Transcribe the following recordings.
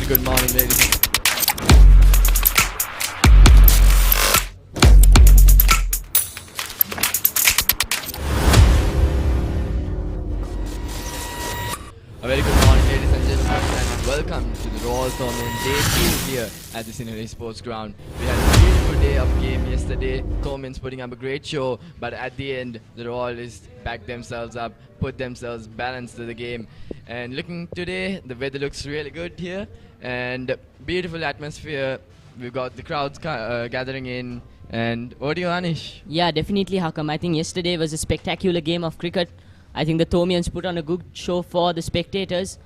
very good morning, ladies. A very good morning, ladies and gentlemen, and welcome to the Royal Thomian Day 2 here at the Scenery Sports Ground. We had a beautiful day of game yesterday. Thomian's putting up a great show, but at the end, the Royalists backed themselves up, put themselves balanced to the game. And looking today, the weather looks really good here, and beautiful atmosphere. We've got the crowds gathering in. And what do you, Anish? Yeah, definitely, Hakam. I think yesterday was a spectacular game of cricket. I think the Thomians put on a good show for the spectators.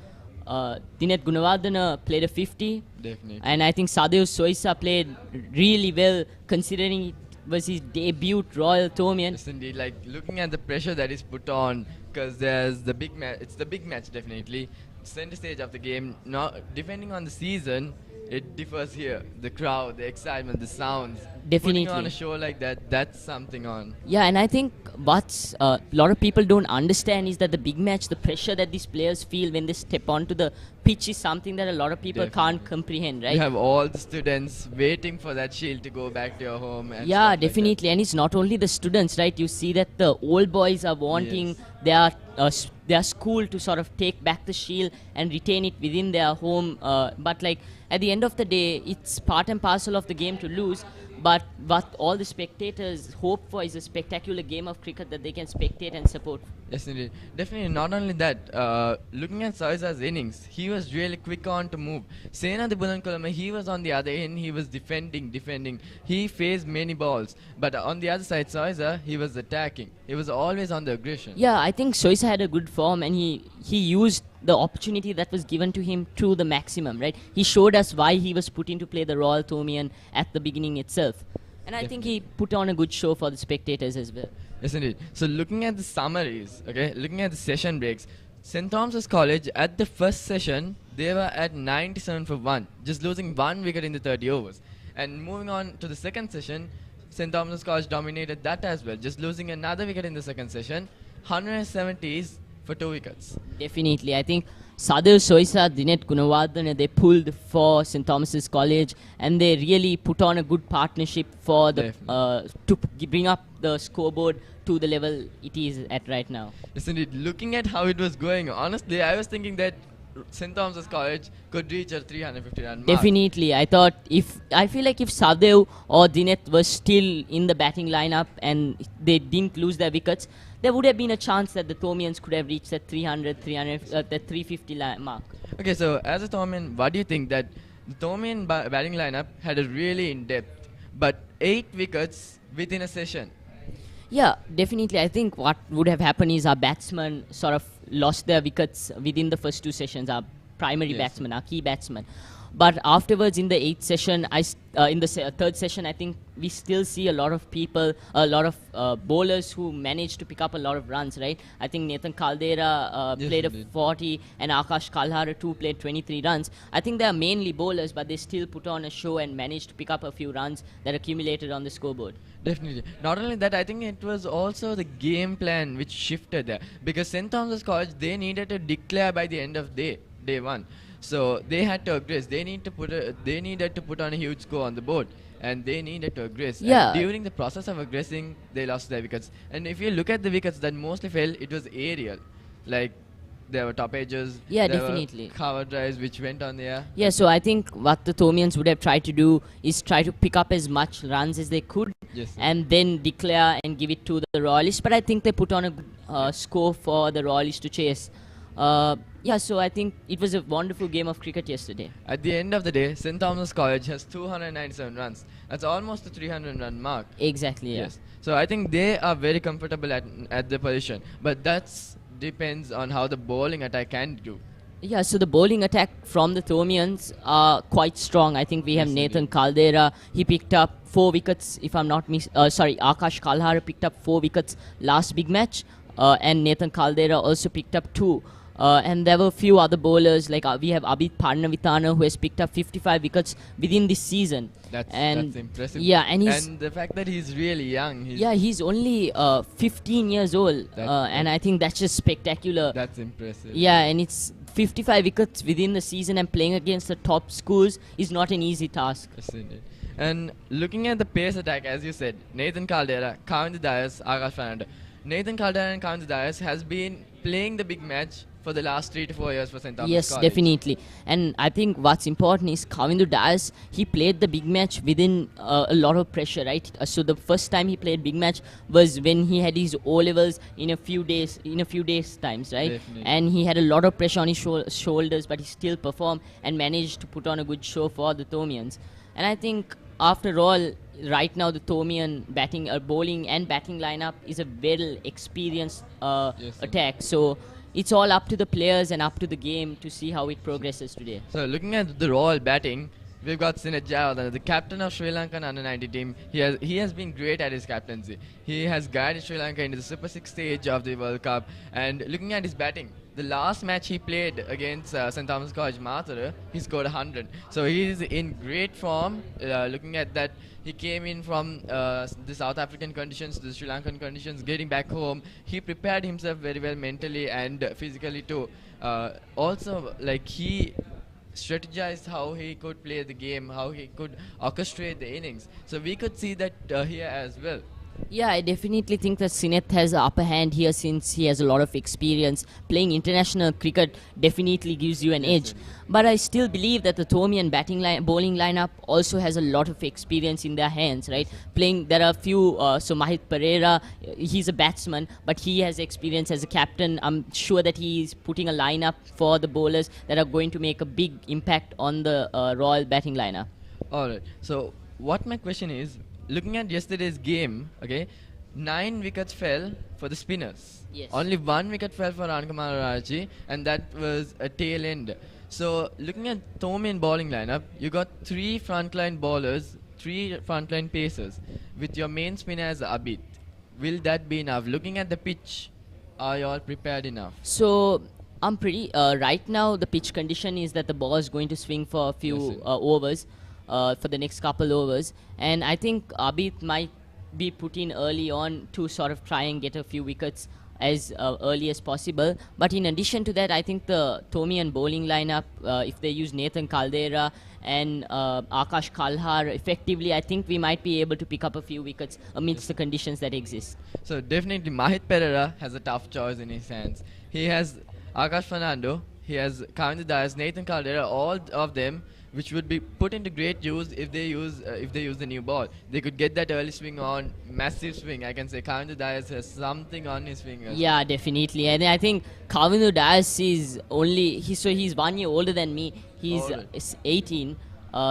Dinet Gunawardena played a 50. Definitely. And I think Sadev Soisa played really well, considering it was his debut Royal Thomian. Yes, indeed. Like, looking at the pressure that is put on, because there's the big match. It's the big match, definitely. Center stage of the game. Now, depending on the season, it differs here. The crowd, the excitement, the sounds. Definitely. Putting on a show like that, that's something on. Yeah, and I think what's a lot of people don't understand is that the big match, the pressure that these players feel when they step onto the pitch is something that a lot of people can't comprehend, right? You have all the students waiting for that shield to go back to your home. And yeah, stuff definitely. Like And it's not only the students, right? You see that the old boys are wanting their school to sort of take back the shield and retain it within their home. But like at the end of the day, it's part and parcel of the game to lose. But what all the spectators hope for is a spectacular game of cricket that they can spectate and support. Yes, indeed. Definitely. Not only that, looking at Soisa's innings, he was really quick on to move. Sena the Bulankolama, he was on the other end, he was defending. He faced many balls. But on the other side, Soisa, he was attacking. He was always on the aggression. Yeah, I think Soisa had a good form and he used the opportunity that was given to him to the maximum, right? He showed us why he was put into play the Royal Thomian at the beginning itself. And I think he put on a good show for the spectators as well. Yes, indeed. So looking at the summaries, okay, looking at the session breaks, St. Thomas's College at the first session, they were at 97 for 1, just losing 1 wicket in the 30 overs. And moving on to the second session, St. Thomas's College dominated that as well, just losing another wicket in the second session, 170s for 2 wickets. Definitely. I think Sadev Soisa, Dinet Gunawardena, they pulled for St. Thomas's College and they really put on a good partnership for the bring up the scoreboard to the level it is at right now. Yes, indeed. Looking at how it was going, honestly, I was thinking that St. Thomas's College could reach a 350 run mark. Definitely. I feel like if Sadev or Dinet was still in the batting lineup and they didn't lose their wickets, there would have been a chance that the Thomians could have reached that 350 mark. Okay, so as a Thomian, what do you think that the Thomian batting lineup had a really in-depth, but 8 wickets within a session? Yeah, definitely. I think what would have happened is our batsmen sort of lost their wickets within the first 2 sessions, our primary batsmen, our key batsmen. But afterwards, in the 8th session, in the third session, I think we still see a lot of people, a lot of bowlers who managed to pick up a lot of runs, right? I think Nathan Caldera played a 40 and Akash Kalhara too played 23 runs. I think they are mainly bowlers, but they still put on a show and managed to pick up a few runs that accumulated on the scoreboard. Definitely. Not only that, I think it was also the game plan which shifted there. Because St. Thomas's College, they needed to declare by the end of day 1. So they had to aggress. They needed to put on a huge score on the board, and they needed to aggress. Yeah. And during the process of aggressing, they lost their wickets. And if you look at the wickets that mostly fell, it was aerial. Like there were top edges. Yeah, there definitely. Were cover drives which went on the air. Yeah, so I think what the Thomians would have tried to do is try to pick up as much runs as they could, and then declare and give it to the Royalists. But I think they put on a score for the Royalists to chase. Yeah, so I think it was a wonderful game of cricket yesterday. At the end of the day, St. Thomas College has 297 runs. That's almost the 300 run mark. Exactly, yeah. Yes. So I think they are very comfortable at the position. But that depends on how the bowling attack can do. Yeah, so the bowling attack from the Thomians are quite strong. I think we have Nathan Caldera. He picked up 4 wickets, if I'm not Akash Kalhara picked up 4 wickets last big match. And Nathan Caldera also picked up 2. And there were a few other bowlers, like we have Abid Parnavitana, who has picked up 55 wickets within this season. That's impressive. Yeah, and the fact that he's really young. He's only 15 years old, and I think that's just spectacular. That's impressive. Yeah, and it's 55 wickets within the season and playing against the top schools is not an easy task. Yes, indeed. And looking at the pace attack, as you said, Nathan Caldera, Kavindra Dias, Akash Fernando. Nathan Caldera and Kavindra Dias has been playing the big match for the last 3 to 4 years for St. Thomas Yes, College. definitely. And I think what's important is Kavindra Dias, he played the big match within a lot of pressure, right? So the first time he played big match was when he had his O-levels in a few days times, right? Definitely. And he had a lot of pressure on his shoulders, but he still performed and managed to put on a good show for the Thomians. And I think after all, right now the Thomian bowling and batting lineup is a well experienced Yes, attack. So it's all up to the players and up to the game to see how it progresses today. So looking at the Royal batting, we've got Sinet Jayawardene, the captain of Sri Lankan under-19 team. He has been great at his captaincy. He has guided Sri Lanka into the Super 6 stage of the World Cup. And looking at his batting, the last match he played against St. Thomas College, Mathura, he scored 100. So he is in great form. Looking at that, he came in from the South African conditions to the Sri Lankan conditions, getting back home. He prepared himself very well mentally and physically too. Also, like he strategized how he could play the game, how he could orchestrate the innings. So we could see that here as well. Yeah, I definitely think that Sineth has the upper hand here since he has a lot of experience. Playing international cricket definitely gives you an edge. But I still believe that the Thomian bowling lineup also has a lot of experience in their hands, right? There are a few, so Mahit Pereira, he's a batsman, but he has experience as a captain. I'm sure that he's putting a lineup for the bowlers that are going to make a big impact on the Royal batting lineup. Alright, so what my question is, looking at yesterday's game, okay, 9 wickets fell for the spinners. Yes. Only 1 wicket fell for Ankamara Raji, and that was a tail end. So, looking at Thomian bowling lineup, you got 3 frontline bowlers, 3 frontline pacers, with your main spinner as Abid. Will that be enough? Looking at the pitch, are you all prepared enough? So I'm pretty right now the pitch condition is that the ball is going to swing for a few overs for the next couple overs, and I think Abid might be put in early on to sort of try and get a few wickets as early as possible. But in addition to that, I think the Thomian bowling lineup, if they use Nathan Caldera and Akash Kalhar effectively, I think we might be able to pick up a few wickets amidst the conditions that exist. So definitely Mahit Pereira has a tough choice in his hands. He has Akash Fernando, he has Kavindra Dias, Nathan Caldera, all of them which would be put into great use if they use the new ball. They could get that early swing on, massive swing. I can say Kavindra Dias has something on his fingers. Yeah, definitely. And I think Kavindra Dias is he's 1 year older than me. He's is 18.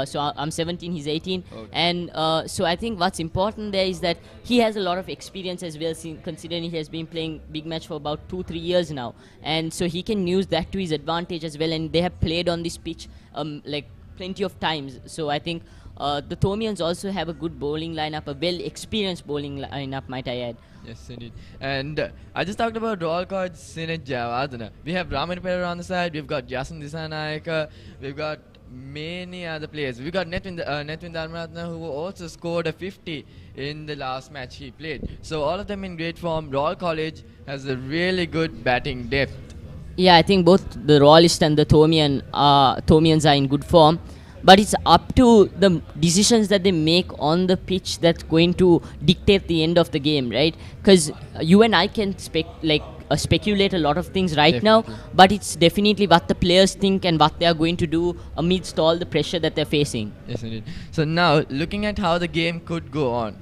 So I'm 17, he's 18. Okay. And so I think what's important there is that he has a lot of experience as well, considering he has been playing big match for about 2-3 years now. And so he can use that to his advantage as well. And they have played on this pitch like plenty of times. So I think the Thomians also have a good bowling lineup, a well-experienced bowling lineup, might I add. Yes, indeed. And I just talked about Royal College Sinet Jayawardene. We have Raman Pereira on the side, we've got Jason Disanayaka, we've got many other players. We've got Netwin Dharmaratne, who also scored a 50 in the last match he played. So all of them in great form. Royal College has a really good batting depth. Yeah, I think both the Royalist and the Thomians are in good form. But it's up to the decisions that they make on the pitch that's going to dictate the end of the game, right? Because you and I can speculate a lot of things right now, but it's definitely what the players think and what they are going to do amidst all the pressure that they're facing. Yes, indeed. So now, looking at how the game could go on,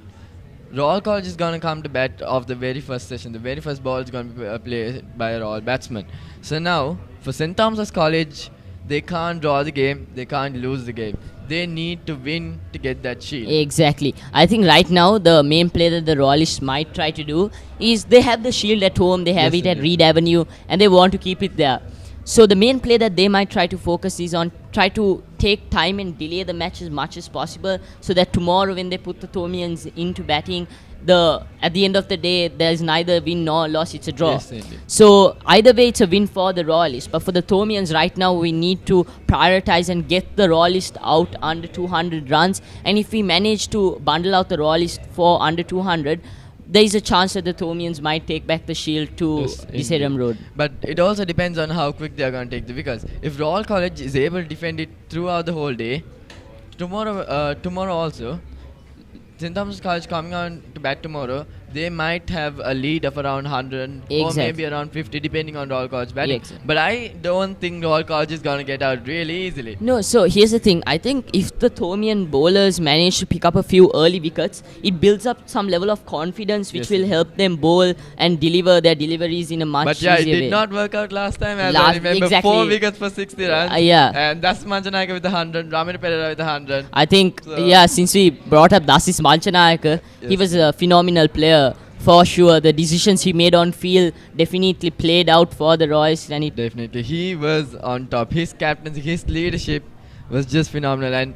Royal College is going to come to bat of the very first session. The very first ball is going to be played by a Royal batsman. So now, for St. Thomas College, they can't draw the game, they can't lose the game. They need to win to get that shield. Exactly. I think right now the main play that the Royalists might try to do is they have the shield at home, they have it at Reed Avenue, and they want to keep it there. So the main play that they might try to focus is on try to take time and delay the match as much as possible, so that tomorrow when they put the Thomians into batting, at the end of the day there is neither win nor loss, it's a draw. Yes, so either way it's a win for the Royalists, but for the Thomians right now we need to prioritize and get the Royalists out under 200 runs, and if we manage to bundle out the Royalists for under 200, there is a chance that the Thomians might take back the shield to Yes, Disseram indeed. Road. But it also depends on how quick they are going to take the wickets. If Royal College is able to defend it throughout the whole day, tomorrow also, St. Thomas College coming on to bat tomorrow, they might have a lead of around 100 or Exactly. maybe around 50 depending on Royal College batting. Exactly. But I don't think Royal College is going to get out really easily. No, so here's the thing. I think if the Thomian bowlers manage to pick up a few early wickets, it builds up some level of confidence which Yes. will help them bowl and deliver their deliveries in a much But yeah, it easier did way. not work out last time as I Last- remember. exactly. 4 wickets for 60 runs. Yeah. And Das Manjanaka with 100, Ramir Perera with 100. I think, So- yeah, since we brought up Dasis Malchanayaka, he Yes. was a phenomenal player. For sure, the decisions he made on field definitely played out for the Royals, and it Definitely, he was on top. His captaincy, his leadership was just phenomenal, and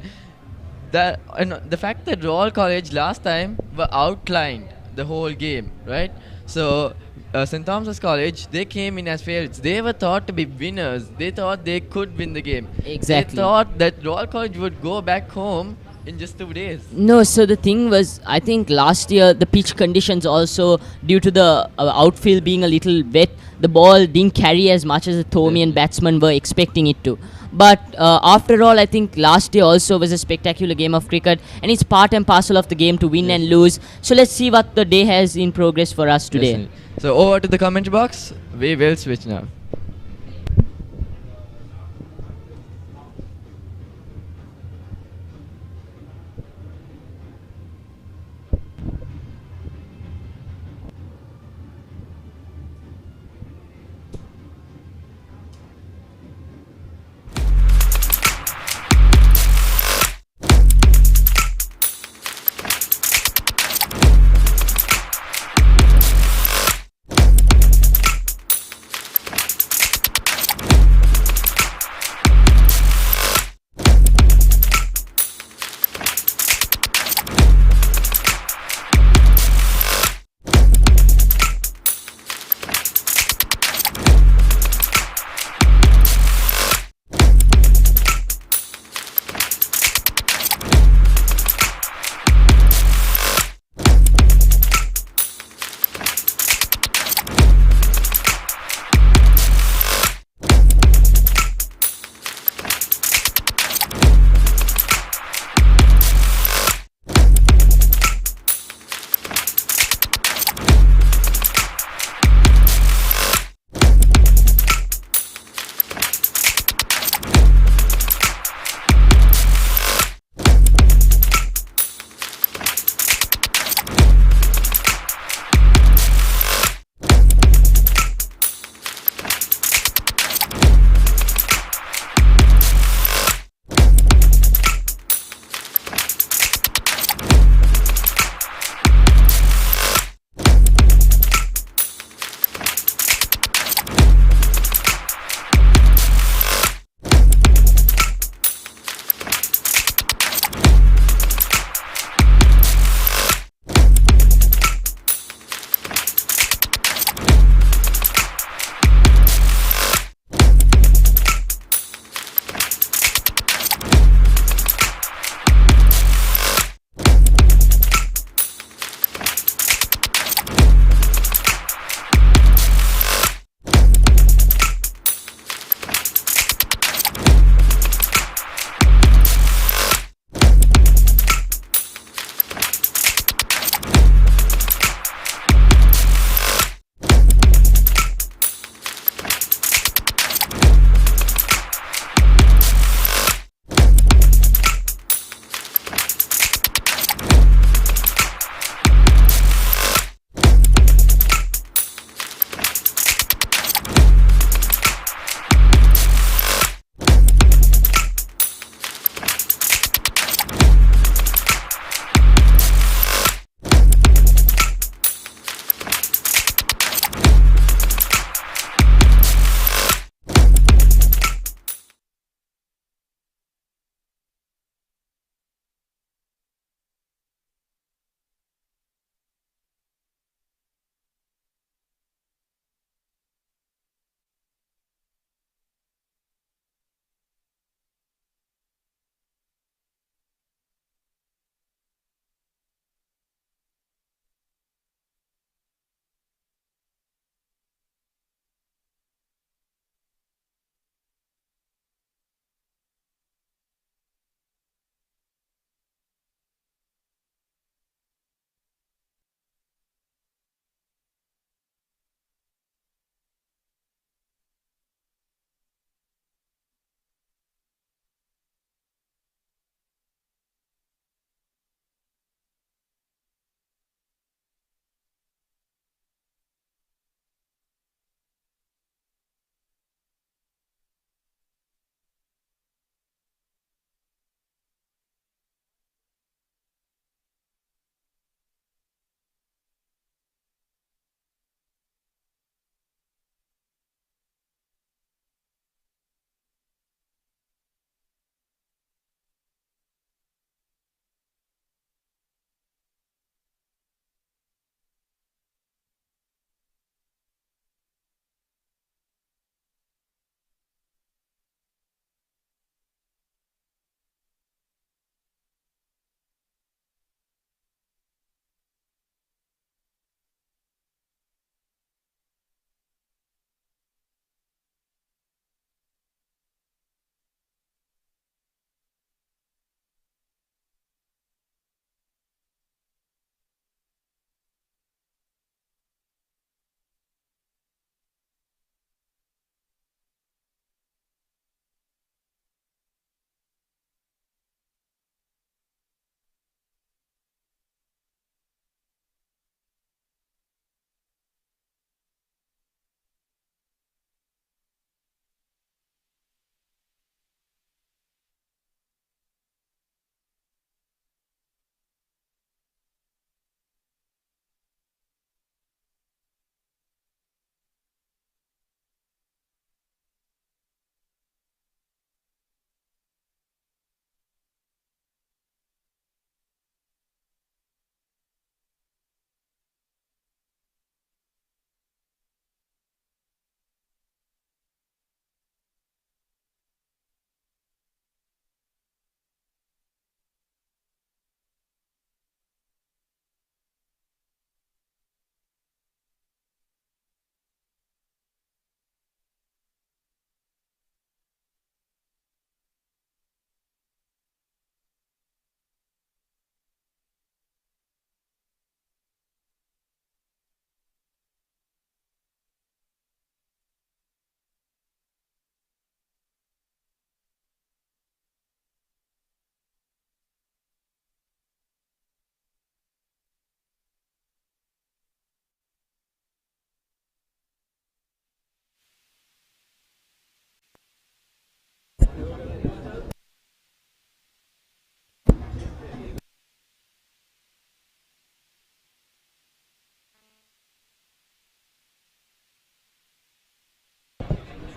the fact that Royal College last time were outlined the whole game, right? So St. Thomas College, they came in as favorites. They were thought to be winners. They thought they could win the game. Exactly. They thought that Royal College would go back home in just 2 days. No, so the thing was, I think last year the pitch conditions also, due to the outfield being a little wet, the ball didn't carry as much as the Thomian batsmen were expecting it to. But after all, I think last year also was a spectacular game of cricket, and it's part and parcel of the game to win and lose. So let's see what the day has in progress for us today. Definitely. So over to the comment box. We will switch now.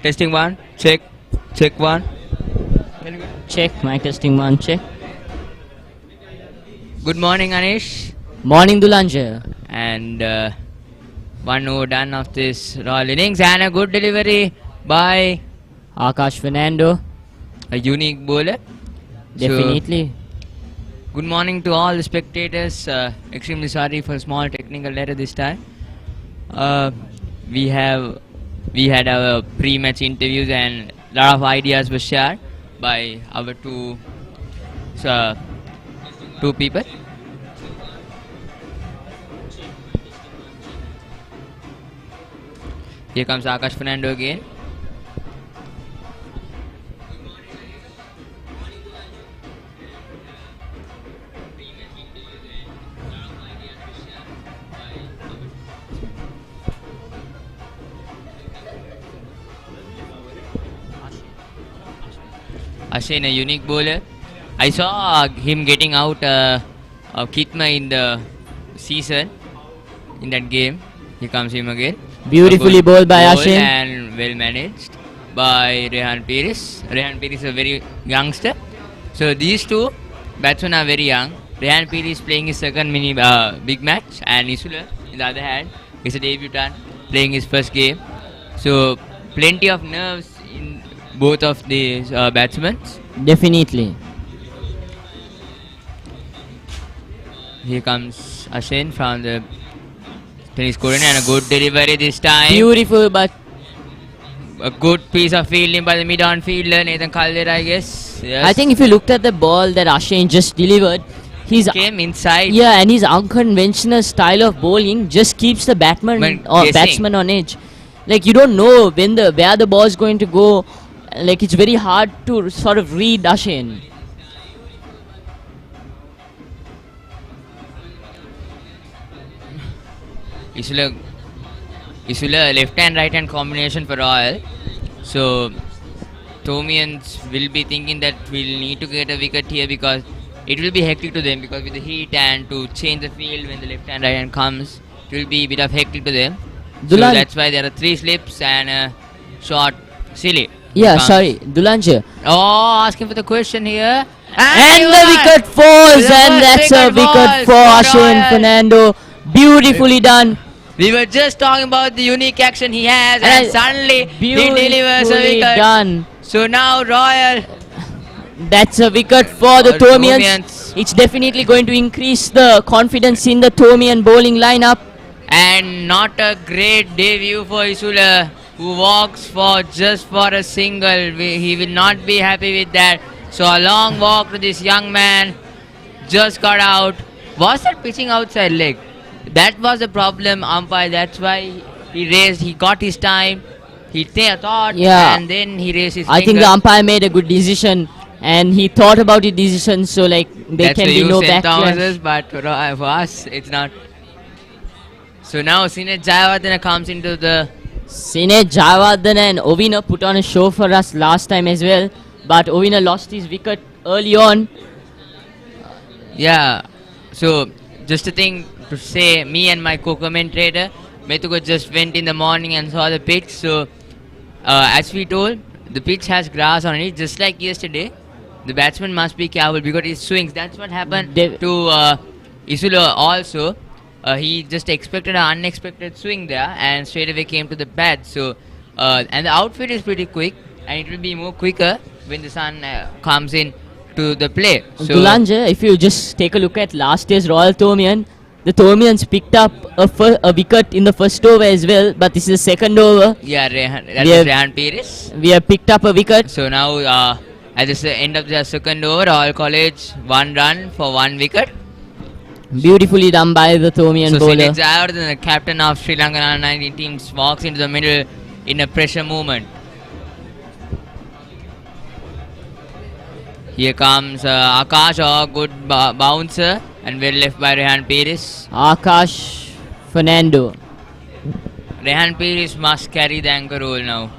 Testing one. Check. Check one. Check, mic testing one, check. Good morning, Anish. Morning, Dulanja. And one over done of this Royal innings and a good delivery by Akash Fernando. a unique bowler. Definitely. So, good morning to all the spectators. Extremely sorry for small technical error this time. We had our pre-match interviews and a lot of ideas were shared by our two people. Here comes Akash Fernando again. Ashin, a unique bowler. I saw him getting out of Kitma in the season, in that game. Here comes him again. Beautifully bowled by Bowled Ashin. and well managed by Rehan Pires. Rehan Pires is a very youngster. So these two batsmen are very young. Rehan Pires playing his second big match, and Isula, on the other hand, is a debutant playing his first game. So plenty of nerves in both of these batsmen. Definitely. Here comes Ashin from the tennis court and a good delivery this time. Beautiful, but A good piece of fielding by the mid-on fielder Nathan Caldera, I guess. Yes. I think if you looked at the ball that Ashin just delivered, his Came inside. and his unconventional style of bowling just keeps the Man, or guessing. batsman on edge. Like you don't know where the ball is going to go. Like it's very hard to sort of read Ashin. Isula left and right hand combination for Royal. So Thomians will be thinking that we'll need to get a wicket here because it will be hectic to them, because with the heat and to change the field when the left and right hand comes, it will be a bit of hectic to them. So Dulan- that's why there are 3 slips and a short silly. Yeah, Comes. sorry, Dulanja. Oh, asking for the question here. And the wicket falls, The and first that's a wicket wicket falls for for Ashin Royal. Fernando. Beautifully done. We were just talking about the unique action he has, and suddenly he delivers a Beautifully wicket. done. So now Royal. That's a wicket for the For Thomians. Thomians. It's definitely going to increase the confidence in the Thomian bowling lineup. And not a great debut for Isula, who walks just for a single. He will not be happy with that. So a long walk to this young man. Just got out. Was that pitching outside leg? That was the problem, umpire. That's why he got his time. He thought, Yeah. and then he raised his I think finger. the umpire made a good decision, and he thought about his decision, so like there That's can for be you, no s.thomas, backlash. but for us, it's not. So now Sinet Jayawardena comes into the. Sinet Jayawardena and Ovina put on a show for us last time as well, but Ovina lost his wicket early on. Yeah. So just a thing to say, me and my co-commentator Metuko just went in the morning and saw the pitch. So as we told, the pitch has grass on it, just like yesterday. The batsman must be careful because it swings. That's what happened to Isula also. He just expected an unexpected swing there and straight away came to the bat. So and the outfit is pretty quick, and it will be more quicker when the sun comes in to the play. So Dulanja, if you just take a look at last year's Royal Thomian, the Thomians picked up a wicket in the first over as well, but this is the second over. yeah, that We was have- Rehan Pires. We have picked up a wicket. So now at the end of the second over, Royal College 1 run for 1 wicket. Beautifully done by the Thomian So bowler. Sinet Jayawardena, the captain of Sri Lankan under-19 teams, walks into the middle in a pressure movement. Here comes Akash, a good bouncer, and well left by Rehan Pires. Akash Fernando. Rehan Pires must carry the anchor role now.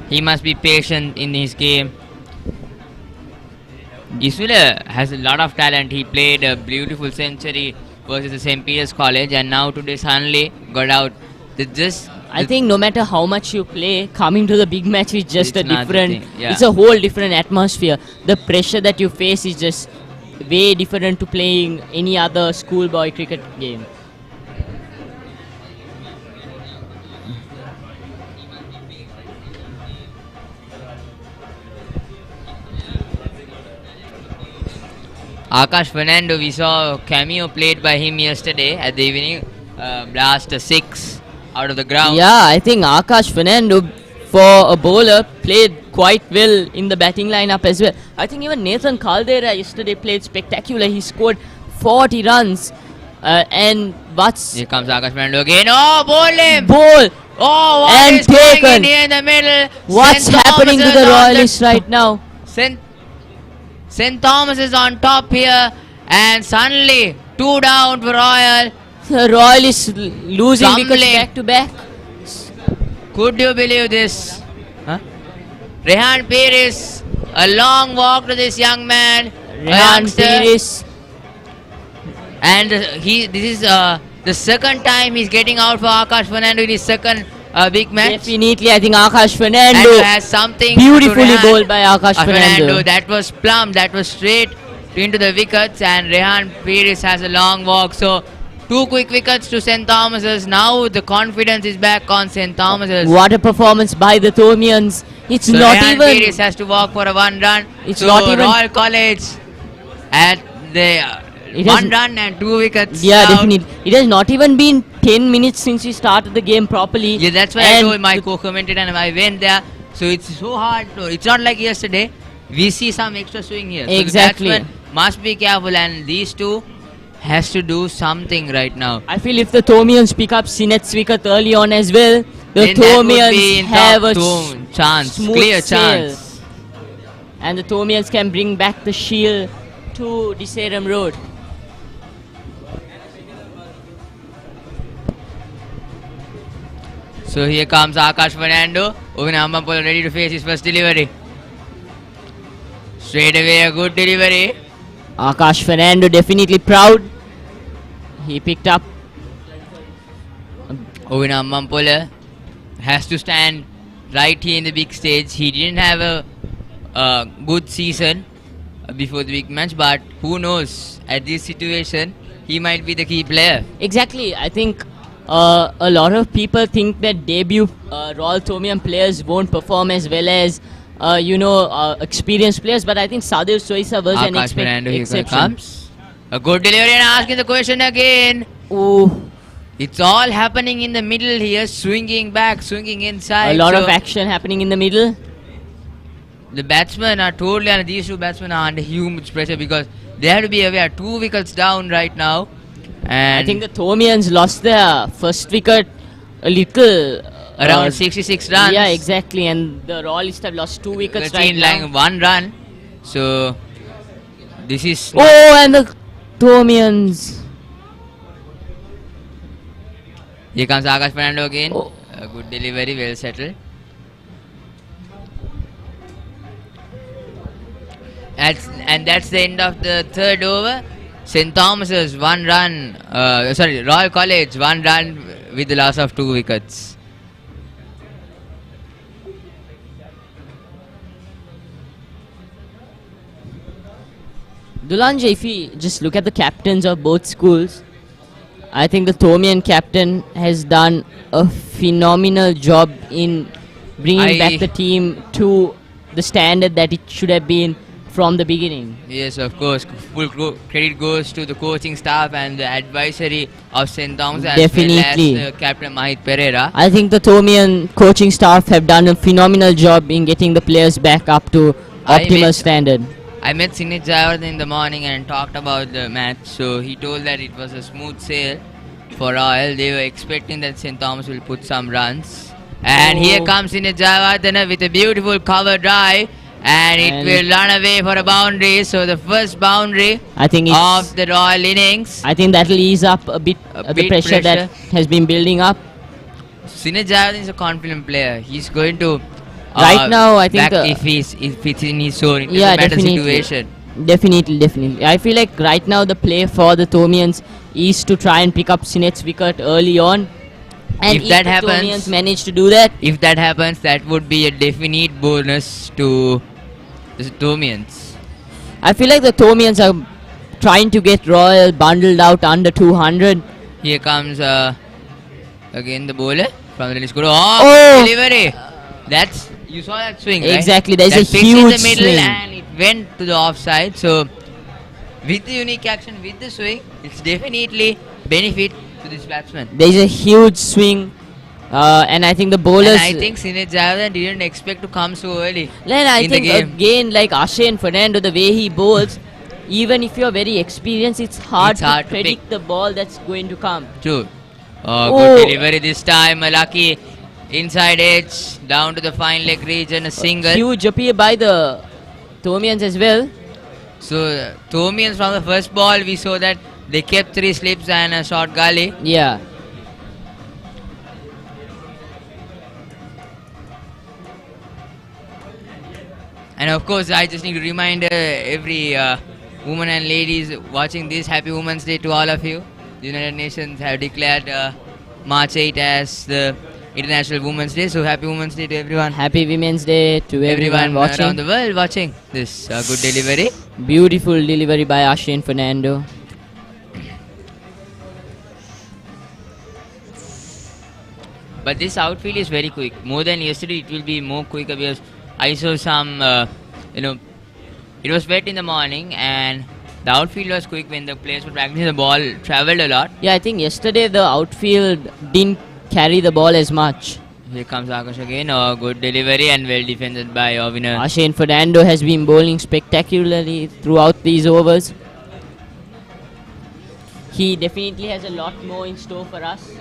He must be patient in his game. Isula has a lot of talent. He played a beautiful century versus the St. Peter's College, and now today suddenly got out. I think no matter how much you play, coming to the big match is just It's a another different. thing, yeah. It's a whole different atmosphere. The pressure that you face is just way different to playing any other schoolboy cricket game. Akash Fernando, we saw a cameo played by him yesterday at the evening. Blast a 6 out of the ground. Yeah, I think Akash Fernando, for a bowler, played quite well in the batting lineup as well. I think even Nathan Caldera yesterday played spectacular. He scored 40 runs. And what's... Here comes Akash Fernando again. Oh, bowl him! Ball! Oh, what And is going taken. in here in the middle? What's St. happening to Thomas the is on Royalists right now? St. Thomas is on top here, and suddenly 2 down for Royal. The Royalists losing wickets Tumbling. back to back. Could you believe this? Huh? Rehan Pires, a long walk to this young man. a Rehan youngster. Pires. And this is the second time he's getting out for Akash Fernando in his second big match. Definitely, I think Akash And Fernando. has something Beautifully to Rehan bowled by Akash Fernando. That was plumb, that was straight into the wickets, and Rehan Pires has a long walk. So 2 quick wickets to St. Thomas's. Now the confidence is back on St. Thomas's. What a performance by the Thomians. It's So not Rehan even... Pires has to walk for a 1 run. It's so not even- Royal College at the It 1 has- run and 2 wickets. Yeah, down. definitely. It has not even been 10 minutes since we started the game properly. Yeah, that's why I And told my co-commentator and I went there. So it's so hard. It's not like yesterday. We see some extra swing here. Exactly. So the batsman must be careful, and these two has to do something right now. I feel if the Thomians pick up Sineth's wicket early on as well, the Then that would be Thomians in have top a chance, smooth clear sail. chance. And the Thomians can bring back the shield to Desaram Road. So here comes Akash Fernando. Uvinamampol ready to face his first delivery. Straight away a good delivery. Akash Fernando definitely proud. He picked up. Uvinamampol has to stand right here in the big stage. He didn't have a good season before the big match, but who knows, at this situation he might be the key player. Exactly, I think a lot of people think that debut Royal Thomian players won't perform as well as experienced players, but I think Sadir Soisa was an Akash Fernando here exception. comes. A good delivery and asking the question again. Ooh, It's all happening in the middle here, swinging back, swinging inside. a lot So of action happening in the middle. the batsmen are totally, and these two batsmen are under huge pressure because they have to be aware. 2 wickets down right now. And I think the Thomians lost their first wicket a little. around 66 runs. Yeah, exactly, and the Royalists have lost 2 wickets right Between now. like 1 run. So this is Oh, and the Thomians. here comes Akash Fernando again. Oh. A good delivery, well settled. And that's the end of the 3rd over. St. Thomas's 1 run, Royal College 1 run with the loss of 2 wickets. Dulanja, if we just look at the captains of both schools, I think the Thomian captain has done a phenomenal job in bringing back the team to the standard that it should have been from the beginning. Yes, of course. Full credit goes to the coaching staff and the advisory of St. Thomas as Definitely. well as Captain Mahit Pereira. I think the Thomian coaching staff have done a phenomenal job in getting the players back up to optimal standard. I met Sinit Jayawardhan in the morning and talked about the match. So he told that it was a smooth sail for Royal. They were expecting that St. Thomas will put some runs. And here comes Sinit Jayawardhan with a beautiful cover drive. And it will run away for a boundary. So the first boundary I think of the Royal innings. I think that will ease up a bit the bit pressure that has been building up. Sinit Jayawardhan is a confident player. He's going to Right now, I think back if it's in his zone. It yeah, doesn't matter definitely. situation. Definitely. I feel like right now the play for the Thomians is to try and pick up Sinet's wicket early on. And if that the happens, Thomians manage to do that, if that happens, that would be a definite bonus to the Thomians. I feel like the Thomians are trying to get Royal bundled out under 200. Here comes again the bowler from the score. Oh! Delivery! That's, you saw that swing, right? Exactly, there's that a pitch huge in the middle swing. and it went to the offside. So with the unique action, with the swing, it's definitely benefit to this batsman. There's a huge swing, and I think the bowlers. And I think Sinet Javadan didn't expect to come so early. Then I in the think game. again, like Ashane Fernando, the way he bowls, even if you're very experienced, it's hard to predict the ball that's going to come. True. Oh. Good delivery this time. A lucky inside edge down to the fine leg region. A single. Huge appeal by the Thomians as well. So Thomians from the first ball, we saw that they kept 3 slips and a short gully. Yeah. And of course, I just need to remind every woman and ladies watching this, Happy Women's Day to all of you. The United Nations have declared March 8 as the International Women's Day. So Happy Women's Day to everyone. Happy Women's Day to everyone watching. Around the world watching this good delivery. Beautiful delivery by Ashane Fernando. But this outfield is very quick. More than yesterday, it will be more quicker because I saw some, it was wet in the morning and the outfield was quick when the players were practicing. The ball travelled a lot. Yeah, I think yesterday the outfield didn't carry the ball as much. Here comes Akash again. Good delivery and well defended by Ovina. Ashane Fernando has been bowling spectacularly throughout these overs. He definitely has a lot more in store for us.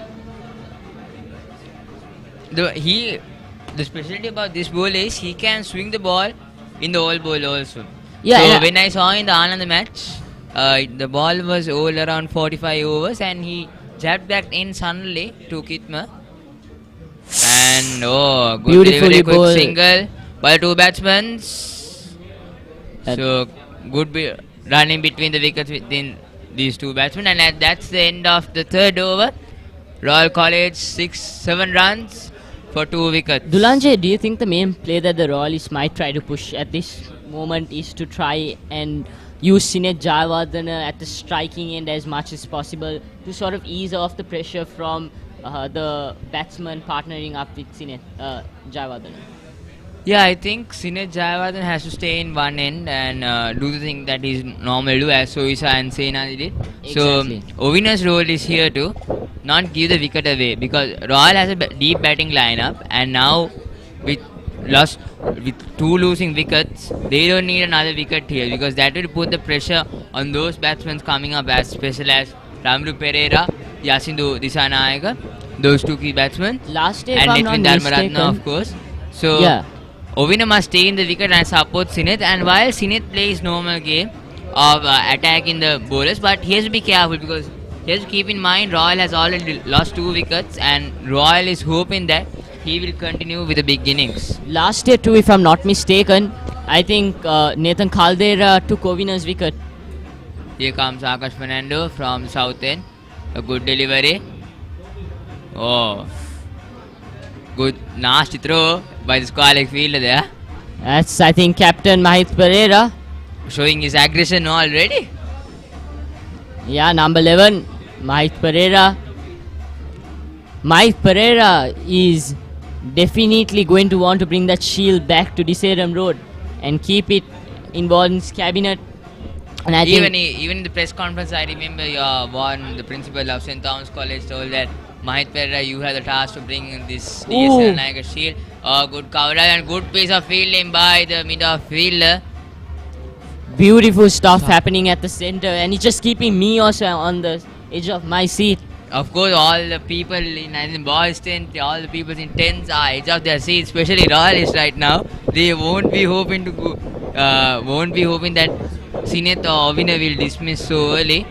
The specialty about this ball is he can swing the ball in the all ball also. Yeah, so when I saw in the Anand match, the ball was all around 45 overs and he jabbed back in suddenly to Kitma. And good beautifully delivery, quick bowled. single by 2 batsmen. So good running between the wickets within these 2 batsmen, and that's the end of the 3rd over. Royal College 6-7 runs for 2 wickets. Dulanje, do you think the main play that the Royalists might try to push at this moment is to try and use Sinet Jayawardene at the striking end as much as possible to sort of ease off the pressure from the batsman partnering up with Sinet Jayawardene? Yeah, I think Sinet Jayawardene has to stay in one end and do the thing that he's normally do, as Soisa and Sena did. Exactly. So Ovina's role is here to not give the wicket away, because Royal has a deep batting lineup, and now with 2 losing wickets, they don't need another wicket here, because that will put the pressure on those batsmen coming up, as special as Ramru Pereira, Yasindu Disanayaka, those 2 key batsmen, Last day, if and I'm not Netwin mistaken, Dharmaratna, of course. So yeah. Ovina must stay in the wicket and support Sinet, and while Sinet plays normal game of attacking the bowlers, but he has to be careful, because he has to keep in mind Royal has already lost 2 wickets and Royal is hoping that he will continue with the big innings. Last year too, if I'm not mistaken, I think Nathan Caldera took Ovina's wicket. Here comes Akash Fernando from South End. A good delivery. Oh, good nasty throw by the square leg fielder there, That's, I think, Captain Mahith Pereira. showing his aggression already. Yeah, number 11, Mahith Pereira. Mahith Pereira is definitely going to want to bring that shield back to Diseram Road and keep it in Warden's cabinet. And I Even think in the press conference, I remember the principal of St. Thomas College told that Mahith Pereira, you have the task to bring this DSL Nagar shield. Good coverage and good piece of fielding by the mid-fielder. beautiful stuff happening at the center, and it's just keeping me also on the edge of my seat. Of course, all the people in boys' tent, all the people in tents are edge of their seats, especially Royalists right now. They won't be hoping to go, won't be hoping that Sinet or Ovina will dismiss so early.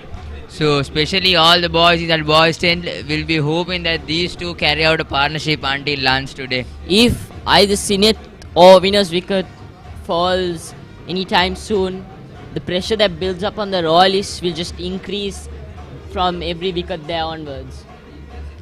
So, especially all the boys in that boys' tent will be hoping that these 2 carry out a partnership until lunch today. If either Sinet or winner's wicket falls anytime soon, the pressure that builds up on the Royalists will just increase from every wicket there onwards.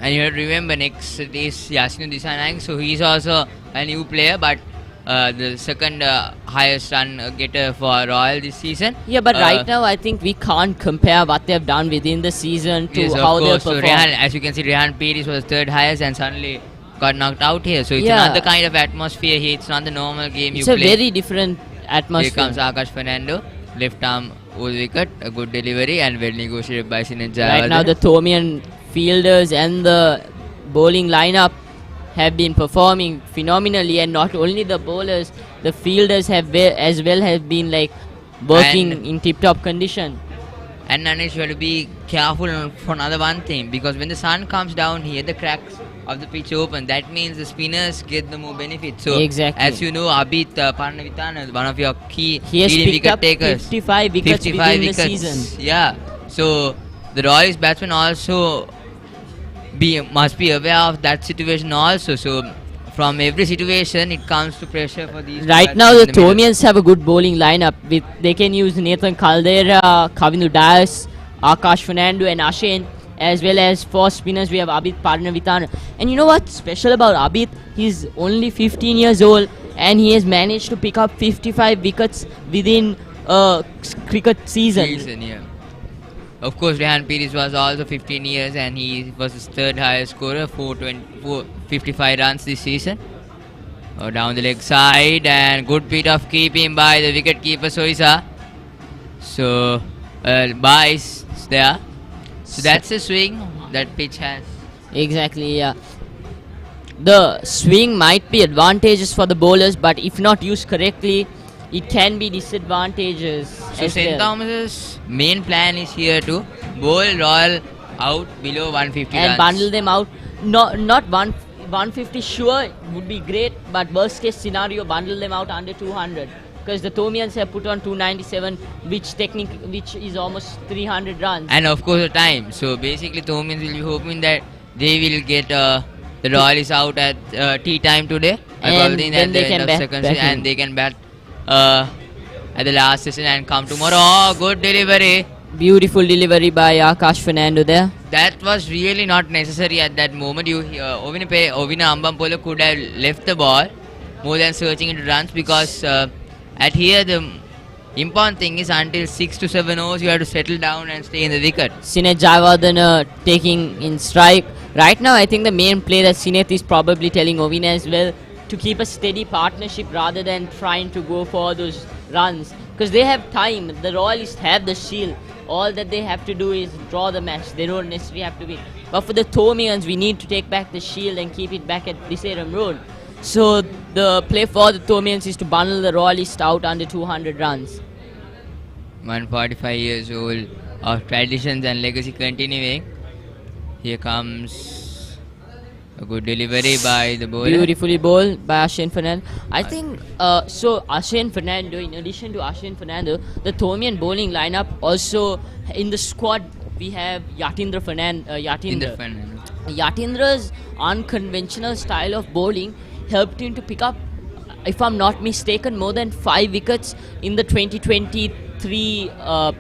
And you have to remember next is Yasinu Disanayake, so he's also a new player, but the second highest run getter for Royal this season. Yeah, but right now I think we can't compare what they've done within the season to Yes, how of they've course. So performed. as you can see, Rehan Pires was third highest and suddenly got knocked out here. So it's Yeah. another kind of atmosphere here. It's not the normal game It's you a play. very different atmosphere. Here comes Akash Fernando, left arm over the wicket, a good delivery and well negotiated by Sinet Jayawardene. Right now the Thomian fielders and the bowling lineup have been performing phenomenally, and not only the bowlers, the fielders have as well have been like working And- in tip-top condition. And Nanesh, you have to be careful for another one thing, because when the sun comes down here, the cracks of the pitch open. That means the spinners get the more benefit. So, Exactly. as you know, Abid Parnavitana is one of your key He has leading picked wicket up takers. 55 wickets 55 within wickets. the season. Yeah. So, the Royals batsmen also must be aware of that situation also. So, from every situation, it comes to pressure for these. Right now the Thomians have a good bowling lineup. They can use Nathan Caldera, Kavindu Dias, Akash Fernando and Ashen, as well as four spinners we have Abid Parnavitana. And you know what's special about Abid? He's only 15 years old and he has managed to pick up 55 wickets within a cricket season. Yeah. Of course, Rehan Pires was also 15 years and he was his third highest scorer, 455 runs this season. Down the leg side and good bit of keeping by the wicket keeper Soisa. So, Bais is there. So that's a swing that pitch has. Exactly, yeah. The swing might be advantageous for the bowlers, but if not used correctly, it can be disadvantageous So as St. well. Thomas's main plan is here to bowl Royal out below 150 And runs. bundle them out. Not 150 sure would be great, but worst case scenario bundle them out under 200, because the Thomians have put on 297, which is almost 300 runs. And of course the time. So basically Thomians will be hoping that they will get the Royals out at tea time today. And Think then at they the can end bat of second back session, in. and they can bat at the last session and come tomorrow. Oh, good delivery. Beautiful delivery by Akash Fernando there. That was really not necessary at that moment. Ovina Ambampolo could have left the ball more than searching into runs, because at here the important thing is until 6 to 7 overs you have to settle down and stay in the wicket. Sinet Jayawardene taking in strike. Right now I think the main play that Sinet is probably telling Ovina as well to keep a steady partnership rather than trying to go for those runs, because they have time. The Royalists have the shield. All that they have to do is draw the match. They don't necessarily have to win. But for the Thomians, we need to take back the shield and keep it back at Visaram Road. So the play for the Thomians is to bundle the Royalists out under 200 runs. 145 years old of traditions and legacy continuing. Here comes a good delivery by the bowler. Beautifully bowled by Ashen Fernando. I think so. Ashen Fernando, in addition to Ashen Fernando, the Thomian bowling lineup also in the squad we have Yatindra Yatindra's unconventional style of bowling helped him to pick up, if I'm not mistaken, more than 5 wickets in the 2023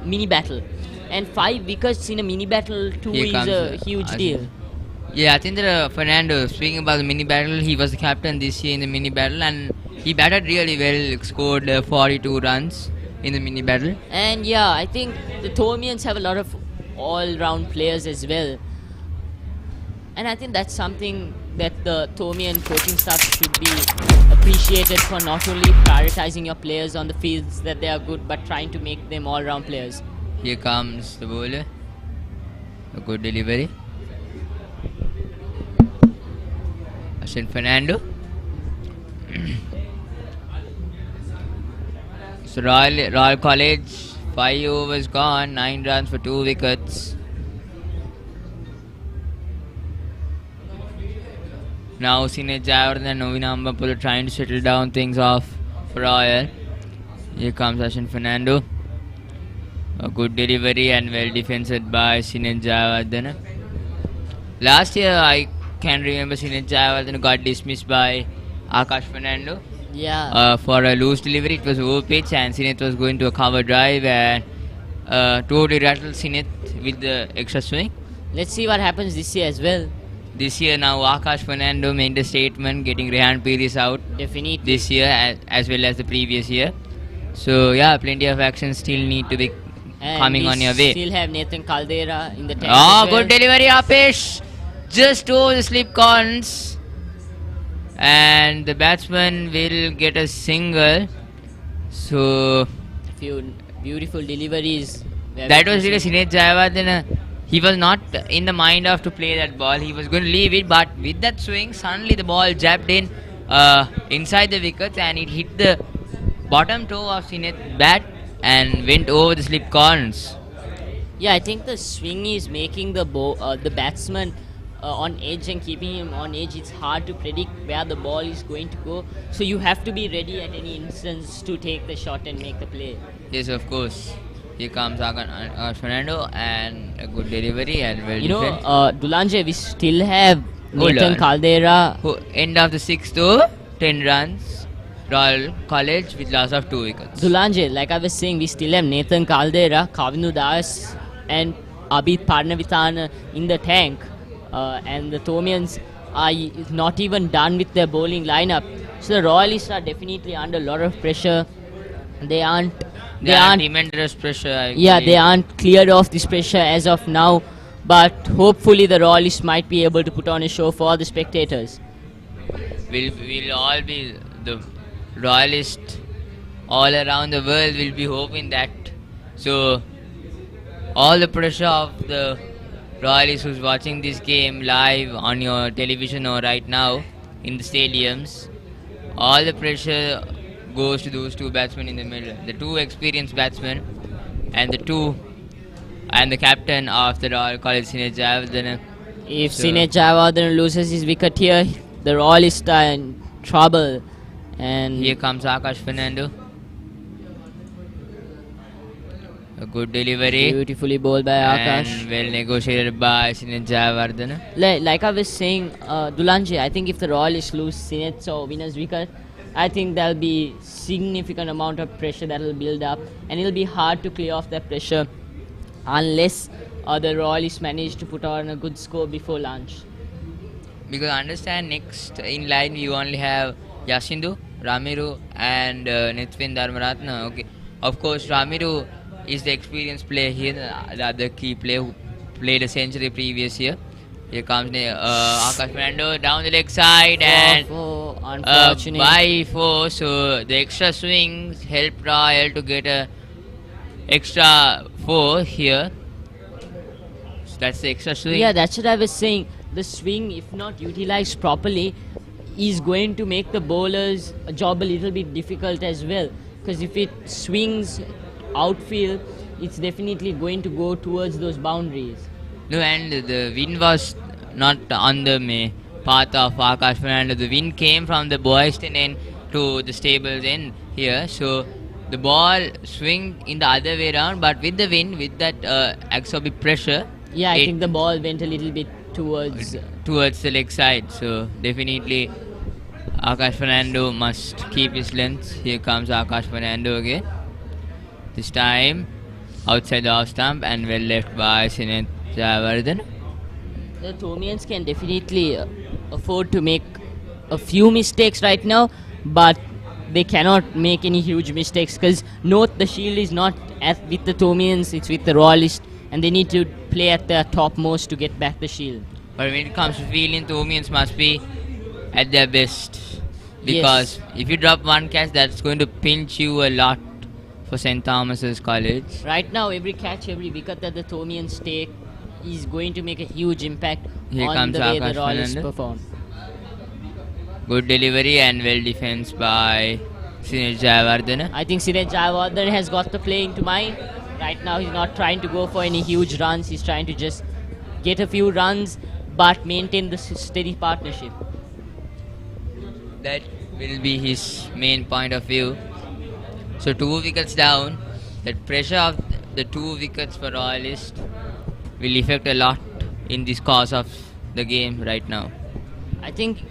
mini battle. And 5 wickets in a mini battle too Here is comes, a huge deal. Yeah, I think that Fernando, speaking about the mini battle, he was the captain this year in the mini battle and he batted really well, scored 42 runs in the mini battle. And yeah, I think the Thomians have a lot of all-round players as well. And I think that's something that the Thomian coaching staff should be appreciated for, not only prioritizing your players on the fields that they are good, but trying to make them all-round players. Here comes the bowler. A good delivery. Ashen Fernando. So Royal College, 5 overs gone, 9 runs for 2 wickets. Now Sinet Jayawardene and Novina Ambampolo trying to settle down things off for Royal. Here comes Ashen Fernando. A good delivery and well defended by Sinet Jayawardene. Last year I can remember Sinet Jayawardene got dismissed by Akash Fernando Yeah. for a loose delivery. It was over pitch and Sinet was going to a cover drive and totally rattled Sinet with the extra swing. Let's see what happens this year as well. this year now Akash Fernando made a statement getting Rehan Piris out Definitely. this year as well as the previous year. So yeah, plenty of actions still need to be And coming we on your way. still have Nathan Caldera in the tank. Oh, as well. good delivery, Apesh. Just over the slip corns. And the batsman will get a single. So Few beautiful deliveries. were that was really witnessing. Sinead Jayawardene. He was not in the mind of to play that ball. He was going to leave it, but with that swing, suddenly the ball jabbed in inside the wickets and it hit the bottom toe of Sinead's bat and went over the slip corns. Yeah, I think the swing is making the batsman on edge and keeping him on edge. It's hard to predict where the ball is going to go. So you have to be ready at any instance to take the shot and make the play. Yes, of course. Here comes Akash Fernando and a good delivery and well You know, defended. Dulanje, we still have Hold Nathan on. Caldera. End of the sixth over, 10 runs. Royal College with loss of 2 wickets. Dulanje, like I was saying, we still have Nathan Caldera, Kavinu Das, and Abid Parnavitana in the tank. And the Thomians are not even done with their bowling lineup. So the Royalists are definitely under a lot of pressure. They aren't. They are tremendous pressure. I Yeah, believe. they aren't cleared off this pressure as of now. But hopefully the Royalists might be able to put on a show for the spectators. We'll all be the royalists all around the world will be hoping that. So all the pressure of the royalists who's watching this game live on your television or right now in the stadiums, all the pressure goes to those two batsmen in the middle, the two experienced batsmen and the captain of the Royal College Sinead Jayawardene. If So- Sinead Jayawardene loses his wicket here, the Royalists are in trouble. And Here comes Akash Fernando. A good delivery. beautifully bowled by And Akash. well negotiated by Sinead Jayawardene. Like I was saying, Dulanje, I think if the Royalists lose Sinet's or winner's wicket, I think there'll be significant amount of pressure that will build up, and it'll be hard to clear off that pressure unless the Royalists manage to put on a good score before lunch. Because understand next in line you only have Yasindu, Ramiru and Nithwin Dharmaratna. Okay, of course Ramiru is the experienced player here, the other key player who played a century previous year. Here comes Akash Fernando down the leg side and Oh, unfortunate. by 4. So the extra swings helped Royal to get a extra 4 here. So that's the extra swing. Yeah, that's what I was saying. The swing, if not utilized properly, is going to make the bowler's job a little bit difficult as well. Because if it swings outfield, it's definitely going to go towards those boundaries. No, and the wind was not on the path of Akash Fernando. The wind came from the Boyston end to the stables end here. So the ball swing in the other way around, but with the wind, with that exorbitant pressure, Yeah, I it think the ball went a little bit towards. towards the leg side. So definitely Akash Fernando must keep his length. Here comes Akash Fernando again. This time outside the off stump and well left by Sinead Jayawardene. The Thomians can definitely afford to make a few mistakes right now, but they cannot make any huge mistakes because note the shield is not with the Thomians, it's with the Royalists, and they need to play at their topmost to get back the shield. But when it comes to fielding, Thomians must be at their best. Because if you drop one catch, that's going to pinch you a lot for St. Thomas's College. Right now, every catch, every wicket that the Thomians take is going to make a huge impact Here on comes the way Akash the Royalists Fernando. perform. Good delivery and well defense by Sinead Jayawardene. I think Sinead Jayawardene has got the play into mind. Right now, he's not trying to go for any huge runs. He's trying to just get a few runs, but maintain the steady partnership. That will be his main point of view. So 2 wickets down. That pressure of the 2 wickets for Royalist will affect a lot in this course of the game right now. I think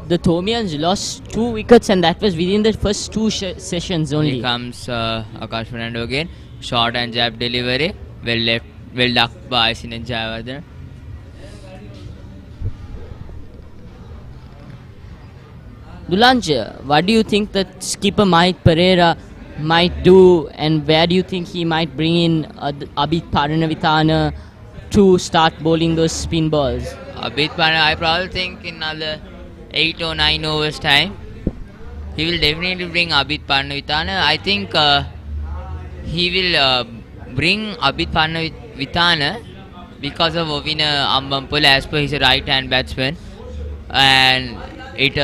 the Thomians lost 2 wickets, and that was within the first 2 sessions only. Here comes Akash Fernando again. Short and jab delivery. Well left, well ducked by Sinead Jayawardene. Dulanja, what do you think that skipper Mike Pereira might do, and where do you think he might bring in Abid Paranavithana to start bowling those spin balls? A bit, but I probably think in another 8 or 9 overs time, he will definitely bring Abid Paranavithana. I think he will bring Abid Paranavithana because of Ovina Ambampul as per his right hand batsman, and it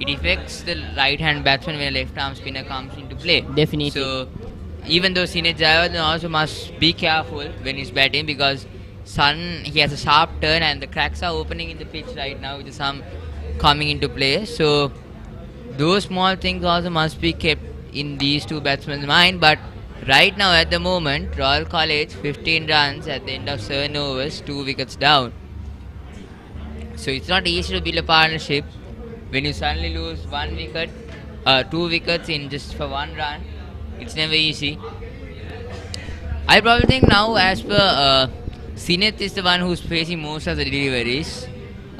affects the right hand batsman when a left arm spinner comes into play. Definitely. So even though Sinat Jayawardene also must be careful when he's batting, because Sun, he has a sharp turn and the cracks are opening in the pitch right now with the sun coming into play. So those small things also must be kept in these two batsmen's mind. But right now at the moment, Royal College 15 runs at the end of 7 overs, 2 wickets down. So it's not easy to build a partnership when you suddenly lose 1 wicket, 2 wickets in just for 1 run. It's never easy. I probably think now, as per Sineth is the one who's facing most of the deliveries.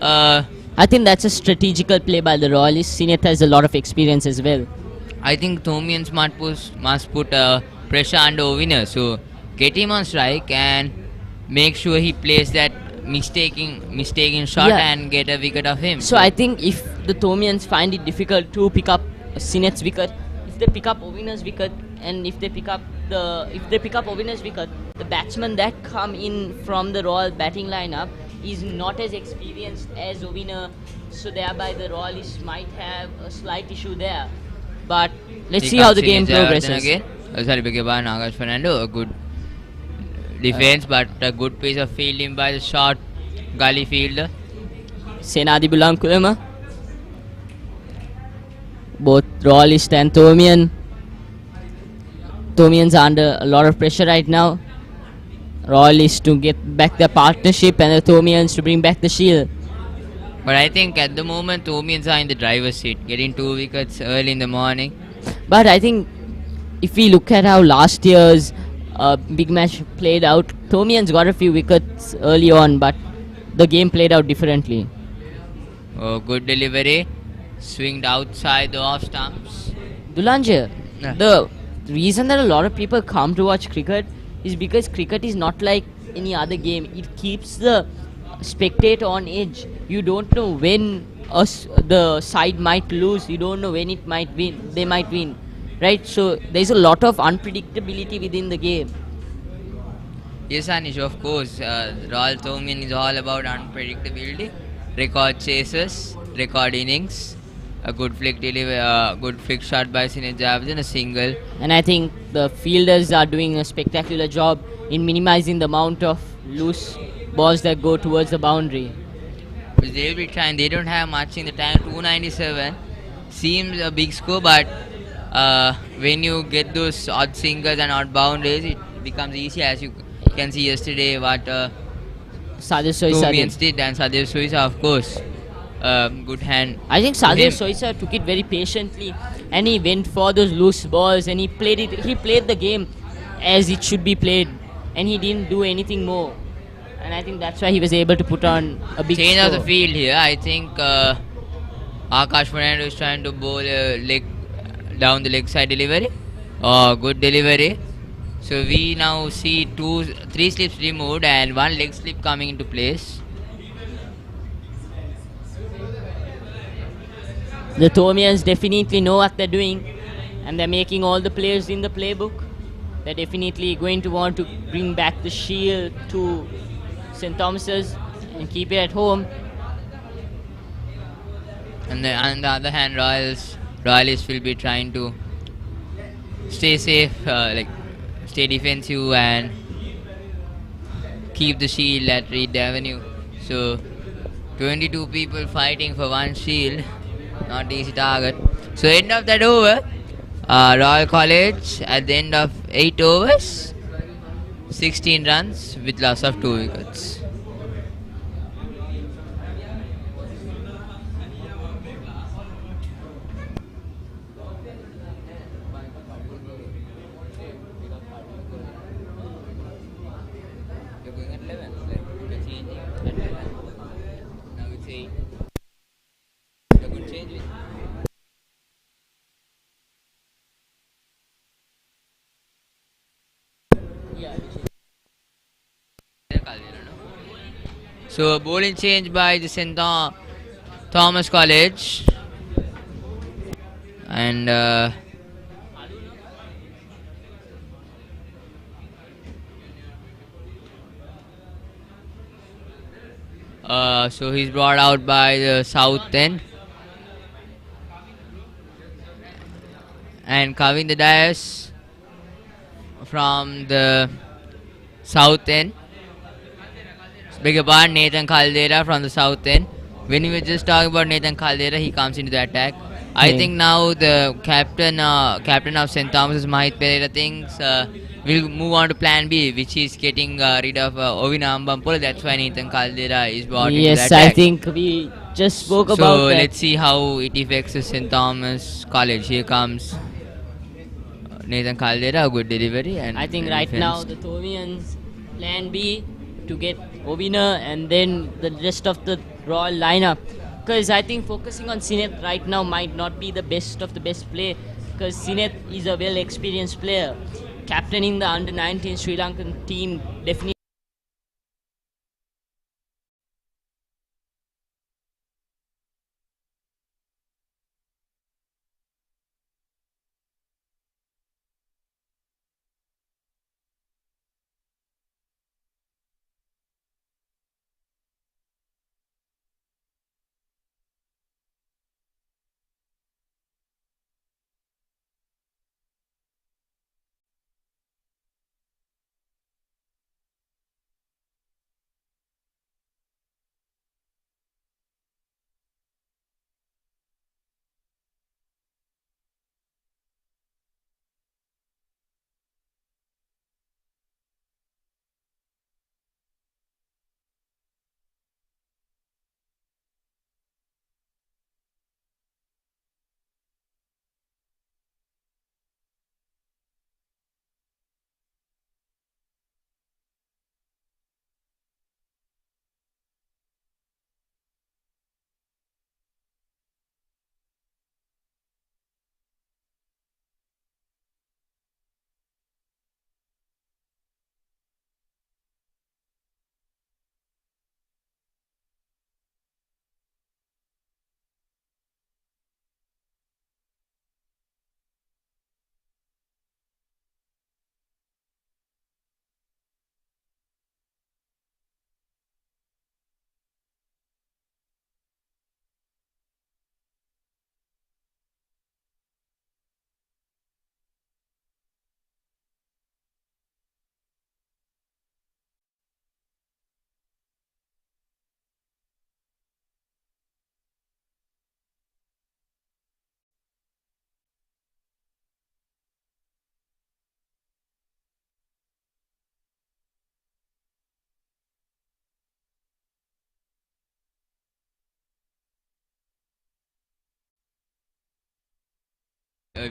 I think that's a strategical play by the Royalists. Sineth has a lot of experience as well. I think Thomian must put pressure under Oviner. So get him on strike and make sure he plays that mistaking shot and get a wicket of him. So I think if the Thomians find it difficult to pick up Sineth's wicket, if they pick up Oviner's wicket, and if they pick up Oviner's wicket, the batsmen that come in from the Royal batting lineup is not as experienced as Oviner, so thereby the Royalists might have a slight issue there. But let's see how the game progresses. Again. Sorry, beg your pardon, Akash Fernando. A good defense, but a good piece of fielding by the short gully fielder. Senadi Bulankulama. Both Royalist and Thomian. Thomians are under a lot of pressure right now. Royalists to get back their partnership and the Thomians to bring back the shield. But I think at the moment Thomians are in the driver's seat, getting 2 wickets early in the morning. But I think if we look at how last year's big match played out, Thomians got a few wickets early on, but the game played out differently. Oh, good delivery. Swinged outside the off stumps. Dulanje, the reason that a lot of people come to watch cricket is because cricket is not like any other game. It keeps the spectator on edge. You don't know when the side might lose. You don't know when it might win. They might win, right? So there's a lot of unpredictability within the game. Yes, Anish, of course. Royal Thomian is all about unpredictability. Record chases, record innings, a good flick delivery, good flick shot by Sineth Jayawardene, a single. And I think the fielders are doing a spectacular job in minimizing the amount of loose balls that go towards the boundary. But they'll be trying. They don't have much in the tank. 297 seems a big score, but when you get those odd singles and odd boundaries, it becomes easy, as you can see yesterday what Sadir Soisa Thomians did, and Sadir Soisa, of course, good hand. I think Sadir Soisa took it very patiently and he went for those loose balls and he played it. He played the game as it should be played and he didn't do anything more. And I think that's why he was able to put on a big Change score. of the field here. I think Akash Fernando is trying to bowl a down the leg side delivery. Oh, good delivery. So we now see 3 slips removed and 1 leg slip coming into place. The Thomians definitely know what they're doing and they're making all the players in the playbook. They're definitely going to want to bring back the shield to St. Thomas's and keep it at home. And on the other hand, Royalists will be trying to stay safe, stay defensive and keep the shield at Reed Avenue. So 22 people fighting for 1 shield, not easy target. So end of that over, Royal College at the end of 8 overs, 16 runs with loss of 2 wickets. So bowling change by the Thomas College, and so he's brought out by the south end, and covering the dais from the south end. Beg your pardon, Nathan Caldera from the south end. When we were just talking about Nathan Caldera, he comes into the attack. I think now the captain of St. Thomas, Mahit Pereira, thinks we'll move on to plan B, which is getting rid of Ovina Ambampol. That's why Nathan Caldera is brought into the Yes, attack. I think we just spoke So about that. let's see how it affects the St. Thomas College. Here comes Nathan Caldera, a good delivery. And I think and right now defense. the Thomians plan B to get Ovina and then the rest of the Royal lineup. Because I think focusing on Sineth right now might not be the best of the best play. Because Sineth is a well experienced player. Captaining the under 19 Sri Lankan team definitely.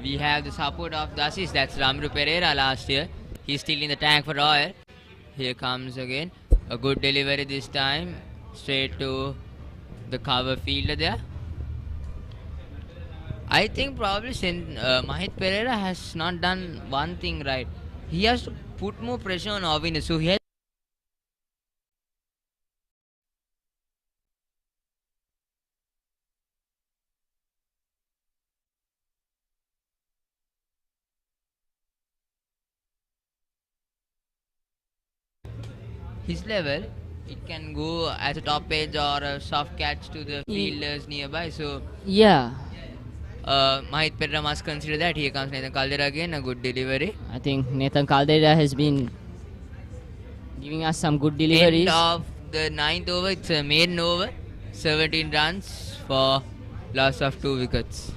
We have the support of the assist. That's Ramru Pereira last year. He's still in the tank for Royal. Here comes again. A good delivery this time. Straight to the cover fielder there. I think probably Mahit Pereira has not done one thing right. He has to put more pressure on Ovina. So he has his level. It can go as a top edge or a soft catch to the fielders nearby. So Yeah, Mahit Pereira must consider that. Here comes Nathan Caldera again. A good delivery. I think Nathan Caldera has been giving us some good End deliveries. of the ninth over. It's a maiden over. 17 runs for loss of 2 wickets.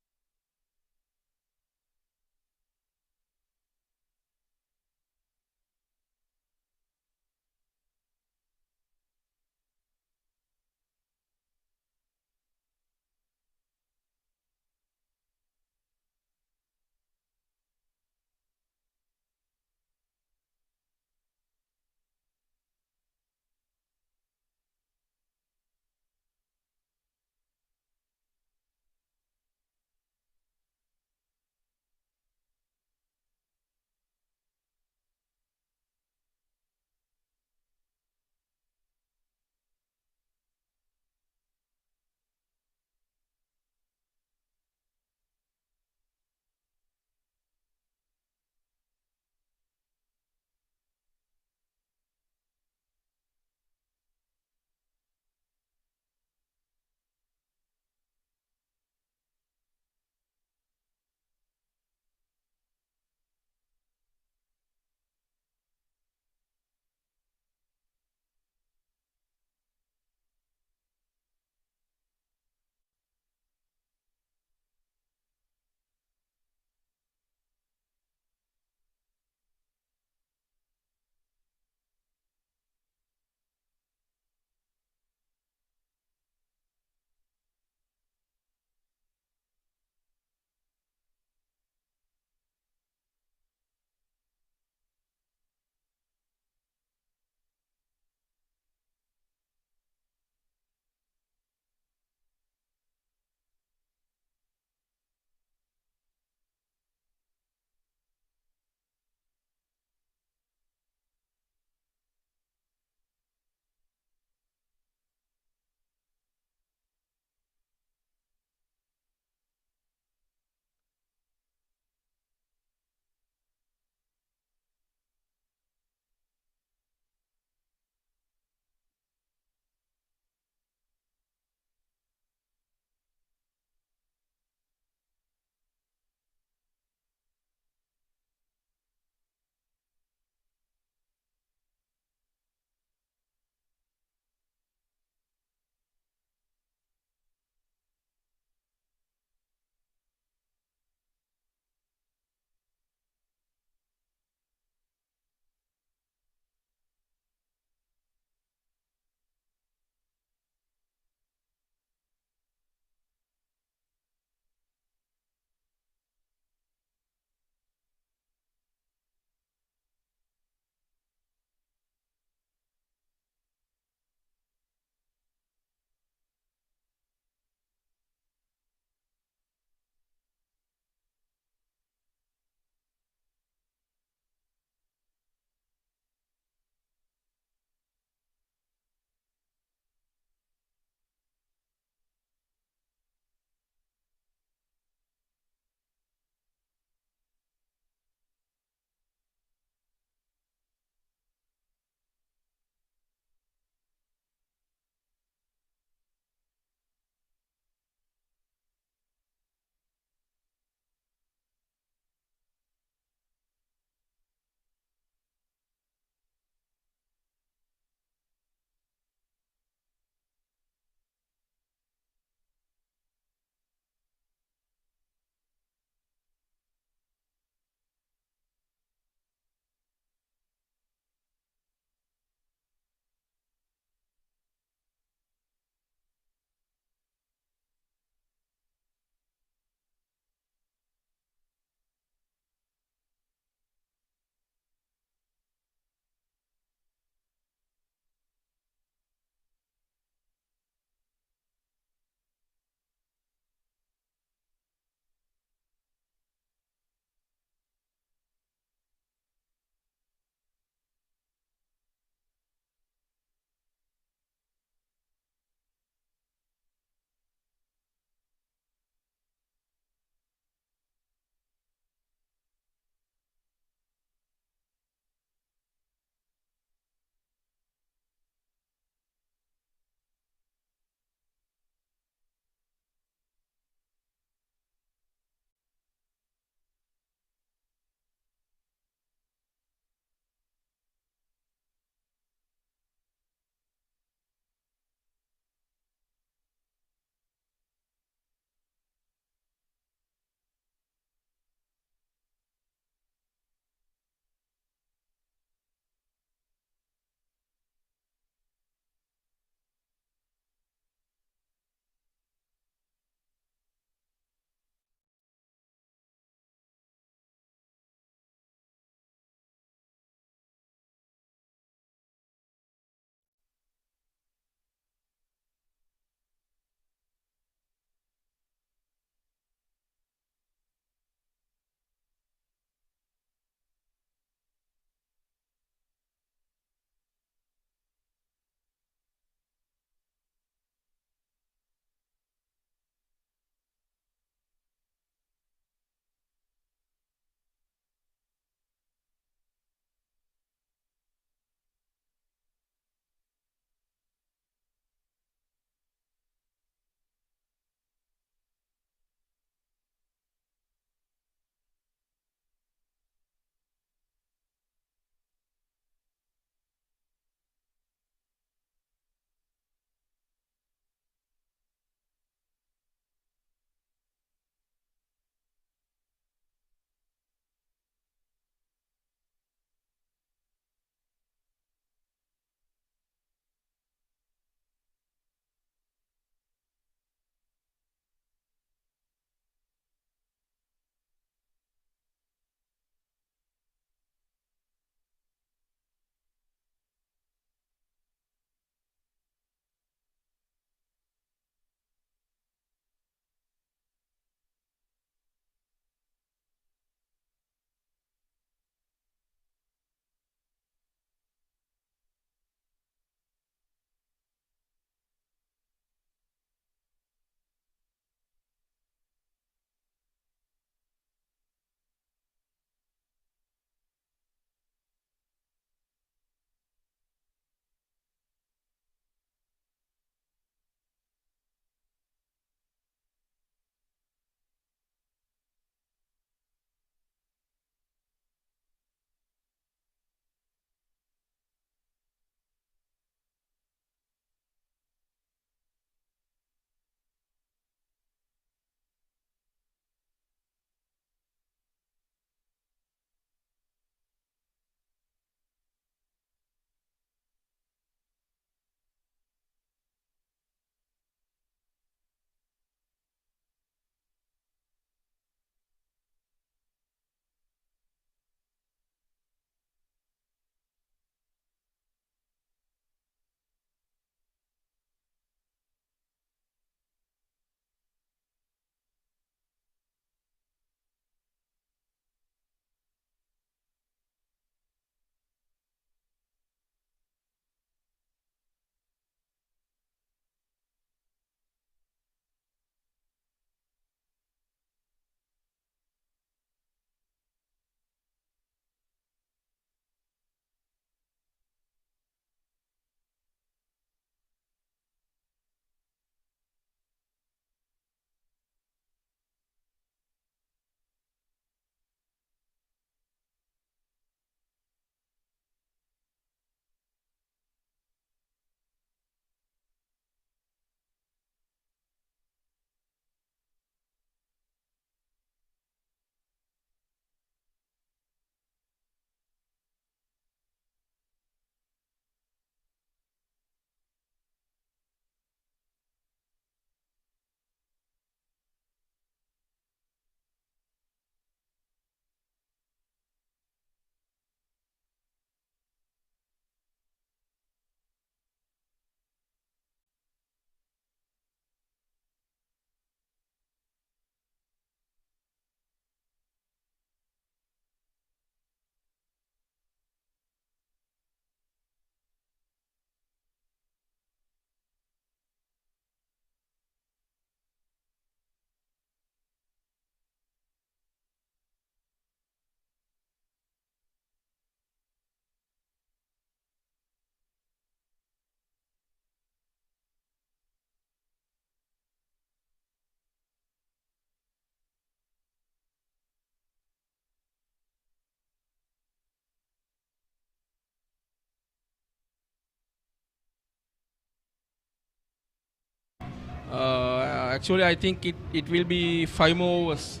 Actually, I think it will be 5 more overs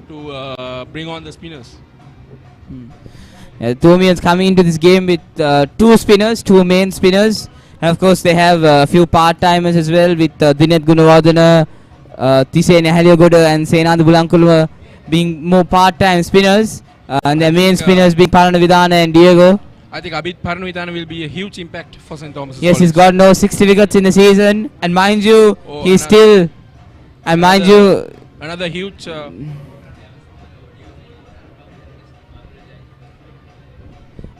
to bring on the spinners. Thomians coming into this game with two spinners, two main spinners. And of course, they have a few part-timers as well with Dinet Gunawardana, Tise Nehaliyogoda and Senand Bulankulma being more part-time spinners. And their main spinners being Paranavidana and Diego. I think Abid Paranavidana will be a huge impact for St. Thomas. Yes, he's got no 60 wickets in the season. And mind you, he's still... And mind you... Another huge...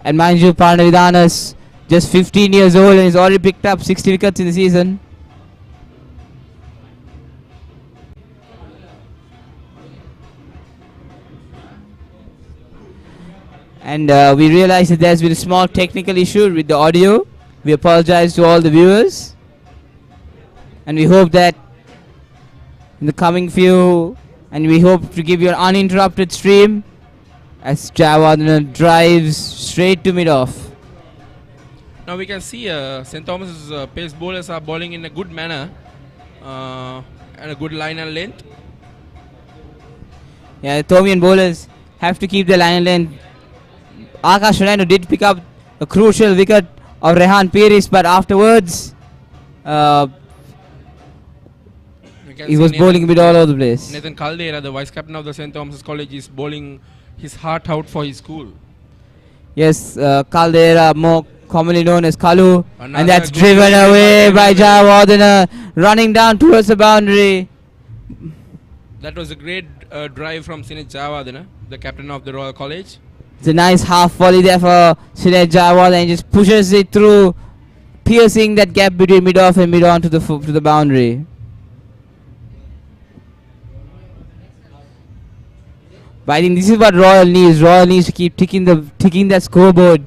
And mind you, Paranavidana's just 15 years old and he's already picked up 60 wickets in the season. And we realize that there's been a small technical issue with the audio. We apologize to all the viewers. And we hope that in the coming few, and we hope to give you an uninterrupted stream as Jayawardena drives straight to mid-off. Now we can see St. Thomas's pace bowlers are bowling in a good manner and a good line and length. Yeah, the Thomian bowlers have to keep their line and length. Akash Fernando did pick up a crucial wicket of Rehan Piris, but afterwards he was bowling a bit all over the place. Nathan Caldera, the vice captain of the St. Thomas's College, is bowling his heart out for his school. Yes, Caldera, more commonly known as Kalu, Another and that's good driven drive away by by Jayawardena, running down towards the boundary. That was a great drive from Sinet Jayawardena, the captain of the Royal College. It's a nice half volley there for Sinet Jayawardena, and just pushes it through, piercing that gap between mid-off and mid-on to the boundary. But I think this is what Royal needs. Royal needs to keep ticking that scoreboard,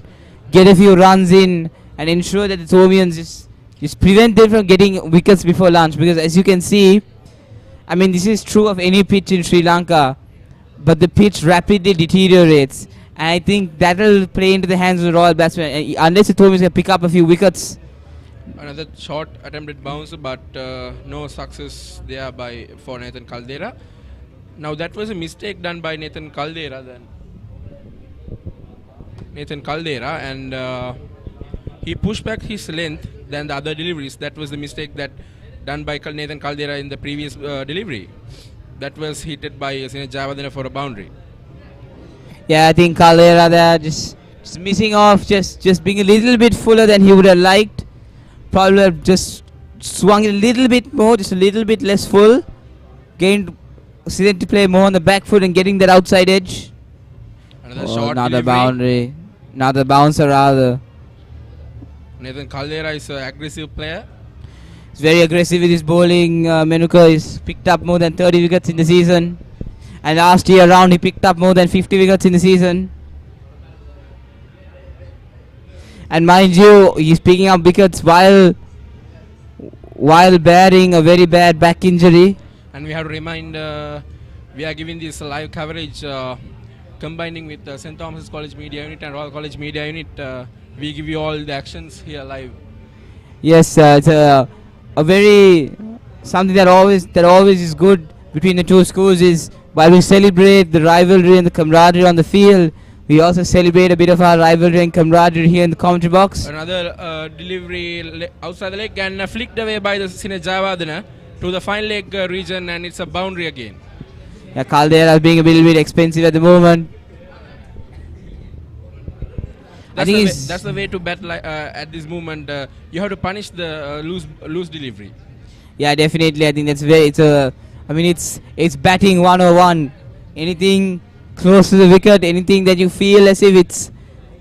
get a few runs in, and ensure that the Thomians just prevent them from getting wickets before lunch. Because as you can see, I mean, this is true of any pitch in Sri Lanka, but the pitch rapidly deteriorates. And I think that will play into the hands of the Royal batsmen. Unless the Thomians can pick up a few wickets. Another short attempted bounce, but no success there for Nathan Caldera. Now that was a mistake done by Nathan Caldera and he pushed back his length than the other deliveries. That was the mistake that done by Nathan Caldera in the previous delivery. That was hit by Sinet Jayawardena for a boundary. Yeah, I think Caldera there just missing off, just being a little bit fuller than he would have liked. Probably have just swung it a little bit more, just a little bit less full. Gained Sinet to play more on the back foot and getting that outside edge. Another short another delivery. boundary. Another bouncer rather. Nathan Caldera is an aggressive player. He's very aggressive with his bowling. Menuka has picked up more than 30 wickets in the season. And last year round he picked up more than 50 wickets in the season. And mind you, he's picking up wickets while bearing a very bad back injury. And we have to remind, we are giving this live coverage combining with St. Thomas's College Media Unit and Royal College Media Unit. We give you all the actions here live. Yes, it's a very something that always is good between the two schools is while we celebrate the rivalry and the camaraderie on the field, we also celebrate a bit of our rivalry and camaraderie here in the commentary box. Another delivery outside the leg and flicked away by the Sinet Jayawardena to the fine leg region, and it's a boundary again. Yeah, Caldera being a little bit expensive at the moment. That's the way to bat at this moment. You have to punish the loose delivery. Yeah, definitely. I think that's it's batting 101. Anything close to the wicket, anything that you feel as if it's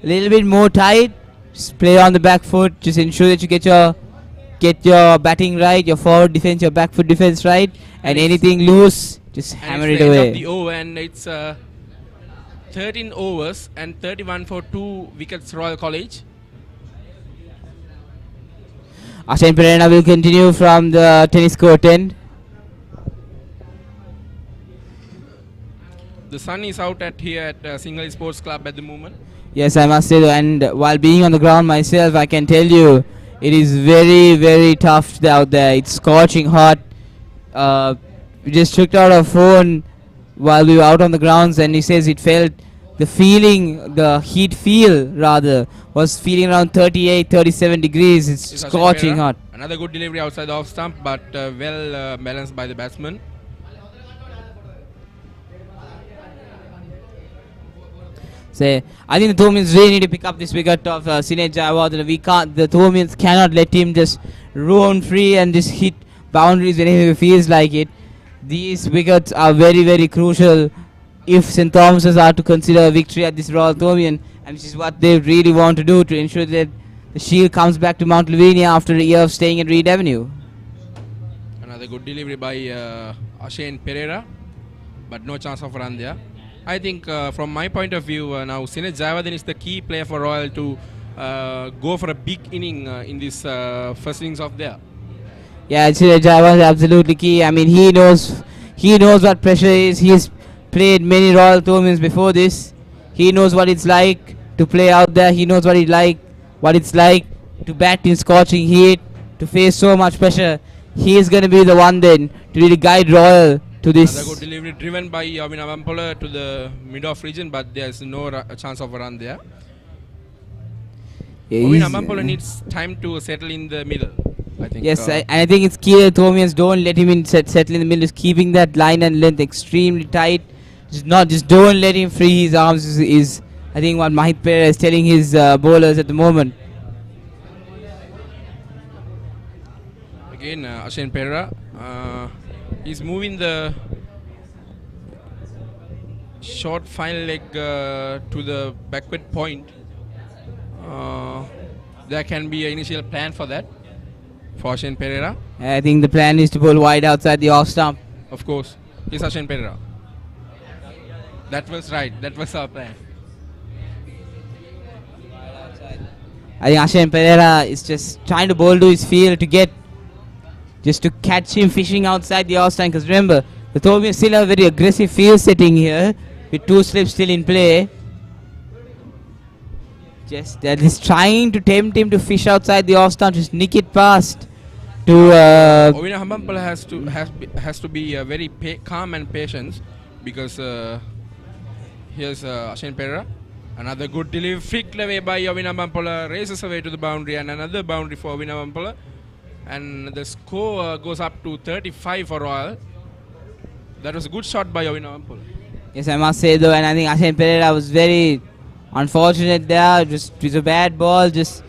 a little bit more tight, just play on the back foot. Just ensure that you get your batting right, your forward defense, your back foot defense right, and anything loose, just hammer it away. End of the over, and it's 13 overs and 31 for 2 wickets Royal College. Ashen Perena will continue from the tennis court end. The sun is out here at Sinhalese Sports Club at the moment. Yes, I must say though, and while being on the ground myself, I can tell you it is very, very tough out there. It's scorching hot. we just took out our phone while we were out on the grounds, and he says it felt the heat feel rather, was feeling around 38, 37 degrees. It's Is Ashwin scorching Pereira. hot. Another good delivery outside the off stump, but well balanced by the batsman. So I think the Thomians really need to pick up this wicket of Sinead Jayawardene. The Thomians cannot let him just roam free and just hit boundaries whenever he feels like it. These wickets are very, very crucial if St. Thomas's are to consider a victory at this Royal Thomian, and this is what they really want to do to ensure that the Shield comes back to Mount Lavinia after a year of staying at Reed Avenue. Another good delivery by Ashwin Pereira, but no chance of run there. I think from my point of view now Sinead Jayawardene is the key player for Royal to go for a big inning in this first innings of there. Yeah, Sinead Jayawardene is absolutely key. I mean, he knows what pressure is. He's played many Royal Thomians before this. He knows what it's like to play out there. He knows what it's like to bat in scorching heat, to face so much pressure. He is going to be the one then to really guide Royal to this. Another good delivery driven by Yawin Avampola to the mid-off region, but there's no chance of a run there. Yeah, Yawin Avampola needs time to settle in the middle, I think. Yes, I think it's key that Thomians don't let him settle in the middle. Just keeping that line and length extremely tight. Just don't let him free his arms is I think what Mahit Pereira is telling his bowlers at the moment. Again, Ashwin Pereira. He's moving the short final leg to the backward point. There can be an initial plan for that for Ashwin Pereira. I think the plan is to bowl wide outside the off stump. Of course, he's Ashwin Pereira. That was right. That was our plan. I think Ashwin Pereira is just trying to bowl to his field to catch him fishing outside the off stump. Because remember, the Thomians still have a very aggressive field setting here with 2 slips still in play. Just that is trying to tempt him to fish outside the off stump, just nick it past to. Yawin Avampola has to be very calm and patient because here's Ashwin Pereira. Another good delivery, flicked away by Yawin Avampola, races away to the boundary, and another boundary for Yawin Avampola. And the score goes up to 35 for Royal. That was a good shot by Yawin Avampola. Yes, I must say though, and I think Ashwin Pereira was very unfortunate there. Just with a bad ball, just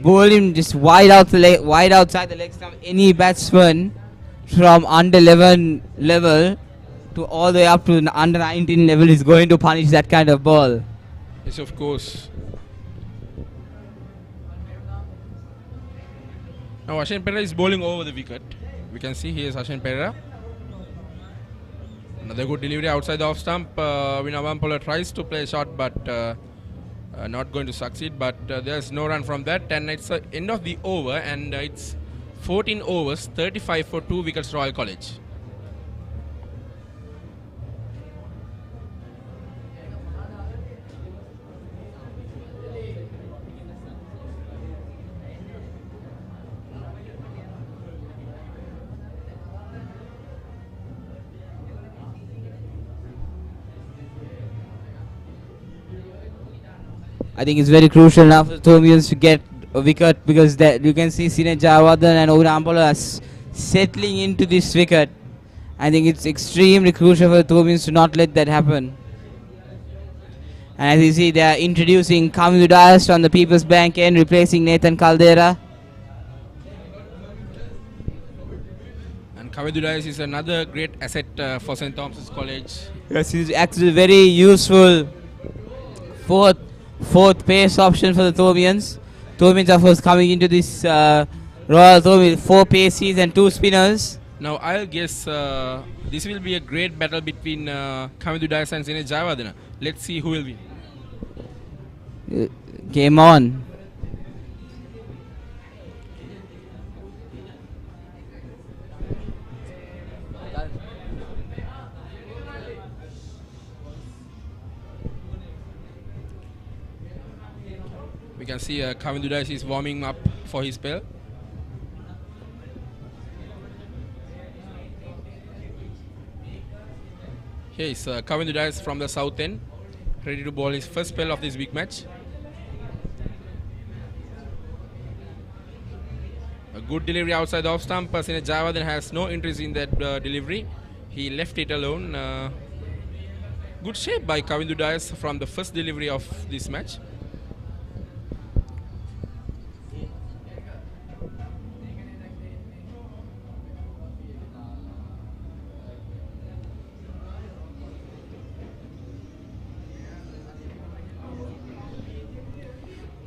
bowl him just wide outside the leg stump. Any batsman from under 11 level to all the way up to under 19 level is going to punish that kind of ball. Yes, of course. Now Ashwin Pereira is bowling over the wicket. We can see here is Ashwin Pereira. Another good delivery outside the off stump. Yawin Avampola tries to play a shot, but not going to succeed. But there's no run from that, and it's the end of the over, and it's 14 overs, 35 for 2 wickets Royal College. I think it's very crucial now for the Thomians to get a wicket because that you can see Sinead Jayawardene and Yawin Avampola are settling into this wicket. I think it's extremely crucial for the Thomians to not let that happen. And as you see, they are introducing Kamil Udayas on the People's Bank end, replacing Nathan Caldera. And Kamil Udayas is another great asset for St. Thomas's College. Yes, he's actually very useful fourth pace option for the Thomians. Thomians are first coming into this Royal Thomian, 4 paces and 2 spinners. Now I'll guess this will be a great battle between Kamil Udayas and Sinead Jayawardene. Let's see who will win. Game on. We can see Kamil Udayas is warming up for his spell. Here is Kavin Dias from the south end, ready to bowl his first spell of this big match. A good delivery outside the off stump. Sine Javadan has no interest in that delivery. He left it alone. Good shape by Kavin Dias from the first delivery of this match.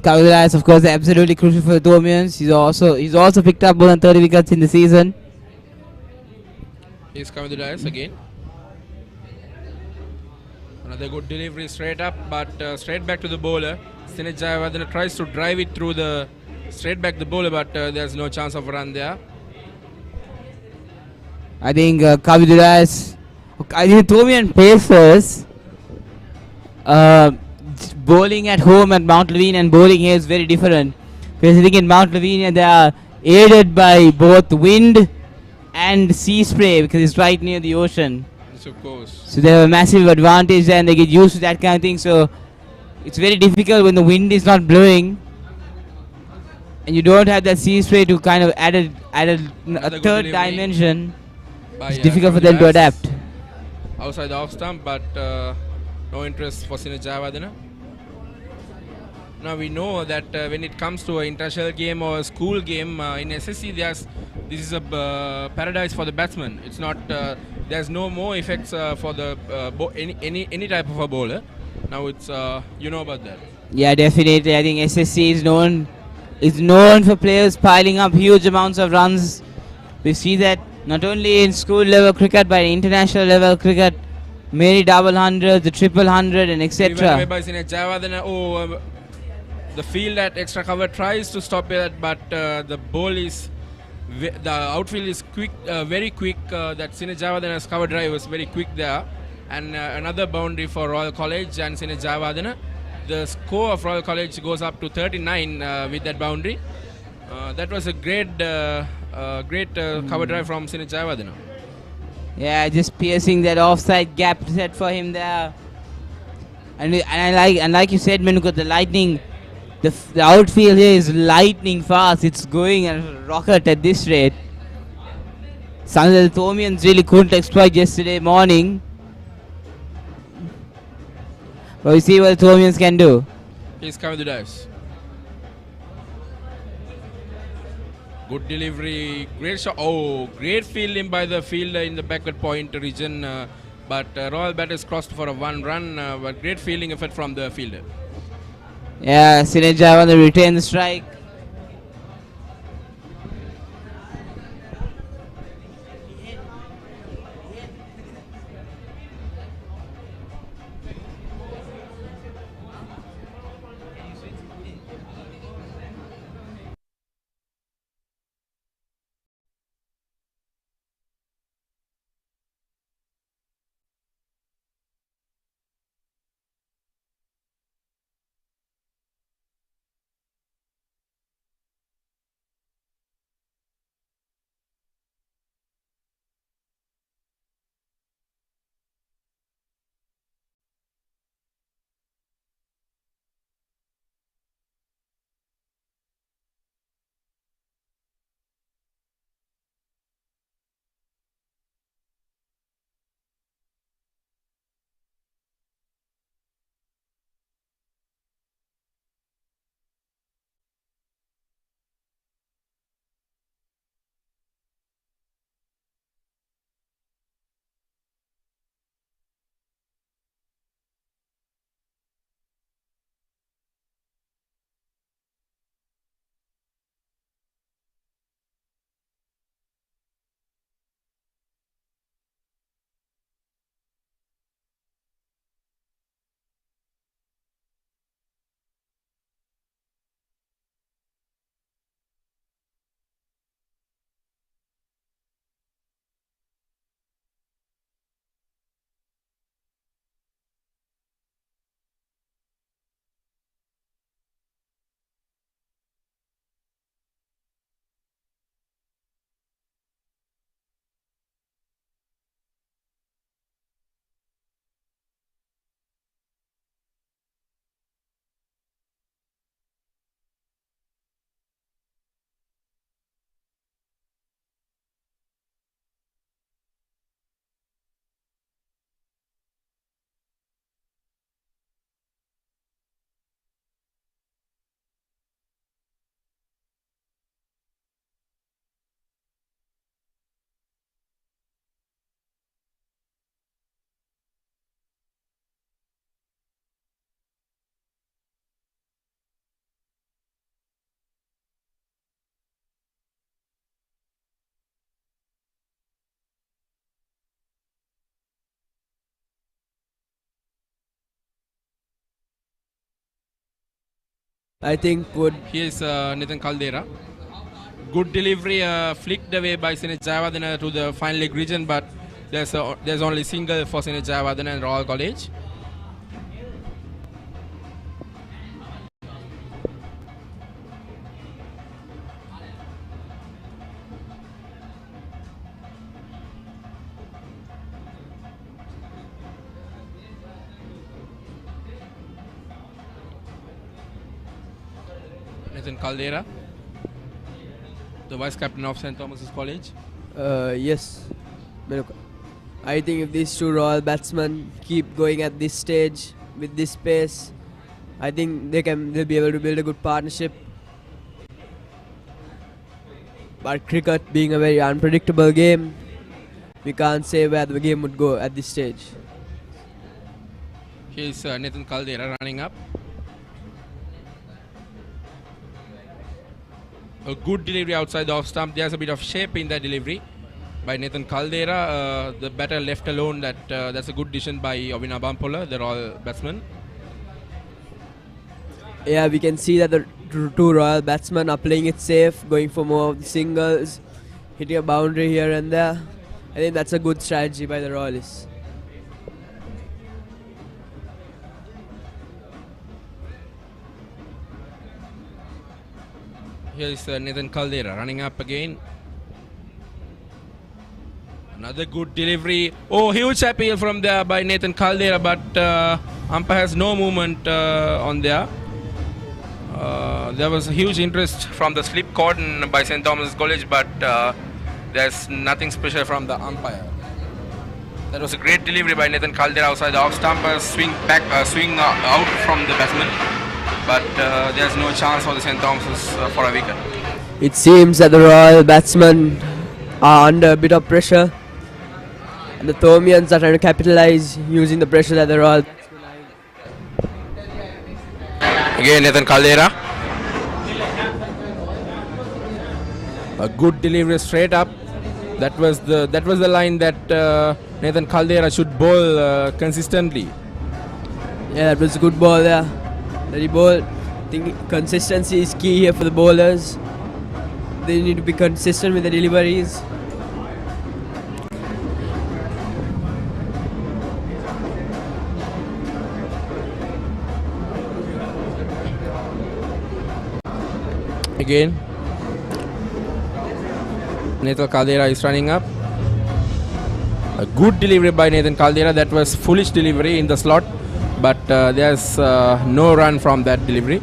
Kavila is of course absolutely crucial for the Thomians. He's also picked up more than 30 wickets in the season. Here's Kavin Dias again. Another good delivery straight up, but straight back to the bowler. Sine Jayawardene tries to drive it through the straight back the bowler, but there's no chance of a run there. I think Kaviduras, I think Thomian pacers bowling at home at Mount Lavinia and bowling here is very different. Because I think in Mount Lavinia they are aided by both wind and sea spray because it's right near the ocean. Yes, of course. So they have a massive advantage and they get used to that kind of thing. So it's very difficult when the wind is not blowing and you don't have that sea spray to kind of add a third delivery dimension. By, It's difficult for them to adapt. Outside the off stump, but no interest for Sine Jayawardene. Now we know that when it comes to an international game or a school game in SSC, this is a paradise for the batsman. It's not. There's no more effects for the any type of a bowler. Now it's you know about that. Yeah, definitely. I think SSC is known for players piling up huge amounts of runs. We see that not only in school level cricket but in international level cricket, many double hundreds, the triple hundred, and etc. The field at extra cover tries to stop it, but the outfield is quick, very quick. That Sine Jayawardene has cover drive was very quick there, and another boundary for Royal College and Sine Jayawardene. The score of Royal College goes up to 39 with that boundary. That was a great cover drive from Sine Jayawardene. Yeah, just piercing that offside gap set for him there. And like you said, Menuko, the lightning. The outfield here is lightning fast. It's going at a rocket at this rate. Something that the Thomians really couldn't exploit yesterday morning. But we see what the Thomians can do. He's coming to dives. Good delivery, great shot. Oh, great fielding by the fielder in the backward point region. But Royal Batters crossed for a 1 run. But great fielding effort from the fielder. Yeah, Sine Jayawardene retain the strike. I think would Here's Nathan Caldera. Good delivery, flicked away by Sine Jayawardena to the final leg region, but there's only single for Sine Jayawardena and Royal College. Nathan Caldera, the vice captain of St. Thomas's College. yes. I think if these two Royal batsmen keep going at this stage with this pace, I think they'll be able to build a good partnership. But cricket being a very unpredictable game, we can't say where the game would go at this stage. Here's Nathan Caldera running up. A good delivery outside the off stump. There's a bit of shape in that delivery by Nathan Caldera. The batter left alone. That's a good decision by Ovina Bampola, the Royal batsman. Yeah, we can see that the two Royal batsmen are playing it safe, going for more of the singles, hitting a boundary here and there. I think that's a good strategy by the Royalists. Here's Nathan Caldera running up again. Another good delivery. Oh, huge appeal from there by Nathan Caldera, but umpire has no movement on there. There was a huge interest from the slip cordon by St. Thomas College, but there's nothing special from the umpire. That was a great delivery by Nathan Caldera outside the off stumper, swing out from the batsman, but there's no chance for the St. Thomas's for a wicket. It seems that the Royal batsmen are under a bit of pressure, and the Thomians are trying to capitalize using the pressure that the Royal. Again, Nathan Caldera. A good delivery straight up. That was the line that Nathan Caldera should bowl consistently. Yeah, that was a good ball there. Very bold. I think consistency is key here for the bowlers. They need to be consistent with the deliveries. Again, Nathan Caldera is running up. A good delivery by Nathan Caldera. That was foolish delivery in the slot, but there's no run from that delivery.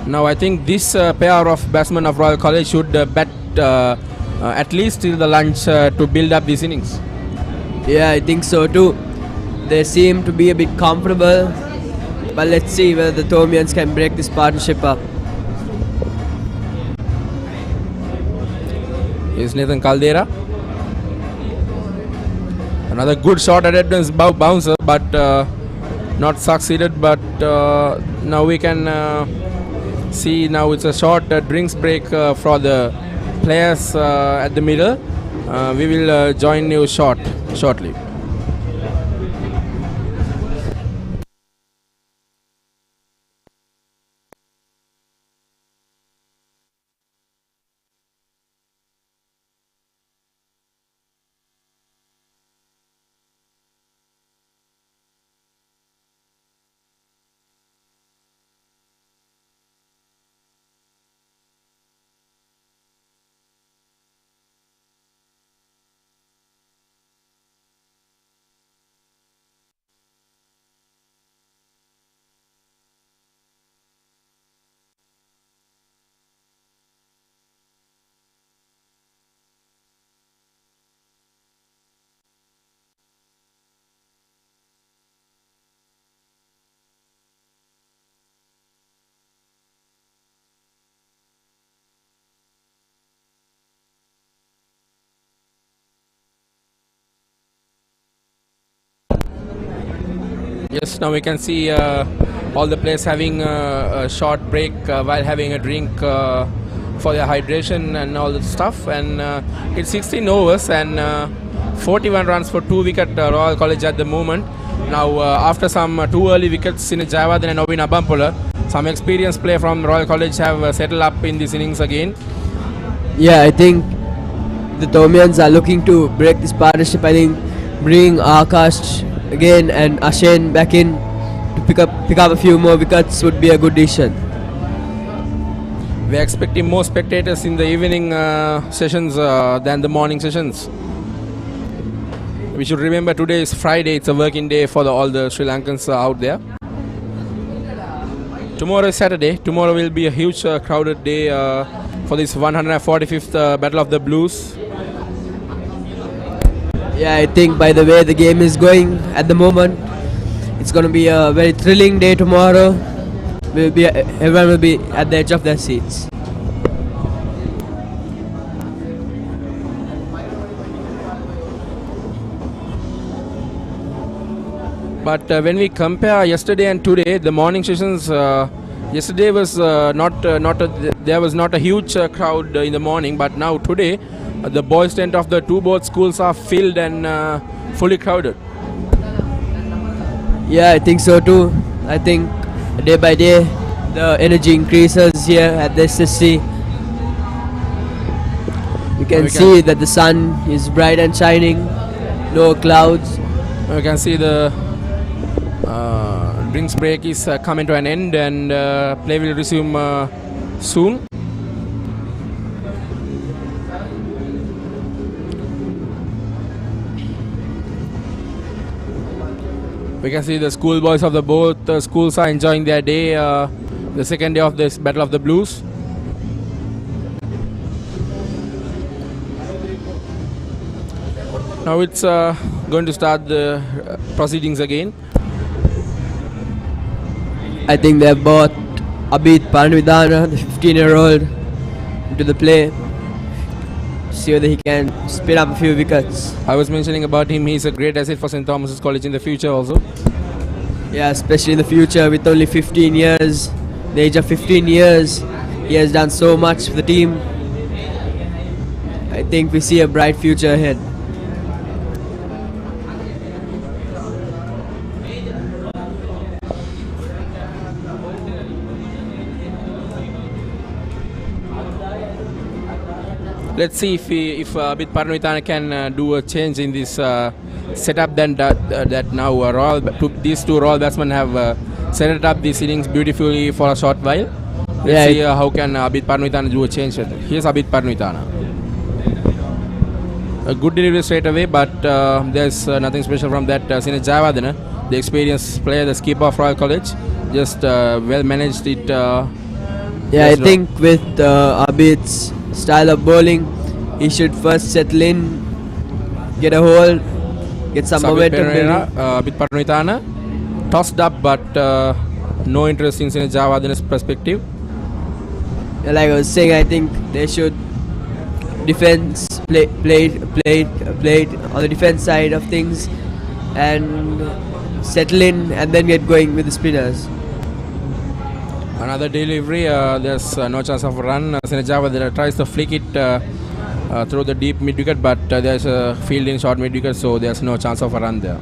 Now I think this pair of batsmen of Royal College should bat at least till the lunch to build up these innings. Yeah, I think so too. They seem to be a bit comfortable, but let's see whether the Thomians can break this partnership up. Here's Nathan Caldera. Another good shot at Edmonds bouncer, but not succeeded. But now we can see now it's a short drinks break for the players at the middle. We will join you shortly. Yes, now we can see all the players having a short break while having a drink for their hydration and all that stuff. And it's 16 overs and 41 runs for 2 wicket Royal College at the moment. Now after some 2 early wickets in Jayawardene and Ovin Abampola, some experienced player from Royal College have settled up in this innings again. Yeah, I think the Thomians are looking to break this partnership. I think bringing Akash again and Ashen back in to pick up a few more wickets would be a good decision. We are expecting more spectators in the evening sessions than the morning sessions. We should remember today is Friday, it's a working day for all the Sri Lankans out there. Tomorrow is Saturday. Tomorrow will be a huge crowded day for this 145th Battle of the Blues. Yeah, I think by the way the game is going at the moment, it's going to be a very thrilling day tomorrow. Everyone will be at the edge of their seats. But when we compare yesterday and today, the morning sessions, yesterday was there was not a huge crowd in the morning, but now today, the boys' tent of the both schools are filled and fully crowded. Yeah, I think so too. I think day by day the energy increases here at the SSC. You can see that the sun is bright and shining, no clouds. You can see the drinks break is coming to an end and play will resume soon. We can see the schoolboys of the both schools are enjoying their day, the second day of this Battle of the Blues. Now it's going to start the proceedings again. I think they have brought Abid Panvidana, the 15-year-old, into the play. See whether he can spin up a few wickets. I was mentioning about him, he's a great asset for St. Thomas's College in the future also. Yeah, especially in the future with only 15 years, the age of 15 years, he has done so much for the team. I think we see a bright future ahead. Let's see if Abid Parnavitana can do a change in this setup. Then that now these two Royal batsmen have set up these innings beautifully for a short while. Let's see how can Abid Parnavitana do a change. Here's Abid Parnavitana. A good delivery straight away, but there's nothing special from that. Sine Jayawardene, the experienced player, the skipper of Royal College, just well managed it. Yeah, I think with Abid's style of bowling, he should first settle in, get a hold, get some momentum. Abid Parnavitana tossed up, but no interest in Sine Jayawardene's perspective. Like I was saying, I think they should play on the defense side of things and settle in and then get going with the spinners. Another delivery, there's no chance of a run. Sine Jayawardene tries to flick it through the deep mid wicket, but there's a field in short mid wicket, so there's no chance of a run there.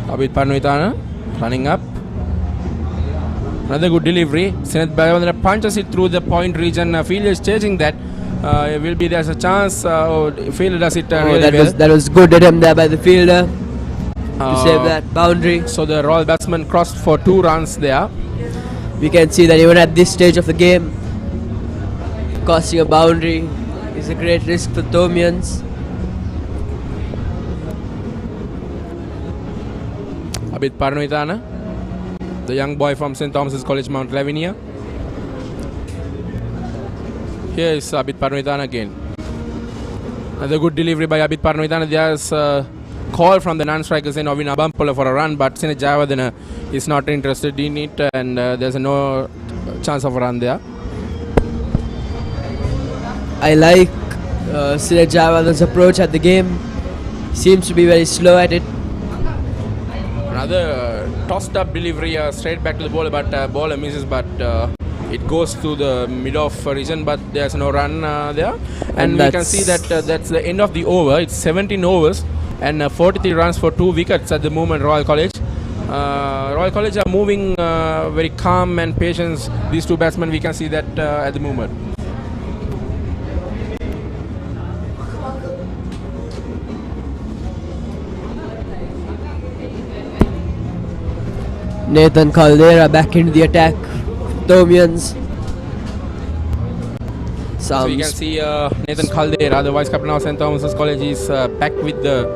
Abid Parnavitana running up. Another good delivery. Sine Jayawardene punches it through the point region. Fielder is chasing that. There's a chance. Fielder does it really well. That was good attempt there by the fielder to save that boundary. So the Royal batsman crossed for 2 runs there. We can see that even at this stage of the game, crossing a boundary is a great risk for Thomians. Abid Parnavitana, the young boy from St. Thomas's College, Mount Lavinia. Here is Abid Parnavitana again. Another good delivery by Abid Parnavitana. There's a call from the non-strikers in Ovin Abampola for a run, but Sine Jayawardene is not interested in it, and there's no chance of a run there. I like Sine Jayawardene's approach at the game. Seems to be very slow at it. Another tossed up delivery straight back to the bowler, but bowler misses, but it goes to the mid-off region, but there's no run there. And we can see that that's the end of the over. It's 17 overs and 43 runs for 2 wickets at the moment, Royal College. Royal College are moving very calm and patient. These two batsmen, we can see that at the moment. Nathan Caldera back into the attack. Thomians. So you can see Nathan Caldera, the vice captain of St. Thomas's College, is back with the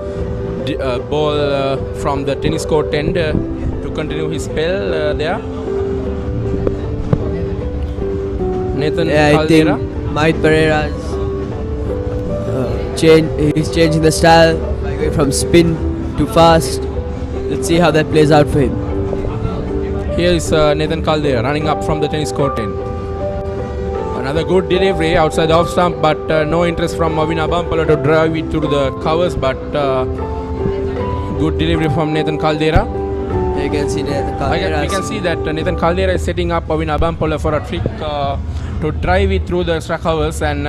ball from the tennis court end to continue his spell there. Nathan I think Caldera. Mahit Pereira's he's changing the style by going from spin to fast. Let's see how that plays out for him. Here is Nathan Caldera running up from the tennis court end. Another good delivery outside the off stump, but no interest from Avin Abampala to drive it through the covers, but good delivery from Nathan Caldera. You can see Nathan Caldera. We can see that Nathan Caldera is setting up Avin Abampala for a trick to drive it through the extra covers and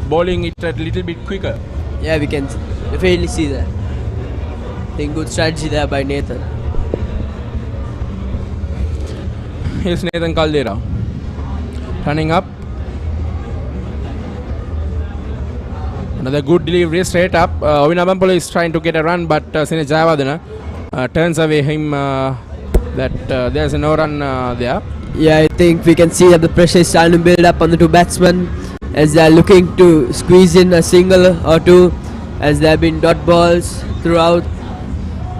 bowling it a little bit quicker. Yeah, we can definitely see that. I think good strategy there by Nathan. Here's Nathan Caldera turning up. Another good delivery straight up. Avin Abampala is trying to get a run, but Sine Jayawardena turns away him. There's no run there. Yeah, I think we can see that the pressure is starting to build up on the two batsmen as they are looking to squeeze in a single or two, as there have been dot balls throughout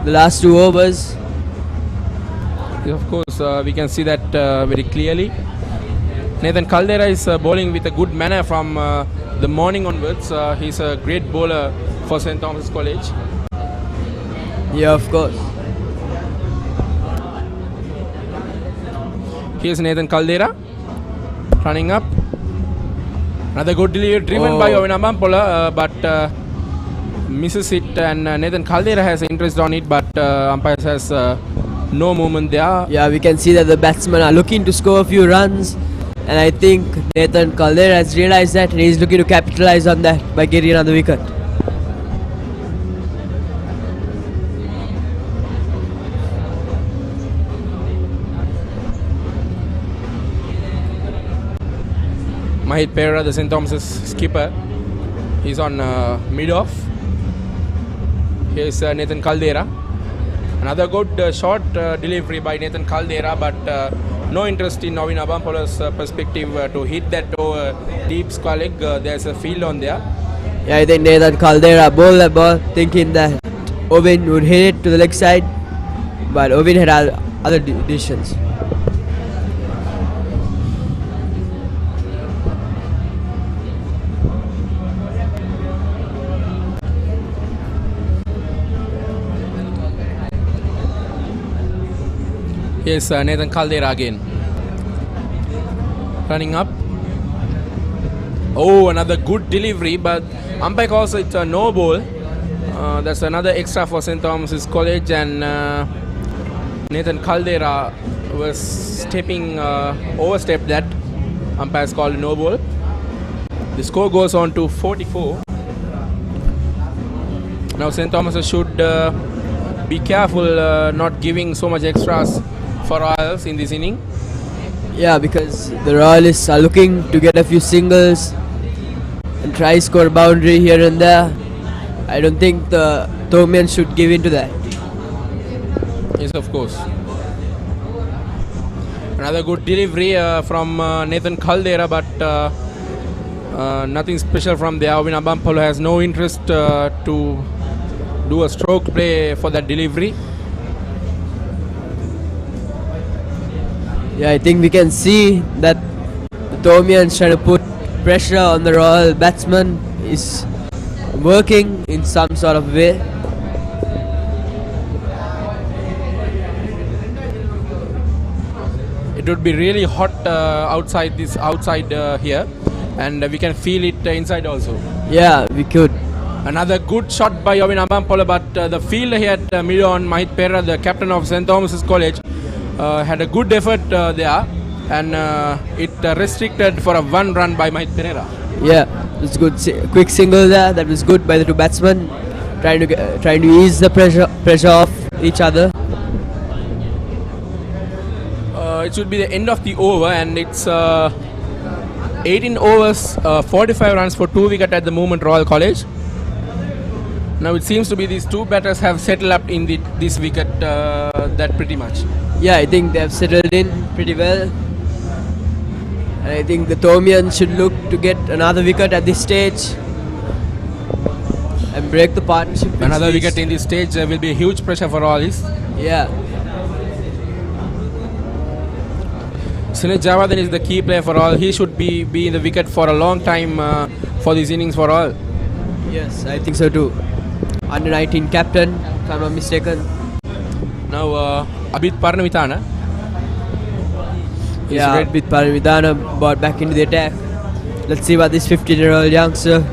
the last 2 overs. Of course, we can see that very clearly. Nathan Caldera is bowling with a good manner from the morning onwards. He's a great bowler for St. Thomas College. Yeah, of course. Here's Nathan Caldera running up. Another good delivery driven by Avin Abampala, but misses it, and Nathan Caldera has interest on it, but umpire has no movement there. Yeah, we can see that the batsmen are looking to score a few runs, and I think Nathan Caldera has realized that and he's looking to capitalize on that by getting another wicket. Mahit Pereira, the St. Thomas's skipper, he's on mid-off. Here's Nathan Caldera. Another good short delivery by Nathan Caldera, but no interest in Avin Abampala's perspective to hit that over deep square leg. There's a field on there. Yeah, I think Nathan Caldera bowled that ball thinking that Ovin would hit it to the leg side, but Ovin had other decisions. Here's Nathan Caldera again. Running up. Oh, another good delivery, but umpire calls it a no ball. That's another extra for St. Thomas's College, and Nathan Caldera was overstepped that. Umpire's called no ball. The score goes on to 44. Now St. Thomas should be careful not giving so much extras for Royals in this inning. Yeah, because the Royalists are looking to get a few singles and try score a boundary here and there. I don't think the Thomian should give in to that. Yes, of course. Another good delivery from Nathan Caldera, but nothing special from there. Avin Abampala has no interest to do a stroke play for that delivery. Yeah, I think we can see that the Thomian's trying to put pressure on the Royal batsman is working in some sort of way. It would be really hot outside here, and we can feel it inside also. Yeah, we could. Another good shot by Avin Abampala, but the fielder here at mid on, Mahit Pereira, the captain of St. Thomas's College, had a good effort there, and it restricted for a one run by Mahit Pereira. Yeah, it's good. Quick single there. That was good by the two batsmen, trying to ease the pressure off each other. It should be the end of the over, and it's 18 overs, 45 runs for 2 wickets at the moment, Royal College. Now it seems to be these two batters have settled up in this wicket that pretty much. Yeah, I think they have settled in pretty well. And I think the Thomian should look to get another wicket at this stage and break the partnership. Another wicket in this stage will be a huge pressure for all this. Yeah. Sunil Javadhan is the key player for all. He should be in the wicket for a long time for these innings for all. Yes, I think so too. Under 19 captain, if I'm not mistaken. Now Abid Parnavithana. Yeah, Abid Parnavithana brought back into the attack. Let's see what this 15-year-old youngster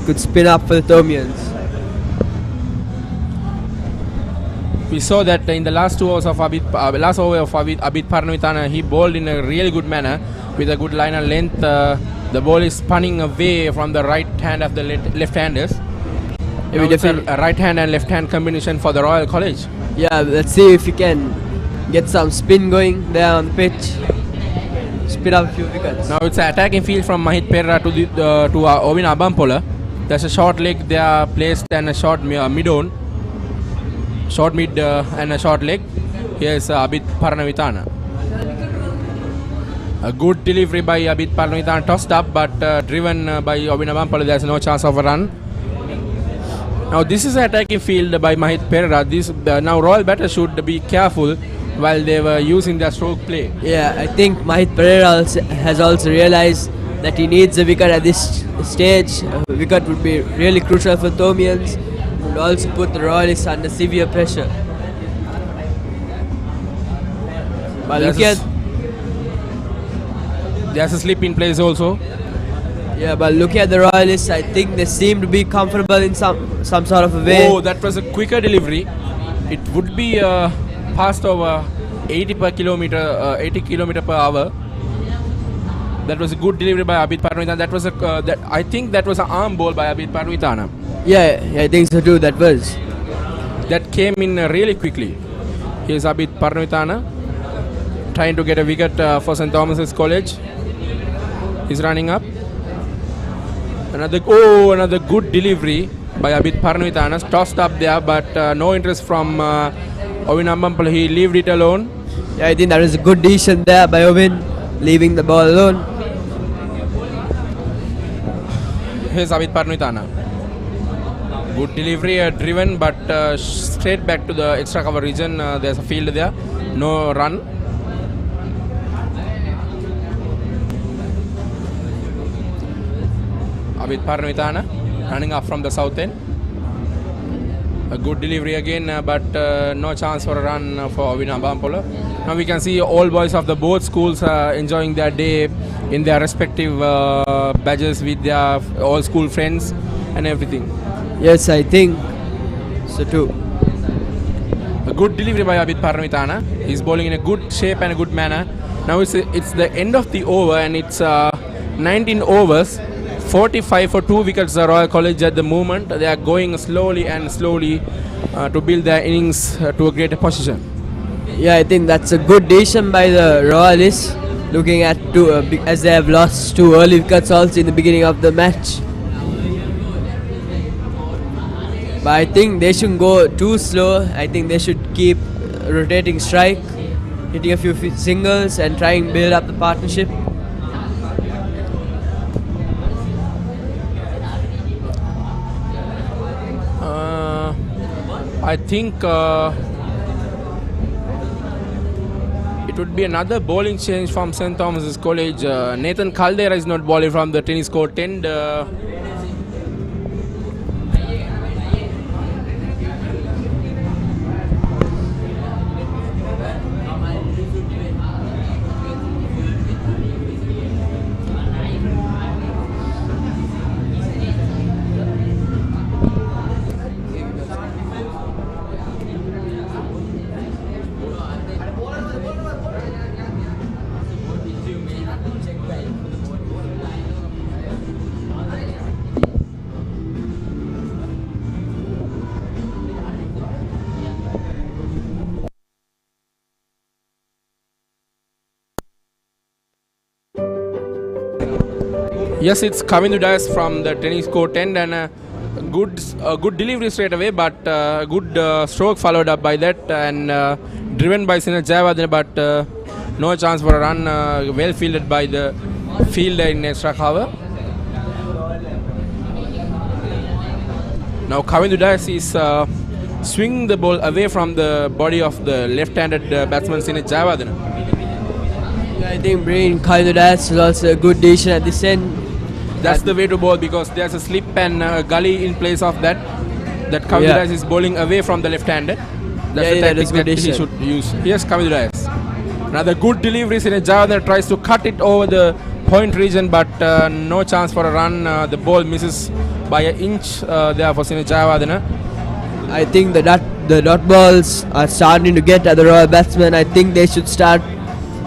could spin up for the Thomians. We saw that in the last 2 overs of Abid Parnavithana, he bowled in a really good manner with a good line and length. The ball is spinning away from the right hand of the left-handers. Now it's a right hand and left hand combination for the Royal College. Yeah, let's see if he can get some spin going there on the pitch. Spin up a few wickets. Now it's an attacking field from Mahit Pereira to Ovin Abampola. There's a short leg there placed and a short mid-on. Short mid and a short leg. Here's Abid Parnavithana. A good delivery by Abid Parnavithana, tossed up but driven by Ovin Abampola. There's no chance of a run. Now this is an attacking field by Mahit Pereira. Now Royal batters should be careful while they were using their stroke play. Yeah, I think Mahit Pereira has also realized that he needs a wicket at this stage. A wicket would be really crucial for Thomians. Would also put the Royalists under severe pressure. But there's a slip in place also. Yeah, but looking at the Royalists, I think they seem to be comfortable in some sort of a way. Oh, that was a quicker delivery. It would be past over 80 kilometer per hour. That was a good delivery by Abid Parnavithana. I think that was an arm ball by Abid Parnavithana. Yeah, I think so too. That was. That came in really quickly. Here's Abid Parnavithana trying to get a wicket for St. Thomas's College. He's running up. Another good delivery by Abid Parnavithana. Tossed up there, but no interest from Ovin Abampola. He left it alone. Yeah, I think that was a good decision there by Ovin, leaving the ball alone. Here's Abid Parnavithana. Good delivery, driven, but straight back to the extra cover region. There's a field there. No run. Abid Parnavithana running up from the south end. A good delivery again, but no chance for a run for Ovin Abampola. Now we can see all boys of the both schools enjoying their day in their respective badges with their all school friends and everything. Yes, I think so too. A good delivery by Abid Parnavithana. He's bowling in a good shape and a good manner. Now it's the end of the over, and it's 19 overs, 45 for 2 wickets. The Royal College at the moment. They are going slowly to build their innings to a greater position. Yeah, I think that's a good decision by the Royalists. Looking at as they have lost 2 early wickets also in the beginning of the match. But I think they shouldn't go too slow. I think they should keep rotating strike, hitting a few singles and trying to build up the partnership. I think it would be another bowling change from St. Thomas's College. Nathan Caldera is not bowling from the tennis court end. Yes, it's Kavindu Dias from the tennis court end, and good delivery straight away, but good stroke followed up by that, and driven by Sinat Jayawardene, but no chance for a run. Well fielded by the fielder in extra cover. Now Kavindu Dias is swinging the ball away from the body of the left-handed batsman Sinat Jayawardene. I think bringing Kavindu Dias is also a good decision at this end. That's the way to bowl, because there's a slip and a gully in place of that. That Kavindu Dias is bowling away from the left-handed. That's the tactic that he should use. Here's Kavindu Dias. Another good delivery. Sinat Jayawardene tries to cut it over the point region, but no chance for a run. The ball misses by an inch there for Sinat Jayawardene. I think the dot balls are starting to get at the Royal batsmen. I think they should start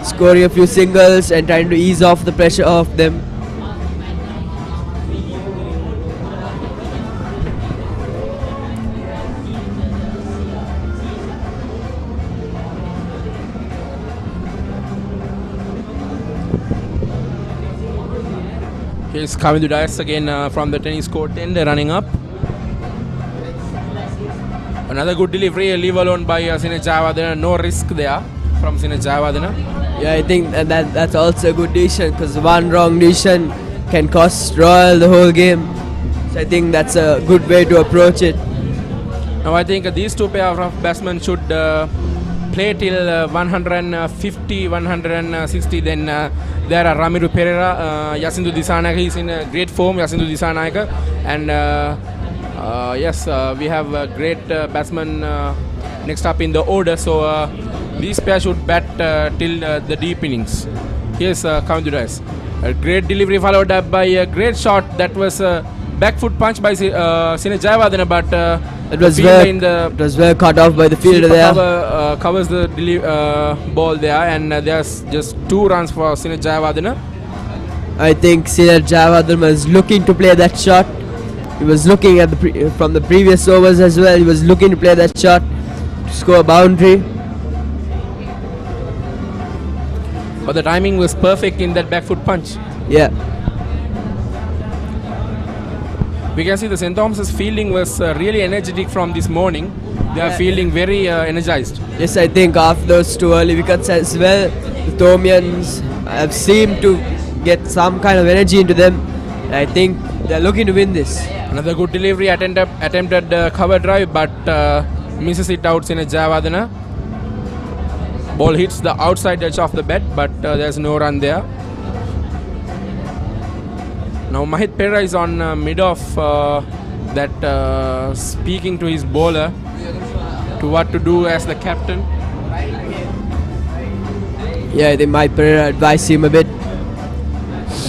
scoring a few singles and trying to ease off the pressure of them. Here's Kavindu Dias again from the tennis court end, running up. Another good delivery, leave alone by Sinat Jayawardene. No risk there from Sinat Jayawardene. Yeah, I think that's also a good decision, because one wrong decision can cost Royal the whole game. So I think that's a good way to approach it. Now I think these two pair of batsmen should play till 150, 160. Then there are Ramiru Pereira, Yasindu Disanayaka. He's in great form, Yasindu Disanayaka. And yes, we have a great batsman next up in the order. So these pair should bat till the deep innings. Here's Kavindu Dias. A great delivery followed up by a great shot. That was a back foot punch by Sinat Jayawardene, but it was well cut off by the fielder there. Covers the ball there, and there's just 2 runs for Sinat Jayawardene. I think Sinat Jayawardene was looking to play that shot. He was looking at from the previous overs as well. He was looking to play that shot to score a boundary. But the timing was perfect in that back foot punch. Yeah. We can see the St. Thomas's fielding was really energetic from this morning. They are fielding very energized. Yes, I think after those 2 early wickets as well, the Thomians have seemed to get some kind of energy into them. I think they're looking to win this. Another good delivery, attempted cover drive, but misses it out in a Jayawardene. Ball hits the outside edge of the bat, but there's no run there. Now Mahit Pereira is on mid-off, speaking to his bowler to what to do as the captain. Yeah, they might advise him a bit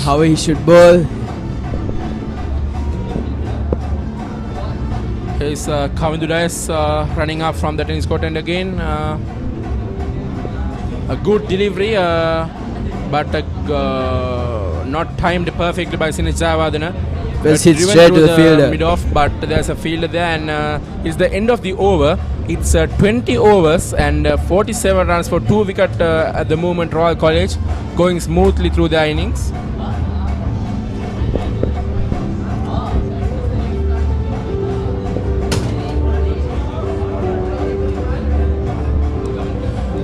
how he should bowl. Here's Kavindu Dias running up from the tennis court end again. A good delivery, but not timed perfectly by Sinat Jayawardene. Because hits straight to the fielder. Mid-off, but there's a fielder there, and it's the end of the over. It's 20 overs and 47 runs for 2 wickets at the moment. Royal College going smoothly through their innings.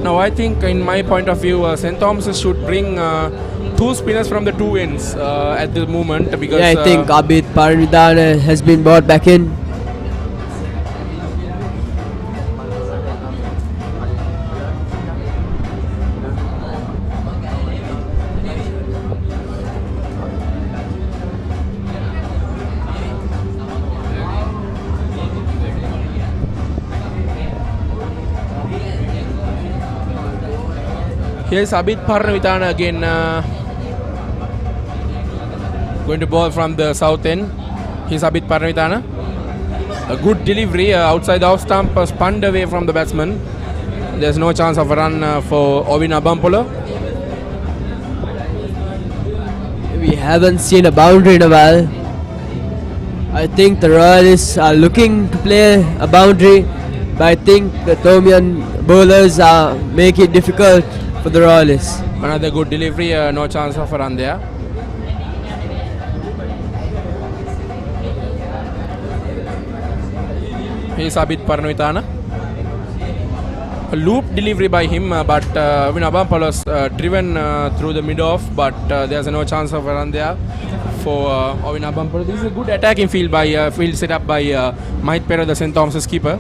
Now I think, in my point of view, St. Thomas should bring 2 spinners from the 2 ends at the moment, because I think Abid Paramidana has been brought back in. Here's Abid Paramidana again, going to bowl from the south end. Here's Abid Paramidana. A good delivery outside the off stump, spun away from the batsman. There's no chance of a run for Ovin Abampola. We haven't seen a boundary in a while. I think the Royalists are looking to play a boundary, but I think the Thomian bowlers are making it difficult for the Royalists. Another good delivery, no chance of a run there. Here's Abid Paranavithana. A loop delivery by him, but Avinabampala was driven through the mid-off, but there's no chance of a run there for Avinabampala. This is a good attacking field by field set up by Mahit Pera, the St. Thomas's keeper.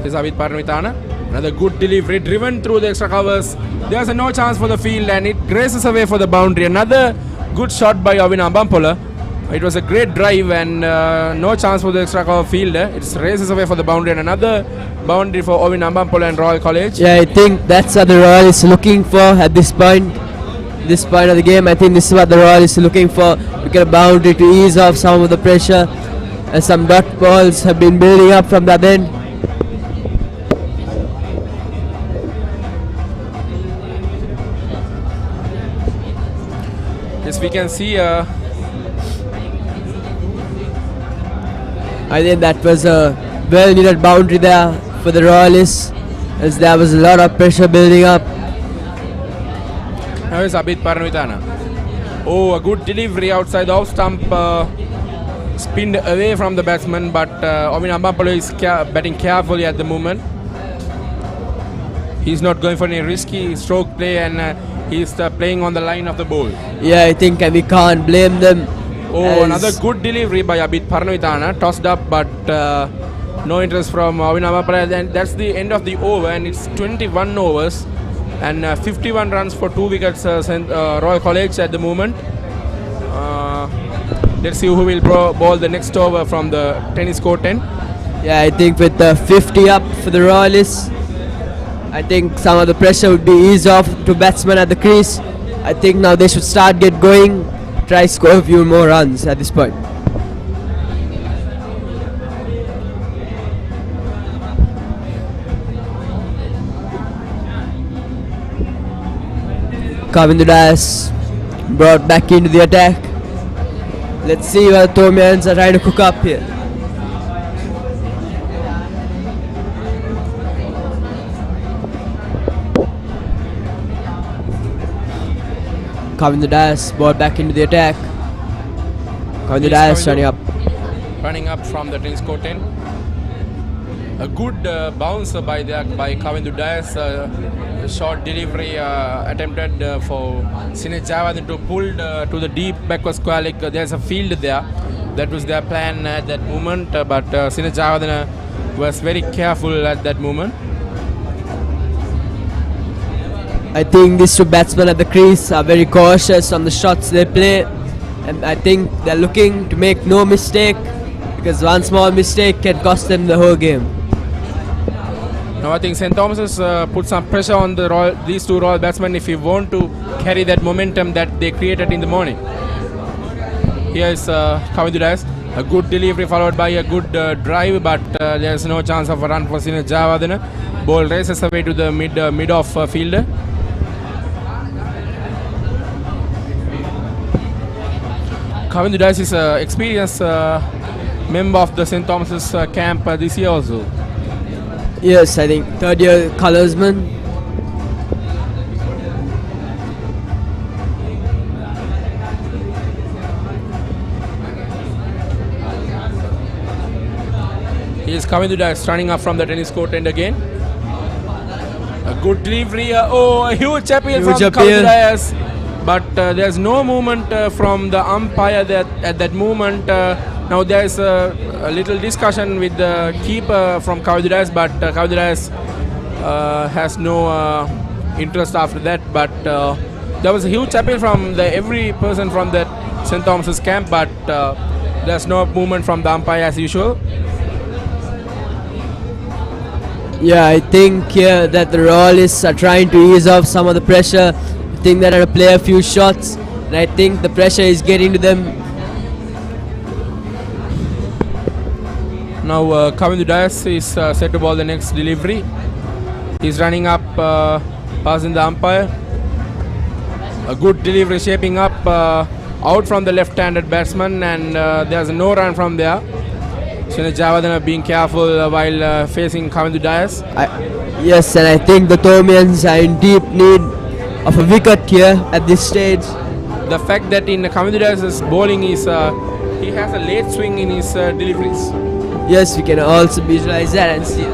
Here's Abid Paranavithana. Another good delivery, driven through the extra covers. There's no chance for the field, and it graces away for the boundary. Another good shot by Avinabampala. It was a great drive, and no chance for the extra cover field. It races away for the boundary, and another boundary for Avinabampala and Royal College. Yeah, I think that's what the Royal is looking for at this point. This point of the game, I think this is what the Royal is looking for. To get a boundary to ease off some of the pressure. And some dot balls have been building up from that end. Yes, we can see. I think that was a well-needed boundary there for the Royalists, as there was a lot of pressure building up. Now is Abid Paranavithana. Oh, a good delivery outside the off stump, spinned away from the batsman, but Avinabampala is batting carefully at the moment. He's not going for any risky stroke play, and he's playing on the line of the ball. Yeah, I think we can't blame them. Oh, another good delivery by Abid Paranavithana, tossed up, but no interest from Avinabampala. And that's the end of the over, and it's 21 overs and 51 runs for 2 wickets. Royal College at the moment. Let's see who will ball the next over from the tennis court end. Yeah, I think with the 50 up for the Royalists, I think some of the pressure would be eased off to batsmen at the crease. I think now they should start get going, try score a few more runs at this point. Kavindu Das brought back into the attack. Let's see what the Thomians are trying to cook up here. Kavindu Das brought back into the attack. Kavindu Das running up. Running up from the tennis court end. A good bounce by Kavindu Das. A short delivery attempted for Sinesh Javadhan to pull to the deep backward square leg. There's a field there. That was their plan at that moment, but Sinesh Javadhan was very careful at that moment. I think these two batsmen at the crease are very cautious on the shots they play, and I think they're looking to make no mistake, because one small mistake can cost them the whole game. Now I think St. Thomas has put some pressure on these two Royal batsmen if you want to carry that momentum that they created in the morning. Here is Kavindu Das. A good delivery followed by a good drive, but there's no chance of a run for Sinesh Javadhan. Ball races away to the mid-off fielder. Kavindu Das is an experienced member of the St. Thomas's camp this year also. Yes, I think third year colorsman. Here's Kavindu Das running up from the tennis court end again. A good delivery. A huge appeal from Kavindu Das. But there's no movement from the umpire at that moment. Now there's a little discussion with the keeper from Kavindu Das, but Kavindu Das has no interest after that. But there was a huge appeal from every person from that St. Thomas's camp, but there's no movement from the umpire as usual. Yeah, I think here that the Royalists are trying to ease off some of the pressure. I think they're going to play a few shots, and I think the pressure is getting to them. Now Kavindu Das is set to ball the next delivery. He's running up, passing the umpire. A good delivery shaping up out from the left-handed batsman, and there's no run from there. Sinesh Javadhan being careful while facing Kavindu Das. Yes, and I think the Thomians are in deep need of a wicket here at this stage. The fact that in Kavindu Das's bowling is he has a late swing in his deliveries. Yes, we can also visualize that and see.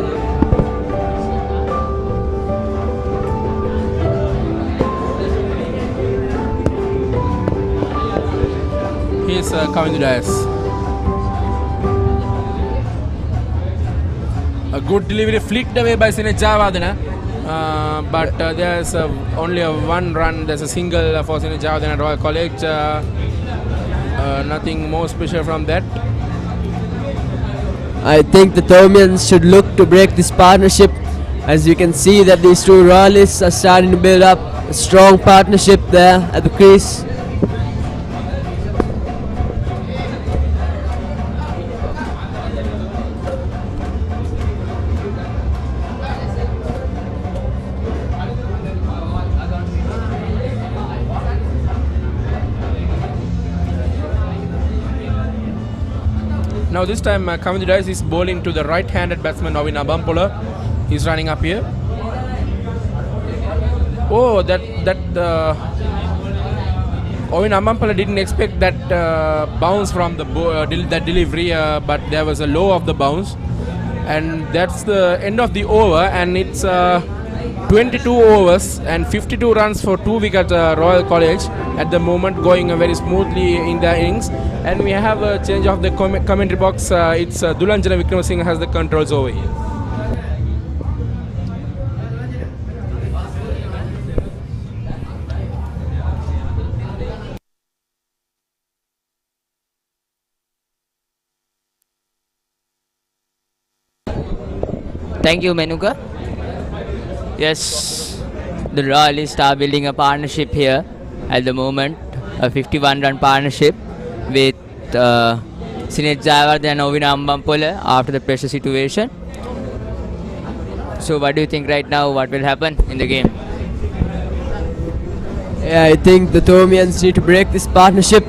He is coming to the dais. A good delivery flicked away by Sinet Javadana. But there's only one run. There's a single for Sinet Javadana Royal College. Nothing more special from that. I think the Thomians should look to break this partnership. As you can see that these two Royalists are starting to build up a strong partnership there at the crease. Now this time Kamil Dice is bowling to the right-handed batsman Ovin Abampola. He's running up here. Oh, Ovin Abampola didn't expect that bounce from the that delivery, but there was a low of the bounce, and that's the end of the over. And it's 22 overs and 52 runs for 2 wickets. Royal College at the moment going very smoothly in the innings. And we have a change of the commentary box. It's Dulanjana Wickramasinghe has the controls over here. Thank you, Menuka. Yes, the Royalists are building a partnership here at the moment, a 51-run partnership with Sinet Jayawardene and Ovin Abampola after the pressure situation. So what do you think right now, what will happen in the game? Yeah, I think the Thomians need to break this partnership,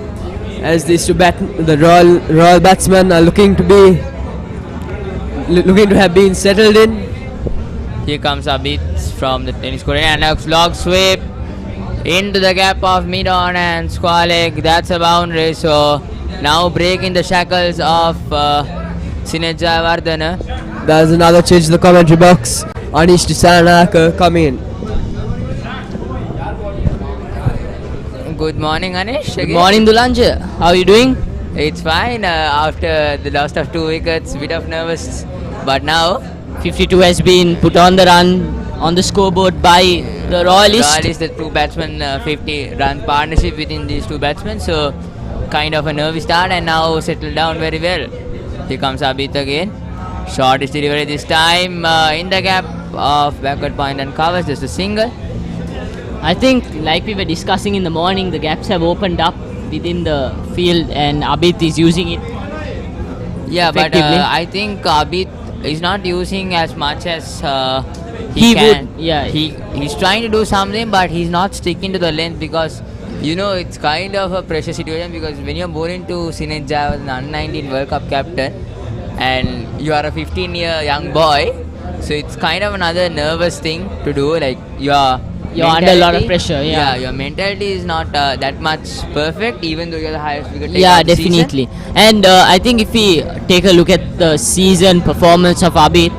as these two the Royal batsmen are looking to have been settled in. Here comes Abid from the tennis court and a log sweep into the gap of mid-on and square leg. That's a boundary. So now breaking the shackles of Sinet Jayawardene. There's another change to the commentary box. Anish Disanaka coming in. Good morning, Anish. Good morning, Dulanja. How are you doing? It's fine. After the loss of 2 wickets, bit of nervous, but now 52 has been put on the run on the scoreboard by the Royalists. Royal is the two batsmen 50-run partnership within these two batsmen. So kind of a nervy start and now settled down very well. Here comes Abid again. Short is delivery this time in the gap of backward point and covers just a single. I think, like we were discussing in the morning, the gaps have opened up within the field and Abid is using it. Yeah, but I think Abid is not using as much as he can. Would. Yeah, he's trying to do something, but he's not sticking to the length because it's kind of a pressure situation, because when you're born into Sinet Jayawardene, the under-19 World Cup captain, and you are a 15-year young boy, so it's kind of another nervous thing to do. Like you're under a lot of pressure. Yeah, your mentality is not that much perfect, even though you're the highest wicket taker. Yeah, of the definitely. season. And I think if we take a look at the season performance of Abid,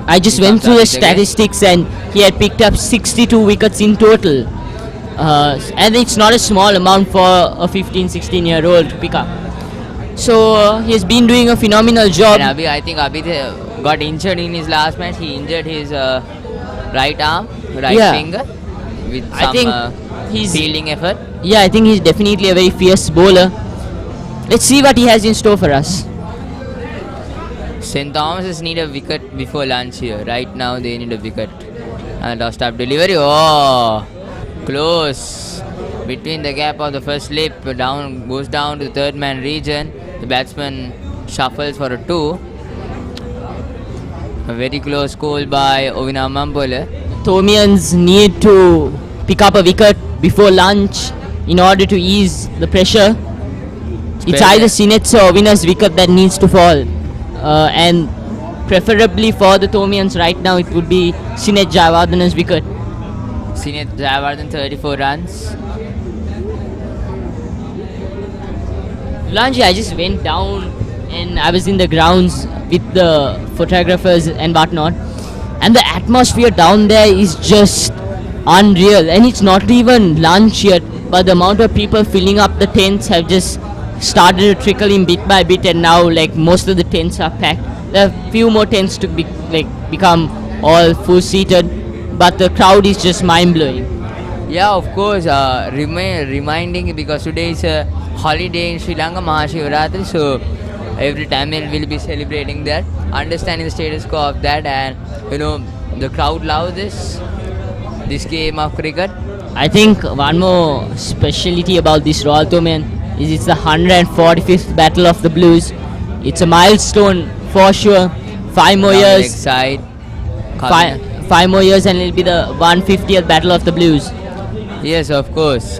I just went through the statistics and he had picked up 62 wickets in total. And it's not a small amount for a 15-16-year-old to pick up. So he has been doing a phenomenal job. And I think Abid got injured in his last match. He injured his right arm, finger with some fielding effort. Yeah, I think he's definitely a very fierce bowler. Let's see what he has in store for us. St. Thomas need a wicket before lunch here. Right now they need a wicket. And lost up delivery. Oh, close. Between the gap of the first slip, goes down to the third man region. The batsman shuffles for a 2. A very close goal by Ovin Abampola. Thomians need to pick up a wicket before lunch in order to ease the pressure. It's either Sinet's or Ovin's wicket that needs to fall. And preferably for the Thomians right now, it would be Sinet Jayawardene's wicket. Sinet Jayawardene 34 runs. Lulanji, I just went down and I was in the grounds with the photographers and whatnot. And the atmosphere down there is just unreal. And it's not even lunch yet, but the amount of people filling up the tents have just started to trickle in bit by bit, and now like most of the tents are packed. There are a few more tents to become all full seated, but the crowd is just mind blowing. Yeah, of course. Reminding because today is a holiday in Sri Lanka, Mahashivaratri. So every Tamil will be celebrating that, understanding the status quo of that, and the crowd love this game of cricket. I think one more speciality about this Royal Thomian is it's the 145th Battle of the Blues. It's a milestone for sure. 5 more Down the leg years. side. Five more years and it'll be the 150th Battle of the Blues. Yes, of course.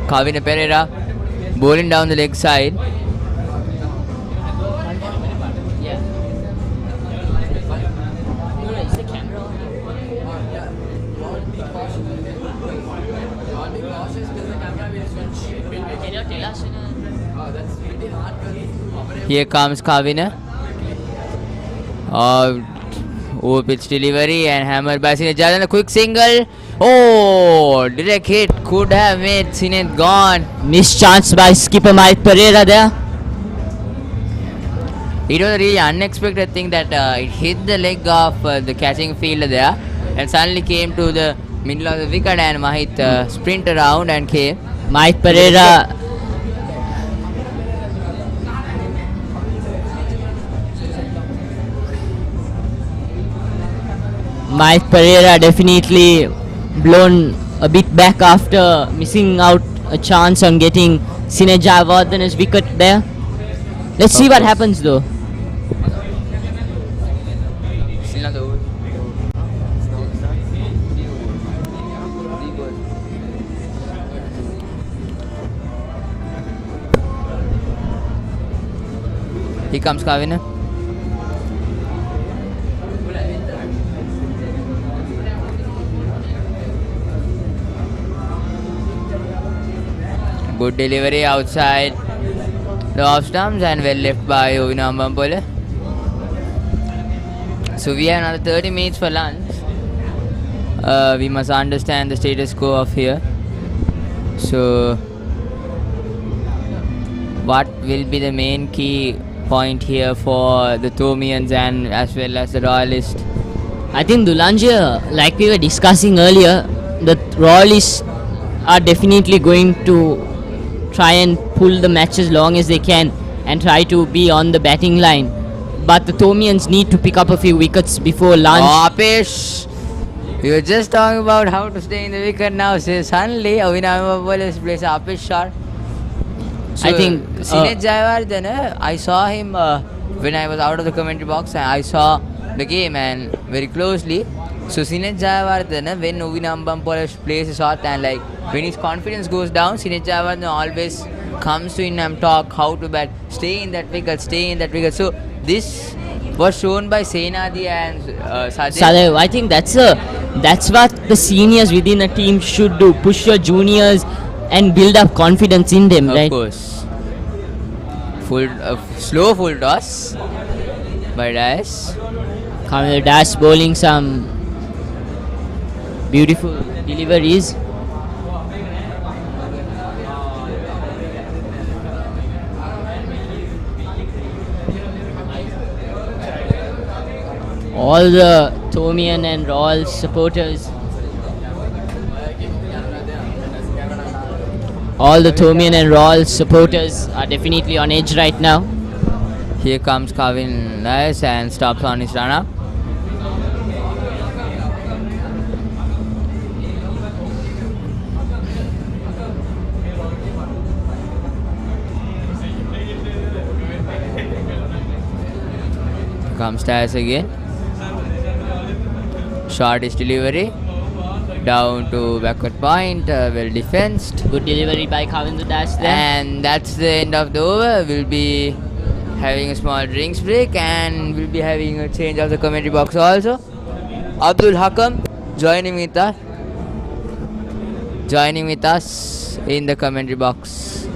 Kavina Pereira bowling down the leg side. Here comes Kavina. Pitch delivery and hammered by Sinet Jadon. A quick single. Oh, direct hit. Could have made Sinet gone. Missed chance by skipper Mike Pereira there. It was a really unexpected thing that it hit the leg of the catching fielder there and suddenly came to the middle of the wicket, and Mahit sprint around and came. Mike Pereira. Mike Pereira definitely blown a bit back after missing out a chance on getting Sinet Jayawardene's wicket there. Let's see what happens though. Still not over. Here comes Kavina. Good delivery outside the off stumps and well left by Ovina Ambampole. So we have another 30 minutes for lunch. We must understand the status quo of here. So what will be the main key point here for the Thomians and as well as the Royalists? I think Dulanjia, like we were discussing earlier, the Royalists are definitely going to try and pull the match as long as they can and try to be on the batting line. But the Thomians need to pick up a few wickets before lunch. Oh, Apish! We were just talking about how to stay in the wicket now. So suddenly, Avina Ambampole plays Apish shot. So I think Sinet Jayawardene, I saw him when I was out of the commentary box, and I saw the game and very closely. So Sinet Jayawardene, when Ovina Ambampole plays a shot and like when his confidence goes down, Sinet Jayawardene always comes to him and talk how to bat, stay in that wicket, stay in that wicket. So this was shown by Senadi and Sadev. I think that's what the seniors within a team should do. Push your juniors and build up confidence in them, right? Of course. Slow full toss by Dash. Kamil Dash bowling some beautiful deliveries. All the Thomian and Royal supporters. All the Thomian and Royal supporters are definitely on edge right now. Here comes Kavin Nice and stops on his run up. Comes Tyres again. Short is delivery. Down to backward point, well defensed. Good delivery by Kavinder Dash there. And that's the end of the over. We'll be having a small drinks break and we'll be having a change of the commentary box also. Abdul Hakam joining with us in the commentary box.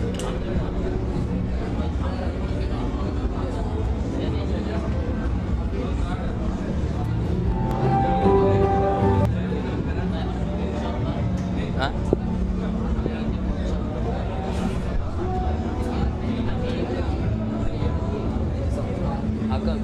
Huh? Hakam.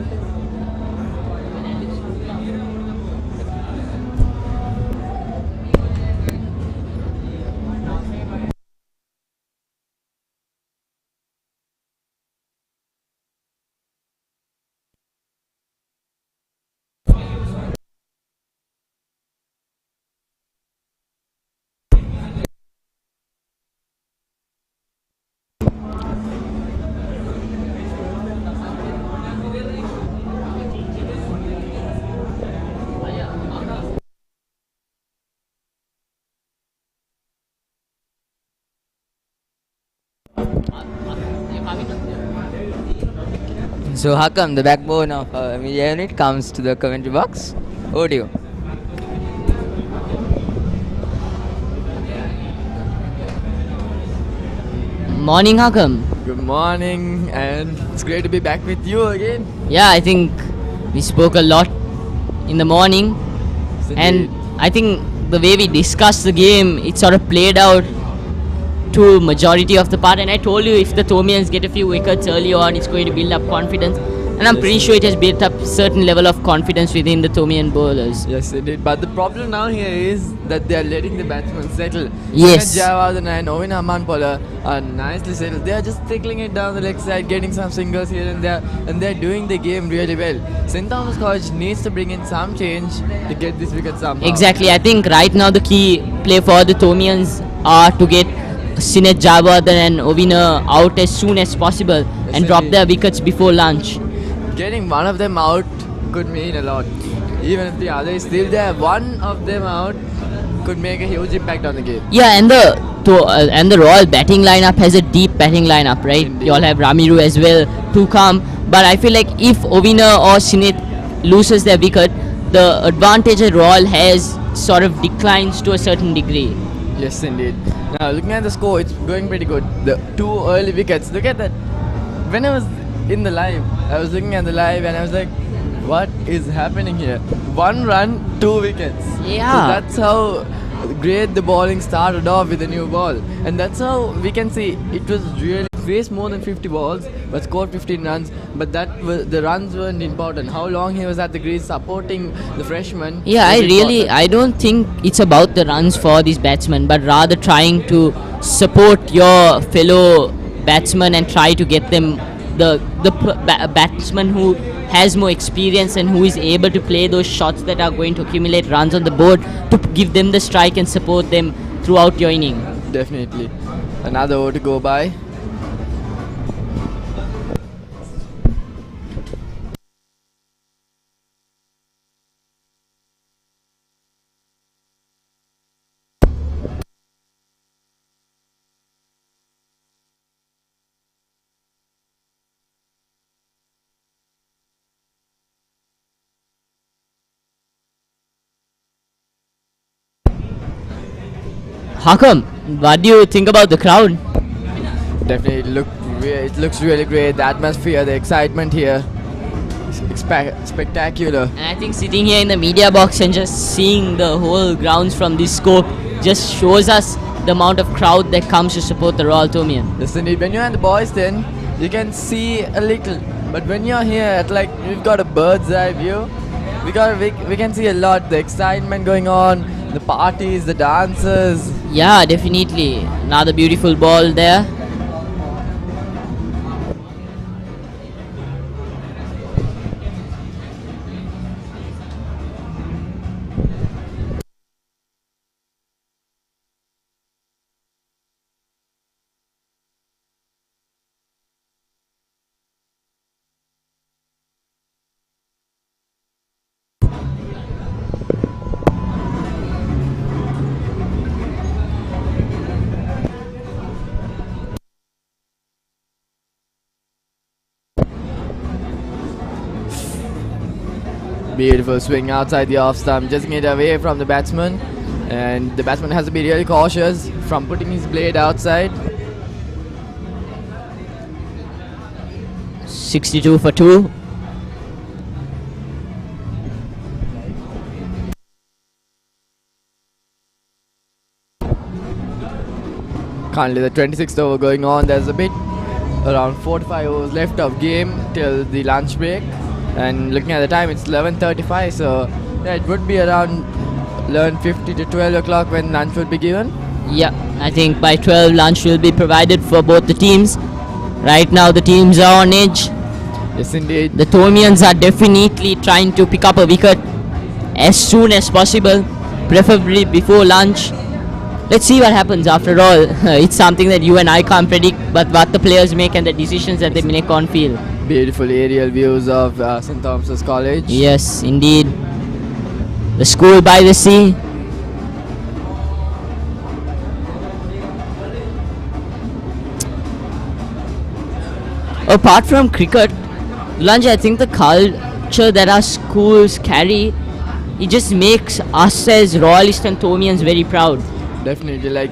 So Hakam, the backbone of media unit, comes to the commentary box. Over to you. Morning, Hakam. Good morning, and it's great to be back with you again. Yeah, I think we spoke a lot in the morning, Yes, and indeed. I think the way we discussed the game, it sort of played out to majority of the part. And I told you, if the Thomians get a few wickets early on, it's going to build up confidence. And I'm Yes, pretty sure it has built up certain level of confidence within the Thomian bowlers. Yes, indeed. But the problem now here is that they are letting the batsmen settle. Yes. Javadan and Ovin Hamanpola are nicely settled. They are just tickling it down the leg side, getting some singles here and there, and they're doing the game really well. St. Thomas College needs to bring in some change to get this wicket somehow. Exactly. I think right now the key play for the Thomians are to get Sinet Javadan and Ovina out as soon as possible and drop indeed. their wickets before lunch. Getting one of them out could mean a lot. Even if the other is still there, one of them out could make a huge impact on the game. Yeah, and the Royal batting lineup has a deep batting lineup, right? Indeed. You all have Ramiru as well to come. But I feel like if Ovina or Sinet loses their wicket, the advantage that Royal has sort of declines to a certain degree. Yes, indeed. Now, looking at the score, it's going pretty good. The two early wickets. Look at that. When I was in the live, I was looking at the live and I was like, what is happening here? 1 run, 2 wickets. Yeah. So that's how great the bowling started off with the new ball. And that's how we can see it was really faced more than 50 balls but scored 15 runs. But the runs weren't important. How long he was at the crease supporting the freshman. Yeah, was important. I don't think it's about the runs for these batsmen, but rather trying to support your fellow batsmen and try to get them the batsman who has more experience and who is able to play those shots that are going to accumulate runs on the board, to give them the strike and support them throughout your inning. Definitely. Another over to go by. Hakam, what do you think about the crowd? Definitely it looks really great. The atmosphere, the excitement here, spectacular. And I think sitting here in the media box and just seeing the whole grounds from this scope just shows us the amount of crowd that comes to support the Royal Thomian. Yes, indeed. When you're at the boys' den, you can see a little, but when you're here at we've got a bird's eye view. We can see a lot. The excitement going on, the parties, the dances. Yeah, definitely. Another beautiful ball there. Beautiful swing outside the off stump, just get away from the batsman, and the batsman has to be really cautious from putting his blade outside. 62 for 2. Currently the 26th over going on. There's a bit around 4 to 5 overs left of game till the lunch break, and looking at the time it's 11:35, so yeah, it would be around 11:50 to 12 o'clock when lunch would be given. Yeah, I think by 12 lunch will be provided for both the teams. Right now the teams are on edge. Yes, indeed. The Thomians are definitely trying to pick up a wicket as soon as possible, preferably before lunch. Let's see what happens. After all, it's something that you and I can't predict, but what the players make and the decisions that they make on field. Beautiful aerial views of St. Thomas's College. Yes, indeed. The school by the sea. Apart from cricket, Lunch, I think the culture that our schools carry, it just makes us as Royalists and Thomians very proud. Definitely, like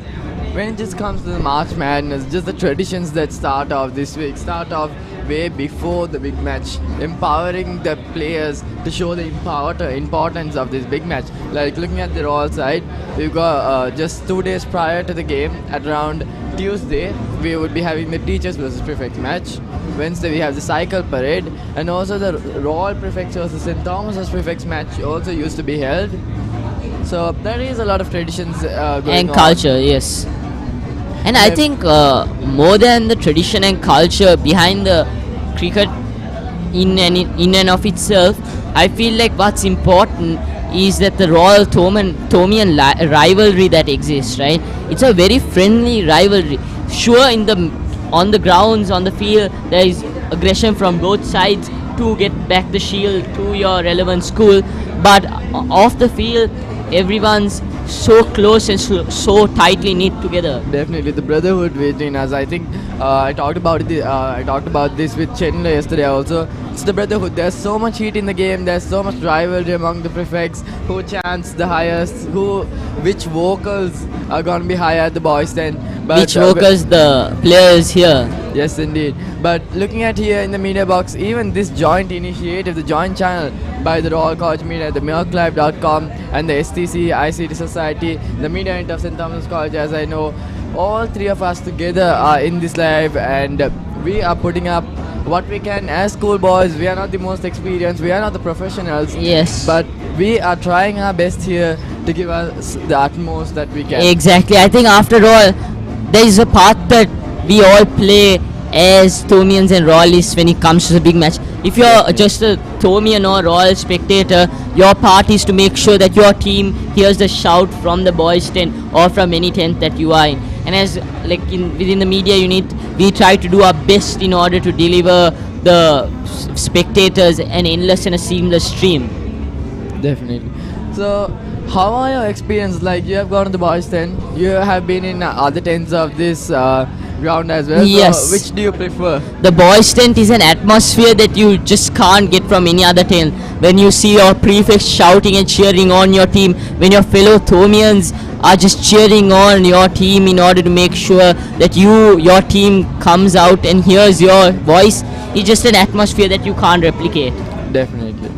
when it just comes to the March Madness, just the traditions that start off this week, start off way before the big match, empowering the players to show the importance of this big match. Like looking at the Royal side, we've got just 2 days prior to the game, at around Tuesday, we would be having the Teachers versus Prefects match. Wednesday we have the Cycle Parade, and also the Royal Prefects versus St. Thomas's Prefects match also used to be held. So there is a lot of traditions going And on. culture, yes. And I think more than the tradition and culture behind the cricket in and of itself, I feel like what's important is that the Royal Thomian rivalry that exists, right? It's a very friendly rivalry. Sure, on the grounds, on the field, there is aggression from both sides to get back the shield to your relevant school, but off the field, everyone's so close and so tightly knit together. Definitely, the brotherhood between us. I think I talked about this with Chandler yesterday also. It's the brotherhood. There's so much heat in the game. There's so much rivalry among the prefects. Who chants the highest? Which vocals are gonna be higher at the boys' stand? But, Which vocals the players here? Yes, indeed. But looking at here in the media box, even this joint initiative, the joint channel by the Royal College Media, the milklife.com and the STC ICT Society, the media end of St. Thomas College, as I know, all three of us together are in this live, and we are putting up what we can as schoolboys. We are not the most experienced, we are not the professionals. Yes. But we are trying our best here to give us the utmost that we can. Exactly. I think after all, there is a part that we all play as Thomians and Royalists when it comes to the big match. If you're just a Thomian or Royal spectator, your part is to make sure that your team hears the shout from the boys' tent or from any tent that you are in. And as within the media unit, we try to do our best in order to deliver the spectators an endless and a seamless stream. Definitely. So, how are your experience? Like, you have gone to the boys' tent, you have been in other tents of this ground as well. Yes. So which do you prefer? The boys' tent is an atmosphere that you just can't get from any other tent. When you see your prefects shouting and cheering on your team, when your fellow Thomians are just cheering on your team in order to make sure that your team comes out and hears your voice, it's just an atmosphere that you can't replicate. Definitely.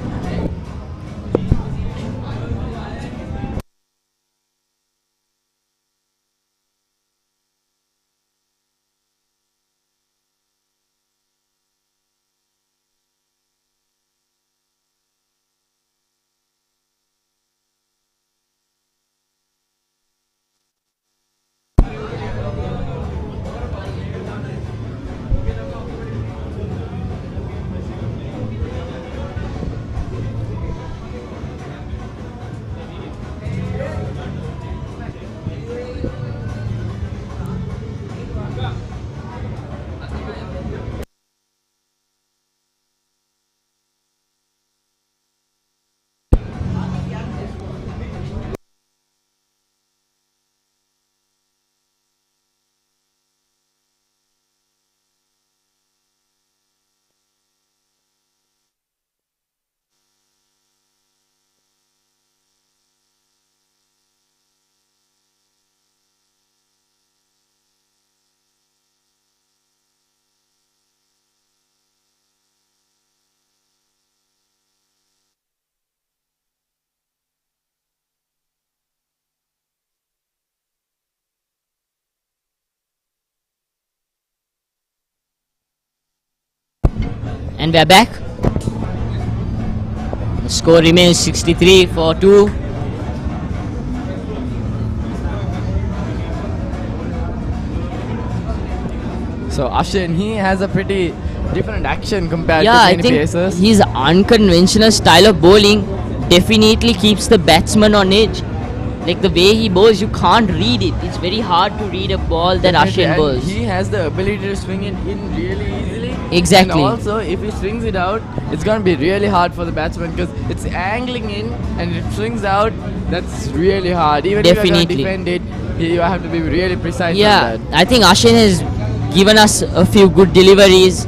And we're back. The score remains 63-2. So Ashin, he has a pretty different action compared Yeah, to I many think pacers. his unconventional style of bowling definitely keeps the batsman on edge. Like the way he bowls, you can't read it. It's very hard to read a ball that Definitely, Ashin and bowls. he has the ability to swing it in really easily. Exactly. And also, if he swings it out, it's going to be really hard for the batsman because it's angling in and it swings out. That's really hard. Even if you're going to Definitely. defend it, you have to be really precise Yeah, on that. I think Ashin has given us a few good deliveries.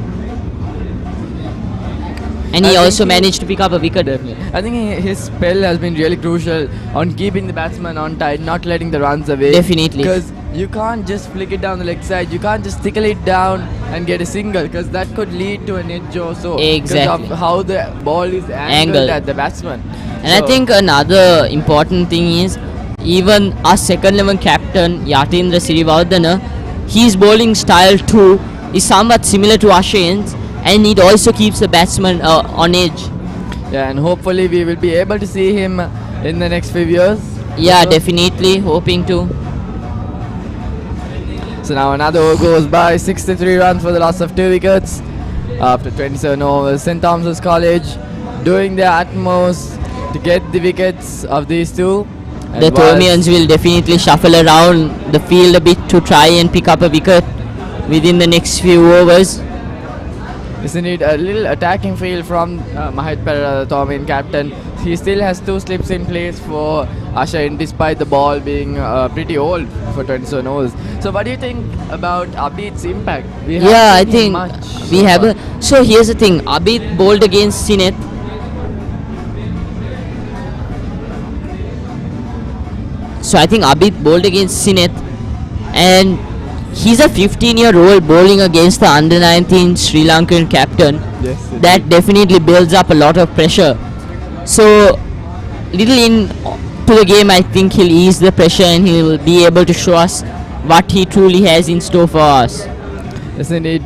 And I he think also he- managed to pick up a wicket. Definitely. I think his spell has been really crucial on keeping the batsman on tight, not letting the runs away. Definitely. Because you can't just flick it down the leg side. You can't just tickle it down and get a single because that could lead to an edge also. Exactly. Because of how the ball is angled Angled. at the batsman. And I think another important thing is even our second 11 captain Yatindra Sirivardhana, his bowling style too is somewhat similar to Ashin's, and it also keeps the batsman on edge. Yeah, and hopefully we will be able to see him in the next few years. Yeah, So- definitely hoping to. So now another over goes by, 63 runs for the loss of 2 wickets after 27 overs. St. Thomas's College doing their utmost to get the wickets of these two. And The whilst- Thomians will definitely shuffle around the field a bit to try and pick up a wicket within the next few overs. Isn't it a little attacking field from Mahit Perera, the Thomian captain? He still has 2 slips in place for Ashin despite the ball being pretty old for 27 overs. So what do you think about Abid's impact? We haven't Yeah, I seen him think much we so have far. a. So here's the thing: Abid bowled against Sineth. So I think Abid bowled against Sineth, and he's a 15-year-old bowling against the under-19 Sri Lankan captain. Yes, That definitely builds up a lot of pressure. So little in to the game, I think he'll ease the pressure and he'll be able to show us what he truly has in store for us. Isn't it?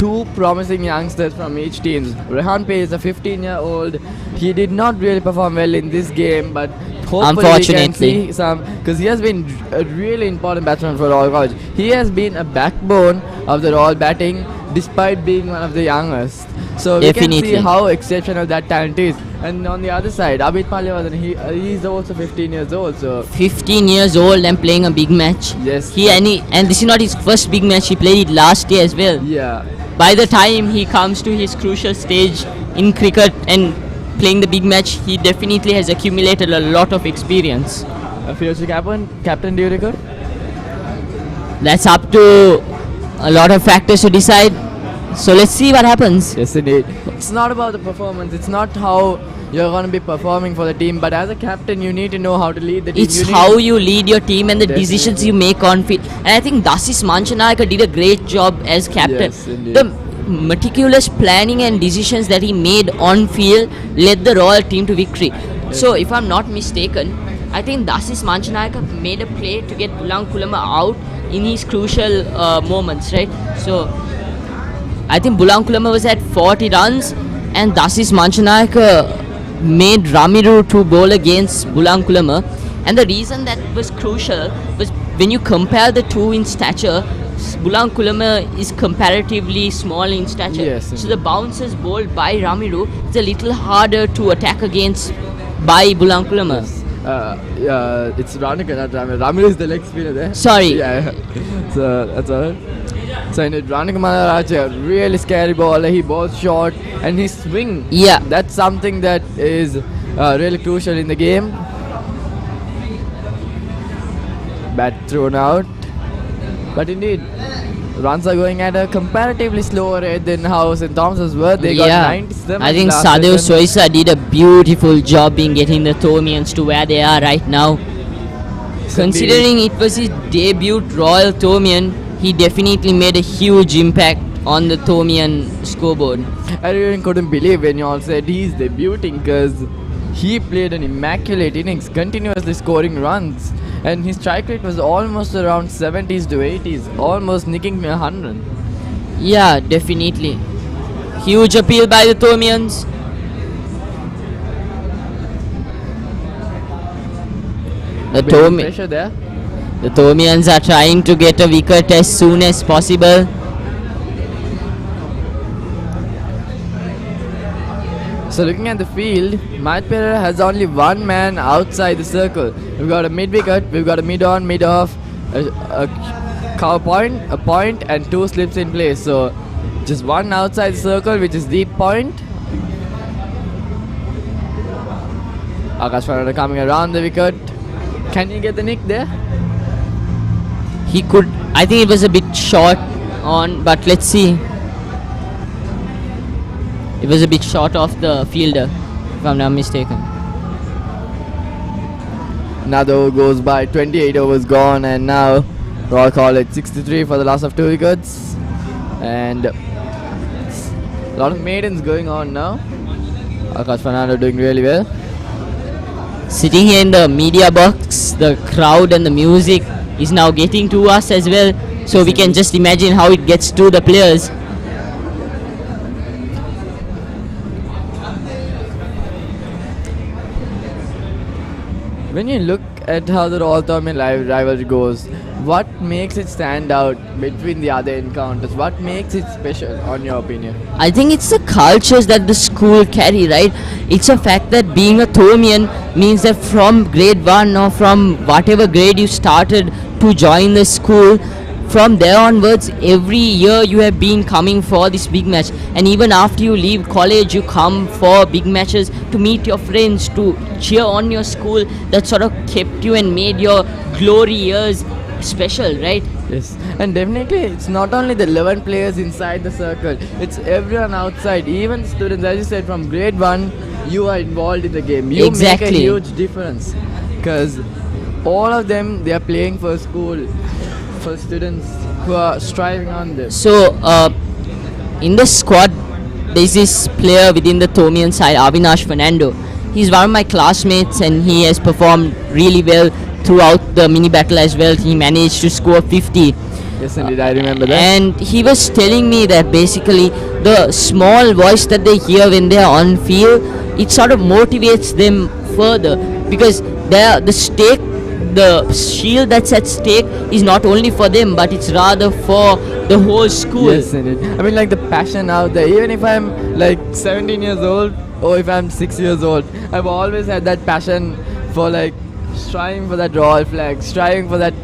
2 promising youngsters from each team. Rehan Pay is a 15-year-old. He did not really perform well in this game, but hopefully we can Unfortunately. see some, because he has been a really important batsman for Royal College. He has been a backbone of the Royal batting despite being one of the youngest. So we can see Definitely. how exceptional that talent is. And on the other side, Abid Palyawadan, he's also 15 years old. So 15 years old and playing a big match. yes, And this is not his first big match. He played it last year as well. yeah. By the time he comes to his crucial stage in cricket and playing the big match, he definitely has accumulated a lot of experience. A future captain, do you reckon? That's up to a lot of factors to decide. So let's see what happens. Yes, indeed. It's not about the performance. It's not how you're going to be performing for the team. But as a captain, you need to know how to lead the team. It's You need- how you lead your team and the decisions Definitely. you make on field. And I think Dasis Manchanayaka did a great job as captain. Yes, indeed. The meticulous planning and decisions that he made on field led the Royal team to victory. So if I'm not mistaken, I think Dasis Manchanayaka made a play to get Bulang Kulama out in his crucial moments, right? So I think Bulang Kulama was at 40 runs and Dasis Manchanayaka made Ramiru to bowl against Bulang Kulama. And the reason that was crucial was when you compare the two in stature, Bulang Kulama is comparatively small in stature. Yes, So indeed. the bounces bowled by Ramiru is a little harder to attack against by Bulang Kulama. It's Ranika, not Ramil. Ramil is the leg spinner there. Sorry. Yeah. So that's alright. So in it, Ranika Maharaj, a really scary bowler. He bowls short and his swing. Yeah. That's something that is really crucial in the game. Bat thrown out. But indeed, runs are going at a comparatively slower rate than how St. Thomas's were. They got 97. I think last Sadev session. Soisa did a beautiful job in getting the Thomians to where they are right now. Considering it was his debut Royal Thomian, he definitely made a huge impact on the Thomian scoreboard. I really couldn't believe when you all said he's debuting because he played an immaculate innings, continuously scoring runs, and his strike rate was almost around 70s to 80s, almost nicking me 100. Yeah, definitely. Huge appeal by the Thomians. The Pressure there. The Thomians are trying to get a wicket as soon as possible. So looking at the field, Matt Pereira has only one man outside the circle. We've got a mid wicket, we've got a mid on, mid off, a cow point, a point, and two slips in place. So just one outside the circle, which is deep point. Akash Fernando coming around the wicket. Can he get the nick there? He could. I think it was a bit short on, but let's see. It was a bit short of the fielder, if I'm not mistaken. Another over goes by, 28 overs gone, and now Royal call it 63 for the loss of 2 wickets. And a lot of maidens going on now. Akash Fernando doing really well. Sitting here in the media box, the crowd and the music is now getting to us as well. So we can just imagine how it gets to the players. When you look at how the Royal Thomian rivalry goes, what makes it stand out between the other encounters? What makes it special, on your opinion? I think it's the cultures that the school carry, right? It's a fact that being a Thomian means that from grade 1 or from whatever grade you started to join the school, from there onwards, every year you have been coming for this big match. And even after you leave college, you come for big matches to meet your friends, to cheer on your school. That sort of kept you and made your glory years special, right? Yes, and definitely it's not only the 11 players inside the circle, it's everyone outside, even students. As you said, from grade 1 you are involved in the game. You make a Exactly. huge difference, because all of them, they are playing for school, for students who are striving on this. So, in the squad, there's this player within the Thomian side, Avinash Fernando. He's one of my classmates and he has performed really well throughout the mini battle as well. He managed to score 50. Yes, indeed, I remember that. And he was telling me that basically the small voice that they hear when they are on field, it sort of motivates them further, because the shield that's at stake is not only for them, but it's rather for the whole school. Yes, indeed. I mean, like the passion out there. Even if I'm like 17 years old or if I'm 6 years old, I've always had that passion for like striving for that royal flag, striving for that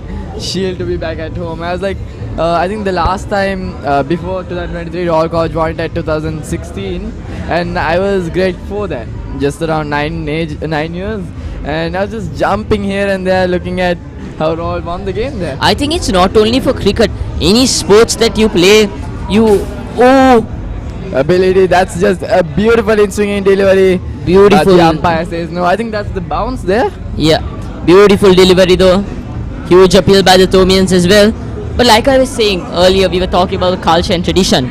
shield to be back at home. I was like, I think the last time before 2023, Royal College won it at 2016, and I was grade 4 then, just around 9 years, and I was just jumping here and there looking at how Royal won the game there. I think it's not only for cricket. Any sports that you play, Ability, that's just a beautiful in swinging delivery. Beautiful. The umpire says no. I think that's the bounce there. Yeah, beautiful delivery though. Huge appeal by the Thomians as well. But like I was saying earlier, we were talking about the culture and tradition.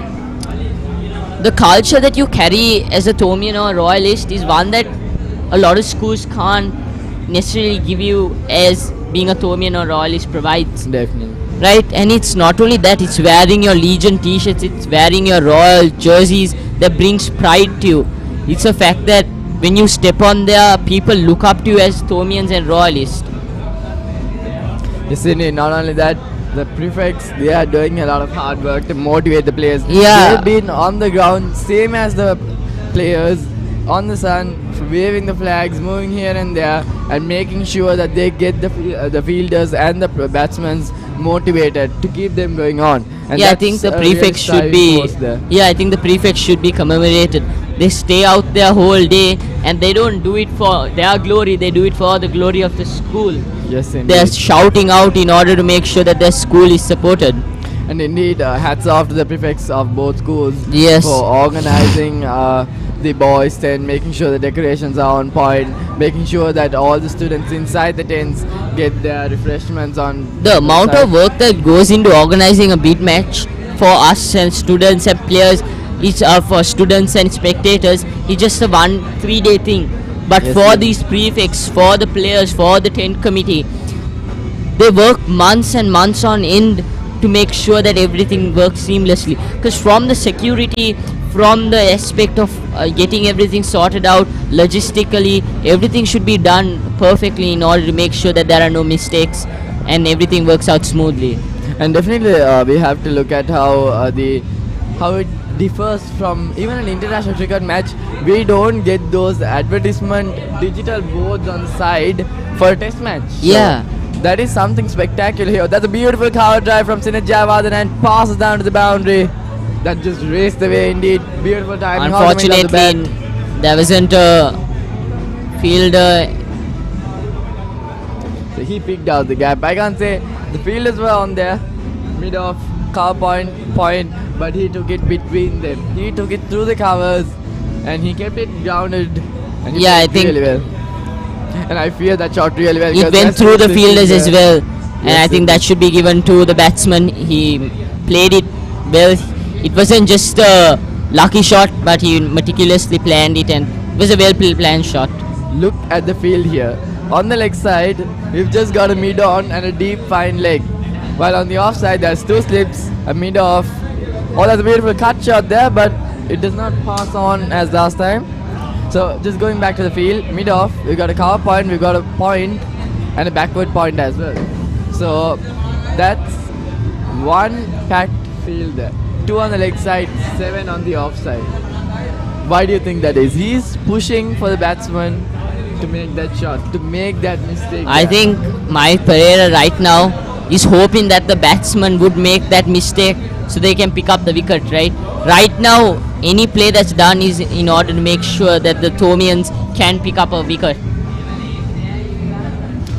The culture that you carry as a Thomian or a royalist is one that a lot of schools can't necessarily give you as being a Thomian or royalist provides. Definitely. Right? And it's not only that, it's wearing your Legion t-shirts, it's wearing your royal jerseys that brings pride to you. It's a fact that when you step on there, people look up to you as Thomians and royalists. Yes, indeed. Not only that, the prefects, they are doing a lot of hard work to motivate the players. Yeah. They've been on the ground, same as the players, on the sun, waving the flags, moving here and there, and making sure that they get the fielders and the batsmen motivated to keep them going on. And Yeah, I that's think the a real prefects should striving be. force there. Yeah, I think the prefects should be commemorated. They stay out there whole day, and they don't do it for their glory. They do it for the glory of the school. Yes, indeed. They're shouting out in order to make sure that their school is supported. And indeed, hats off to the prefects of both schools Yes. for organizing the boys' tent, making sure the decorations are on point, making sure that all the students inside the tents get their refreshments on. The amount side. of work that goes into organizing a big match for us and students and players, it's for students and spectators, it's just a 3-day thing. But Yes, for ma'am. these prefects, for the players, for the tent committee, they work months and months on end to make sure that everything works seamlessly. Because from the security, from the aspect of getting everything sorted out logistically. Everything should be done perfectly in order to make sure that there are no mistakes and everything works out smoothly. And definitely we have to look at how it differs from even an international cricket match. We don't get those advertisement digital boards on the side for a test match. So Yeah. that is something spectacular here. That's a beautiful cover drive from Sinat Jayawardene and passes down to the boundary. That just raced away indeed. Beautiful timing. Unfortunately, there wasn't a fielder. So he picked out the gap. I can't say the fielders were on there, mid off cover point, but he took it between them. He took it through the covers, and he kept it grounded. And he Yeah, played I think really well. And I fear that shot really well. It because went that's through the the fielders thing as there. well, and Yes, I think that should be given to the batsman. He played it well. It wasn't just a lucky shot, but he meticulously planned it, and it was a well planned shot. Look at the field here. On the leg side, we've just got a mid on and a deep fine leg. While on the off side, there's two slips, a mid off. Oh, that's a beautiful cut shot there, but it does not pass on as last time. So just going back to the field, mid off, we've got a cover point, we've got a point, and a backward point as well. So that's one packed field there. Two on the leg side, 7 on the off side. Why do you think that is? He's pushing for the batsman to make that shot, to make that mistake. I there. think Mike Pereira right now is hoping that the batsman would make that mistake so they can pick up the wicket, right? Right now, any play that's done is in order to make sure that the Thomians can pick up a wicket.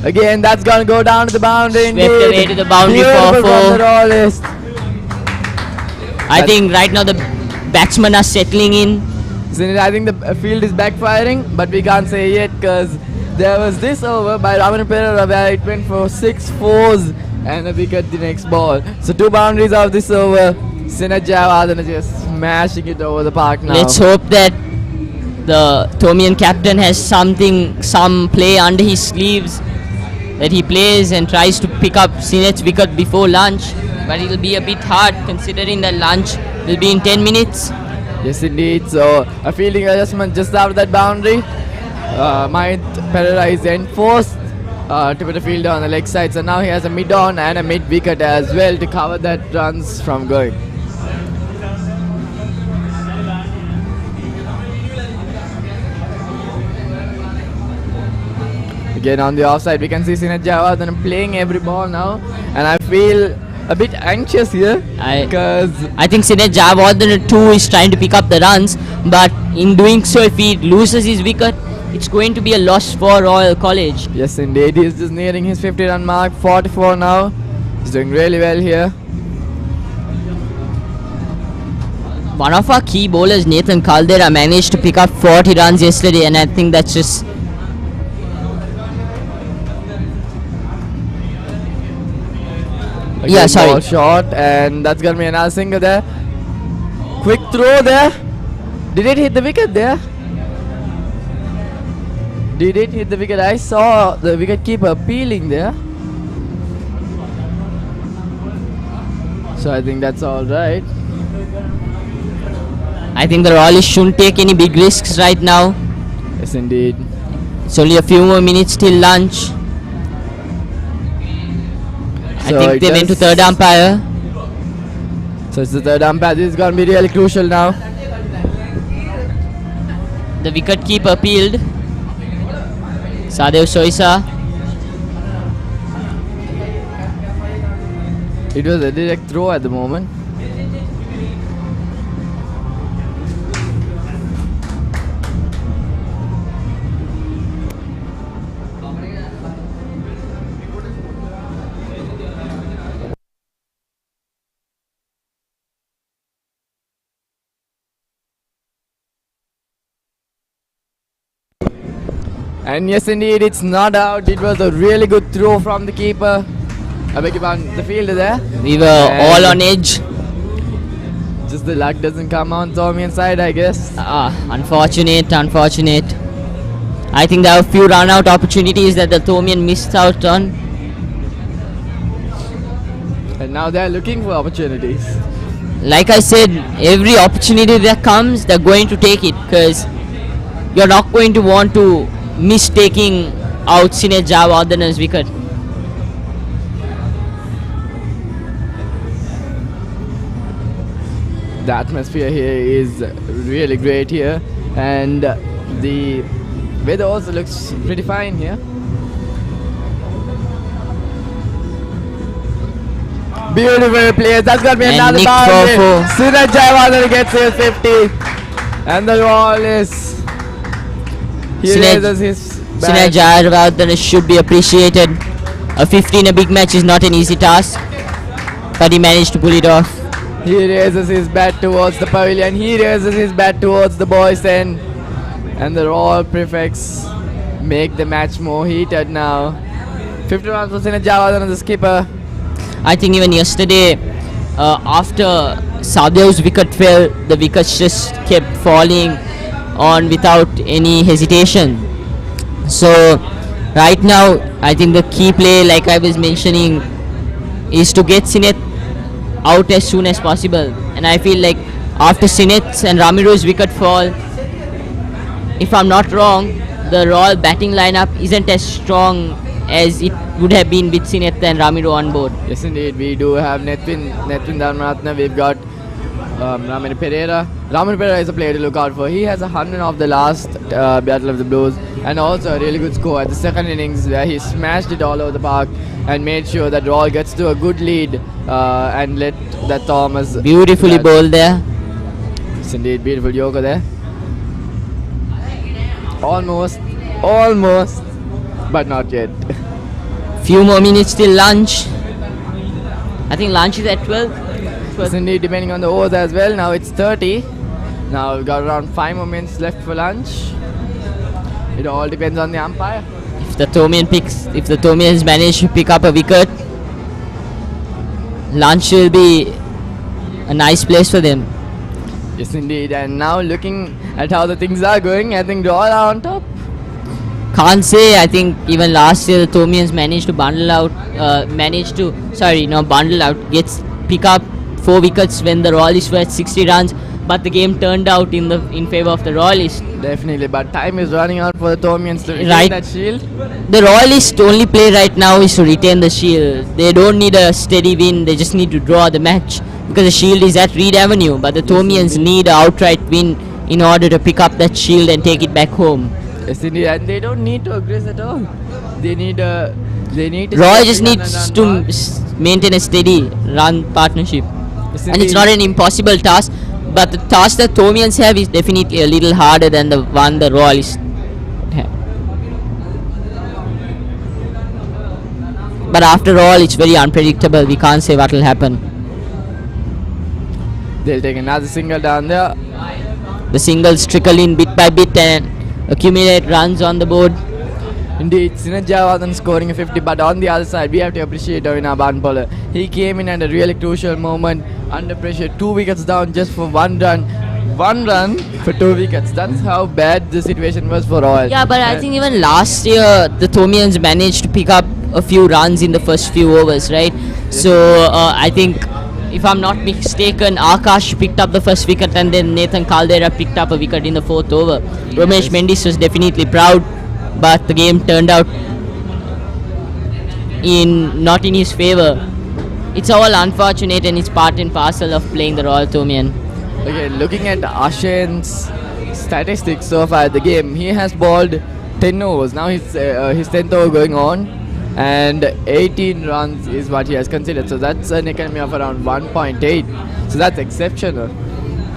Again, that's gonna go down to the boundary. Swept away to the boundary for Beautiful from four. the rollist. I think right now the batsmen are settling in. I think the field is backfiring, but we can't say yet because there was this over by Raman Pereira where it went for 6 fours and a wicket the next ball. So 2 boundaries of this over. Sinat Jayawardene just smashing it over the park now. Let's hope that the Thomian captain has some play under his sleeves that he plays and tries to pick up Sinat's wicket before lunch. But it'll be a bit hard considering that lunch will be in 10 minutes. Yes, indeed. So a fielding adjustment just after that boundary. Mahit Pereira is enforced to put a fielder on the leg side. So now he has a mid on and a mid wicket as well to cover that runs from going. Again on the offside, we can see Sinat Jayawardene playing every ball now, and I feel a bit anxious here because I think Sinat Jayawardene too is trying to pick up the runs, but in doing so, if he loses his wicket, it's going to be a loss for Royal College. yes, indeed, he's just nearing his 50-run mark, 44 now. He's doing really well here. One of our key bowlers, Nathan Caldera, managed to pick up 40 runs yesterday, and I think that's just Again, sorry. ball short, and that's gonna be another single there. Quick throw there. Did it hit the wicket there? Did it hit the wicket? I saw the wicket keeper peeling there. So I think that's all right. I think the Royalists shouldn't take any big risks right now. Yes, indeed. It's only a few more minutes till lunch. I So think it they went to does- third umpire. So it's the third umpire. This is gonna be really crucial now. The wicket keeper appealed. Sadev Soisa. It was a direct throw at the moment. And yes, indeed, it's not out. It was a really good throw from the keeper. I beg your pardon, the fielder there. We were And all on edge. Just the luck doesn't come on Thomian side, I guess. Unfortunate. I think there were a few run-out opportunities that the Thomian missed out on. And now they're looking for opportunities. like I said, every opportunity that comes, they're going to take it because you're not going to want to miss taking out Sinet Javardhan's wicket. The atmosphere here is really great here, and the weather also looks pretty fine here. Beautiful plays. That's gonna be And another Nick boundary. Fofo. Sinet Jayawardene gets his 50, and the ball is. He Sinet- raises his Sinet bat. Javardhan should be appreciated. A 50 in a big match is not an easy task, but he managed to pull it off. He raises his bat towards the pavilion. He raises his bat towards the boys' end, and the Royal Prefects make the match more heated now. 50 runs for Sinet Jayawardene as the skipper. I think even yesterday, after Sadhya's wicket fell, the wickets just kept falling on without any hesitation. So right now, I think the key play, like I was mentioning, is to get Sinet out as soon as possible. And I feel like after Sinet's and Ramiro's wicket fall, if I'm not wrong, the Royal batting lineup isn't as strong as it would have been with Sinet and Ramiro on board. Yes, indeed. We do have Netwin Dharmaratne. We've got Ramiro Pereira. Ramiro Pereira is a player to look out for. He has 100 of the last Battle of the Blues, and also a really good score at the second innings where he smashed it all over the park and made sure that Royal gets to a good lead and let that Thomas. Beautifully bowled there. Yes, indeed. Beautiful Yorker there. Almost, but not yet. Few more minutes till lunch. I think lunch is at 12. Yes, indeed, depending on the overs as well. Now it's 30. Now we've got around 5 more minutes left for lunch. It all depends on the umpire. If the Thomians manage to pick up a wicket, lunch will be a nice place for them. Yes, indeed. And now looking at how the things are going, I think Royal are on top. Can't say. I think even last year the Thomians managed to pick up 4 wickets when the Royalists were at 60 runs, but the game turned out in favour of the Royalists. Definitely, but time is running out for the Thomians to retain Right. that shield. The Royalists' only play right now is to retain the shield. They don't need a steady win, they just need to draw the match because the shield is at Reed Avenue, but the Thomians need an outright win in order to pick up that shield and take it back home. Yes, indeed. And they don't need to aggress at all. They need to. Roy step just in needs and to run hard. maintain a steady run partnership. Yes, And it's indeed. not an impossible task, but the task that Thomians have is definitely a little harder than the one the Royalists have. But after all, it's very unpredictable. We can't say what will happen. They'll take another single down there. The singles trickle in bit by bit and accumulate runs on the board. Indeed, Sinet Jayawardene scoring a 50, but on the other side, we have to appreciate Avina Banpola. He came in at a really crucial moment, under pressure, 2 wickets down just for 1 run. 1 run for 2 wickets. That's how bad the situation was for Royal. Yeah, but I think even last year the Thomians managed to pick up a few runs in the first few overs, right? So I think, if I'm not mistaken, Akash picked up the first wicket and then Nathan Caldera picked up a wicket in the 4th over. Ramesh Mendis was definitely proud, but the game turned out not in his favour. It's all unfortunate and it's part and parcel of playing the Royal Thomian. Okay, looking at Ashen's statistics so far at the game, he has bowled 10 overs. Now his 10th over going on, and 18 runs is what he has considered. So that's an economy of around 1.8. So that's exceptional.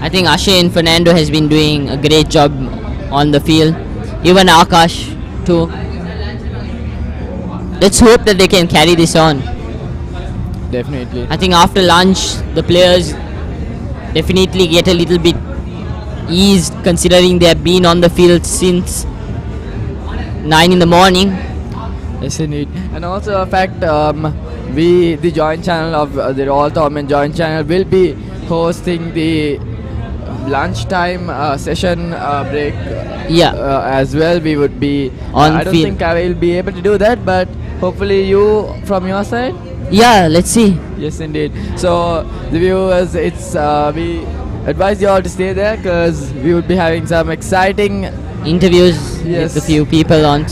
I think Ashen Fernando has been doing a great job on the field. Even Akash too. Let's hope that they can carry this on. Definitely. I think after lunch, the players definitely get a little bit eased, considering they have been on the field since 9 in the morning. Yes, indeed. And also, in fact, the joint channel of the Royal Thomian joint channel will be hosting the lunchtime session break as well. We would be On I don't field. think I will be able to do that, but hopefully you from your side. Yeah, let's see. Yes, indeed. So the viewers, it's we advise you all to stay there because we will be having some exciting. Interviews Yes. with a few people on.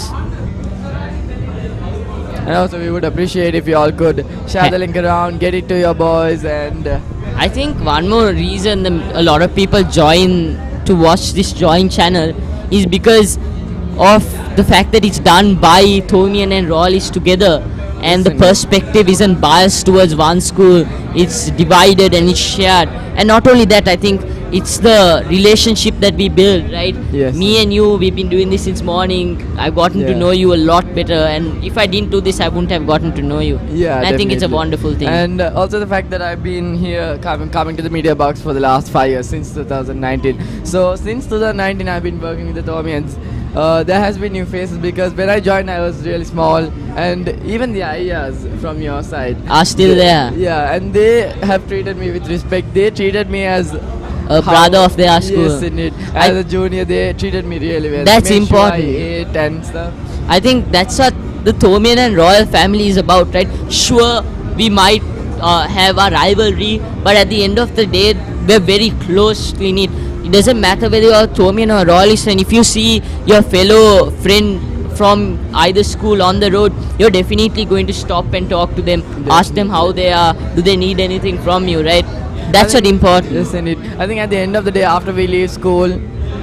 And also, we would appreciate if you all could share the link around, get it to your boys, and I think one more reason a lot of people join to watch this joint channel is because of the fact that it's done by Thomian and Rawlist together, and the Listen. perspective isn't biased towards one school. It's divided and it's shared. And not only that, I think it's the relationship that we build, right? Yes. Me and you, we've been doing this since morning. I've gotten to Yeah. know you a lot better, and if I didn't do this, I wouldn't have gotten to know you. yeah, And I think it's a definitely. wonderful thing. And also the fact that I've been here coming to the media box for the last 5 years since 2019. So since 2019, I've been working with the Thomians. There has been new faces because when I joined, I was really small, and even the ideas from your side Are still there. Yeah, and they have treated me with respect. They treated me as A brother of their school. Yes, indeed. As a junior, they treated me really well. That's They made sure important. I ate and stuff. I think that's what the Thomian and Royal family is about, right? Sure, we might have a rivalry, but at the end of the day, we're very close to it. It doesn't matter whether you're Thomian or Royalist, and if you see your fellow friend from either school on the road, you're definitely going to stop and talk to them, ask them how they are, do they need anything from you, right? That's what important. Yes, indeed. I think at the end of the day, after we leave school,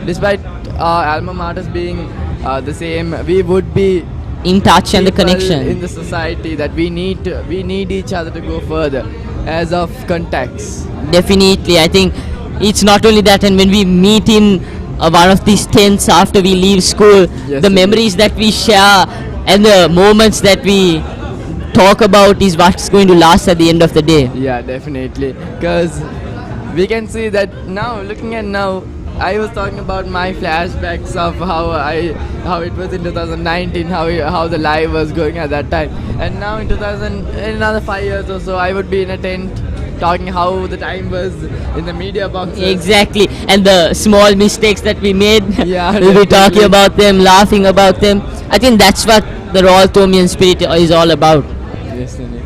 despite our alma maters being the same, we would be In touch and the people connection. in the society that we need each other to go further as of contacts. Definitely, I think it's not only that, and when we meet in one of these tents after we leave school, Yes, the it memories that we share and the moments that we talk about is what's going to last at the end of the day. Yeah, definitely. Because we can see that now, looking at now, I was talking about my flashbacks of how it was in 2019, how the life was going at that time, and now in another 5 years or so, I would be in a tent talking how the time was in the media boxes. Exactly, and the small mistakes that we made, Yeah, we'll be talking definitely. about them, laughing about them. I think that's what the Royal Thomian spirit is all about. Yes, indeed.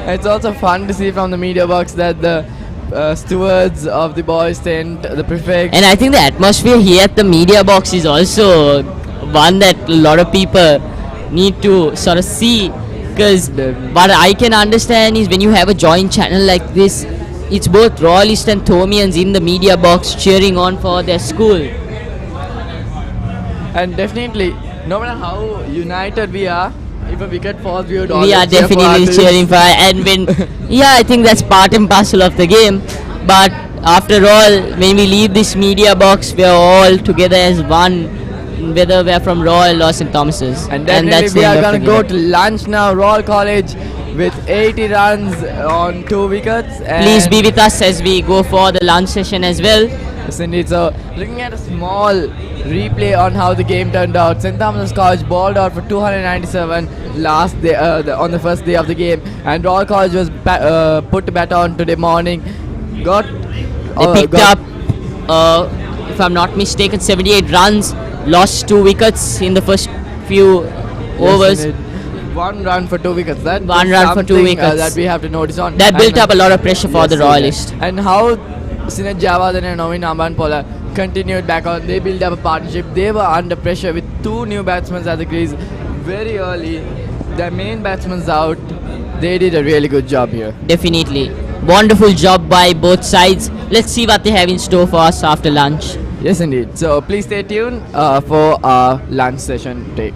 It's also fun to see from the media box that the stewards of the boys tent, the prefects. And I think the atmosphere here at the media box is also one that a lot of people need to sort of see, because Definitely. what I can understand is when you have a joint channel like this, it's both Royalists and Thomians in the media box cheering on for their school. And definitely, no matter how united we are, if a wicket falls, we would We always are cheer for definitely others. cheering for, and when yeah, I think that's part and parcel of the game. But after all, when we leave this media box, we are all together as one, whether we're from Royal or St. Thomas's. And definitely that's the we are end of going the to go game. to lunch now. Royal College with 80 runs on 2 wickets. And Please be with us as we go for the lunch session as well. Yes, indeed. So, looking at a small replay on how the game turned out, St. Thomas College balled out for 297 last day, on the first day of the game, and Royal College was put to bat on today morning. They picked up, if I'm not mistaken, 78 runs, lost 2 wickets in the first few overs. Yes, 1 run for 2 wickets. That One is run for 2 something, wickets. that we have to notice on. That built And, up a lot of pressure for yes, the yes, Royalists. And how Sinet Javadan and Novin Ambanpola continued back on. They built up a partnership. They were under pressure with 2 new batsmen at the crease very early. Their main batsman's out. They did a really good job here. Definitely. Wonderful job by both sides. Let's see what they have in store for us after lunch. Yes, indeed. So please stay tuned for our lunch session take.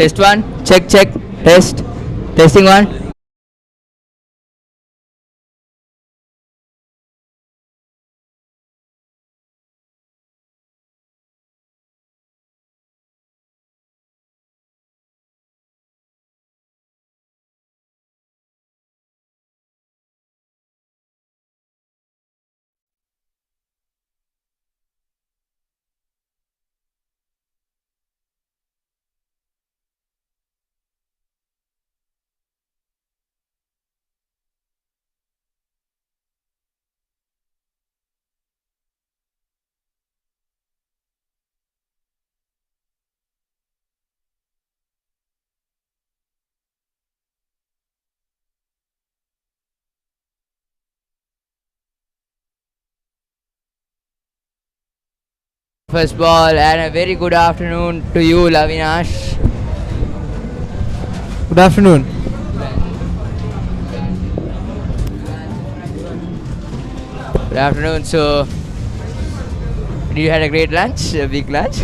Test one. Check. Test. Testing one. First ball, and a very good afternoon to you, Lavinash. Good afternoon. Good afternoon. So, you had a great lunch, a big lunch?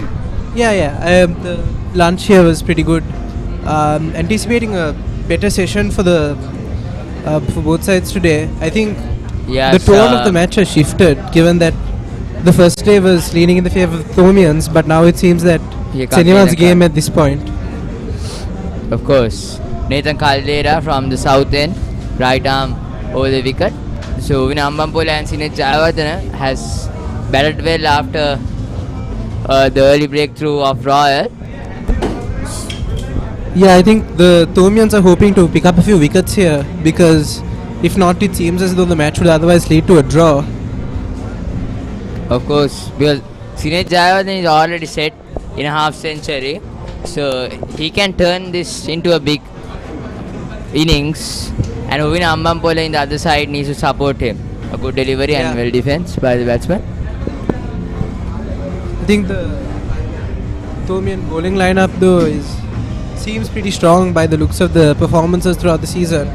Yeah. The lunch here was pretty good. Anticipating a better session for both sides today. I think Yes. the tone of the match has shifted, given that the first day was leaning in the favour of Thomians, but now it seems that it's anyone's game at this point. Of course. Nathan Caldera from the south end, right arm over the wicket. So Vinambampol and Sinet Jayawardene has batted well after the early breakthrough of Royal. Yeah, I think the Thomians are hoping to pick up a few wickets here, because if not, it seems as though the match would otherwise lead to a draw. Of course, because Sinet Jayawardene is already set in a half century, so he can turn this into a big innings, and Ovin Ambampole in the other side needs to support him. A good delivery Yeah. and well defense by the batsman. I think the Thomian bowling lineup though seems pretty strong by the looks of the performances throughout the season.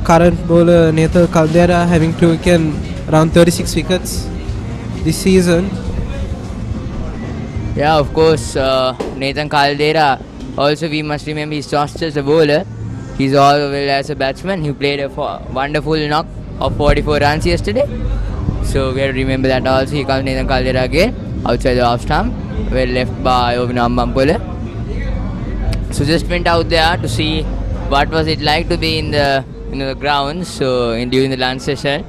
Current bowler Nathan Caldera having taken around 36 wickets this season. Yeah, of course, Nathan Caldera. Also, we must remember he's not just a bowler. He's all well as a batsman. He played a wonderful knock of 44 runs yesterday. So we have to remember that also. Here comes Nathan Caldera again outside the off stump, well left by Ovin Ambampole. So just went out there to see what was it like to be in the grounds. So during the lunch session,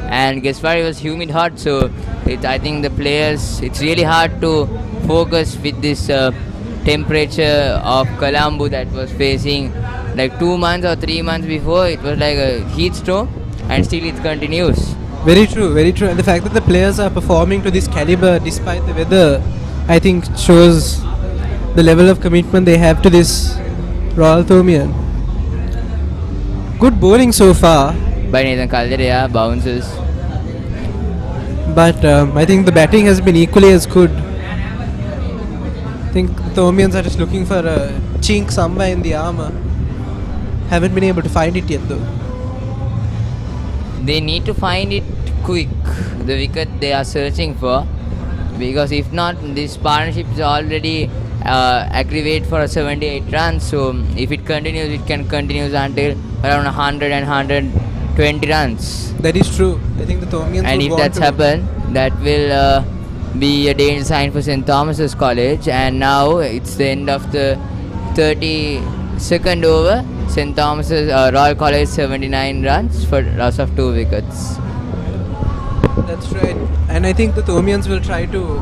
and guess what? It was humid hot. So I think the players, it's really hard to focus with this temperature of Colombo that was facing like 2 months or 3 months before. It was like a heat stroke, and still it continues. Very true. And the fact that the players are performing to this caliber despite the weather, I think shows the level of commitment they have to this Royal Thomian. Good bowling so far, By Nathan Caldera, bounces. but I think the batting has been equally as good. I think the Thomians are just looking for a chink somewhere in the armour. Haven't been able to find it yet though. They need to find it quick, the wicket they are searching for, because if not, this partnership is already aggravate for 78 runs. So if it continues, it can continue until around 100 and 120 runs. That is true. I think the Thomians And would if want that's to happened, that will be a danger sign for St. Thomas's College. And now it's the end of the 32nd over. St. Thomas's Royal College 79 runs for loss of 2 wickets. That's right. And I think the Thomians will try to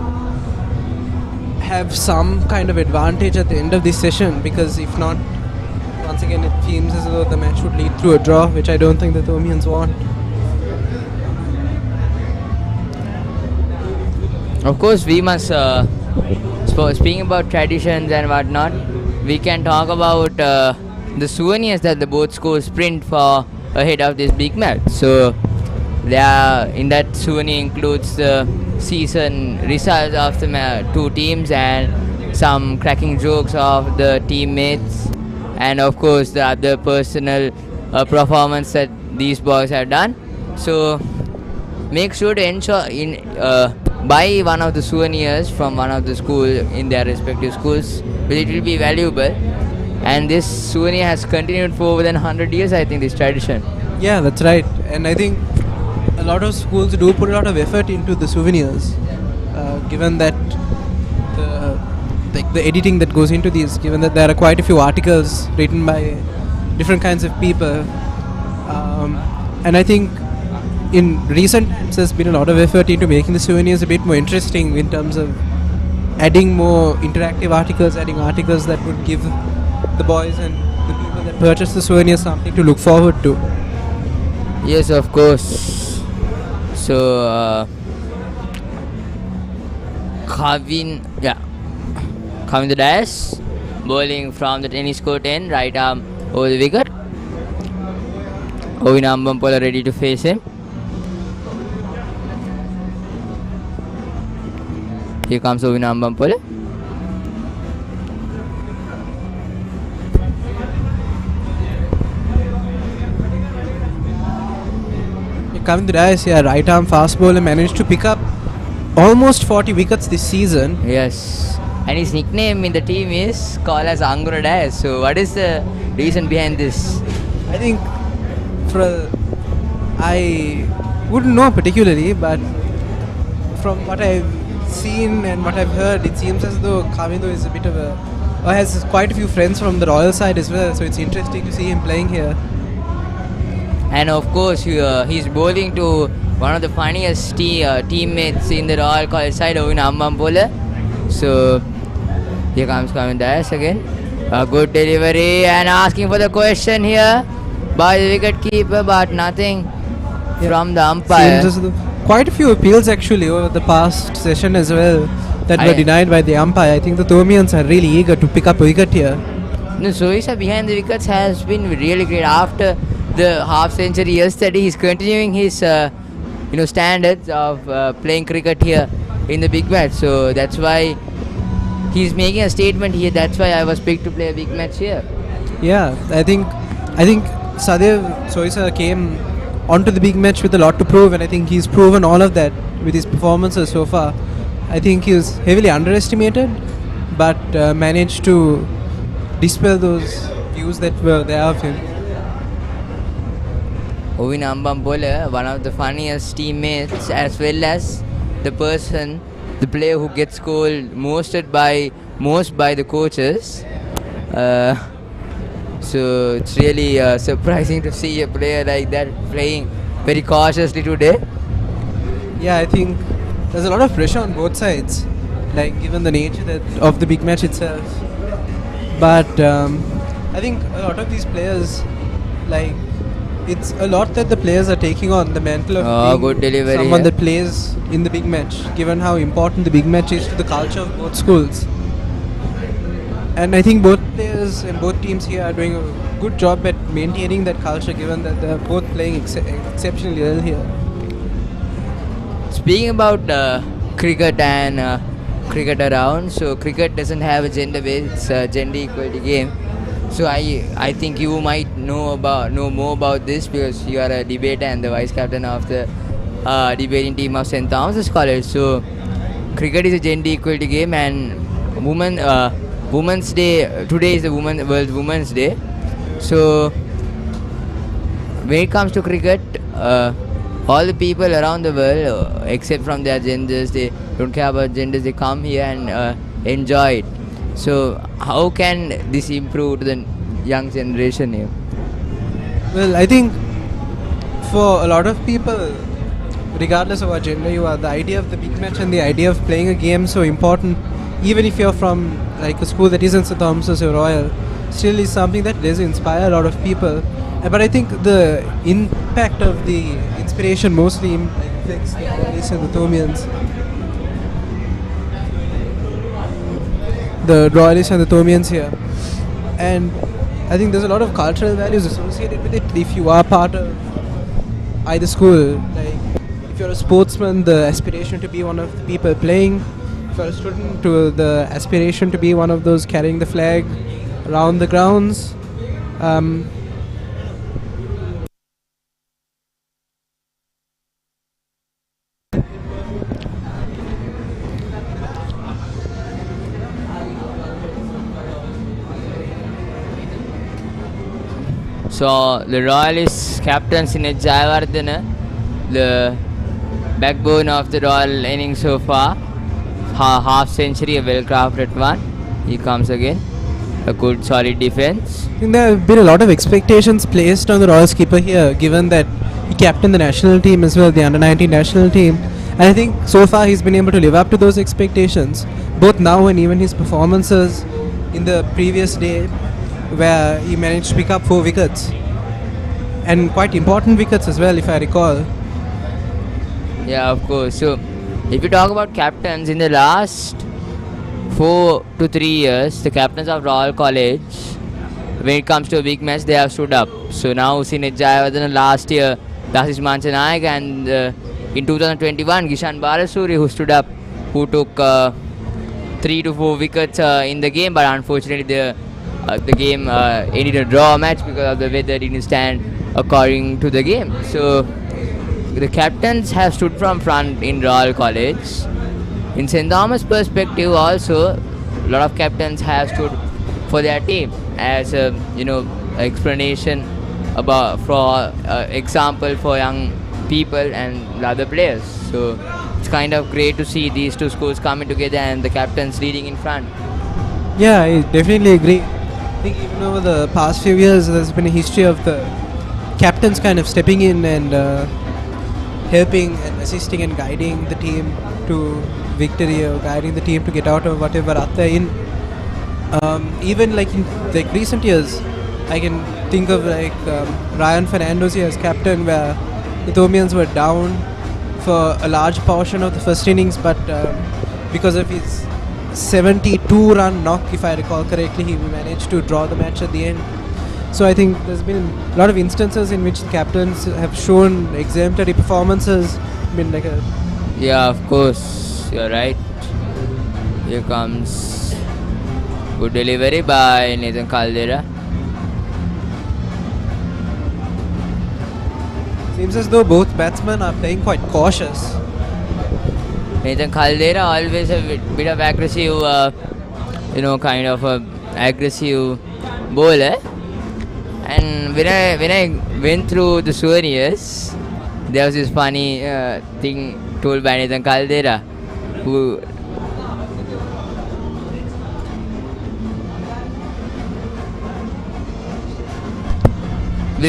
have some kind of advantage at the end of this session, because if not, once again it seems as though the match would lead to a draw, which I don't think the Thomians want. Of course, we must, speaking about traditions and whatnot, we can talk about the souvenirs that the both schools print for ahead of this big match. So, in that souvenir includes the season results of the 2 teams and some cracking jokes of the teammates, and of course the other personal performance that these boys have done. So, make sure to ensure buy one of the souvenirs from one of the school in their respective schools, but it will be valuable. and this souvenir has continued for over than 100 years, I think, this tradition. Yeah, that's right. And I think a lot of schools do put a lot of effort into the souvenirs, given that the editing that goes into these, given that there are quite a few articles written by different kinds of people. And I think in recent times there's been a lot of effort into making the souvenirs a bit more interesting in terms of adding more interactive articles, adding articles that would give the boys and the people that purchase the souvenirs something to look forward to. Yes, of course. So, Kavin the dais, bowling from the tennis court end, right arm over the wicket. Ovin Ambampala ready to face him. Here comes Ovin Ambampala. Kavin Dayas, right arm fast bowler, managed to pick up almost 40 wickets this season. Yes, and his nickname in the team is called as Angura Dais. So, what is the reason behind this? I think I wouldn't know particularly, but from what I've seen and what I've heard, it seems as though Kavindo is a bit of has quite a few friends from the royal side as well, so it's interesting to see him playing here. And of course, he's bowling to one of the funniest teammates in the Royal College side, Ovin Ambampala. So, here comes Kavin Dayas again. A good delivery and asking for the question here by the wicket keeper, but nothing from the umpire. Seems as though quite a few appeals actually over the past session as well that were denied by the umpire. I think the Thomians are really eager to pick up a wicket here. No, Soisa behind the wickets has been really great. After the half century yesterday, he's continuing his standards of playing cricket here in the big match. So that's why he's making a statement here. That's why I was picked to play a big match here. Yeah, I think Sadev Soisa came onto the big match with a lot to prove, and I think he's proven all of that with his performances so far. I think he was heavily underestimated, but managed to dispel those views that were there of him. Ovin Ambampala, one of the funniest teammates, as well as the player who gets scolded most by the coaches. So it's really surprising to see a player like that playing very cautiously today. Yeah, I think there's a lot of pressure on both sides, like given the nature of the big match itself. But I think a lot of these players, like, it's a lot that the players are taking on, the mantle of good delivery, someone that plays in the big match, given how important the big match is to the culture of both schools. And I think both players and both teams here are doing a good job at maintaining that culture, given that they're both playing exceptionally well here. Speaking about cricket and cricket around, so cricket doesn't have a gender base, it's a gender equality game. So I think you might know more about this because you are a debater and the vice captain of the debating team of s.thomas College. So cricket is a gender equality game, and Women's Day today is the World Women's Day. So when it comes to cricket, all the people around the world, except from their genders, they don't care about genders, they come here and enjoy it. So how can this improve to the young generation here? Well, I think for a lot of people, regardless of what gender you are, the idea of the big match and the idea of playing a game so important, even if you're from like a school that isn't s.thomas or Royal, still is something that does inspire a lot of people. But I think the impact of the inspiration mostly reflects the Royalists and the Thomians. The Royalists and the Thomians here. And I think there's a lot of cultural values associated with it if you are part of either school. Like, if you're a sportsman, the aspiration to be one of the people playing. If you're a student, to the aspiration to be one of those carrying the flag around the grounds. So the Royalists captain Sinet Jayawardena, the backbone of the Royal innings so far, half century, a well crafted one. He comes again, a good solid defense. I think there have been a lot of expectations placed on the Royals keeper here, given that he captained the national team as well, the under-19 national team. And I think so far he's been able to live up to those expectations, both now and even his performances in the previous day, where he managed to pick up 4 wickets. And quite important wickets as well, if I recall. Yeah, of course. So, if you talk about captains in the last 4 to 3 years, the captains of Royal College, when it comes to a big match, they have stood up. So now Sinet Jayawardena last year, Dasis Manchanayak, and in 2021, Gishan Balasuri, who stood up, who took 3 to 4 wickets in the game, but unfortunately the game ended a draw match because of the weather didn't stand according to the game. So the captains have stood from front in Royal College. In St. Thomas perspective also, a lot of captains have stood for their team as a explanation about for example for young people and other players. So it's kind of great to see these two schools coming together and the captains leading in front. Yeah, I definitely agree. I think even over the past few years, there's been a history of the captains kind of stepping in and helping and assisting and guiding the team to victory, or guiding the team to get out of whatever rut they're in. Even like in like recent years, I can think of like Ryan Fernando's year as captain, where the Thomians were down for a large portion of the first innings, but because of his 72-run knock, if I recall correctly, he managed to draw the match at the end. So I think there's been a lot of instances in which the captains have shown exemplary performances. Yeah, of course, you're right. Here comes good delivery by Nathan Caldera. Seems as though both batsmen are playing quite cautious. Nathan Caldera always a bit of aggressive, kind of a aggressive bowler. And when I went through the souvenirs, there was this funny thing told by Nathan Caldera, who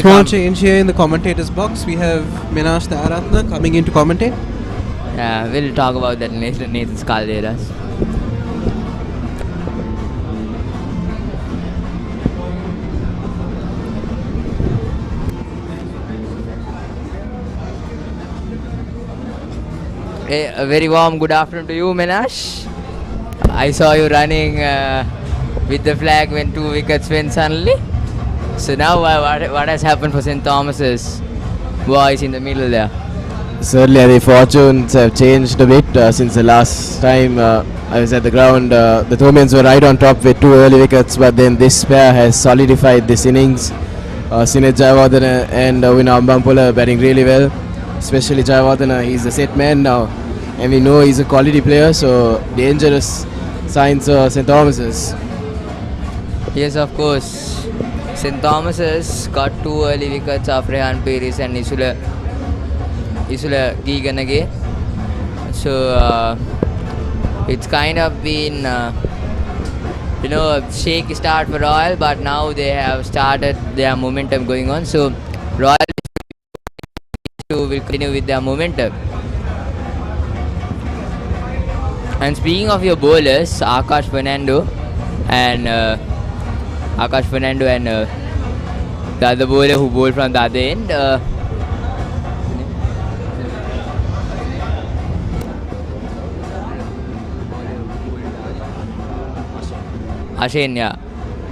Small change here in the commentators box. We have Minash Thayaratna coming in to commentate. Yeah, we'll talk about that later. Nathan's Calderas. A very warm good afternoon to you, Minash. I saw you running with the flag when 2 wickets went suddenly. So now what has happened for St. Thomas's boys in the middle there? Certainly the fortunes have changed a bit since the last time I was at the ground. The Thomians were right on top with 2 early wickets, but then this pair has solidified this innings. Sinet Jayawardena and Wina Ambampola batting really well, especially Jayawardena. He's a set man now and we know he's a quality player, so dangerous signs for St. Thomas's. Yes, of course. St. Thomas's got 2 early wickets of Rehan Peris and Isula Giganage. So it's kind of been a shaky start for Royal, but now they have started their momentum going on. So Royal will continue with their momentum. And speaking of your bowlers, Akash Fernando and the other bowler who bowled from the other end.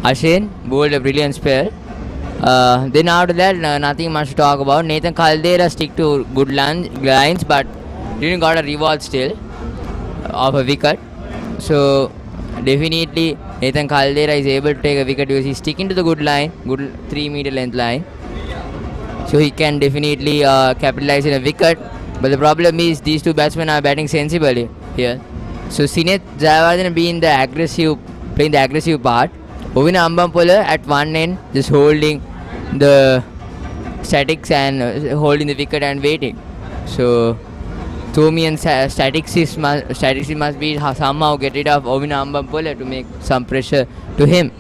Ashane bowled a brilliant spell. Then after that, nothing much to talk about. Nathan Caldera stick to good lines, but didn't got a reward still of a wicket. So definitely Nathan Caldera is able to take a wicket because he's sticking to the good 3-meter length line. So he can definitely capitalize in a wicket. But the problem is these 2 batsmen are batting sensibly here. So Sinet Jayawardena playing the aggressive part. Ovina Ambampola at one end just holding the statics and holding the wicket and waiting. So Thomian's statics must be somehow get rid of Ovin Ambampole to make some pressure to him.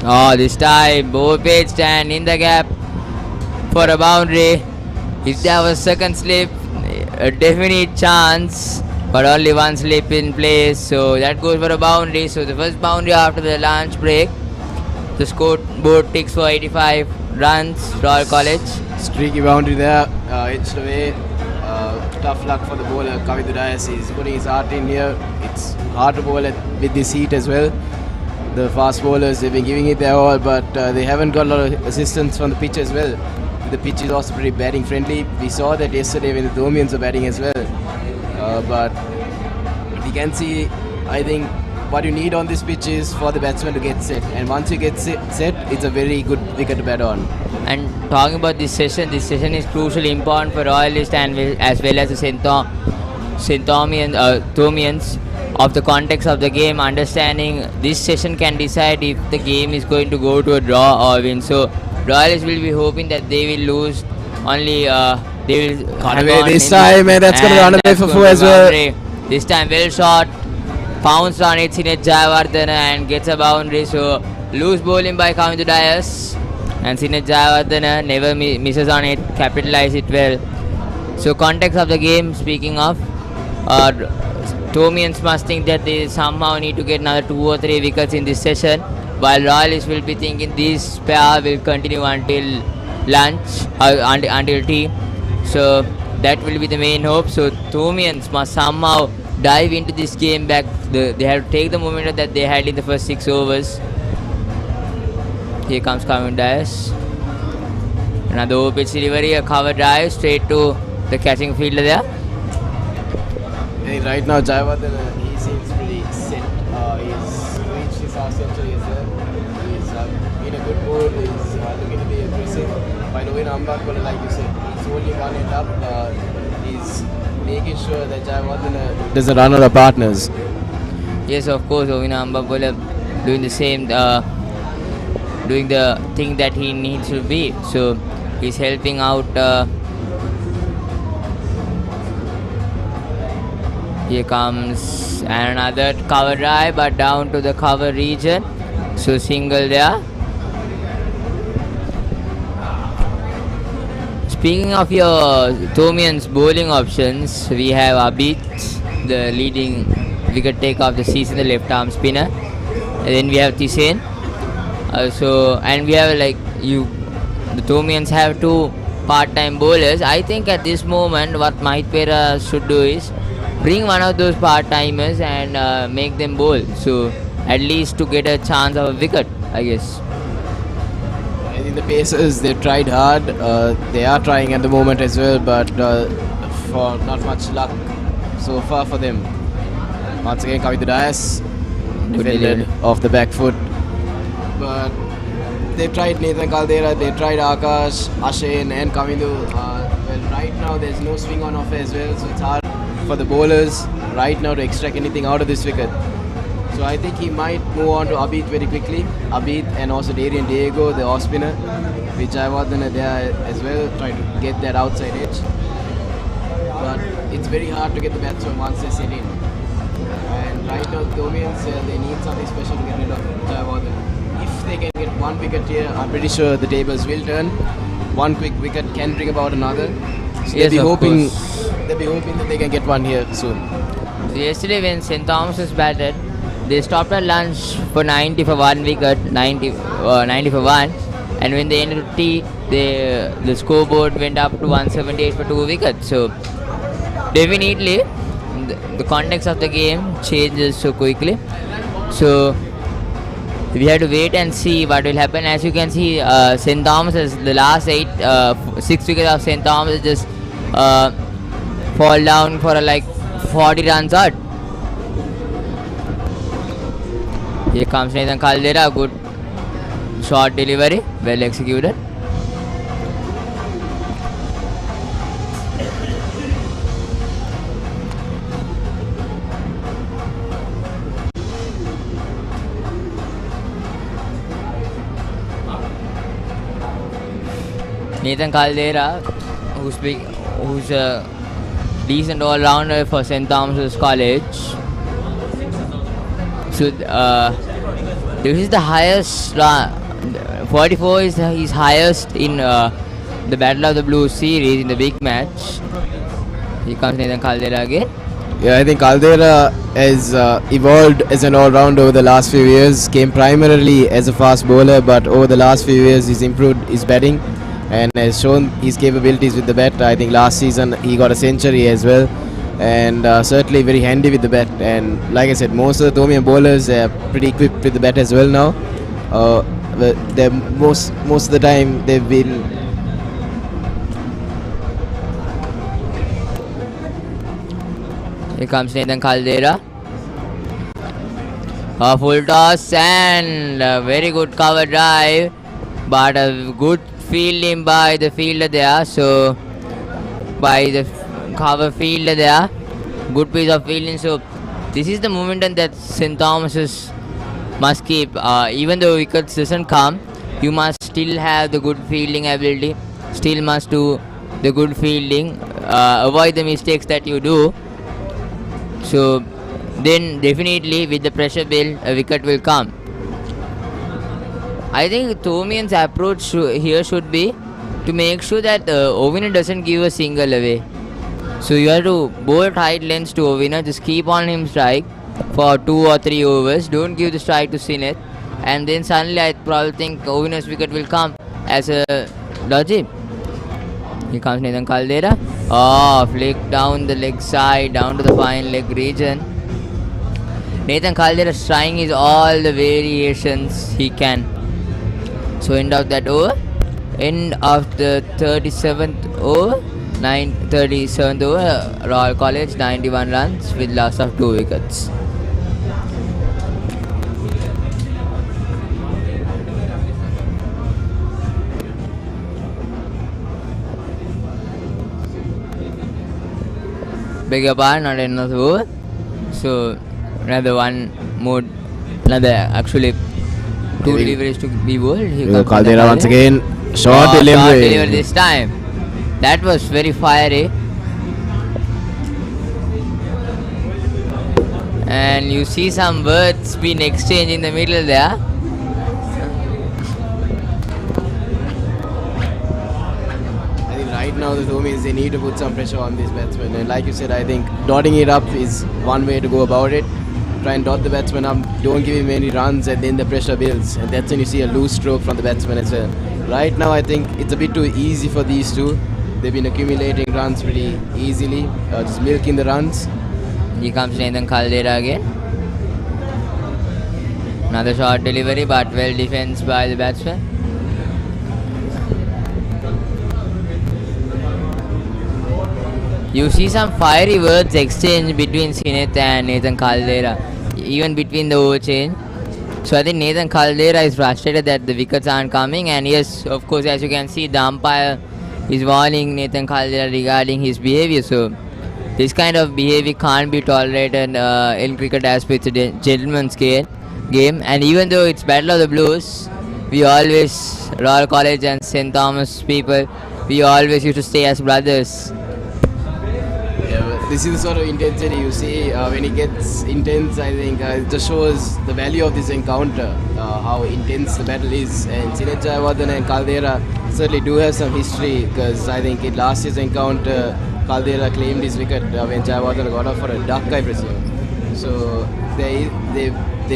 Oh, this time both pitched and in the gap for a boundary. If there was second slip, a definite chance, but only one slip in place, so that goes for a boundary. So the first boundary after the lunch break. The scoreboard ticks for 85 runs, Royal College. Streaky boundary there, edged away. Tough luck for the bowler, Kavidu Dias. He's putting his heart in here. It's hard to bowl with this heat as well. The fast bowlers, they've been giving it their all, but they haven't got a lot of assistance from the pitch as well. The pitch is also pretty batting friendly. We saw that yesterday when the Thomians were batting as well. But we can see, I think, what you need on this pitch is for the batsman to get set. And once you get set, it's a very good wicket to bat on. And talking about this session is crucially important for Royalists and as well as the Thomians of the context of the game. Understanding this session can decide if the game is going to go to a draw or win. So Royalists will be hoping that they will lose. Only they will run away this time, and that's going to run away for 4 as well. This time well shot, pounced on it, Sinet Jayawardene and gets a boundary. So loose bowling by Kavidu Dias, and Sinet Jayawardene never misses on it, capitalize it well. So context of the game, speaking of, Thomians must think that they somehow need to get another 2 or 3 wickets in this session, while Royalists will be thinking this pair will continue until lunch, until tea. So that will be the main hope. So Thomians must somehow dive into this game back. They have to take the momentum that they had in the first 6 overs. Here comes Kavidu Dias. Another over-pitch delivery, a cover drive straight to the catching fielder there. Hey, right now, Jayawardene, he seems pretty set. He's reached his half century as well. He's in a good mood. He's looking to be aggressive. By the way, Ambampole, like you said, he's holding one end up. He's making sure that Jayawardene doesn't run out of partners. Yes, of course, Ovin Ambampole doing the same, doing the thing that he needs to be. So he's helping out. Here comes another cover drive, but down to the cover region. So single there. Speaking of your Thomians bowling options, we have Abid, the leading wicket taker of the season, the left arm spinner. And then we have Tisen. And we have the Thomians have 2 part-time bowlers. I think at this moment what Mahit Pera should do is bring one of those part-timers and make them bowl. So at least to get a chance of a wicket, I guess. I think the Pacers, they've tried hard. They are trying at the moment as well, but for not much luck so far for them. Once again, Kavidu Dias defended off the back foot. But they've tried Nathan Caldera, they've tried Akash, Ashen and Kavidu. Well, right now there's no swing on offer as well, so it's hard for the bowlers right now to extract anything out of this wicket. So I think he might move on to Abid very quickly. Abid and also Darian Diego, the off spinner, which Jayawardene there as well, trying to get that outside edge. But it's very hard to get the batsman once they sit in. And right now the Thomians, they need something special to get rid of Jayawardene. If they can get 1 wicket here, I'm pretty sure the tables will turn. 1 quick wicket can bring about another. So Yes, they'll be hoping that they can get 1 here soon. So yesterday when St. Thomas was batted, they stopped at lunch for 90 for 1 wicket, 90 for 1, and when they ended tea, the scoreboard went up to 178 for 2 wickets. So definitely the context of the game changes so quickly. So we have to wait and see what will happen. As you can see, St. Thomas has the last 6 wickets of St. Thomas just fall down for 40 runs out. Here comes Nathan Caldera, good short delivery, well executed. Nathan Caldera, who's a decent all-rounder for St. Thomas's College. So this is the highest. 44 is his highest in the Battle of the Blues series in the big match. Here comes Nathan Caldera again. Yeah, I think Caldera has evolved as an all-rounder over the last few years. Came primarily as a fast bowler, but over the last few years he's improved his batting and has shown his capabilities with the bat. I think last season he got a century as well, and certainly very handy with the bat. And like I said, most of the Thomian bowlers are pretty equipped with the bat as well now. They're most of the time they've been. Here comes Nathan Caldera. A full toss and a very good cover drive, but a good fielding by the fielder there. So by the cover fielder there, good piece of fielding. So this is the momentum that St. Thomas's must keep. Even though wickets doesn't come, you must still have the good fielding ability. Still must do the good fielding. Avoid the mistakes that you do. So then definitely with the pressure build, a wicket will come. I think Thomian's approach here should be to make sure that Ovina doesn't give a single away. So you have to bowl tight lengths to Ovina, just keep on him strike for 2 or 3 overs. Don't give the strike to Sinet, and then suddenly I probably think Ovina's wicket will come as a dodgy. Here comes Nathan Caldera. Oh, flick down the leg side, down to the fine leg region. Nathan Caldera is trying his all the variations he can. So end of that over. End of the 37th over. 37th over. Royal College 91 runs with loss of 2 wickets. Beg your pardon, not another over. So another one more, another actually 2 deliveries to be bowled. Here comes Caldera once again. Short delivery. Short delivery this time. That was very fiery. And you see some words being exchanged in the middle there. Right now the Thomians, they need to put some pressure on these batsmen, and like you said, I think dotting it up is one way to go about it. Try and dot the batsman up, don't give him any runs, and then the pressure builds, and that's when you see a loose stroke from the batsman as well. Right now I think it's a bit too easy for these two. They've been accumulating runs pretty easily, just milking the runs. Here comes Nathan Caldera again. Another short delivery, but well defensed by the batsman. You see some fiery words exchange between Sinet and Nathan Caldera, even between the over change. So I think Nathan Caldera is frustrated that the wickets aren't coming, and yes, of course, as you can see, the umpire is warning Nathan Caldera regarding his behavior. So this kind of behavior can't be tolerated in cricket as per the gentleman's game. And even though it's Battle of the Blues, we always, Royal College and St. Thomas people, we always used to stay as brothers. This is the sort of intensity you see when it gets intense. I think it just shows the value of this encounter, how intense the battle is. And Sinet Jayawardene and Caldera certainly do have some history, because I think in last year's encounter, Caldera claimed his wicket when Jayawardene got off for a duck, I presume. So they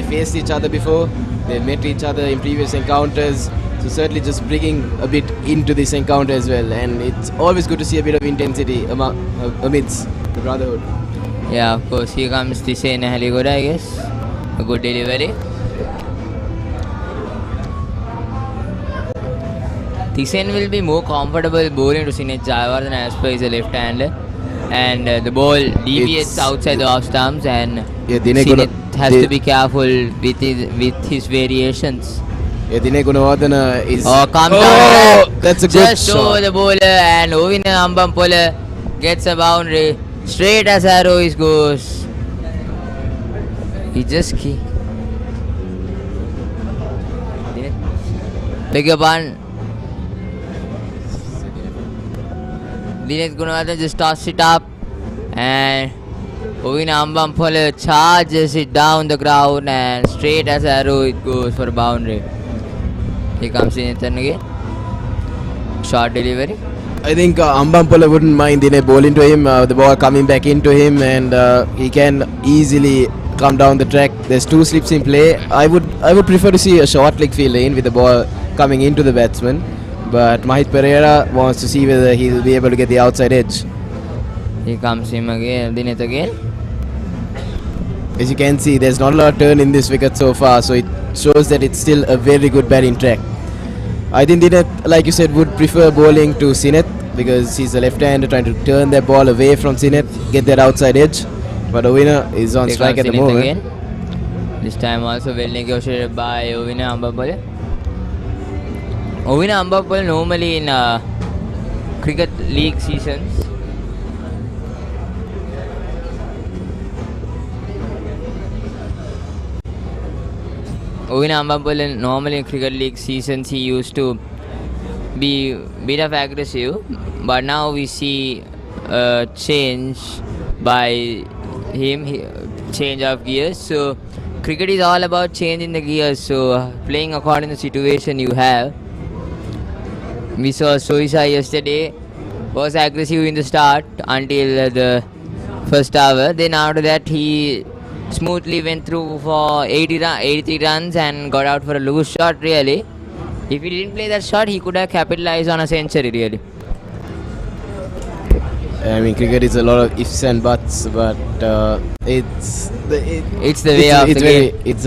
faced each other before, they met each other in previous encounters. So certainly just bringing a bit into this encounter as well, and it's always good to see a bit of intensity amidst the brotherhood. Yeah, of course. Here comes Tisen Haligoda, I guess. A good delivery. Tisen will be more comfortable bowling to Sinet Jayawardene as per his left hander, and the ball deviates outside the off stumps, and Sinet has to be careful with his variations. Yeah, Dine Gunawardene is... Oh, come down. That's a good just shot. over the bowler, and Ovina Ambampola gets a boundary. Straight as arrow he goes. He just beg your pardon. Dinesh Gunawardene just toss it up, and Ovina Ambampole charges it down the ground, and straight as arrow it goes for a boundary. Here comes Dinathan again. Short delivery. I think Ambampole wouldn't mind Dine bowling to him, the ball coming back into him, and he can easily come down the track. There's two slips in play. I would prefer to see a short leg field lane with the ball coming into the batsman, but Mahit Pereira wants to see whether he'll be able to get the outside edge. Here comes him again, Dineth again. As you can see, there's not a lot of turn in this wicket so far, so it shows that it's still a very good batting track. I think Dineth, like you said, would prefer bowling to Sineth because he's a left-hander trying to turn that ball away from Sineth, get that outside edge. But Ovina is on strike at the moment. Again. This time also well negotiated by Ovina Ambampole. Ovina Ambampole normally in cricket league seasons Ovina Ambampole normally in cricket league seasons he used to be bit of aggressive, but now we see a change by him, change of gears. So cricket is all about changing the gears, so playing according to the situation you have. We saw Soisa yesterday was aggressive in the start until the first hour. Then after that he smoothly went through for 83 runs and got out for a loose shot really. If he didn't play that shot, he could have capitalized on a century really. I mean, cricket is a lot of ifs and buts, but it's the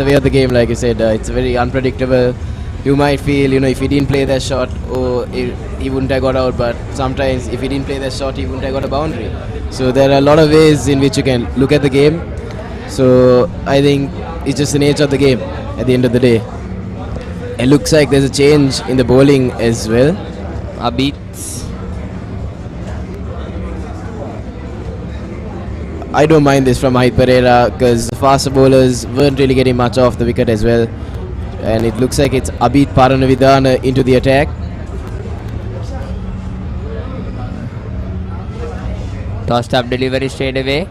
way of the game, like you said. It's very unpredictable. You might feel, if he didn't play that shot, he wouldn't have got out. But sometimes, if he didn't play that shot, he wouldn't have got a boundary. So there are a lot of ways in which you can look at the game. So I think it's just the nature of the game at the end of the day. It looks like there's a change in the bowling as well. Abid. I don't mind this from Mahit Pereira because the faster bowlers weren't really getting much off the wicket as well. And it looks like it's Abid Paranavidana into the attack. Tossed up delivery straight away.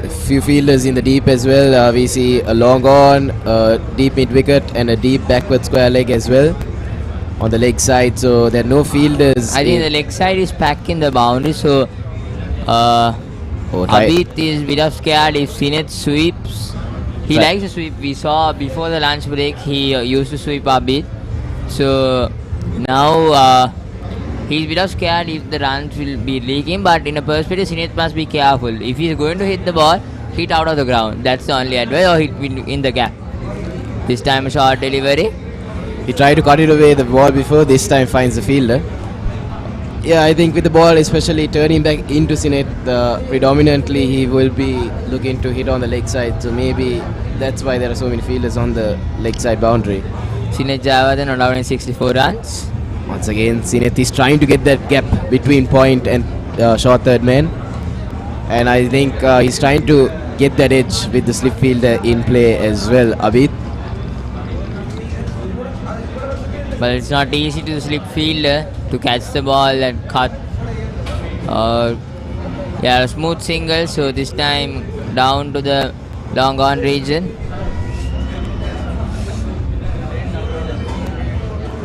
A few fielders in the deep as well. We see a long on, a deep mid wicket and a deep backward square leg as well on the leg side. So there are no fielders. I think the leg side is packing the boundary, so Abid is a bit of scared if Sineth sweeps. He likes to sweep. We saw before the lunch break he used to sweep Abid. So now he's a bit of scared if the runs will be leaking, but in a perspective Sineth must be careful. If he's going to hit the ball, hit out of the ground. That's the only advice, or hit in the gap. This time a short delivery. He tried to cut it away the ball before, this time finds the fielder. Yeah, I think with the ball especially turning back into Sineth, predominantly he will be looking to hit on the leg side. So maybe that's why there are so many fielders on the leg side boundary. Sineth Jayawardene allowing 64 runs. Once again, Sineth is trying to get that gap between point and short third man. And I think he's trying to get that edge with the slip fielder in play as well, Abid. But it's not easy to the slip fielder to catch the ball and cut. A smooth single, so this time down to the long on region.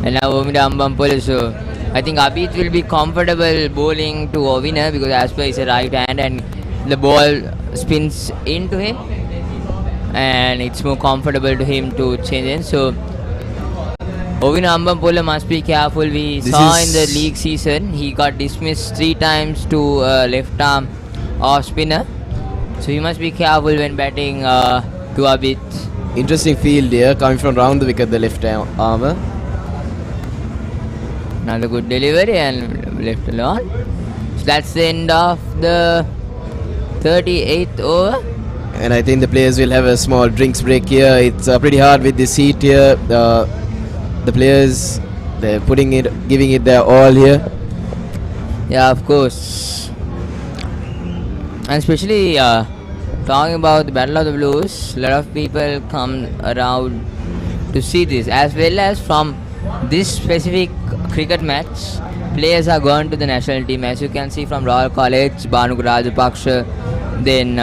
And now Ovina Ambampole, so I think Abid will be comfortable bowling to Ovina because as per he's a right hand and the ball spins into him and it's more comfortable to him to change in. So Ovina Ambampole must be careful. We saw in the league season he got dismissed 3 times to left arm off spinner. So he must be careful when batting to Abid. Interesting field here coming from round the wicket, the left armour. Another good delivery and left alone. So that's the end of the 38th over. And I think the players will have a small drinks break here. It's pretty hard with this heat here. The players, they're giving it their all here. Yeah, of course. And especially talking about the Battle of the Blues, a lot of people come around to see this, as well as from this specific cricket match, players are gone to the national team. As you can see from Royal College, Banuk Rajapaksha, then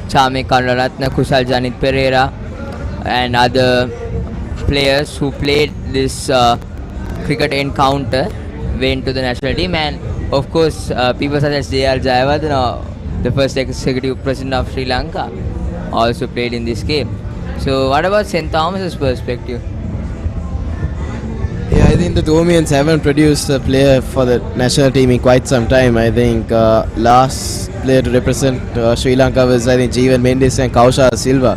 Chame Kandaratna, Kusal Janit Pereira, and other players who played this cricket encounter went to the national team. And of course, people such as J.R. Jayawardena, the first executive president of Sri Lanka, also played in this game. So what about St. Thomas's perspective? Yeah, I think the Thomians haven't produced a player for the national team in quite some time. I think last player to represent Sri Lanka was, I think, Jeevan Mendes and Kausha Silva,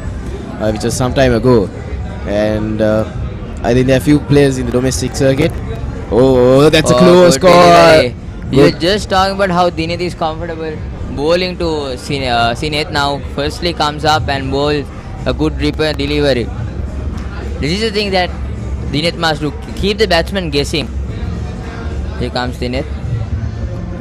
which was some time ago. And I think there are few players in the domestic circuit. Oh, that's a close good call. delivery. We were just talking about how Dineth is comfortable bowling to Sineth. Now firstly comes up and bowls a good ripper delivery. This is the thing that Dineth must do, keep the batsman guessing. Here comes Dineth.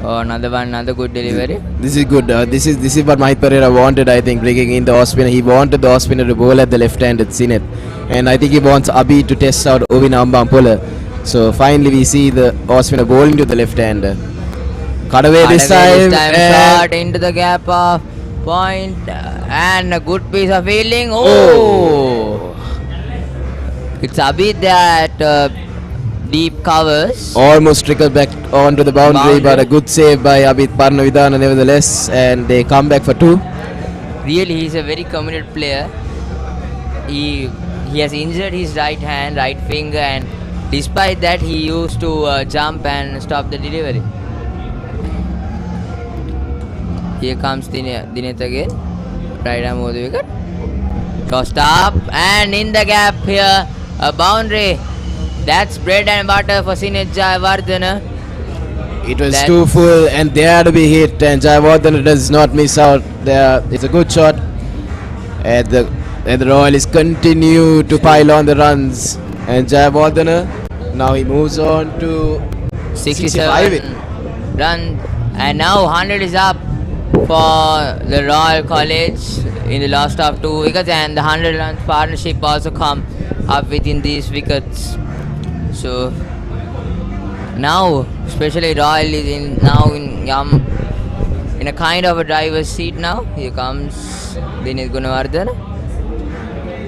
Oh, another one, another good delivery. This is good. This is what Mahit Pereira wanted, I think, bringing in the off spinner. He wanted the off spinner to bowl at the left hand at Sineth. And I think he wants Abhi to test out Ovin Ambampola. So finally we see the off spinner bowling to the left hand. Cut away this time. Shot into the gap of point and a good piece of fielding. Oh! It's Abhi that deep covers. Almost trickled back onto the boundary, but a good save by Abhit Parnavidana nevertheless, and they come back for 2. Really, he's a very committed player. He has injured his right hand, right finger, and despite that he used to jump and stop the delivery. Here comes Dineth again. Right arm over the wicket. Tossed up and in the gap here. A boundary. That's bread and butter for Sineth Jayawardena. It was too full and there to be hit, and Jayawardena does not miss out there. It's a good shot. And the Royalists continue to pile on the runs. And Jayawardena, now he moves on to 67 run, and now 100 is up for the Royal College in the last of 2 wickets, and the 100 runs partnership also come up within these wickets. So now, especially Royal is in a kind of a driver's seat now. Here comes Dineth Gunawardena.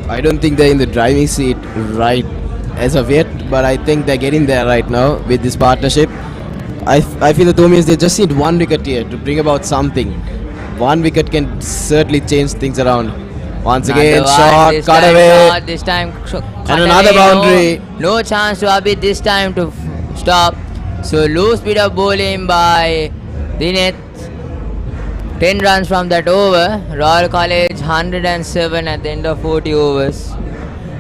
I don't think they're in the driving seat right as of yet, but I think they're getting there right now with this partnership. I feel the Thomians, they just need 1 wicket here to bring about something. 1 wicket can certainly change things around. Once again, shot, cut away. Shot, this time and another boundary. No chance to Abhi this time to stop. So loose bit of bowling by Dineth. 10 runs from that over. Royal College 107 at the end of 40 overs.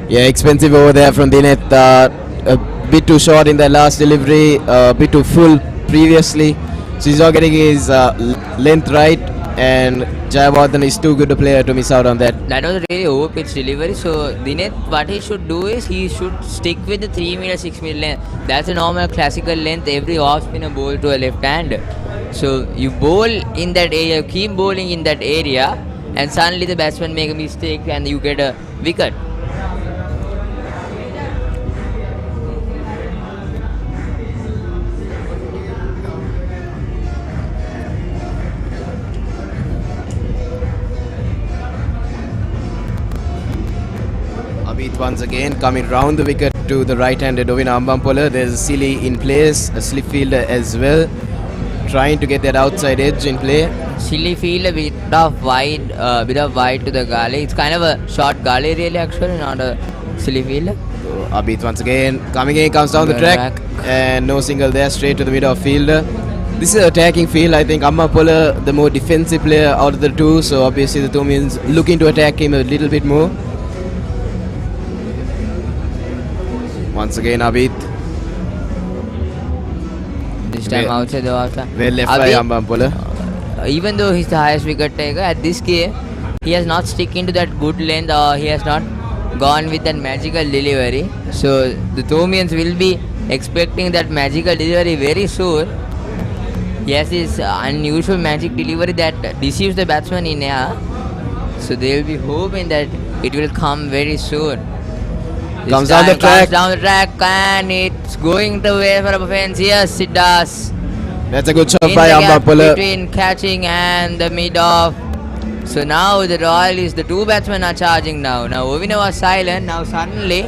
Yeah, expensive over there from Dineth. A bit too short in that last delivery, a bit too full previously. So he's not getting his length right, and Jayawardena is too good a player to miss out on that. That was a really over-pitch delivery. So Dineth, what he should do is he should stick with the 3 meter, 6 meter length. That's a normal classical length every off-spinner bowl to a left-hander. So you bowl in that area, keep bowling in that area, and suddenly the batsman make a mistake and you get a wicket. Abhit once again coming round the wicket to the right-handed Ovin Ambampola. There's a silly in place, a slip fielder as well, trying to get that outside edge in play. Silly field, a bit of wide to the gully. It's kind of a short gully really actually, not a silly field. So Abhit once again coming in, comes down the track, and no single there, straight to the middle of fielder. This is an attacking field. I think Ambampola the more defensive player out of the two, so obviously the Thomians looking to attack him a little bit more. Once again Abhit. This time outside the water. Well left by Ambampola. Even though he's the highest wicket taker at this game, he has not stick into that good length, or he has not gone with that magical delivery. So the Thomians will be expecting that magical delivery very soon. He has this unusual magic delivery that deceives the batsman in air. So they will be hoping that it will come very soon. This Comes down time the track. Comes down the track and it's going to way for offense. Yes, it does. That's a good shot In by the gap Ambampula. between catching and the mid-off. So now the Royalists, the two batsmen are charging now. Now Ovina was silent. Now suddenly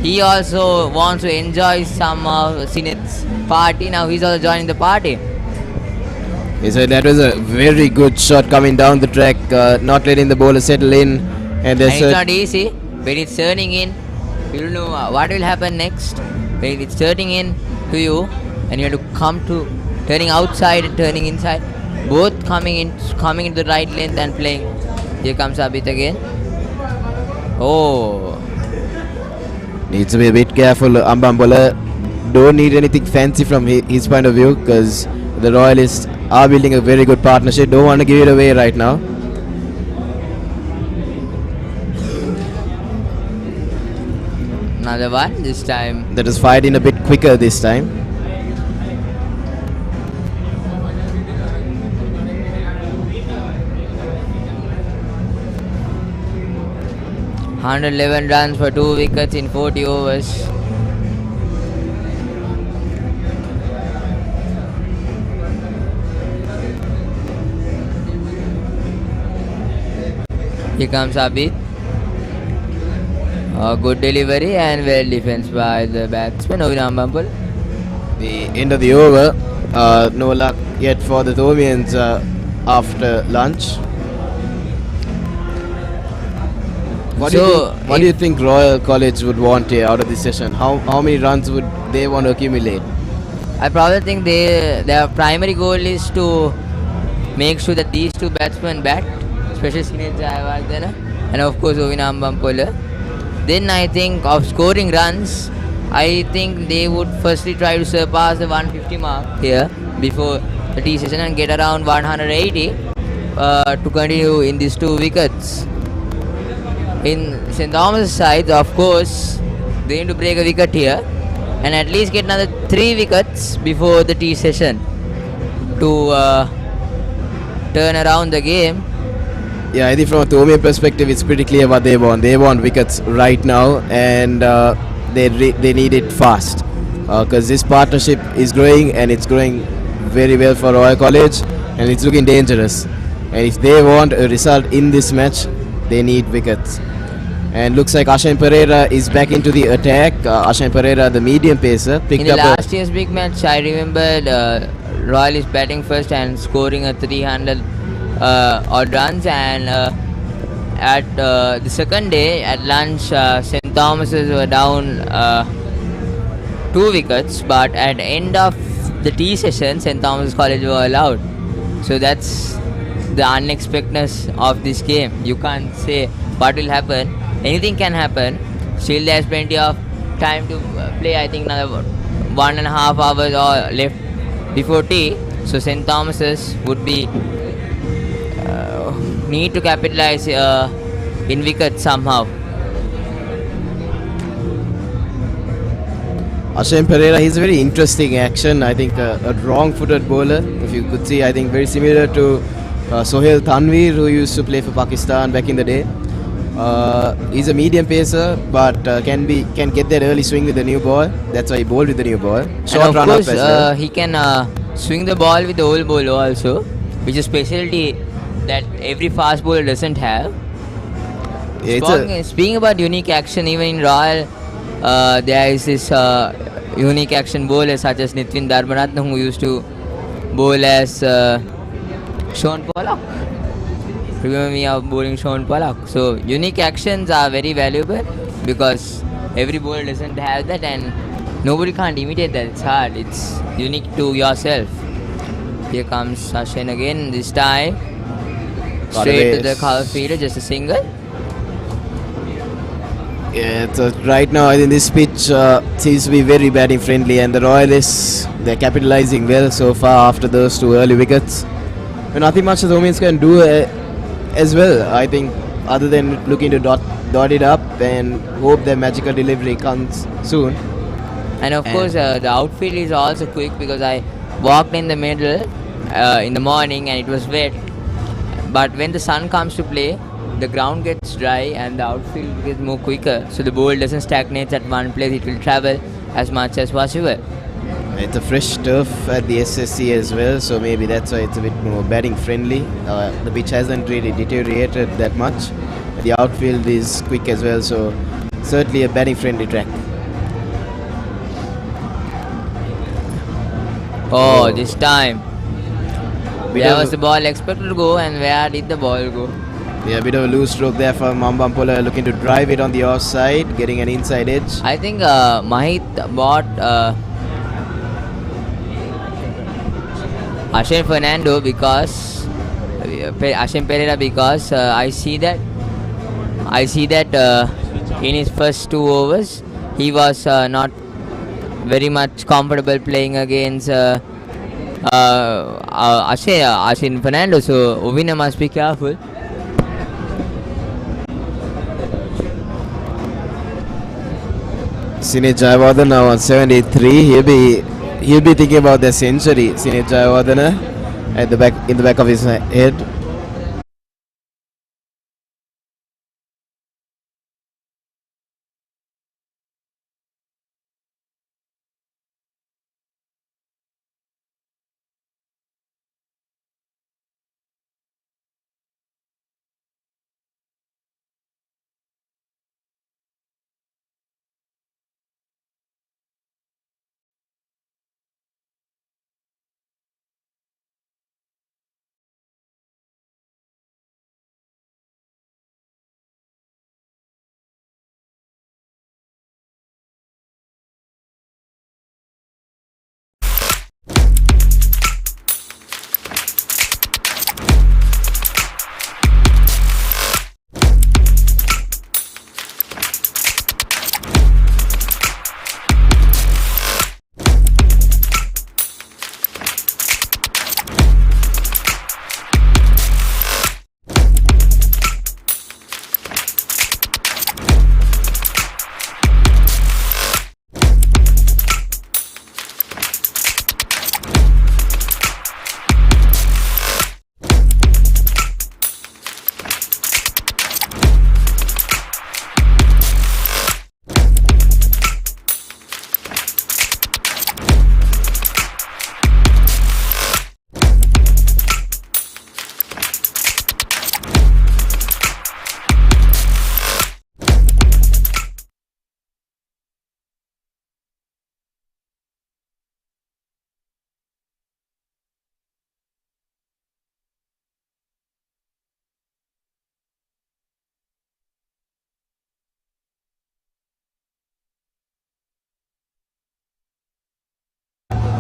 he also wants to enjoy some of Sinith's party. Now he's also joining the party. So that was a very good shot coming down the track, not letting the bowler settle in. And And there's it's a not easy when it's turning in. You don't know what will happen next. When it's turning in to you, and you have to come to turning outside and turning inside, both coming into the right length and playing. Here comes Abid again. Oh, needs to be a bit careful. Ambampula don't need anything fancy from his point of view, because the Royalists are building a very good partnership. Don't want to give it away right now. another one this time. That is fired in a bit quicker this time. $111 runs for 2 wickets in 40 overs. Here comes Abid. Good delivery and well defense by the batsman Ovina Ambampul. The end of the over. No luck yet for the Thomians after lunch. What do you think Royal College would want here out of this session? How many runs would they want to accumulate? I probably think their primary goal is to make sure that these two batsmen bat, especially Sinith Jayawardena and of course Ovina Ambampula. Then I think of scoring runs, I think they would firstly try to surpass the 150 mark here before the tea session and get around 180 to continue in these 2 wickets. In St. Thomas' side, of course, they need to break a wicket here and at least get another 3 wickets before the tea session to turn around the game. Yeah, I think from a Thomian perspective, it's pretty clear what they want. They want wickets right now, and they need it fast, because this partnership is growing, and it's growing very well for Royal College, and it's looking dangerous. And if they want a result in this match, they need wickets. And looks like Ashen Pereira is back into the attack. Ashen Pereira, the medium pacer, picked In the up last year's big match, I remember Royal is batting first and scoring a 300 odd runs, and at the second day at lunch, St. Thomas's were down 2 wickets, but at the end of the tea session, St. Thomas College were allowed. So that's the unexpectedness of this game. You can't say what will happen. Anything can happen. Still there's plenty of time to play. I think another 1.5 hours or left before tea. So St. Thomas's would be need to capitalize in wickets somehow. Ashen Pereira. He's a very interesting action. I think a wrong-footed bowler. If you could see, I think very similar to Sohail Tanveer, who used to play for Pakistan back in the day. He's a medium pacer, but can get that early swing with the new ball. That's why he bowled with the new ball. Short and of run course, up as well. he can swing the ball with the old bowler also, which is specialty that every fast bowler doesn't have. Yeah, Speaking about unique action, even in Royal, there is this unique action bowler such as Nithwin Dharmaratne, who used to bowl as Sean Pollock. Remember me of bowling Sean Pollock. So unique actions are very valuable because every bowler doesn't have that, and nobody can't imitate that. It's hard. It's unique to yourself. Here comes Sachin again. This time straight to the cover fielder, just a single. Yeah, so right now I think this pitch seems to be very batting friendly, and the Royalists, they're capitalizing well so far after those 2 early wickets. And nothing much the Thomians can do as well, I think, other than looking to dot it up and hope their magical delivery comes soon. And of course the outfield is also quick because I walked in the middle in the morning and it was wet. But when the sun comes to play, the ground gets dry and the outfield gets more quicker, so the ball doesn't stagnate at one place, it will travel as much as possible. It's a fresh turf at the SSC as well, so maybe that's why it's a bit more batting friendly. The pitch hasn't really deteriorated that much. The outfield is quick as well, so certainly a batting friendly track. Oh, this time. Where was the ball expected to go and where did the ball go? Yeah, a bit of a loose stroke there for Mambampola, looking to drive it on the offside, getting an inside edge. I think Mahit bought Ashwin Fernando because Ashwin Pereira because I see that in his first 2 overs he was not very much comfortable playing against Ashwin Fernando, so Ovina must be careful. Sinead Jayawardene now on 73. He'll be thinking about the century. Sinead Jayawardene at the back, in the back of his head.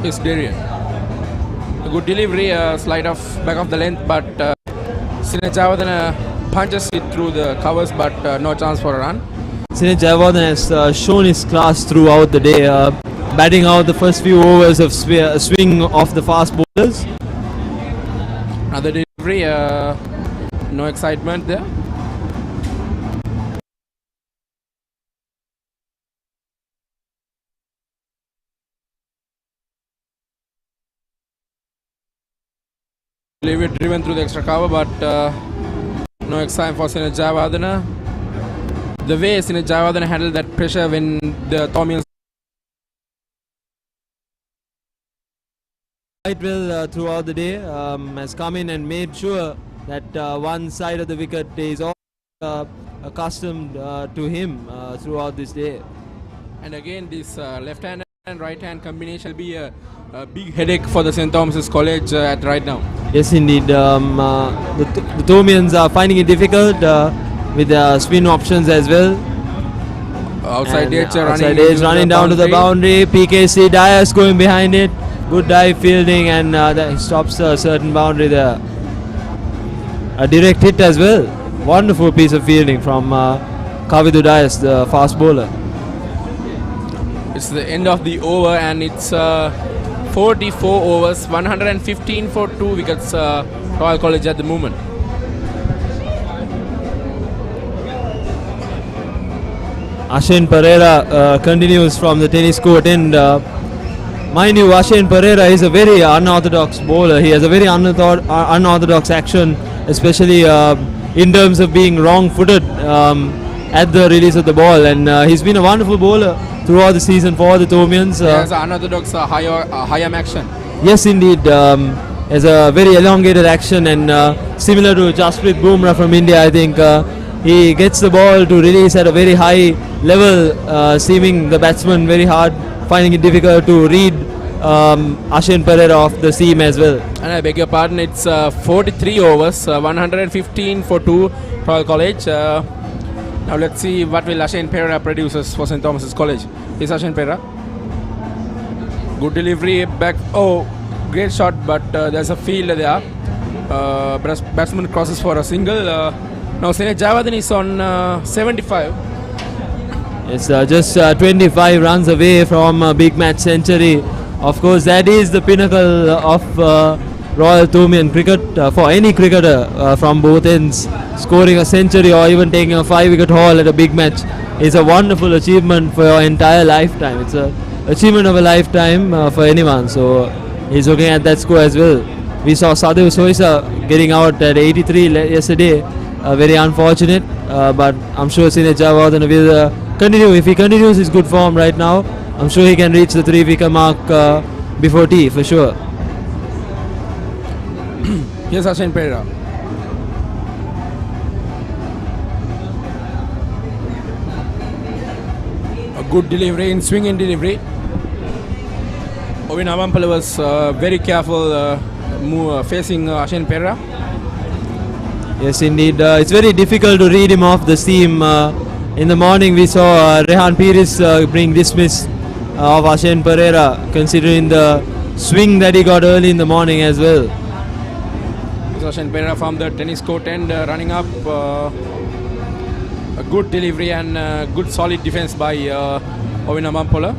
Is Darian. A good delivery, slide off back of the length, but Sinead Jayawardene punches it through the covers, but no chance for a run. Sinead Jayawardene has shown his class throughout the day, batting out the first few overs of swing off the fast bowlers. Another delivery, no excitement there. Delivery driven through the extra cover, but no excitement for Sinead Jayawardene. The way Sinead Jayawardene handled that pressure when the Thomian Quite well throughout the day, has come in and made sure that one side of the wicket is all accustomed to him throughout this day. And again, this left hand and right hand combination will be a big headache for the St. Thomas's College at right now. Yes, indeed. The Thomians are finding it difficult with spin options as well. Outside edge running down to the boundary. PKC Dias going behind it. Good dive fielding and that stops a certain boundary there. A direct hit as well. Wonderful piece of fielding from Kavidu Dias, the fast bowler. It's the end of the over and it's 44 overs, 115 for 2 wickets Royal College at the moment. Ashwin Pereira continues from the tennis court end. Mind you, Ashwin Pereira is a very unorthodox bowler. He has a very unorthodox action, especially in terms of being wrong-footed at the release of the ball, and he's been a wonderful bowler throughout the season for the Thomians. There's unorthodox high arm action. Yes, indeed. Has a very elongated action, and similar to Jasprit Bumrah from India, I think he gets the ball to release at a very high level, seeming the batsman very hard, finding it difficult to read Ashin Pereira off the seam as well. And I beg your pardon, it's 43 overs, 115 for 2 Royal College. Now let's see what will Ashin Pereira produces for St. Thomas's College. Is Ashin Pereira. Good delivery back. Oh, great shot, but there's a field there. Batsman crosses for a single. Now Sine Javadin is on 75. It's just 25 runs away from a big match century. Of course, that is the pinnacle of Royal Thomian cricket for any cricketer from both ends. Scoring a century or even taking a 5-wicket haul at a big match is a wonderful achievement for your entire lifetime. It's an achievement of a lifetime for anyone. So he's looking at that score as well. We saw Sadev Soisa getting out at 83 yesterday. Very unfortunate, but I'm sure Sine Javadin will continue. If he continues his good form right now, I'm sure he can reach the 3-wicket mark before tea for sure. Here's Ashin Pereira. A good delivery in swinging delivery. Ovin Avampala was very careful facing Ashin Pereira. Yes, indeed. It's very difficult to read him off the seam. In the morning, we saw Rehan Pires being dismissed of Ashin Pereira, considering the swing that he got early in the morning as well. Ashin Pereira from the tennis court and running up. A good delivery and good solid defense by Ovin Avampala.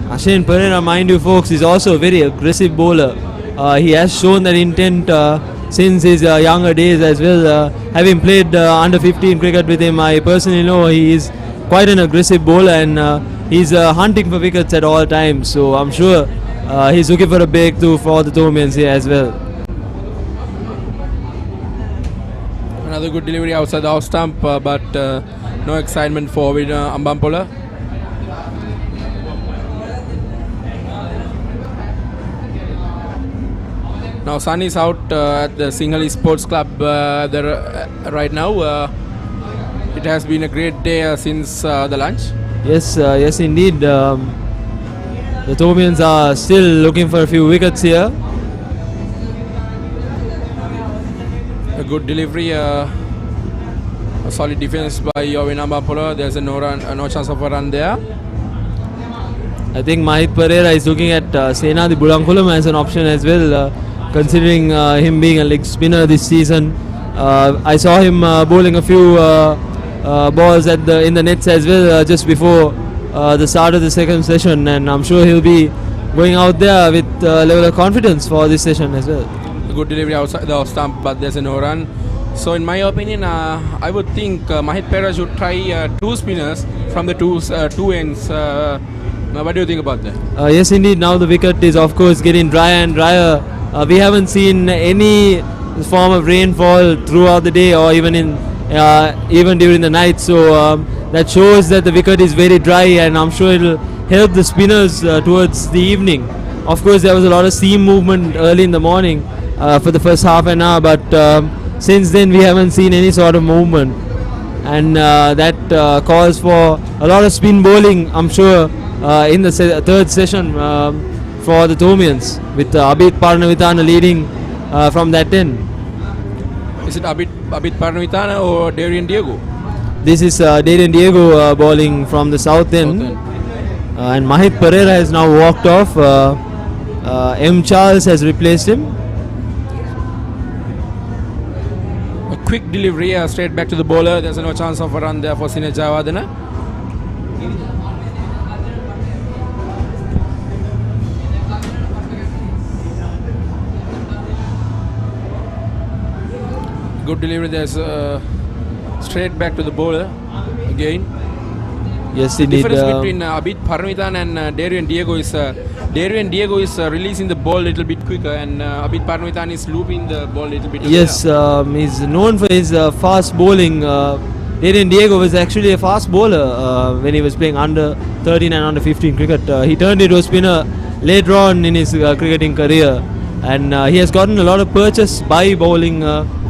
Ashin Pereira, mind you folks, is also a very aggressive bowler. He has shown that intent since his younger days as well. Having played under 15 cricket with him, I personally know he is quite an aggressive bowler, and he's hunting for wickets at all times. So I'm sure he's looking for a breakthrough for the Thomians here as well. Another good delivery outside the off stump, but no excitement for Ambampola. Now Sun is out at the Singhali Sports Club right now. It has been a great day since the lunch. Yes, yes indeed. The Thomians are still looking for a few wickets here. A good delivery, a solid defense by Ovin Ambampola. There's no chance of a run there. I think Mahit Pereira is looking at Senadi Bulankulam as an option as well, considering him being a leg spinner this season. I saw him bowling a few balls in the nets as well just before the start of the second session, and I'm sure he'll be going out there with a level of confidence for this session as well. A good delivery outside the off stump, but there's no run. So in my opinion, I would think Mahit Pereira should try two spinners from the two ends. What do you think about that? Yes, indeed. Now the wicket is of course getting drier and drier. We haven't seen any form of rainfall throughout the day or even during the night. So that shows that the wicket is very dry, and I'm sure it will help the spinners towards the evening. Of course, there was a lot of seam movement early in the morning for the first half an hour, but since then we haven't seen any sort of movement, and that calls for a lot of spin bowling, I'm sure, in the third session for the Thomians, with Abid Parnavitana leading from that end. Is it Abid Parnavitana or Darian Diego? This is Darian Diego bowling from the south end. And Mahit Pereira has now walked off. M. Charles has replaced him. A quick delivery straight back to the bowler. There's no chance of a run there for Sine Javadin. Good delivery. There's straight back to the bowler again. Yes, The indeed. difference between Abid Paramitan and Darian Diego is releasing the ball a little bit quicker, and Abid Paramitan is looping the ball a little bit. Yes, he's known for his fast bowling. Darian Diego was actually a fast bowler when he was playing under 13 and under 15 cricket. He turned into a spinner later on in his cricketing career, and he has gotten a lot of purchase by bowling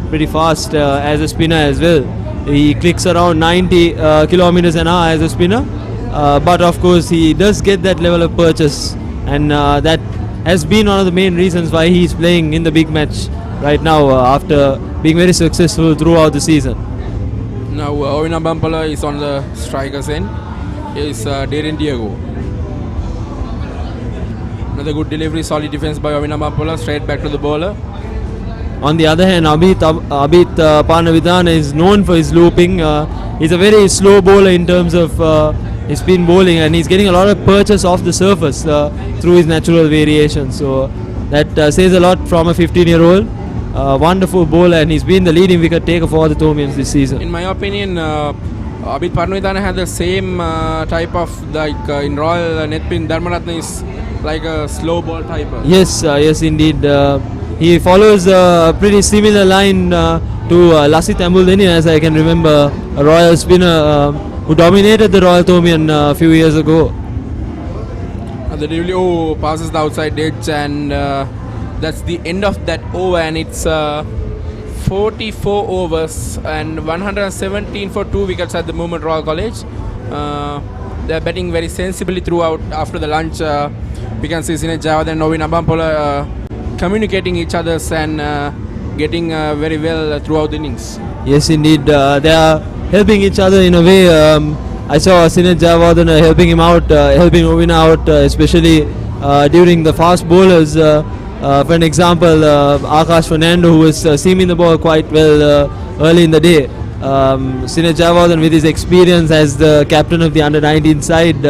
pretty fast as a spinner as well. He clicks around 90 kilometers an hour as a spinner, but of course he does get that level of purchase, and that has been one of the main reasons why he's playing in the big match right now after being very successful throughout the season. Now Ovina Bampala is on the striker's end. Is Darian Diego. Another good delivery, solid defense by Ovina Bampala, straight back to the bowler. On the other hand, Abid Parnavidhan is known for his looping. He's a very slow bowler in terms of his spin bowling, and he's getting a lot of purchase off the surface through his natural variation. So that says a lot from a 15-year-old. Wonderful bowler, and he's been the leading wicket taker for the Thomians this season. In my opinion, Abid Parnavidhan had the same type of, like in Royal Netpin, Dharmaratna is like a slow ball type. Yes, yes indeed. He follows a pretty similar line to Lasit Ambuldeni, as I can remember, a Royal spinner who dominated the Royal Thomian a few years ago. The delivery passes the outside edge, and that's the end of that over, and it's 44 overs and 117 for 2 wickets at the moment, Royal College. They're batting very sensibly throughout. After the lunch, we can see Sinet Jawad and Novin Abampola communicating each other's and getting very well throughout the innings. Yes, indeed. They are helping each other in a way. I saw Sinet Jawad helping him out, helping Ovina out, especially during the fast bowlers. For an example, Akash Fernando, who was seaming the ball quite well early in the day. Sinet Jawad, with his experience as the captain of the under-19 side,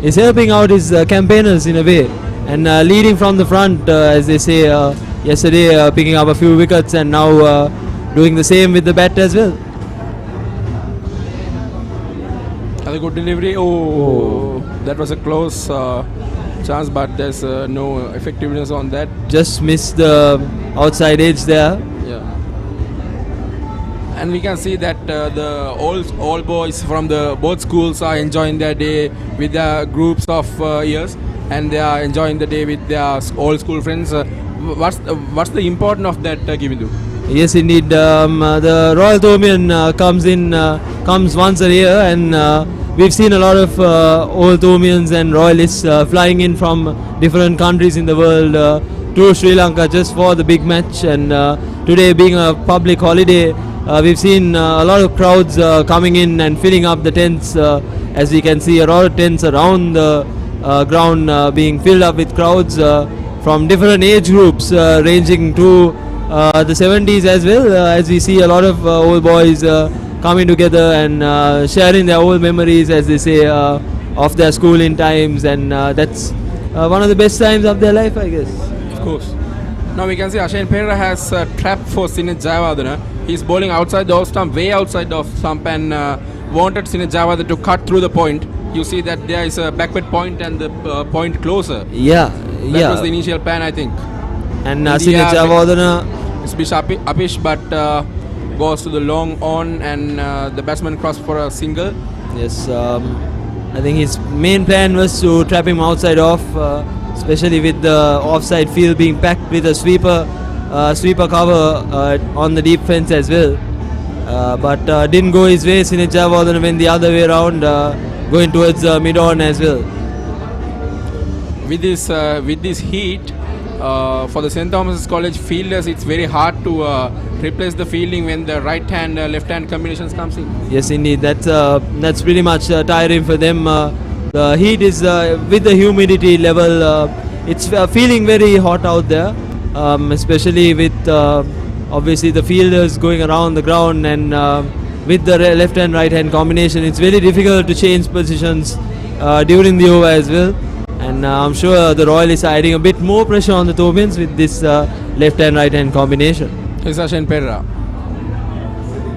is helping out his campaigners in a way, and leading from the front, as they say, yesterday picking up a few wickets, and now doing the same with the bat as well. Another good delivery. That was a close chance, but there's no effectiveness on that. Just missed the outside edge there. Yeah. And we can see that the all boys from the both schools are enjoying their day with their groups of years, and they are enjoying the day with their all school friends. What's the importance of that, Givindu? Yes, indeed. The Royal Thomian comes once a year, and we've seen a lot of old Thomians and Royalists flying in from different countries in the world to Sri Lanka just for the big match. And today, being a public holiday, we've seen a lot of crowds coming in and filling up the tents. As we can see, a lot of tents around the ground being filled up with crowds from different age groups, ranging to the 70s as well, as we see a lot of old boys coming together and sharing their old memories, as they say, of their schooling times, and that's one of the best times of their life, I guess. Of course. Now we can see Ashane Pereira has trapped for Sinet Jayawardena. He's bowling outside the off stump, way outside the off stump, and wanted Sinet Jayawardena to cut through the point. You see that there is a backward point and the point closer. Yeah, That was the initial plan, I think. And Sinet Jayawardena, it's Apish, but goes to the long on, and the batsman crossed for a single. yes, I think his main plan was to trap him outside off, especially with the offside field being packed with a sweeper cover on the deep fence as well. But didn't go his way. Sinet Jayawardena went the other way around, going towards mid-on as well. With this heat, for the St. Thomas College fielders, it's very hard to replace the fielding when the right hand left hand combinations comes in. Yes, indeed. That's pretty much tiring for them. The heat is with the humidity level. It's feeling very hot out there, especially with obviously the fielders going around the ground, and with the left hand right hand combination, it's very difficult to change positions during the over as well. And I'm sure the Royalists are adding a bit more pressure on the Thomians with this left hand right hand combination. Here's Ashane Pereira.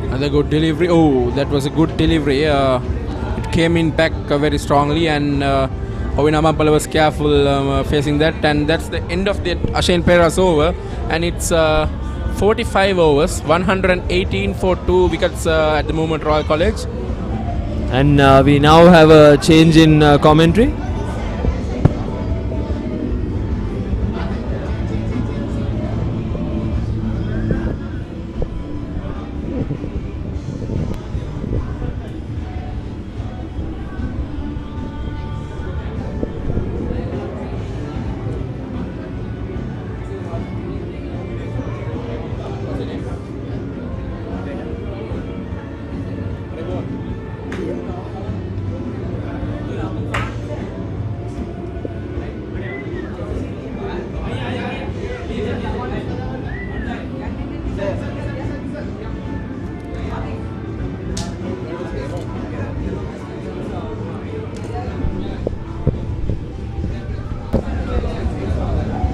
Another good delivery. That was a good delivery. It came in back very strongly, and Ovin Amampala was careful facing that, and that's the end of the Ashane Pereira's over, and it's 45 overs, 118 for 2 wickets at the moment, Royal College. And we now have a change in commentary.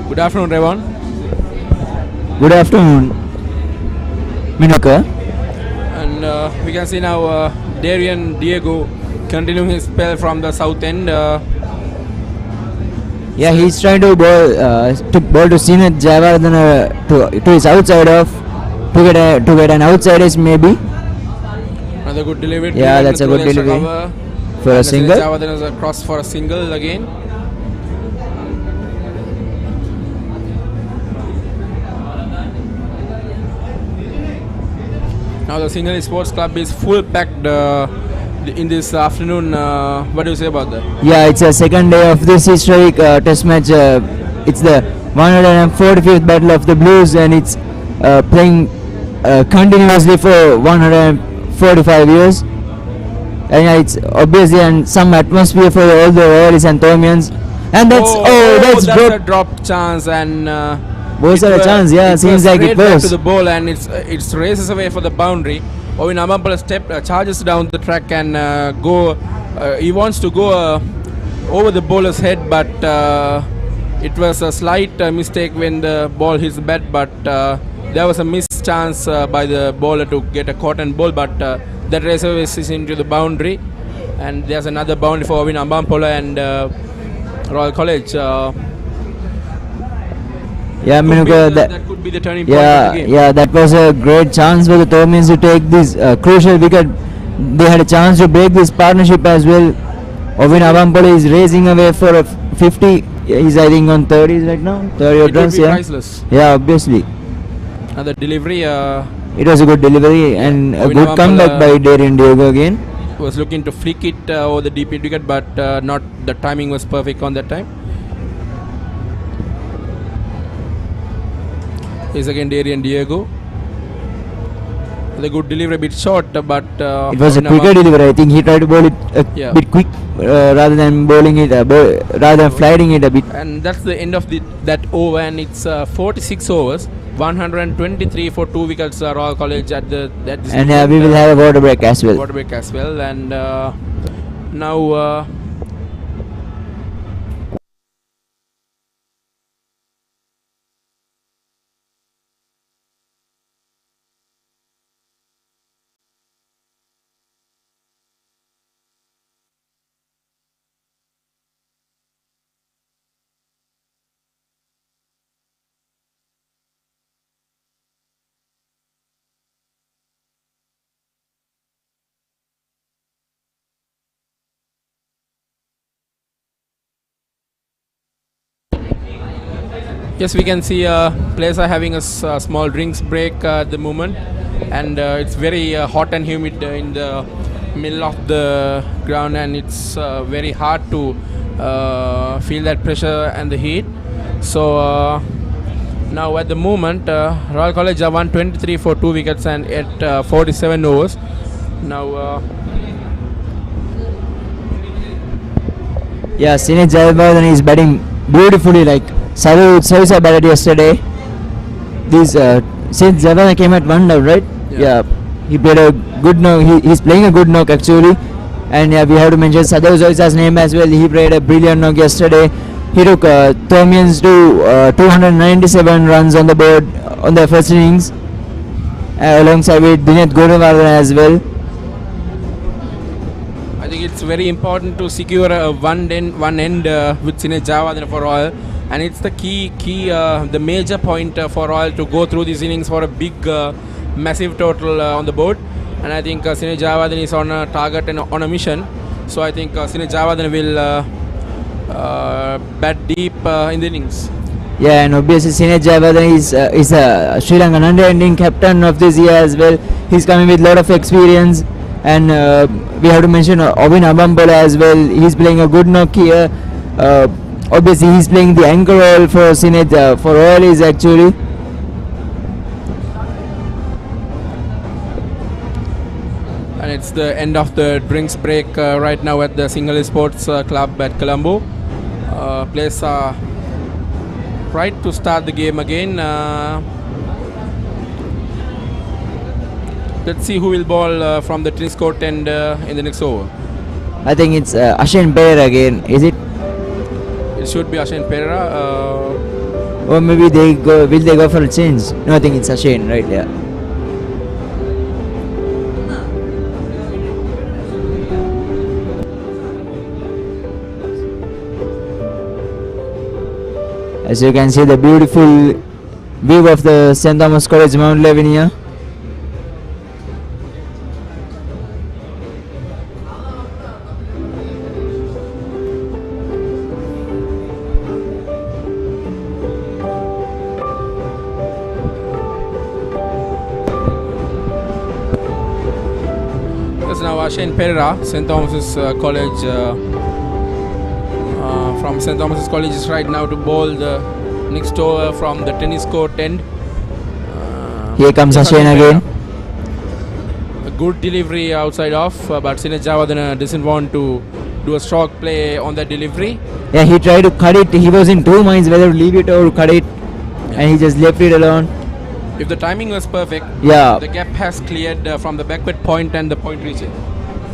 Good afternoon, Revon. Good afternoon, Minuka. And we can see now Darian Diego continuing his spell from the south end. Yeah, he's trying to ball to Sinat Javardhan to his outside off to get an outside edge maybe. Another good delivery. Yeah, that's a good delivery for a single. Javardhan is a cross for a single again. Now the Sinhalese Sports Club is full packed in this afternoon. What do you say about that? Yeah, it's a second day of this historic test match. It's the 145th Battle of the Blues, and it's playing continuously for 145 years. And yeah, it's obviously and some atmosphere for all the Royals and Thomians. And that's that's a dropped chance, and was there a chance? Yeah, seems like it was. To the ball, and it's races away for the boundary. Ovin Amampala charges down the track and go. He wants to go over the bowler's head, but it was a slight mistake when the ball hits the bat. But there was a missed chance by the bowler to get a cotton ball, but that race away is into the boundary, and there's another boundary for Ovin Amampala and Royal College. Yeah, Minuka, that could be the turning point of the game. Yeah, that was a great chance for the Thomians to take this crucial wicket. They had a chance to break this partnership as well. Ovin Amampala is racing away for a 50. He's I think on 30s right now. 30 It runs. would be Yeah. priceless. Yeah, obviously. Another delivery. It was a good delivery and a Ovin good Amampala comeback by Darian Diego again. Was looking to flick it over the deep wicket, but not. The timing was perfect on that time. Is again Darian Diego. The good delivery, a bit short, but It was a quicker delivery. I think he tried to bowl it a bit quick rather than bowling it, rather than flying it a bit. And that's the end of that over, and it's 46 overs, 123 for 2 wickets. Royal College at this. And we will have a water break as well. Water break as well, and now. Yes, we can see players are having a small drinks break at the moment, and it's very hot and humid in the middle of the ground, and it's very hard to feel that pressure and the heat. So now at the moment, Royal College are 123 for 2 wickets and at 47 overs. Now Yeah, Sinat Javardhan is batting beautifully. Like Savisa batted yesterday. This since Javardhan came at one down, right? Yeah. He played a good knock. He's playing a good knock actually. And yeah, we have to mention Sadhu Zoisa's name as well. He played a brilliant knock yesterday. He took Thomians to 297 runs on the board on the first innings, alongside with Dinesh Guruvardhan as well. I think it's very important to secure one end with Sine Javadana for Royal, and it's the the major point for Royal to go through these innings for a big, massive total on the board. And I think Sine Javadana is on a target and on a mission. So I think Sine Javadana will bat deep in the innings. Yeah, and obviously Sine Javadana is a Sri Lankan under-ending captain of this year as well. He's coming with a lot of experience, and we have to mention Ovin Abambola as well. He's playing a good knock here. Obviously, he's playing the anchor role for Sine for Royal is actually. And it's the end of the drinks break right now at the Single Sports Club at Colombo. Players are right to start the game again. Let's see who will bowl from the tennis court end in the next over. I think it's Ashen Pereira again. Is it? It should be Ashen Pereira. Or maybe will they go for a change? No, I think it's Ashen, right? Yeah. As you can see, the beautiful view of the St. Thomas College Mount Lavinia. That's now Ashen Pereira, St. Thomas's College. From St. Thomas's College is right now to bowl the next over from the tennis court end. Here comes Ashen again. A good delivery outside off, but Sine Javadana doesn't want to do a stroke play on that delivery. Yeah, he tried to cut it. He was in two minds whether to leave it or cut it, and he just left it alone. If the timing was perfect, yeah, the gap has cleared from the backward point and the point reaching.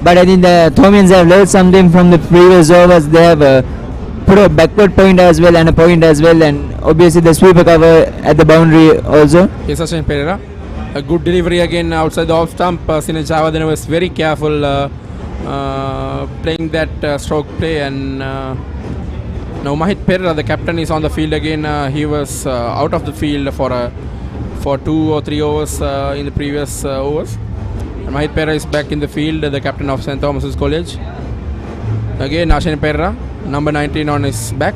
But I think the Thomians have learned something from the previous overs. They have put a backward point as well and a point as well, and obviously the sweeper cover at the boundary also. Yes, Ashen Pereira. A good delivery again outside the off stump. Sine Javadana was very careful playing that stroke play, and now Mahit Pereira, the captain, is on the field again. He was out of the field for 2 or 3 overs in the previous overs. And Mahit Pereira is back in the field, the captain of St. Thomas's College. Again, Ashen Pereira, number 19 on his back.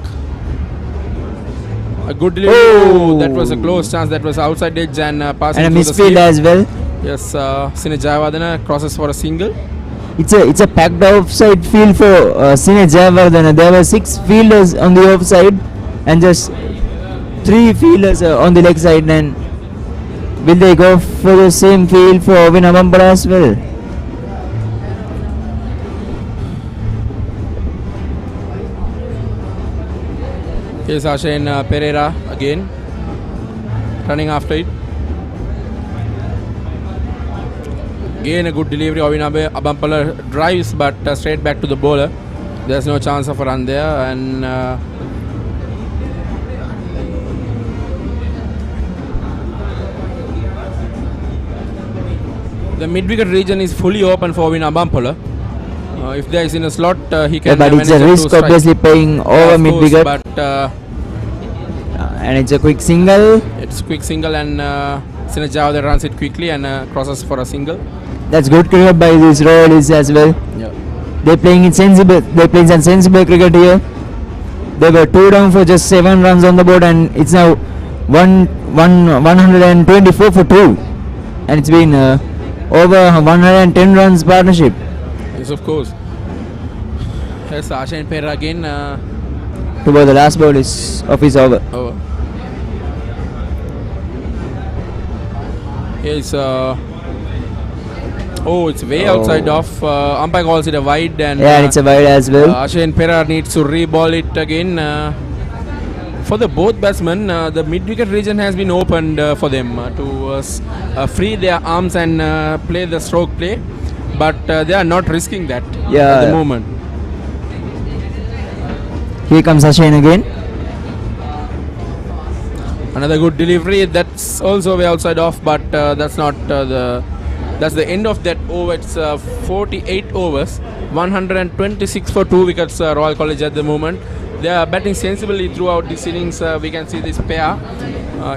A good delivery. Oh, that was a close chance. That was outside edge and passing and a through misfield as well. Yes, Sine Javadana crosses for a single. It's a packed offside field for Sine Javadana. There were 6 fielders on the offside and just 3 fielders on the leg side. And will they go for the same field for Ovin Abambola as well? Here's Ashen Pereira again, running after it. Again a good delivery. Ovin Abambola drives, but straight back to the bowler. There's no chance of a run there, and the mid-wicket region is fully open for Ovin Abambola. If there is in a slot, he can. Yeah, but it's a risk, obviously, playing over mid-wicket. But and it's a quick single. It's quick single, and Sine Javadana runs it quickly and crosses for a single. That's good cricket by these Royalists as well. Yeah. They're playing insensible. They're playing some sensible cricket here. They were 2 down for just 7 runs on the board, and it's now 124 for 2, and it's been over 110 runs partnership. Yes, of course. Yes, Ashen Pereira again. To bowl the last ball is of his over. Yes. It's way outside off. Umpire calls it a wide, and yeah, and it's a wide as well. Ashen Pereira needs to re-ball it again. For the both batsmen, the mid-wicket region has been opened for them to free their arms and play the stroke play, but they are not risking that at the moment. Here comes Ashen again. Another good delivery. That's also way outside off, but that's not the That's the end of that over. It's 48 overs, 126 for 2 wickets. Royal College at the moment. They are batting sensibly throughout this innings. We can see this pair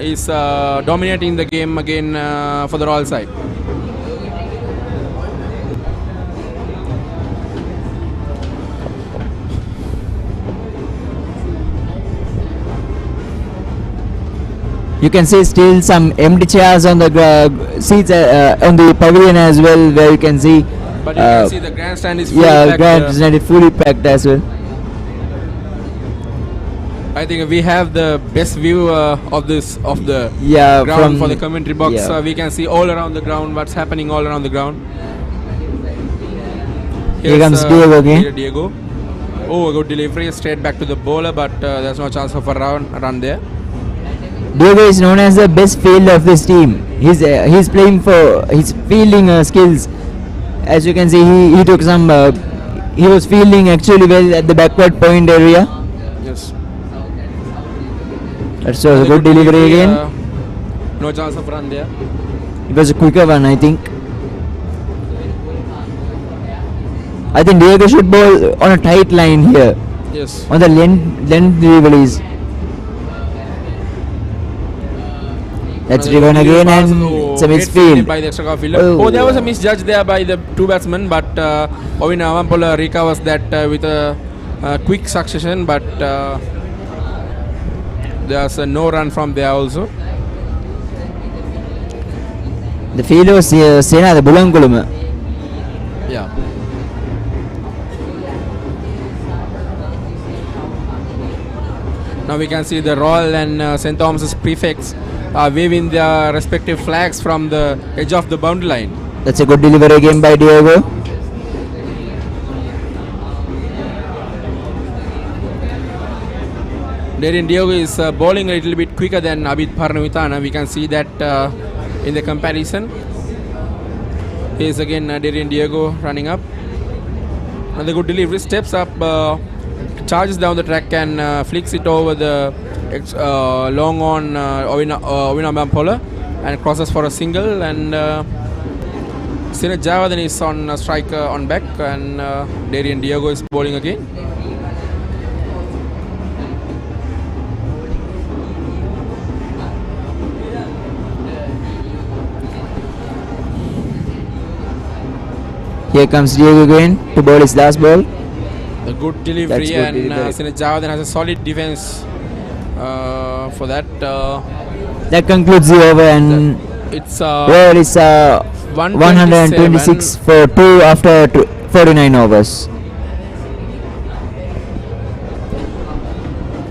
is dominating the game again for the Royal side. You can see still some empty chairs on the seats on the pavilion as well, where you can see. But you can see the grandstand is fully packed. Grandstand is fully packed as well. I think we have the best view of the ground from for the commentary box. yeah. We can see all around the ground what's happening all around the ground. Here comes Diego again. Here Diego. Oh, a good delivery straight back to the bowler, but there's no chance of a run there. Diego is known as the best fielder of this team. He's playing for his fielding skills. As you can see, he took some. He was fielding actually well at the backward point area. Yes. That's a good delivery again. No chance of run there. It was a quicker one, I think. I think Diego should bowl on a tight line here. Yes. On the length deliveries. That's driven again and it's a misfield. By the extra fielder. Oh, there was a misjudge there by the two batsmen, but Ovin Avampala recovers that with a quick succession, but there's no run from there also. The fielder was Sena, the Bulankuluma. Yeah. Now we can see the Royal and St. Thomas's prefects waving their respective flags from the edge of the boundary line. That's a good delivery again by Diego. Darian Diego is bowling a little bit quicker than Abid Parnavitana. We can see that in the comparison. Here's again Darian Diego running up. Another good delivery, steps up, charges down the track and flicks it over the long on Ovina Bampola and crosses for a single, and Sina Javadan is on strike on back, and Darian Diego is bowling again. Here comes Diego again to bowl his last ball. A good delivery, and Sina Javadan has a solid defense for that. That concludes the over, and it's well, it's 126 for 2 after 49 overs.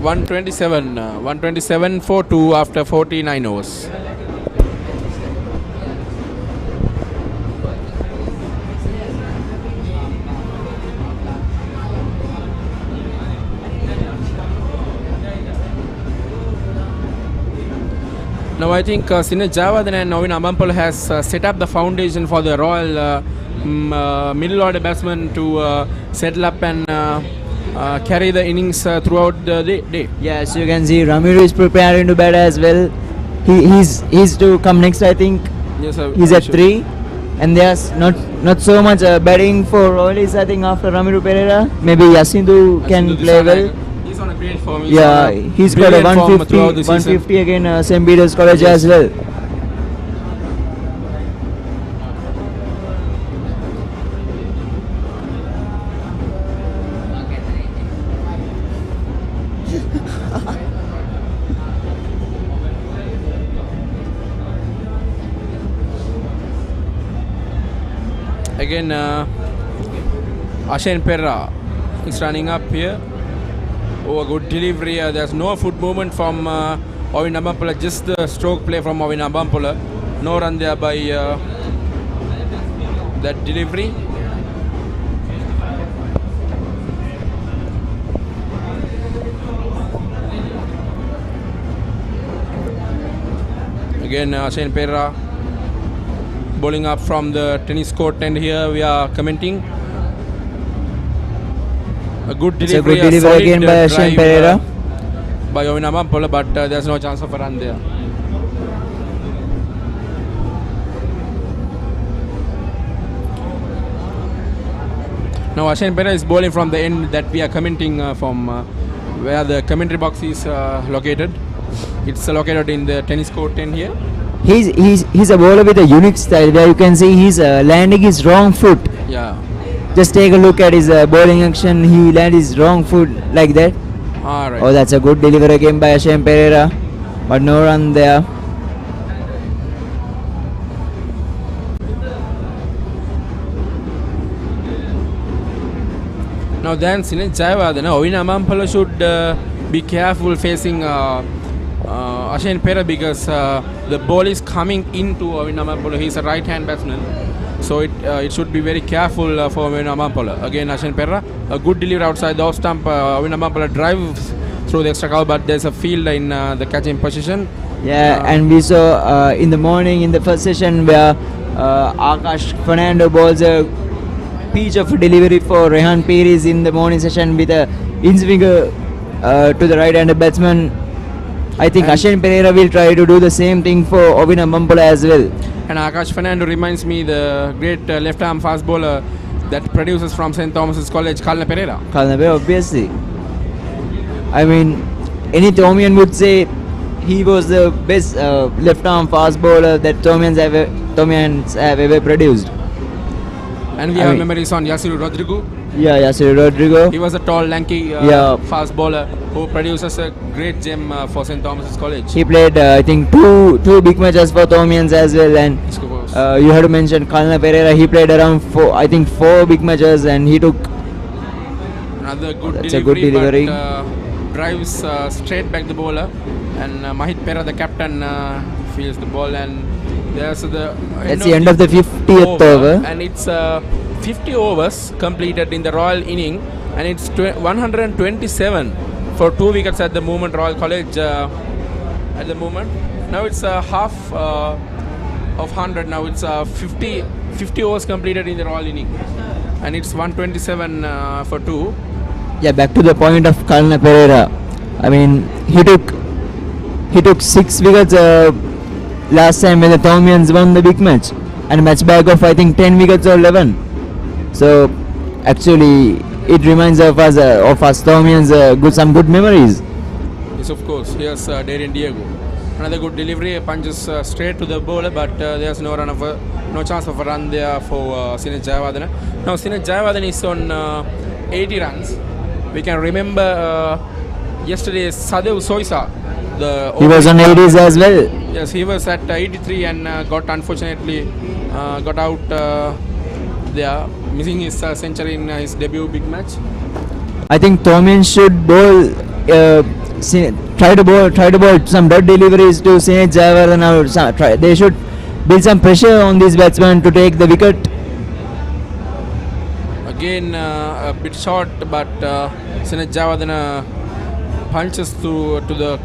127 for 2 after 49 overs. Now I think Sina Javadan and Ovin Amampal has set up the foundation for the Royal middle order batsmen to settle up and carry the innings throughout the day. Yeah, so you can see Ramiro is preparing to bat as well. He's to come next, I think. Yes, sir. He's at 3, and there's not so much batting for Royals, I think, after Ramiro Pereira. Maybe Yasindu can play well. He's on a great form. He's got a 150 again St. Peter's College as well. Again, Ashen Perra is running up here. Oh, a good delivery. There's no foot movement from Ovin Amampala, just the stroke play from Ovin Amampala. No run there by that delivery. Again, Ashen Perra bowling up from the tennis court, and here we are commenting. A good delivery, Again by Ashen Pereira. By Ovin Amampala, but there's no chance of a run there. Now Ashen Pera is bowling from the end that we are commenting from where the commentary box is located. It's located in the tennis court 10 here. He's a bowler with a unique style where you can see he's landing his wrong foot. Yeah. Just take a look at his bowling action. He landed his wrong foot like that. Alright. Oh, that's a good delivery again by Ashen Pereira, but no run there. Now then Sinet Jayawardena, Ovina Amampala should be careful facing Ashen Pera because the ball is coming into Ovina Amampala. He's a right hand batsman. So it should be very careful for Ovina Amampala. Again Ashen Pera, a good delivery outside the off stump. Ovina Amampala drives through the extra cover, but there's a fielder in the catching position. Yeah, and we saw in the morning in the first session where Akash Fernando bowls a pitch of delivery for Rehan Pires in the morning session with a in-swinger to the right-handed batsman. I think Ashen Pereira will try to do the same thing for Ovina Amampala as well. And Akash Fernando reminds me the great left-arm fast bowler that produces from St. Thomas's College, Kalna Pereira. Kalna Pereira, obviously. I mean, any Thomian would say he was the best left-arm fast bowler that Thomians have ever produced. And we have memories on Yasiru Rodrigo. Yeah, Yasiru Rodrigo. He was a tall, lanky, fast bowler who produces a great gem for St. Thomas's College. He played, I think, two big matches for Thomians as well. And you have to mention Kalna Pereira. He played around four big matches, and he took another good that's delivery. A good delivery. But, drives straight back the bowler, and Mahit Pera, the captain, fields the ball, and there's the end of the 50th over. And it's 50 overs completed in the Royal inning, and it's 127 for 2 wickets at the moment. Royal College at the moment. Now it's half of 100. Now it's 50 overs completed in the Royal inning, and it's 127 for 2. Yeah, back to the point of Kalna Pereira. I mean, he took 6 wickets last time when the Thomians won the big match, and a match bag of I think 10 wickets or 11. So actually, it reminds of us Thomians some good memories. Yes, of course. Here's Darren Diego. Another good delivery, punches straight to the bowler, but there's no chance of a run there for Sinet Jayawardena. Now Sinet Jayawardena is on 80 runs. We can remember yesterday Sadev Soisa. He was on 80s as well. Yes, he was at 83 and unfortunately got out there, missing his century in his debut big match. I think Thomian should bowl, try to bowl some dot deliveries to Sinet Jayawardena. They should build some pressure on these batsmen to take the wicket. Again, a bit short, but Sinet Jayawardena punches to the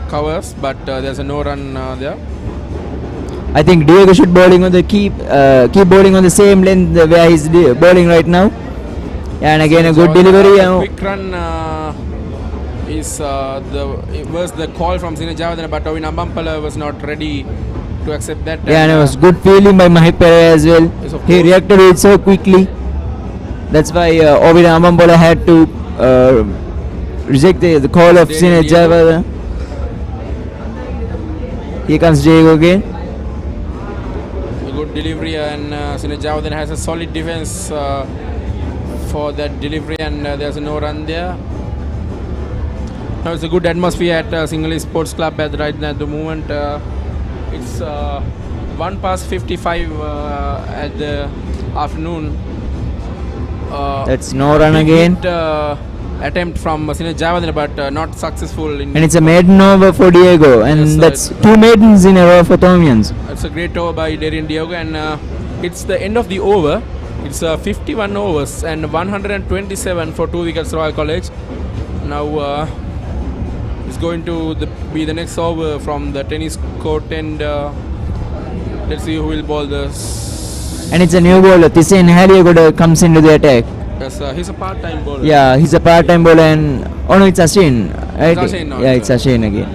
covers, but there's a no run there. I think Diego should bowling on the keep bowling on the same length where he's bowling right now. And again a good delivery. A quick run was the call from Sinet Jayawardena, but Ovina Amampala was not ready to accept that. Yeah, and it was good fielding by Mahit Pereira as well. Yes, he reacted to it so quickly. That's why Ovina Amampala had to reject the call of Sinet Jayawardena. Here comes Diego again. A good delivery, and Sinet Jayawardena has a solid defense for that delivery, and there's no run there. Now it's a good atmosphere at Sinhalese Sports Club at the moment. It's 1:55 at the afternoon. That's no run again. Attempt from Sinet Jayawardena, but not successful. And it's a maiden over for Diego, and yes, that's 2 maidens in a row for Thomians. It's a great over by Darren Diego, and it's the end of the over. It's 51 overs and 127 for 2 wickets Royal College. Now it's going to be the next over from the tennis court, and let's see who will bowl this. And it's a new bowler. Tisen Haliagoda comes into the attack. Yes, he's a part-time bowler. Yeah, he's a part-time bowler, and no, it's Ashen. Right? It's Ashen now, yeah, it's Ashen again.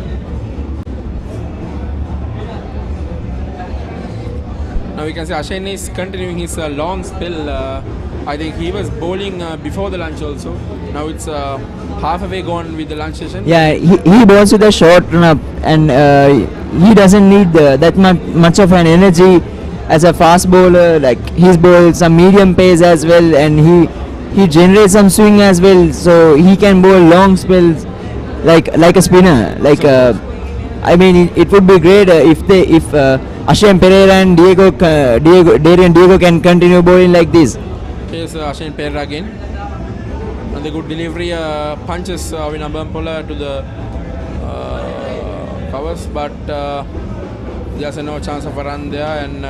Now we can see Ashen is continuing his long spell I think he was bowling before the lunch also. Now it's halfway gone with the lunch session. Yeah, he bowls with a short run up, and he doesn't need that much of an energy as a fast bowler. Like he's bowled some medium pace as well, and he generates some swing as well, so he can bowl long spells like a spinner. Like I mean, it would be great if Ashim Pereira and Darian Diego can continue bowling like this. Here's Ashim Pereira again. And the good delivery punches Vinambampala to the covers, but there's no chance of a run there. And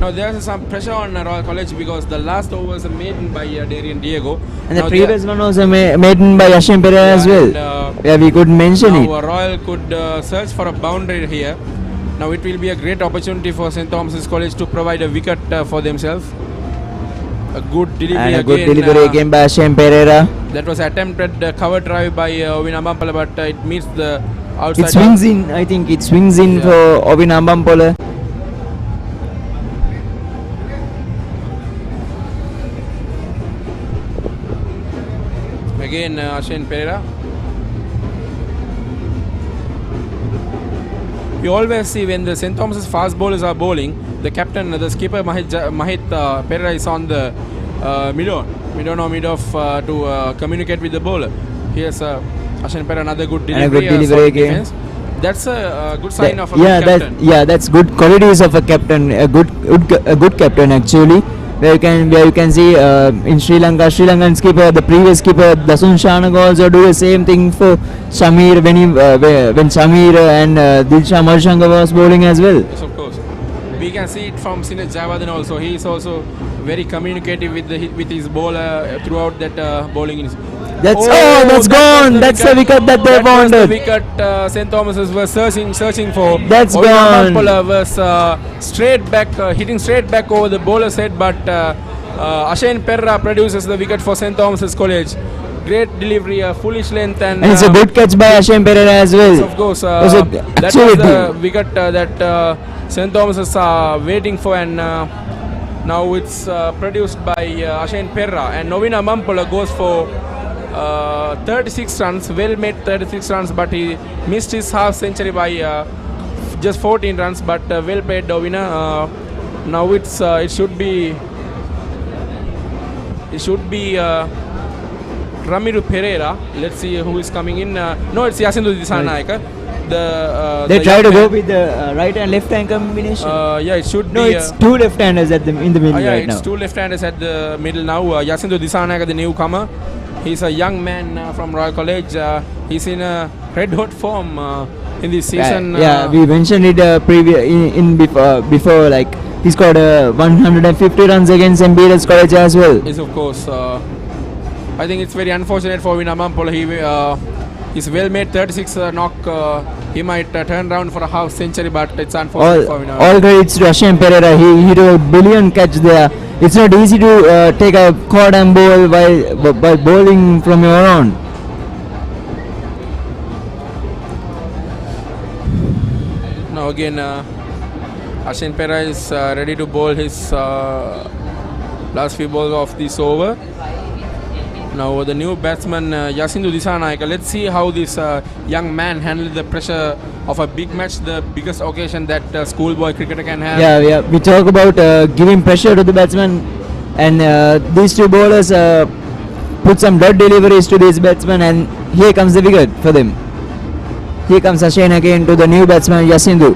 now there's some pressure on Royal College because the last over was made by Darian Diego. And the Now previous one was made by Ashim Pereira as well. And, We could mention it. now Royal could search for a boundary here. Now it will be a great opportunity for St. Thomas's College to provide a wicket for themselves. A good delivery And a again. good delivery again by Ashim Pereira. That was attempted cover drive by Vinambampala, but it meets the outside. It swings in. I think it swings in for Ovin Ambampola. Again, Ashim Pereira. You always see when the St. Thomas's fast bowlers are bowling, the captain, the skipper Mahit Pereira is on the mid-off to communicate with the bowler. Here's Ashim Pereira, another good delivery. And a good delivery again. Defense. That's a good sign of a good captain. That's good qualities of a captain. A good captain actually. Where you can see in Sri Lankan skipper, the previous skipper Dasun Shanak also do the same thing for Shamir when Shamir and Dilsha Marshanga was bowling as well. Yes, of course. We can see it from Sinaj Javadan also. He is also very communicative with his bowler throughout that bowling. That's gone. That's the wicket that they wanted. The wicket St. Thomas's was searching for. That's gone. Vinambampala was straight back, hitting straight back over the bowler's head, but Ashim Pereira produces the wicket for St. Thomas's College. Great delivery, foolish length, and it's a good catch by Ashim Pereira as well. Of course, that was the wicket that St. Thomas's are waiting for, and now it's produced by Ashim Pereira, and Novina Mampola goes for 36 runs, well made 36 runs, but he missed his half century by just 14 runs, but well played Novina. Now it should be Ramiru Pereira. Let's see who is coming in. No, it's Yasindu Disanayaka. They try to go with the right and left hand combination. Yeah, it should be. No, it's two left handers in the middle right now. It's two left handers at the middle now. Yasindu Disanayaka, the newcomer. He's a young man from Royal College. He's in a red hot form in this season. We mentioned it before. Like he scored 150 runs against St. Peter's College as well. Yes, of course. I think it's very unfortunate for Vinambampala. He's well made 36 knock. He might turn around for a half century, but it's unfortunate for Vinambampala. All credits to Ashim Pereira. He did a brilliant catch there. It's not easy to take a cord and bowl by bowling from your own. Now again, Ashim Pereira is ready to bowl his last few balls of this over. Now the new batsman Yasindu Disanayaka. Let's see how this young man handled the pressure of a big match, the biggest occasion that schoolboy cricketer can have. Yeah. We talk about giving pressure to the batsman, and these two bowlers put some dot deliveries to these batsmen, and here comes the wicket for them. Here comes Ashim again to the new batsman Yasindu.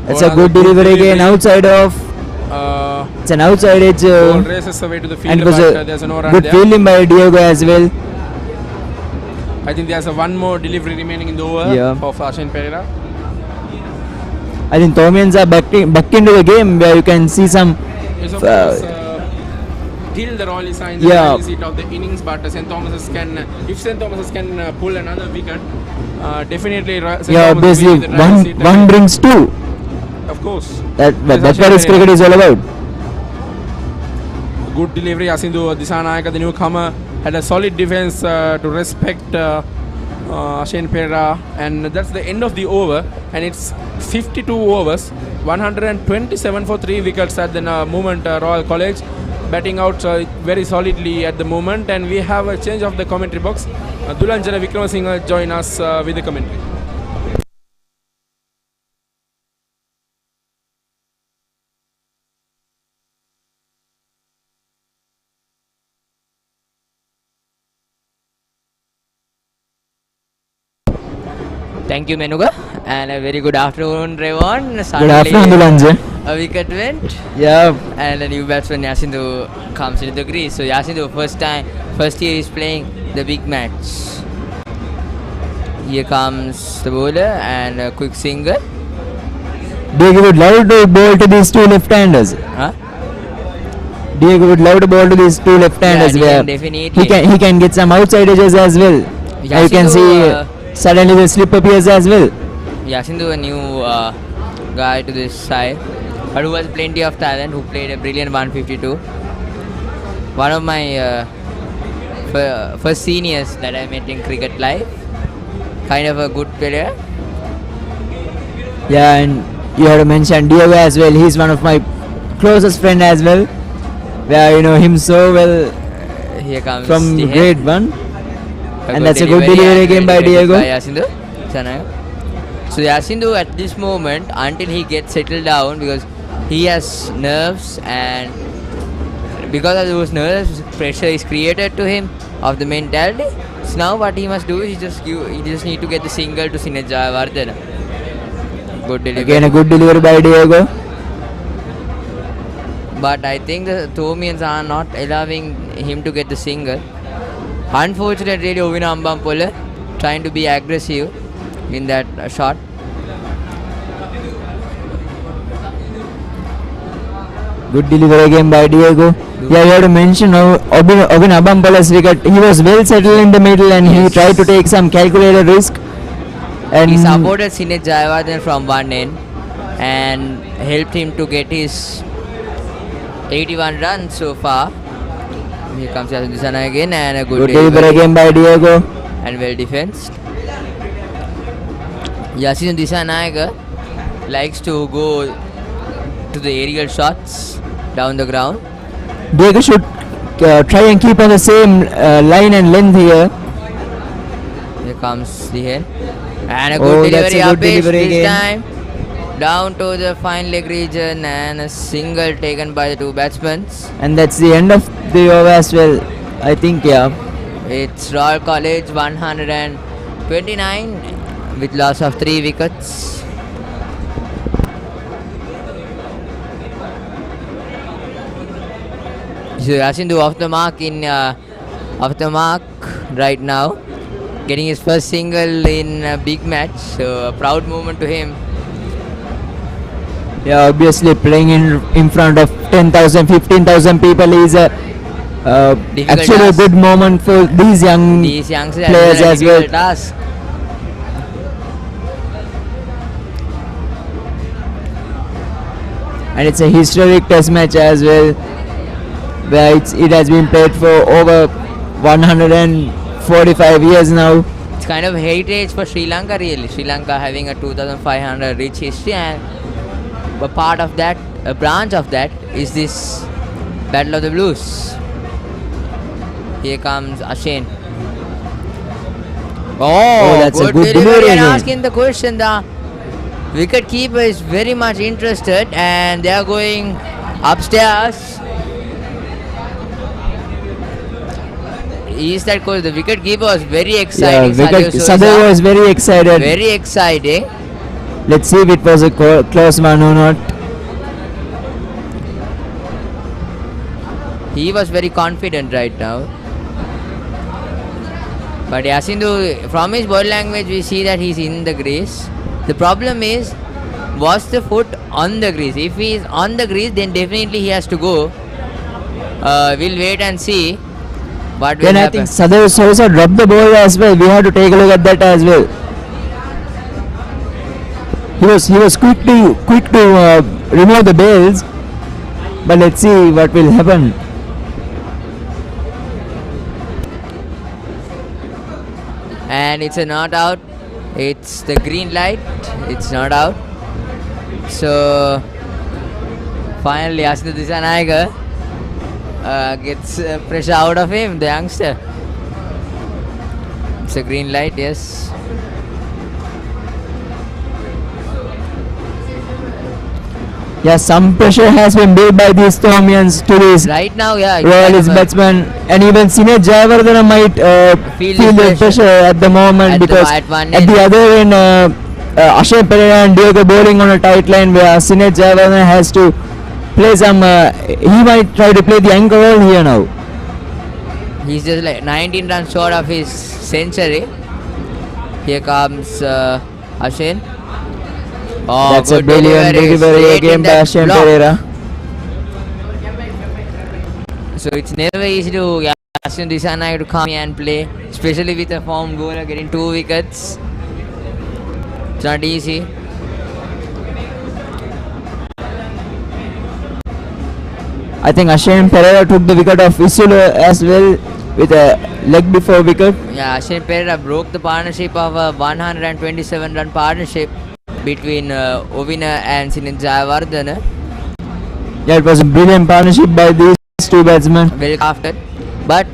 It's a good delivery again, outside off. It's an outside edge. Ball races away to the field, and it was but there's no run good there. fielding by Diego as well. I think there's one more delivery remaining in the over of Ashim Pereira. I think Thomians are back into the game, where you can see some. Yes, of course, till the Royal is in the final seat of the innings, but St. Thomas's can, if St. Thomas's can pull another wicket, definitely St. Thomas basically will be the driver's seat one brings two. Of course. That's what this cricket is all about. Good delivery, Yasindu Disanayaka, the newcomer, had a solid defense to respect Shane Pereira, and that's the end of the over. And it's 52 overs, 127 for 3 wickets at the moment. Royal College batting out very solidly at the moment, and we have a change of the commentary box. Dulanjana Vikramasinghe join us with the commentary. Thank you, Menuga, and a very good afternoon, Revon. Good afternoon, Dulanje. A wicket went, Yeah, and a new batsman Yasindu comes into the crease. So Yasindu first year is playing the big match. Here comes the bowler and a quick single. Diego would love to bowl to these two left-handers. Huh? Diego would love to bowl to these two left-handers. Yeah, where definitely. he can get some outside edges as well. Yeah, You can Yasindu, see suddenly the slip appears as well. Yasindu, a new guy to this side, but who has plenty of talent, who played a brilliant 152. One of my first seniors that I met in cricket life. Kind of a good player. Yeah, and you have to mention Diego as well. He's one of my closest friend as well. Where you know him so well Here comes from the head. grade 1. And that's a good delivery again by Diego. By Yasindu. So Yasindu at this moment, until he gets settled down, because he has nerves, and because of those nerves, pressure is created to him of the mentality. So now what he must do is he just need to get the single to Sinet Jayawardena. Good delivery. Again a good delivery by Diego. But I think the Thomians are not allowing him to get the single. Unfortunately, Ovina Ambampole trying to be aggressive in that shot. Good delivery again by Diego. Yeah, you have to mention Ovin Abampole's wicket. He was well settled in the middle and he tried to take some calculated risk. And He supported Sinet Jayawardena from one end and helped him to get his 81 runs so far. Here comes Yasindu again, and a good delivery again by Diego. and well defensed. Yasindu Dissanayake likes to go to the aerial shots down the ground. Diego should try and keep on the same line and length here. Here comes the head. And a good that's delivery a good up pitch delivery this again. time. Down to the fine leg region, and a single taken by the two batsmen. And that's the end of the over as well. I think, yeah. It's Royal College 129 with loss of 3 wickets. So Yasindu off the mark right now, getting his first single in a big match. So a proud moment to him. Yeah, obviously playing in front of 10,000, 15,000 people is actually a task. good moment for these young Youngsters players as well. Task. And it's a historic test match as well, where it has been played for over 145 years now. It's kind of heritage for Sri Lanka, really. Sri Lanka having a 2,500 rich history, and a part of that, a branch of that, is this Battle of the Blues. Here comes Ashen. Oh, that's a good delivery. delivery And again. asking the question, the wicket keeper is very much interested, and they are going upstairs. Is that course? The wicket keeper was very exciting. Sadhu was very excited. Very exciting. Let's see if it was a close one or not. He was very confident right now. But Yasindu, from his body language, we see that he's in the crease. The problem is, was the foot on the crease? If he is on the crease, then definitely he has to go. We'll wait and see what will Then I happen. think Sadhu also dropped the ball as well. We have to take a look at that as well. He was quick to remove the bails, but let's see what will happen. and it's a not out. It's the green light. It's not out. So finally, Yasindu Disanayaga gets pressure out of him, the youngster. It's a green light, yes. Yeah, some pressure has been built by these Thomians to these Right now, yeah. Royalist batsmen, and even Sinead Jayawardena might feel the pressure at the moment At because at one at end. the other end, Ashwin Pereira and Diego bowling on a tight line where Sinead Jayawardena has to play some. He might try to play the anchor role here now. He's just like 19 runs short of his century. Here comes Ashwin. Oh, That's a good brilliant delivery straight again in by that Ashwin block. Pereira. So it's never easy to Yasin Disanayaga to come here and play, especially with a formed bowler getting 2 wickets. It's not easy. I think Ashwin Pereira took the wicket of Isulu as well with a leg before wicket. Yeah, Ashwin Pereira broke the partnership of a 127 run partnership between Ovina and Sinead Jayawardena. Yeah, it was a brilliant partnership by these two batsmen. Well crafted. But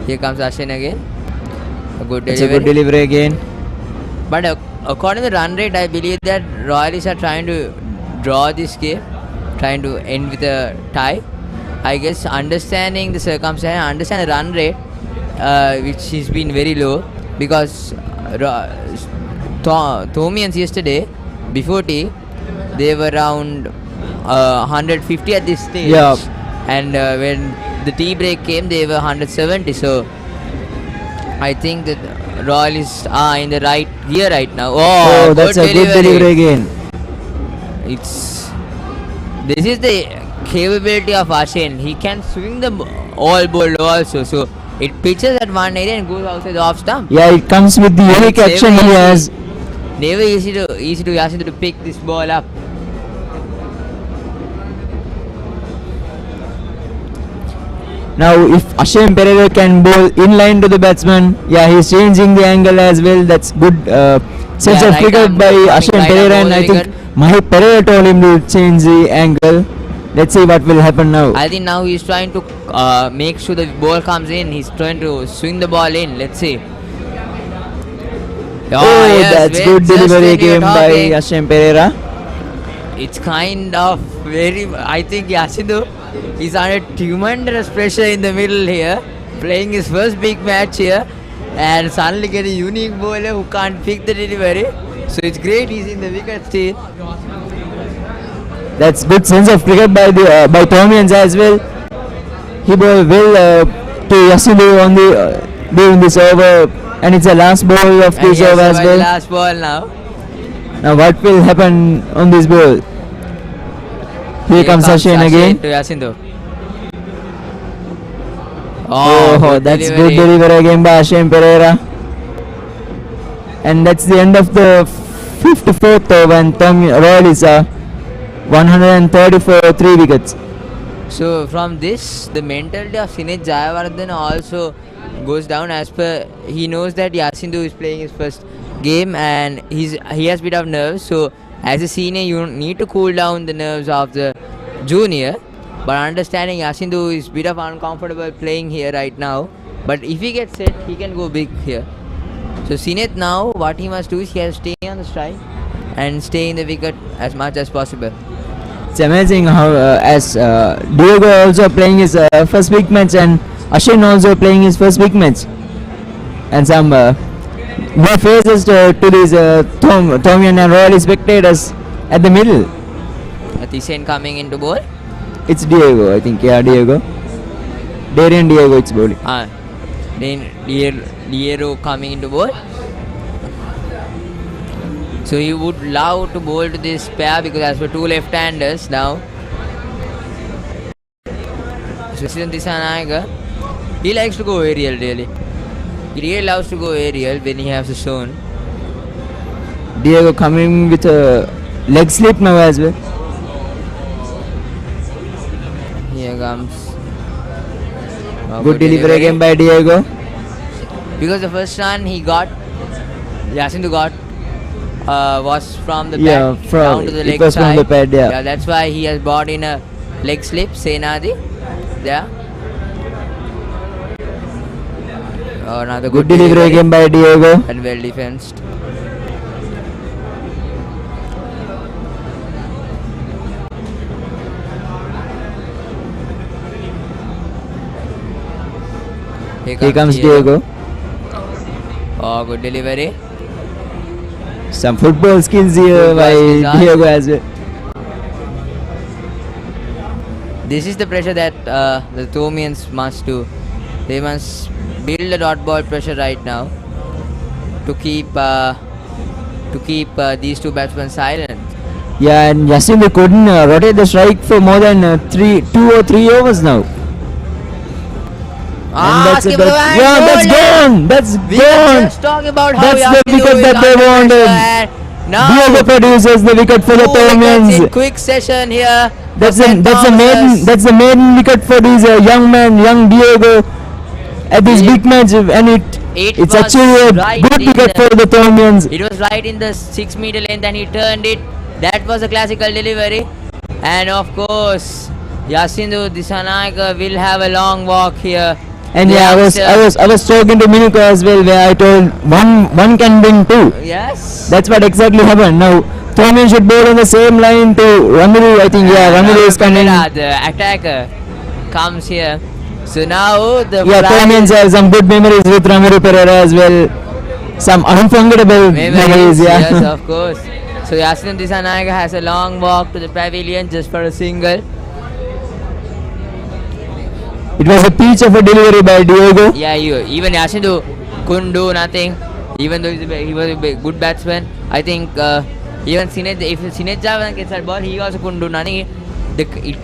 here comes Ashwin again. A good It's delivery. a good delivery again. But according to the run rate, I believe that Royalists are trying to draw this game, trying to end with a tie. I guess understanding the circumstance, understand the run rate, which has been very low because Thomians yesterday, before tea, they were around 150 at this stage. Yeah. And when the tea break came, they were 170. So I think that Royalists are in the right gear right now. Oh, that's a good delivery again. This is the capability of Ashwin. He can swing the all ball also. So it pitches at one area and goes outside the off stump. Yeah, it comes with the unique It's action never he has. Never easy to Yasin to pick this ball up. Now, if Ashwin Pereira can bowl in line to the batsman, yeah, he's changing the angle as well. That's good sense Yeah, of right cricket arm, by coming Ashwin right Pereira, arm and I bowling think Mahip Pereira told him to change the angle. Let's see what will happen now. I think now he's trying to make sure the ball comes in. He's trying to swing the ball in. Let's see. Oh, yes, that's well, good just delivery when you're again by talking, Ashwin Pereira. It's kind of very. I think Yasindu is under tremendous pressure in the middle here, playing his first big match here, and suddenly get a unique bowler who can't pick the delivery. So it's great. He's in the wicket still. That's good sense of cricket by the by Thomians as well. He bowled well to Yasindu on the during this over, and it's the last ball of And this he has over as the well. last ball now. Now what will happen on this ball? Here comes Ashwin again. To Yasindu. Oh, that's good delivery again by Ashwin Pereira. And that's the end of the 54th over, and Royalists are 130 for 3 wickets. So from this, the mentality of Sinead Jayawardena also goes down as per he knows that Yasindu is playing his first game and he has a bit of nerves. So as a senior, you need to cool down the nerves of the junior. But understanding Yasindu is a bit of uncomfortable playing here right now. But if he gets set, he can go big here. So Sinead now, what he must do is he has to stay on the strike and stay in the wicket as much as possible. It's amazing how as Diego also playing his first big match, and Ashwin also playing his first big match, and some new faces to these Thomian and Royal spectators at the middle. Thisen coming into ball. It's Diego, I think. Yeah, Diego. Darian Diego, it's bowling. Then Diego coming into ball. So he would love to bowl to this pair because as for two left-handers now. Sushant Disanayaga, he likes to go aerial really. He really loves to go aerial when he has a zone. Diego coming with a leg slip now as well. Here comes. Good delivery again by Diego. because the first run he got, Jacinto got, was from the Yeah, pad from down to the it leg was side. from the pad, yeah. That's why he has brought in a leg slip, Senadi. Yeah. Oh, another Good delivery again by Diego. and well defensed. Here comes Diego. Oh, good delivery. Some football skills here Football by skills are- Diego as well. This is the pressure that the Thomians must do. They must build a dot ball pressure right now to keep these two batsmen silent. Yeah, and Jacinto couldn't rotate the strike for more than 2 or 3 overs now. Skipper Van Yeah, that's Dolan. gone. That's We were gone. just talking about how That's the Yasin wicket is that they under wanted. pressure and now Diego produces the wicket for the 2 wickets in Thomians. quick session here. That's the maiden wicket for this young man, young Diego, at this It- big match, and It it's was actually a right good in wicket the- for the Thomians. It was right in the 6-meter length and he turned it. That was a classical delivery. And of course, Jacinto Dissanayake will have a long walk here. And The yeah, youngster- I was talking to Minuko as well, where I told one can win 2. Yes. That's what exactly happened. Now Thomian should bowl on the same line to Ramiru. I think Ramiru is coming. The attacker comes here. So now the Yeah, flag Thomians have some good memories with Ramiru Pereira as well. Some unforgettable memories. Yeah. Yes, of course. So Jacinto Dissanayake has a long walk to the pavilion just for a single. It was a peach of a delivery by Diego. Yeah, even Jacinto couldn't do nothing. Even though he was a good batsman, I think even if Sinej Javan gets that ball, he also couldn't do nothing. It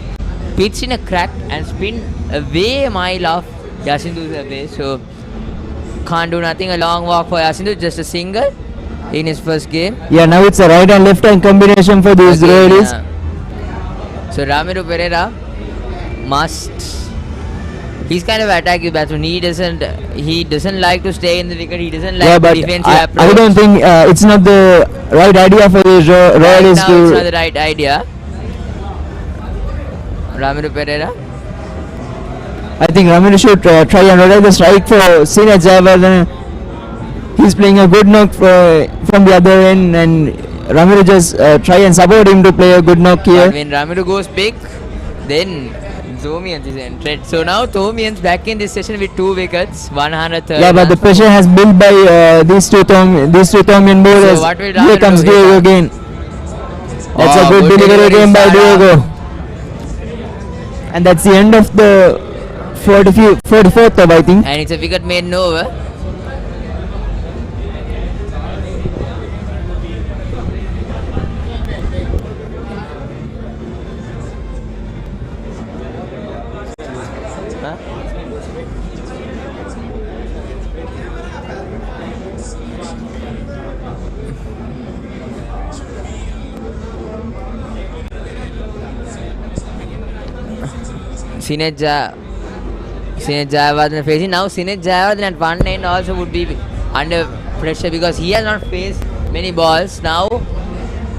pitched in a crack and spin away a mile off Jacinto's away. So can't do nothing. A long walk for Jacinto, just a single in his first game. Yeah, now it's a right and left hand combination for these Again, Royals. So Ramiro Pereira must. He's kind of attacking batsman. He doesn't like to stay in the wicket. He doesn't like Yeah, the but defensive I approach. don't think it's not the right idea for these Right Royals now it's not to. the right idea. Ramiro Pereira. I think Ramiru should try and rotate the strike for Sinej Jayawardene. He's playing a good knock from the other end, and Ramiru just try and support him to play a good knock here. But when Ramiro goes big, then Thomians is entered. So now Thomians back in this session with 2 wickets, 130. Yeah, but the pressure has built by these two Thomian bowlers. what will Here Ramiru comes do? Diego again. That's a good delivery again by Diego. And that's the end of the 44th over, I think. And it's a wicket made no over. Sinej Jayawardene facing. Now Sinej Jayawardene at one end also would be under pressure because he has not faced many balls. Now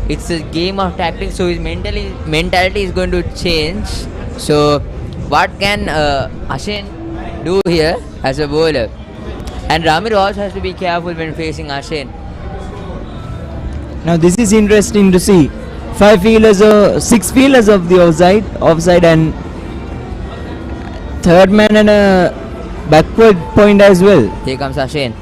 it's a game of tactics, so his mentality is going to change. So what can Ashin do here as a bowler? And Ramiro also has to be careful when facing Ashin. Now this is interesting to see. 6 fielders of the offside, and third man and a backward point as well. Here comes Ashin.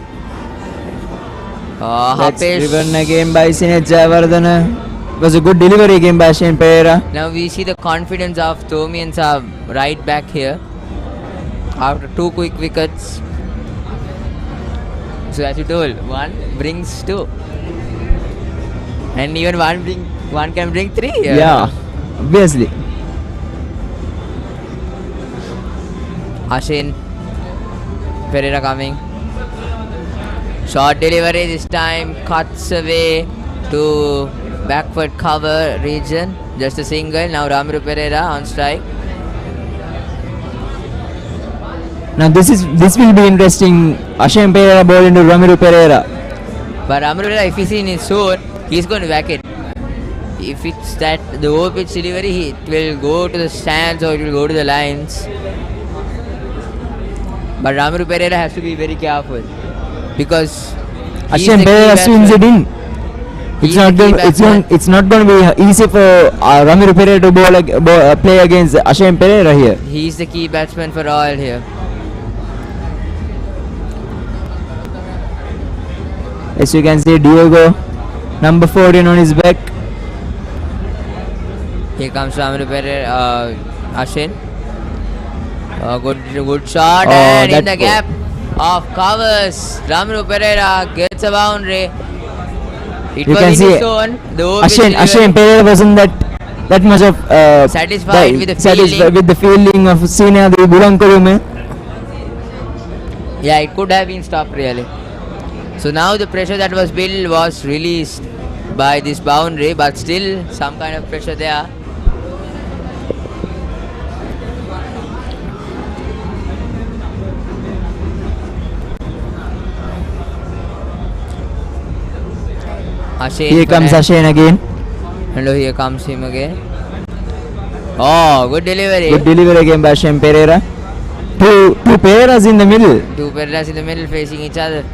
Oh, That's Hapesh. driven again by Sinej Jayawardene. Was a good delivery again by Shane Pereira. Now we see the confidence of Thomians are right back here after 2 quick wickets. So as you told, 1 brings 2, and even 1 can bring 3. Yeah, obviously. Ashin Pereira coming. Short delivery this time, cuts away to backward cover region. Just a single. Now Ramiro Pereira on strike. Now this will be interesting. Ashim Pereira ball into Ramiro Pereira. But Amrullah, if he's in his zone, he's going to whack it. If it's that the over pitch delivery, it will go to the stands or it will go to the lines. But Ramiro Pereira has to be very careful because Ashim Pereira swings it in. It's not going to be easy for Ramiro Pereira to play against Ashim Pereira here. He's the key batsman for Royal here. As you can see, Diego, number 14 on his back. Here comes Ramiro Pereira, Ashin. Good shot, and in the gap of covers, Ramiro Pereira gets a boundary. It You was can in see his zone. The Ashim Pereira wasn't that much of satisfied with the fielding. with the fielding of Sina the Bulankarume. Yeah, it could have been stopped really. So now the pressure that was built was released by this boundary, but still some kind of pressure there. Ashin Here comes Ashim again. Hello, here comes him again. Oh, good delivery. Good delivery again by Ashim Pereira. Two Pereiras in the middle. Two Pereiras in the middle facing each other.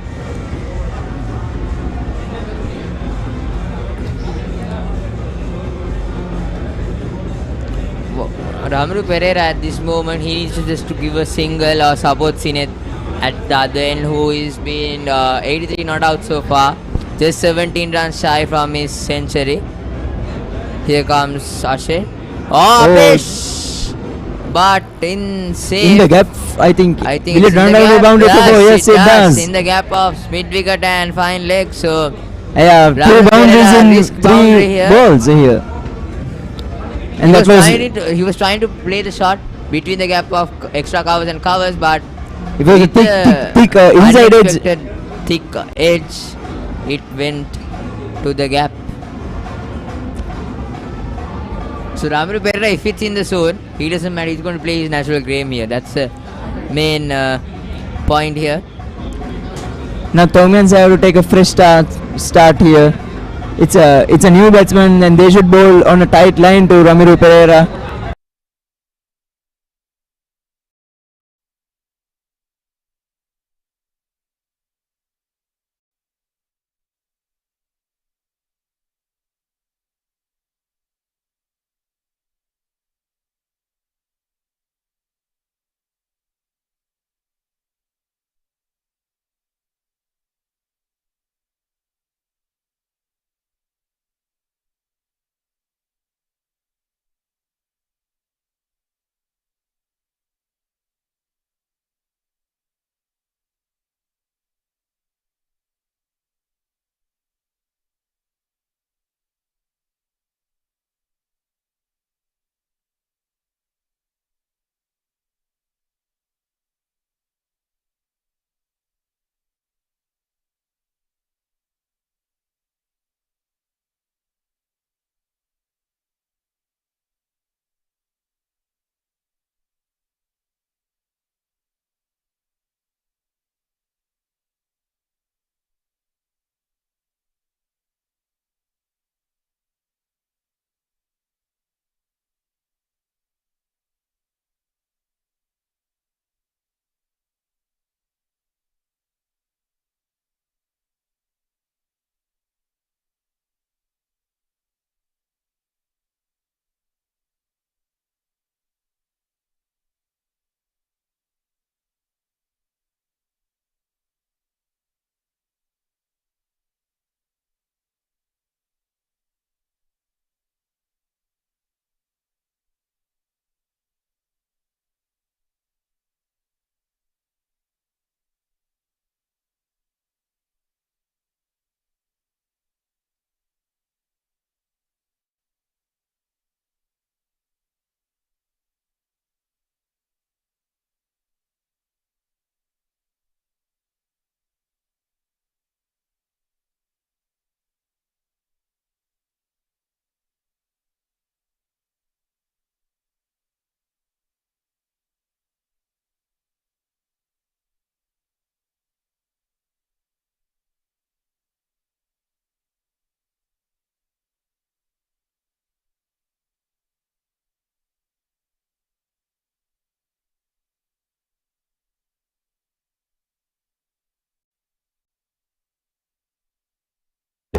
Ramiro Pereira at this moment, he needs to just to give a single or support Sinet at the other end, who is been 83 not out so far, just 17 runs shy from his century. Here comes Ashe. Oh, fish! But in safe. In the gap, I think. Will Will it run down the boundary to go? Yes, it does. In the gap of mid wicket and fine leg. So yeah, two boundaries in three balls here. And he was trying to play the shot between the gap of extra covers and covers, but it was a thick inside edge. Thick edge. It went to the gap. So Ramiro Pereira, if it's in the zone, he doesn't matter. He's going to play his natural game here. That's the main point here. Now Thomians have to take a fresh start here. It's a new batsman and they should bowl on a tight line to Ramiro Pereira.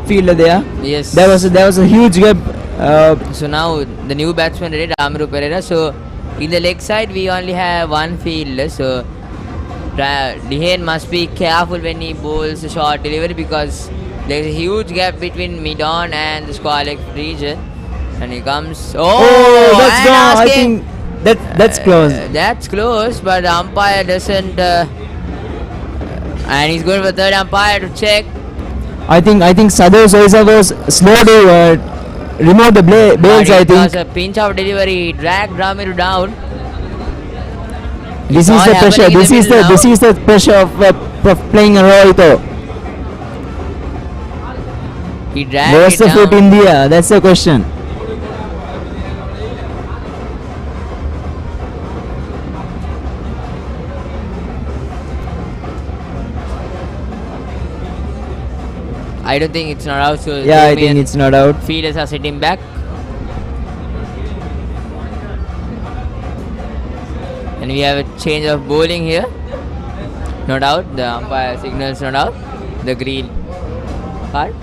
fielder there. Yes. There was a huge gap. So now the new batsman ready, Ramiru Pereira. So in the leg side we only have one fielder. So Dehen must be careful when he bowls a short delivery because there is a huge gap between mid-on and the square leg region. And he comes. Oh, that's and gone. I asking- think that's close. That's close, but the umpire doesn't. And he's going for third umpire to check. I think Sadhu Soisa was slow to remove the But bails. I it was think a pinch of delivery. He dragged Ramiru down. this is all the pressure. happening in This the is middle the this now. is the pressure of playing a role. Though. He dragged Where's it the down. foot in the air? That's the question. I don't think it's not out. So Yeah, I Thomian think it's not out. fielders are sitting back. And we have a change of bowling here. Not out. The umpire signals not out. The green card.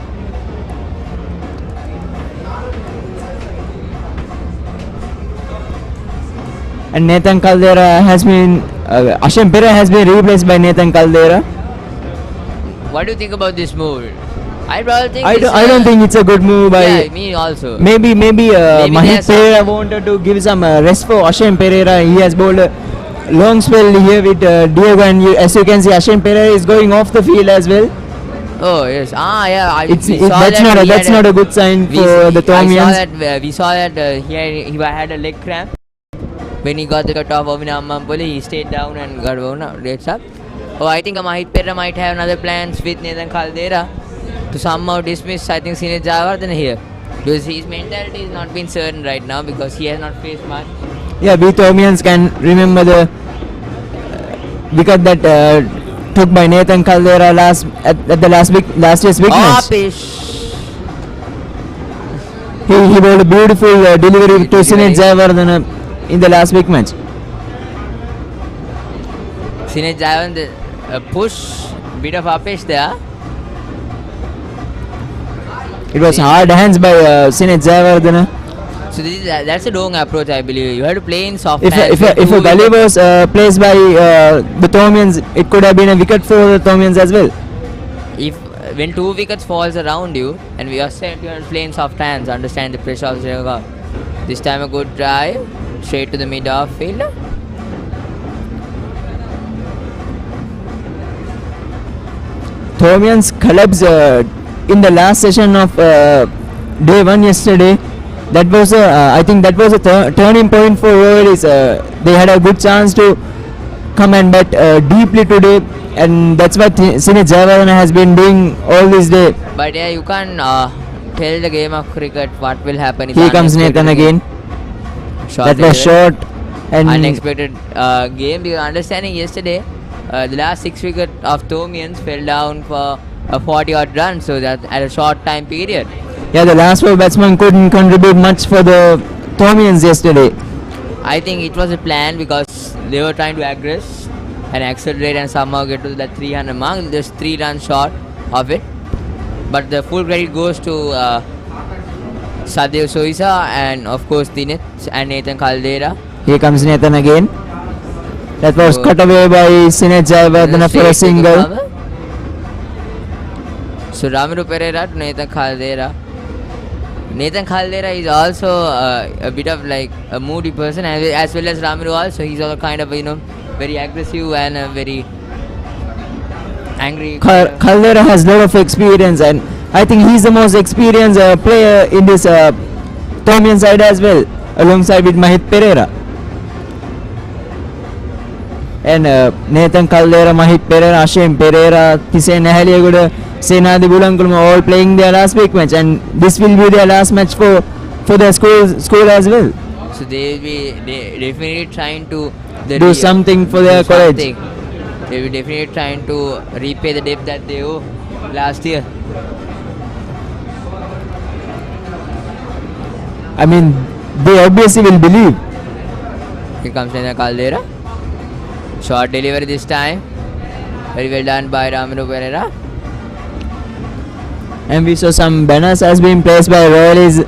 And Nathan Caldera has been Ashen Pereira has been replaced by Nathan Caldera. What do you think about this move? I rather think I don't think it's a good move by. Yeah, me also. Maybe Mahit there's Pereira wanted to give some rest for Ashen Pereira. He has bowled a long spell here with Diego, and as you can see, Ashen Pereira is going off the field as well. Oh yes. Yeah. That's not a good sign for the Thomians. We saw that he had a leg cramp. When he got the cut off of Amampoli, he stayed down and got one rates up. Oh, I think Mahit Pereira might have another plans with Nathan Caldera to somehow dismiss, I think, Sinead Javardhan here. Because his mentality is not been certain right now because he has not faced much. Yeah, we Thomians can remember the wicket that took by Nathan Caldera at the last year's big match. Opish. He bowled a beautiful delivery to Sinead Javardhan in the last big match. Sinead Javardhan, a push, bit of upish there. It was hard hands by Sinead Javardhan. So that's a wrong approach, I believe. You have to play in soft If hands. a gully was placed by the Thomians, it could have been a wicket for the Thomians as well. When 2 wickets falls around you and we are set, you are playing soft hands, understand the pressure of Sri Lanka. This time a good drive, straight to the mid off field. Thomians collapsed in the last session of day 1 yesterday. That was I think that was a turning point for Royals. They had a good chance to come and bat deeply today, and that's what Sinead Javardhan has been doing all this day. But yeah, you can't tell the game of cricket what will happen. Here comes Nathan again. That was short and unexpected game. Because understanding yesterday, the last 6 wickets of Thomians fell down for a 40-odd run, so that at a short time period. Yeah, the last 4 batsmen couldn't contribute much for the Thomians yesterday. I think it was a plan because they were trying to aggress and accelerate and somehow get to that 300 mark. Just 3 runs short of it. But the full credit goes to Sadhu Soisa and of course Dinesh and Nathan Caldera. Here comes Nathan again. That was cut away by Sinead Javardhan for a single. So Ramiru Pereira to Nathan Caldera. Nathan Caldera is also a bit of like a moody person, as well as Ramiru also. He's also kind of, very aggressive and very angry. Caldera has a lot of experience, and I think he's the most experienced player in this Thomian side as well, alongside with Mahit Pereira. And Nathan Caldera, Mahit Pereira, Ashen Pereira, Tisen Nahaliaguda, Senadi Bulankulma all playing their last big match, and this will be their last match for their school as well. So they will be definitely trying to do something for their college. They will definitely trying to repay the debt that they owe last year. I mean, they obviously will believe. Here comes Nathan Caldera. Short delivery this time. Very well done by Ramiru Pereira. and we saw some banners has been placed by Royalies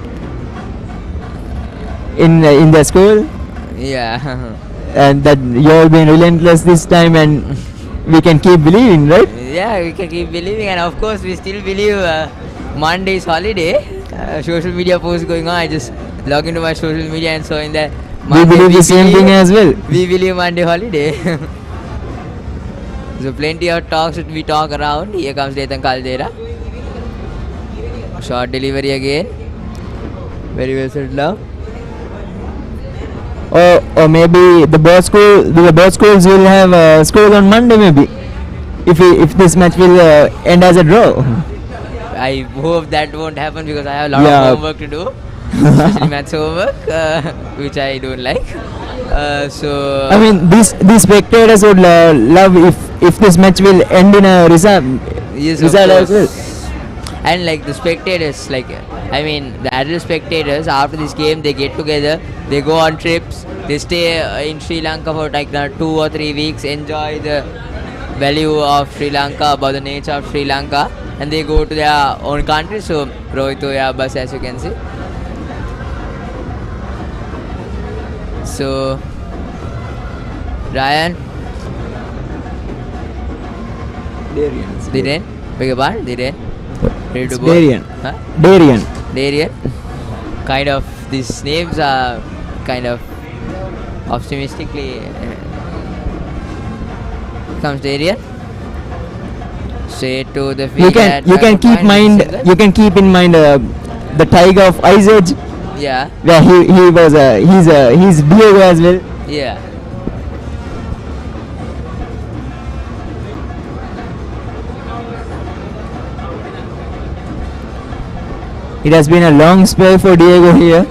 in the school, Yeah. and that you all been relentless this time, and we can keep believing, right? Yeah, we can keep believing, and of course we still believe Monday is holiday. Social media posts going on. I just log into my social media and showing that We believe the same thing as well. We believe Monday holiday. So plenty of talks that we talk around. Here comes Nathan Caldera. Short delivery again. Very well said, love. Or maybe the both schools will have school on Monday, maybe, if this match will end as a draw. I hope that won't happen because I have a lot Yeah. of homework to do, especially maths homework, which I don't like. So I mean, these spectators would love if this match will end in a result. yes, of result as well. course. And like the spectators, like I mean, the adult spectators after this game, they get together, they go on trips, they stay in Sri Lanka for like 2 or 3 weeks, enjoy the value of Sri Lanka, about the nature of Sri Lanka, and they go to their own country. So Rohito Yabas, as you can see. So Ryan, Dhiren, beg your pardon, Dhiren. Ready to It's go? Darian. Huh? Darian. Darian. Kind of, these names are kind of optimistically. Comes Darian. Straight to the field. You can keep in mind the Tiger of Ice Age, Yeah, where he was he's Diego as well. yeah. It has been a long spell for Diego here.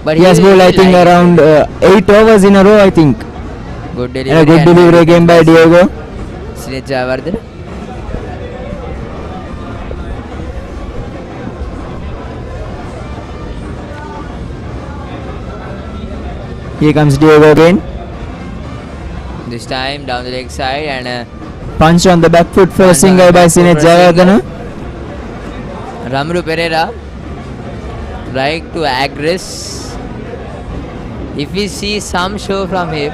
But He has bowled, I think, like around 8 overs in a row, I think. good delivery. And a good and delivery again by Diego. Sunil Jayawardene. Here comes Diego again. This time down the leg side and Punch on the back foot for a Punch on single the by back foot Sinet for a single. Jayawardene. Ramru Pereira right to aggress. If we see some show from him,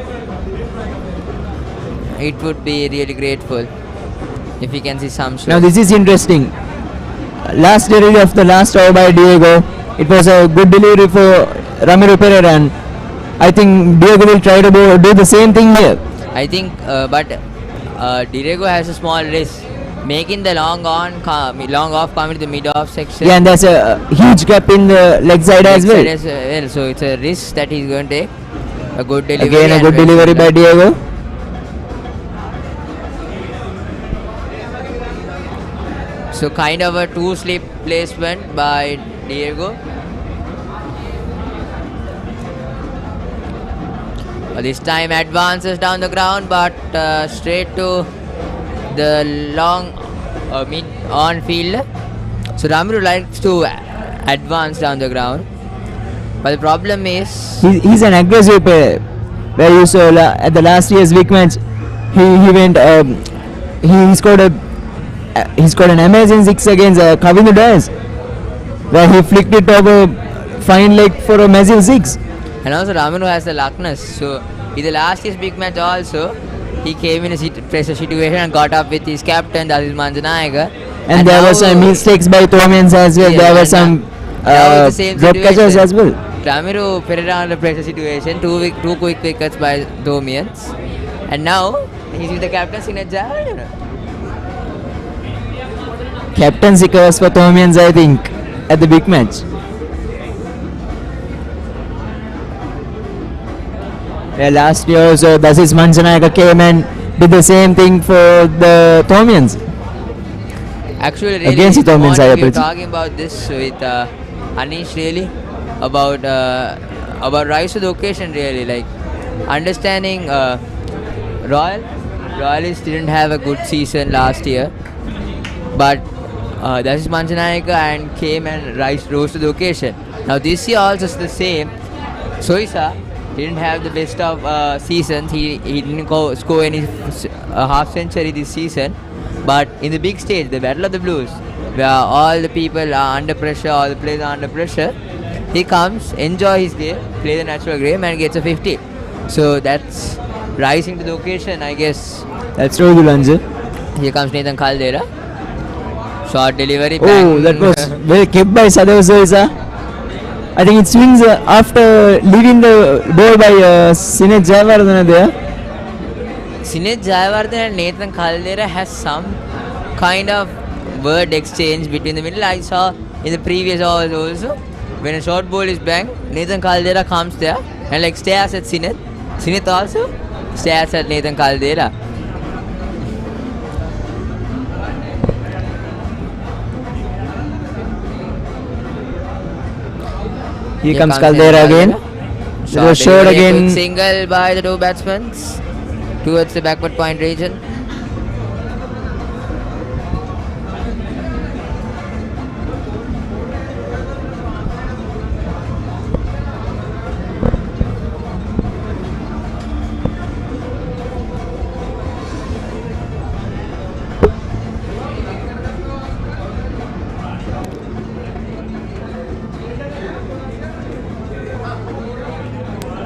it would be really grateful if we can see some show. Now this is interesting. Last delivery of the last over by Diego. It was a good delivery for Ramiro Pereira, and I think Diego will try to do the same thing here. I think, but Diego has a small risk. Making the long off coming to the mid off section. Yeah, and there's a huge gap in the leg side as well. So it's a risk that he's going to take. A good delivery. Again, a and good well delivery by done. Diego. So kind of a two-slip placement by Diego. This time advances down the ground, but straight to the long mid on field. So Ramiro likes to advance down the ground, but the problem is He's an aggressive player. Where you saw at the last year's week match, he went he scored an amazing 6 against Kavindu Dias, where he flicked it over fine leg for a massive 6. and also Ramiro has the luckness. So in the last year's big match also, he came in a pressure situation and got up with his captain, that is Manjanayaka. And there were some mistakes by Thomian as well. Yeah, There were and some now with the same drop catches situation, as well. Ramiro Pereira under pressure situation, two quick wickets by Thomians, and now he's with the captain Sinet Jayawardene. Captaincy covers for Thomians, I think, at the big match. Yeah, last year also, Dasis Manjanayaka came and did the same thing for the Thomians. Actually, really, Against the Thomians, I we were appreciate. talking about this with Anish, really, about rise to the occasion, really, like understanding Royalists didn't have a good season last year, but Dasis Manjanayaka and came and rose to the occasion. Now this year also is the same. Soisa didn't have the best of seasons. He didn't score any half century this season. But in the big stage, the Battle of the Blues, where all the people are under pressure, all the players are under pressure. He comes, enjoy his game, play the natural game, and gets a 50. So that's rising to the occasion, I guess. That's true, Lange. Here comes Nathan Caldera. Short delivery. Oh, bang. that was well kept by Sadhu. I think it swings after leaving the ball by Sinet Jayawardena there. Sinet Jayawardena and Nathan Caldera has some kind of word exchange between the middle. I saw in the previous overs also. When a short ball is banged, Nathan Caldera comes there and like stares at Sinet. Sinet also stares at Nathan Caldera. Here comes Caldera again. It was short again. Single by the two batsmen towards the backward point region.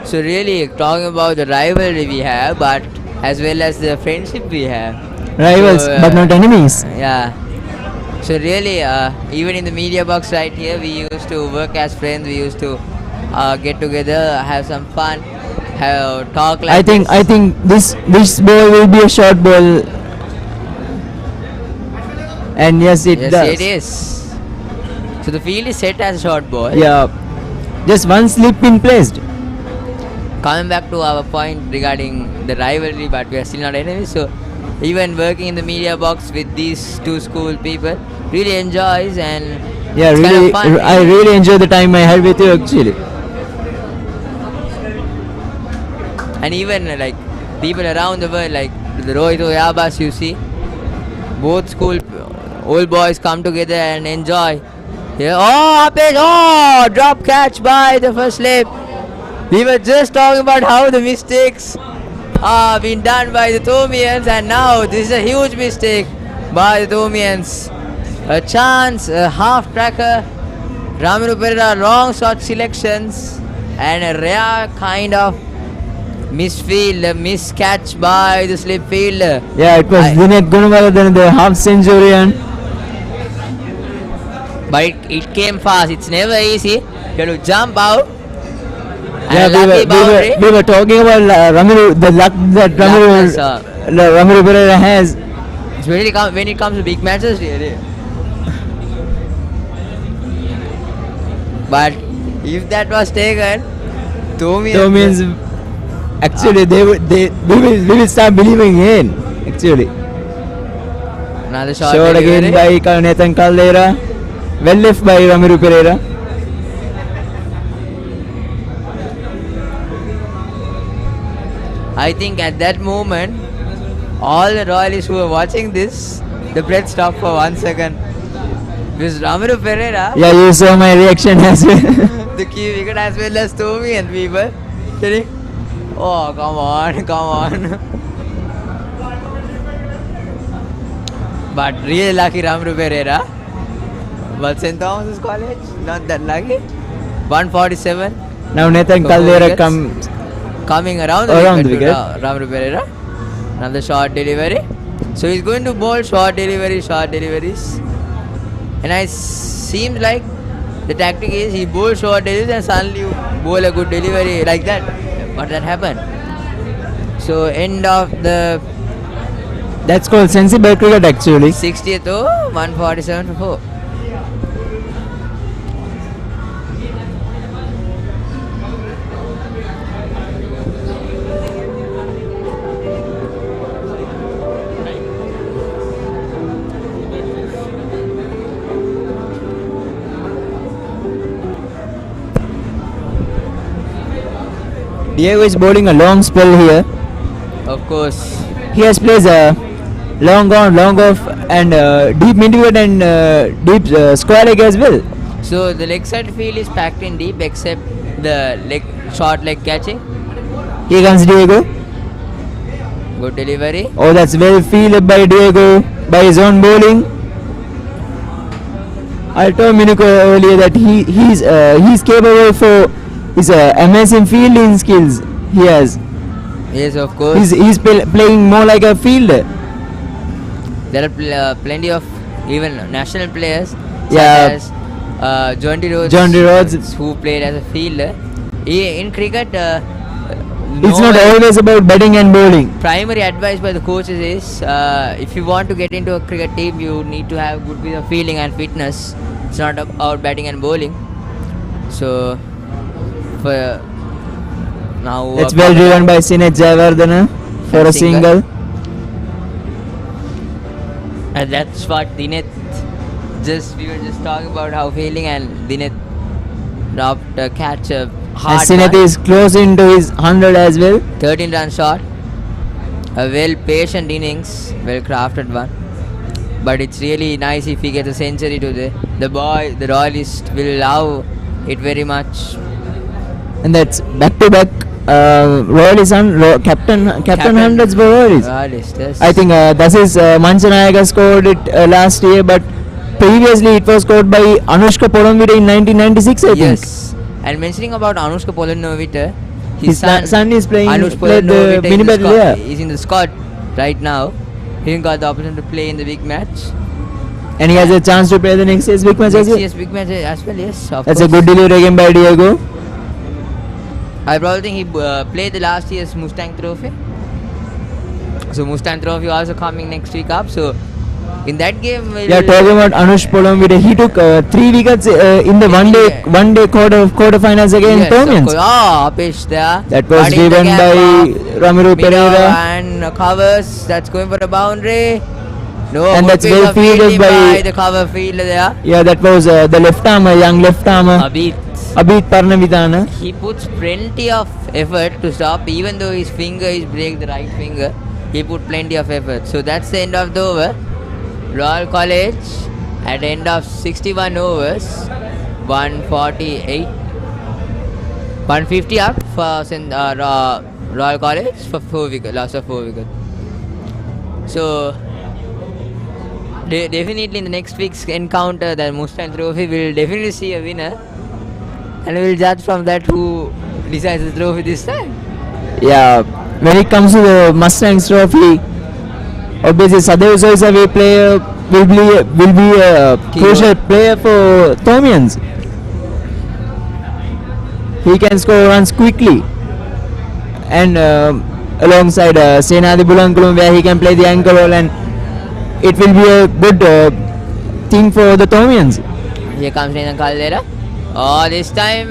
So really talking about the rivalry we have, but as well as the friendship we have. Rivals, So, but not enemies. Yeah. So really, even in the media box right here, we used to work as friends. We used to get together, have some fun, have talk like I think this ball will be a short ball. And yes, it yes, does. it is. So the field is set as a short ball. Yeah. Just one slip in placed. Coming back to our point regarding the rivalry, but we are still not enemies. So even working in the media box with these two school people really enjoys and Yeah, it's kind really, of fun. I really enjoyed the time I had with you actually. And even like people around the world, like the Rohit Oyabas, you see, both school old boys come together and enjoy. Yeah. Oh, up it! Oh, drop catch by the first slip. We were just talking about how the mistakes are being done by the Thomians, and now this is a huge mistake by the Thomians. A chance, a half tracker. Ramiro Pereira wrong shot selections and a rare kind of misfield, a miscatch by the slip fielder. Yeah, it was Dinesh Gunawardene, the half centurion. But it came fast. It's never easy. You have to jump out. Yeah, And a lucky boundary. we were talking about Ramiro, the luck that Ramiro Pereira has. Especially when it comes to big matches, really. But if that was taken, Thomians actually we will start believing in actually. Another shot Shot again by Nathan Caldera. Well left by Ramiro Pereira. I think at that moment, all the Royalists who were watching this, the breath stopped for 1 second. Because Ramiro Pereira, Yeah, you saw my reaction as well. the key wicket as well as Thomian people, telling, oh, come on, come on. But really lucky Ramiro Pereira. But St. Thomas's College, not that lucky. 147. Now Nathan For four Caldera wickets. comes. Coming around the wicket to Ramiro Pereira. Another short delivery. So he's going to bowl short deliveries. And it seems like the tactic is he bowls short deliveries and suddenly you bowl a good delivery like that. But that happened. So end of the That's called sensible cricket actually. 60th over, 147 for 4. Diego is bowling a long spell here. Of course. He has played long on, long off, and deep midwicket and deep square leg as well. So the leg side field is packed in deep except the short leg catching. Here comes Diego. Good delivery. Oh, that's well fielded by Diego by his own bowling. I told Minuko earlier that he's capable for his amazing fielding skills he has. Yes, of course. He's playing more like a fielder. There are plenty of even national players Yeah. such as John D. Rhodes. who played as a fielder. In cricket, It's not always about batting and bowling. primary advice by the coaches is if you want to get into a cricket team, you need to have good bit of fielding and fitness. It's not about batting and bowling. So, for now, It's well driven by Sinet Jayawardene for a single. And that's what Dinet we were just talking about how fielding, and Dinet dropped a catch a And hard Sinet one. is close into his 100 as well. 13 run shot. A well patient innings, well crafted one. But it's really nice if he gets a century today. The Royalist will love it very much. And that's back to back Royalist and captain hundreds for Royalist. Royalist, yes. I think that is Manchanayaka scored it last year, but previously it was scored by Anushka Polamvide in 1996, I think. Yes. And mentioning about Anushka Polamvide, his son is playing Anush played Polamvide mini battle, yeah. He's in the squad right now. He got the opportunity to play in the big match. And he has a chance to play the next year's big match as well. Yes, big match as well, yes. Of That's course. a good delivery again by Diego. I probably think he played the last year's Mustang Trophy. So Mustang Trophy also coming next week up. So in that game, Yeah, talking about Anush Polamvide, he took 3 wickets in the one day quarterfinals against Thomians. Pitch there. That was Cutting the driven gap by up. Ramiro Pereira. And covers. That's going for a boundary. No, And good that's piece well of fielded fielding by- the cover fielder there. Yeah, that was the left armer, young left armer, Abid. Abid Parnavithana. He puts plenty of effort to stop, even though his finger is break the right finger. He put plenty of effort. So that's the end of the over. Royal College at the end of 61 overs, 148, 150 up for Royal College for 4 wickets, loss of 4 wickets. So definitely in the next week's encounter, the Mustang Trophy, will definitely see a winner, and we'll judge from that who decides the trophy this time. Yeah, when it comes to the Mustangs trophy, obviously Sadev Soisavi player will be a crucial player for Thomians. He can score runs quickly, and alongside Senadi Bulankulum, where he can play the anchor role, and it will be a good thing for the Thomians. Here comes Nathan Caldera. Oh, this time,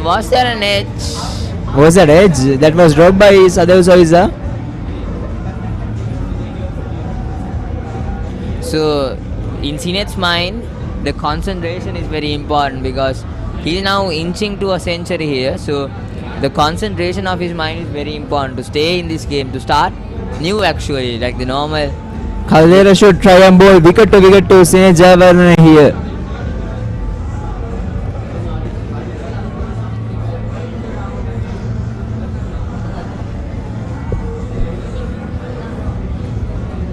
was there an edge? Was that edge? That was dropped by Sadev Soisa. So, in Sinet's mind, the concentration is very important because he is now inching to a century here. So, the concentration of his mind is very important to stay in this game, to start new actually, like the normal. Caldera should try and bowl wicket to Sinet Jayawardene here.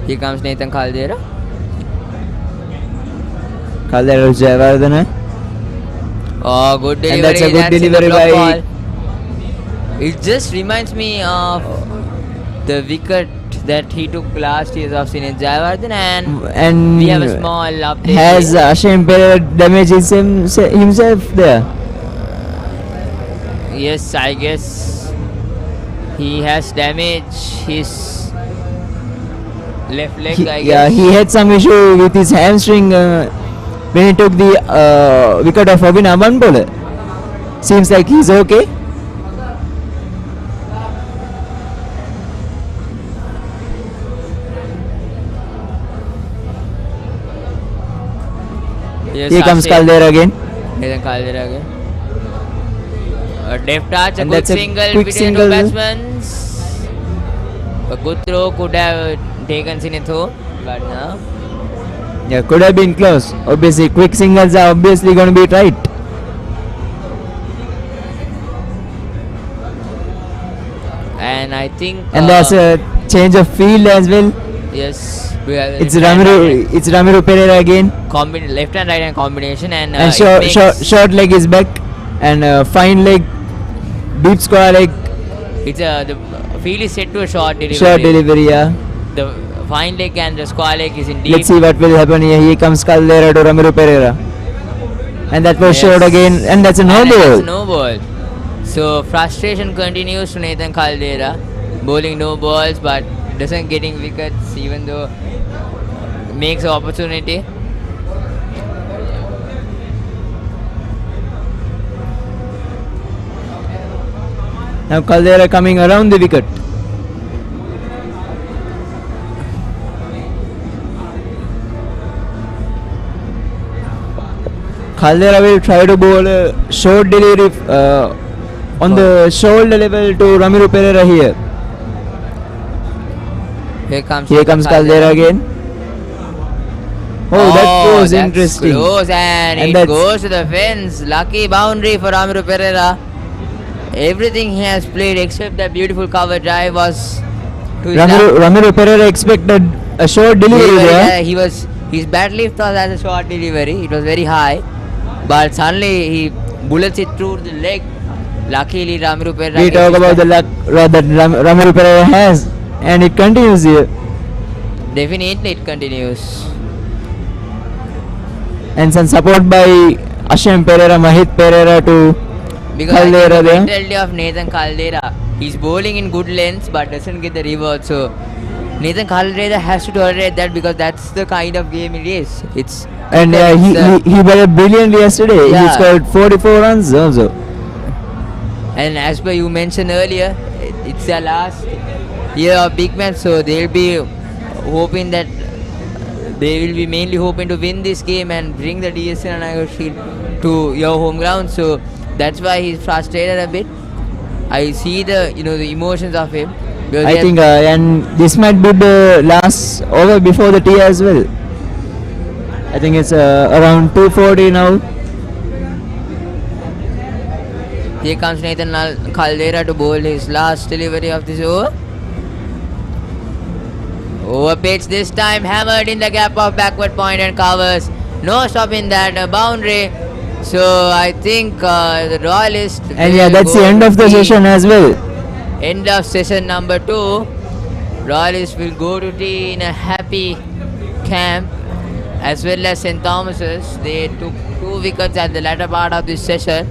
Here comes Nathan Caldera. Caldera Jayawardene. Oh, good delivery. And that's a good in the delivery block by- ball. It just reminds me of the wicket that he took last year of Sinet Jayawardene, and we have a small update. Has here. Ashim Pereira damaged himself there? Yes, I guess he has damaged his left leg, I Yeah, guess. he had some issue with his hamstring when he took the wicket of Abhinav Banpole. Seems like he's okay. Yes, Here comes Ashim. Caldera again. Nathan Caldera again. A deft touch, a And good that's a single quick between single. two batsmen. A good throw could have taken Sinet home, but no. Yeah, could have been close. Obviously, quick singles are obviously going to be tight. And I think. And there's a change of field as well. Yes, we have It's left and right Ramiro. hand It's Ramiro Pereira again. left and right hand combination, and, And it short, makes short leg is back, and fine leg, deep square leg, it's the field is set to a short delivery. short delivery. Yeah. The fine leg and the square leg is in deep. Let's see what will happen here. Here comes Caldera to Ramiro Pereira, and that was short again, and that's a no And that's ball. a no ball. So frustration continues to Nathan Caldera, bowling no balls but doesn't getting wickets even though makes an opportunity. Now Caldera coming around the wicket. Caldera will try to bowl a short delivery on the shoulder level to Ramiro Pereira here. Here comes Caldera again. Oh, that was that's interesting. Close and it that's- goes to the fence. Lucky boundary for Ramiro Pereira. Everything he has played except that beautiful cover drive was to his lap. Ramiro Pereira expected a short delivery there. His bat lift was as a short delivery. It was very high, but suddenly he bullets it through the leg. Luckily, Ramiro Pereira. We gets talk his about the bat. luck that Ramiro Pereira has, and it continues here. Definitely, it continues. And some support by Asham Pereira, Mahit Pereira to Because I think Caldera the there. mentality of Nathan Caldera, he's bowling in good lengths but doesn't get the reward. So Nathan Caldera has to tolerate that because that's the kind of game it is. It's And he bowled brilliantly yesterday. He Yeah. scored 44 runs also. and as per you mentioned earlier, it's their last year of big match, so they'll be hoping that they will be mainly hoping to win this game and bring the DSN and Shield to your home ground. So that's why he's frustrated a bit. I see the the emotions of him. Because I he has- think, and this might be the last over before the tea as well. I think it's around 2:40 now. Here comes Nathan Caldera to bowl his last delivery of this over. Over pitch this time, hammered in the gap of backward point and covers. No stopping that boundary. So I think the Royalists. And will yeah, that's the go end to of the tea. session as well. End of session number 2. Royalists will go to tea in a happy camp, as well as St. Thomas's. They took 2 wickets at the latter part of this session.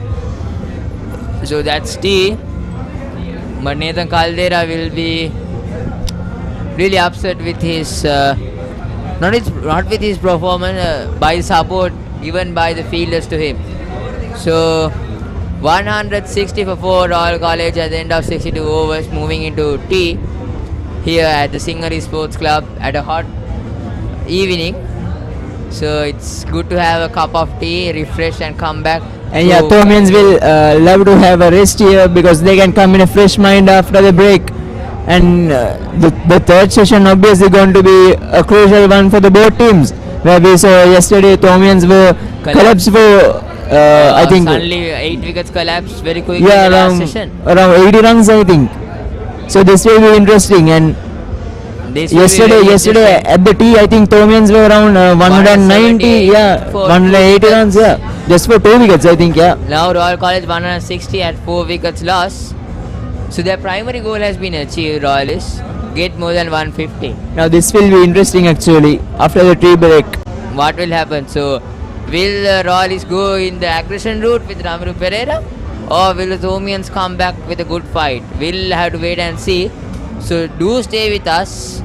So that's tea. But Nathan Caldera will be really upset with his not with his performance, by support given by the fielders to him. So 160 for 4 Royal College at the end of 62 overs, moving into tea here at the Singari Sports Club at a hot evening. So it's good to have a cup of tea, refresh and come back. And yeah, to- Thomians will love to have a rest here because they can come in a fresh mind after the break. And the third session obviously going to be a crucial one for the both teams. Where we saw yesterday Thomians were collapsed for I think suddenly 8 wickets collapsed very quickly yeah in the last around session. 80 runs I think. So this will be interesting. And This will be yesterday very yesterday interesting. at the tea I think Thomians were around 190 yeah for 180 2 runs yeah just for 2 wickets I think yeah. Now Royal College 160 at 4 wickets lost. So their primary goal has been achieved. Royalists get more than 150. Now this will be interesting actually after the tea break. What will happen? So will the Royalists go in the aggression route with Ramiro Pereira, or will the Thomians come back with a good fight? We'll have to wait and see. So do stay with us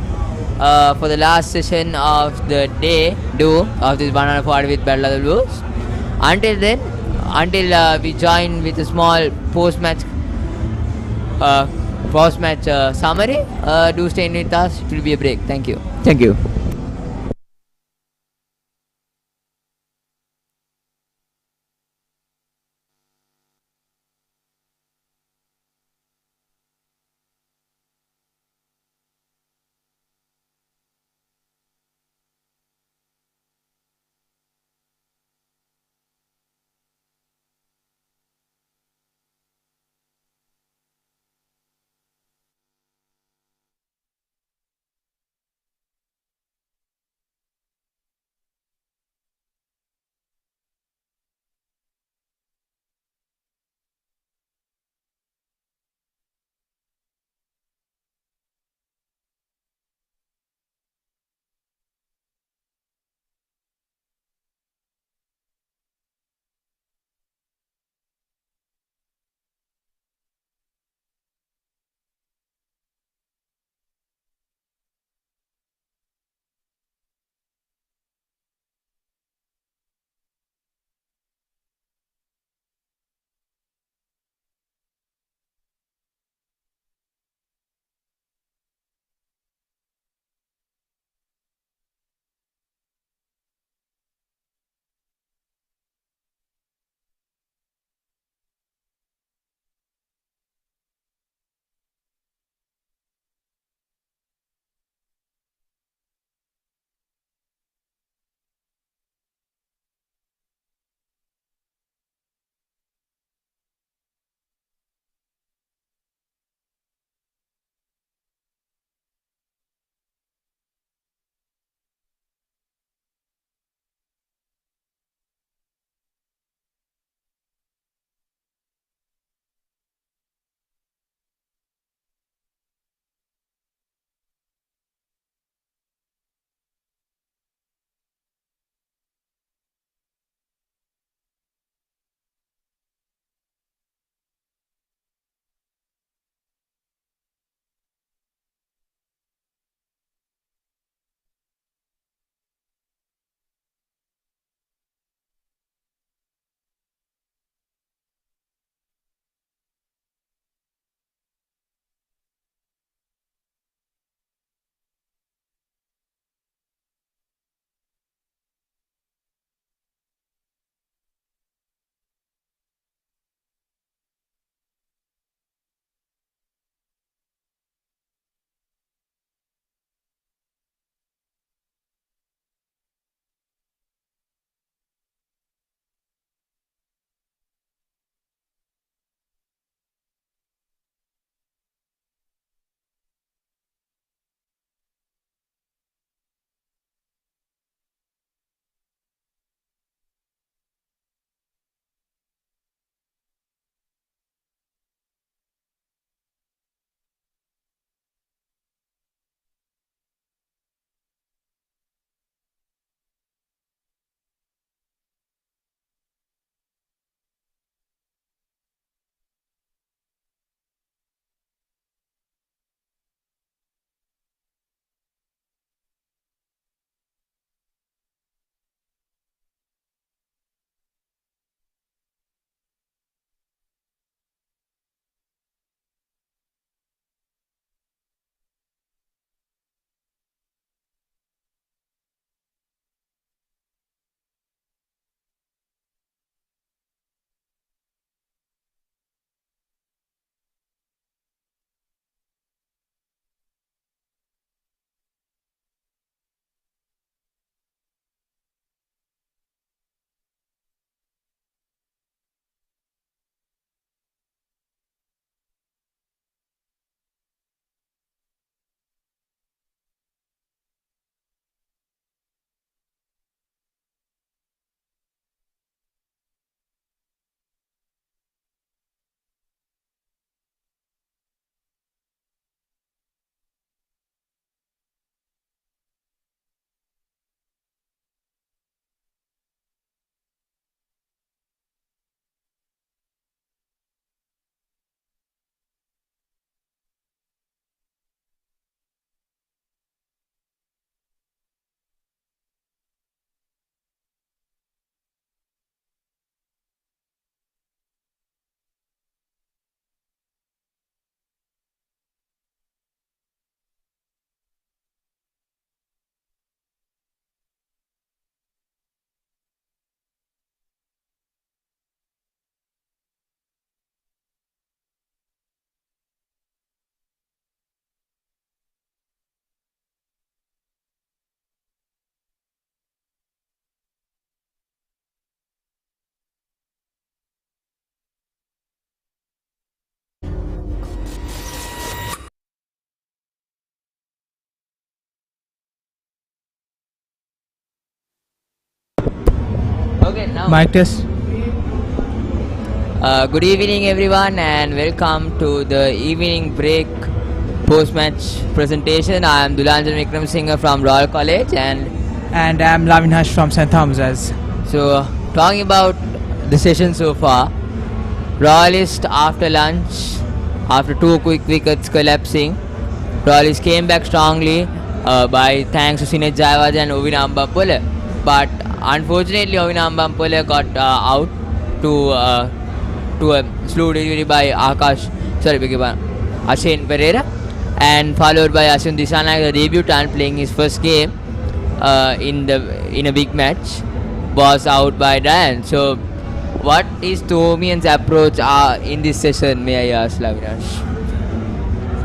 for the last session of the day of this 140 with Battle of the Blues. Until then, until we join with a small post-match summary, do stay with us. It will be a break. Thank you. Thank you. Okay, now. Mic test. Good evening, everyone, and welcome to the evening break post-match presentation. I am Dulanjan Vikram Singh from Royal College, and I'm Lavin Hash from s.thomas. so talking about the session so far. Royalist after lunch, after 2 quick wickets collapsing, Royalist came back strongly by thanks to Sinet Jayawardene and Ovin Ambampole. But unfortunately, Ovin Ambampole got out to a slow delivery by Ashane Pereira, and followed by Ashwin Dissanayake, the debutant playing his first game in a big match, was out by Ryan. So, what is Thomian's approach in this session, may I ask, Lavinash?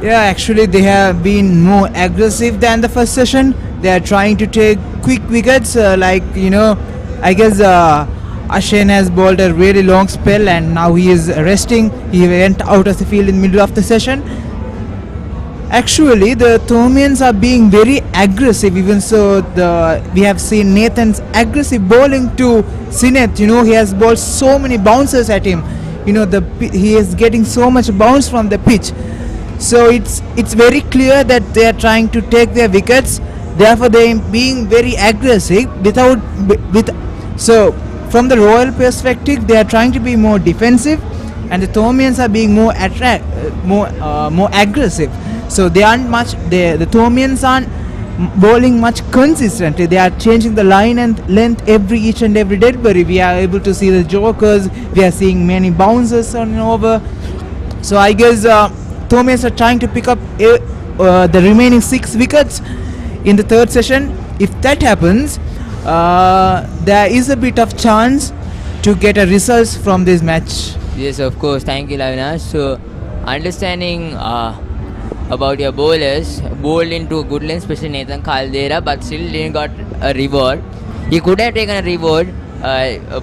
Yeah, actually they have been more aggressive than the first session. They are trying to take quick wickets, I guess Ashane has bowled a really long spell and now he is resting. He went out of the field in the middle of the session. Actually, the Thomians are being very aggressive. Even so, we have seen Nathan's aggressive bowling to Sinet. He has bowled so many bouncers at him. He is getting so much bounce from the pitch. So it's very clear that they are trying to take their wickets. Therefore, they are being very aggressive. So from the Royal perspective, they are trying to be more defensive, and the Thomians are being more aggressive. So they aren't much. The Thomians aren't bowling much consistently. They are changing the line and length each and every delivery. We are able to see the jokers. We are seeing many bounces on and over. So I guess Thomians are trying to pick up the remaining 6 wickets in the third session. If that happens, there is a bit of chance to get a result from this match. Yes, of course. Thank you, Lavinash. So, understanding about your bowlers, bowled into a good lane, especially Nathan Caldera, but still didn't got a reward. He could have taken a reward,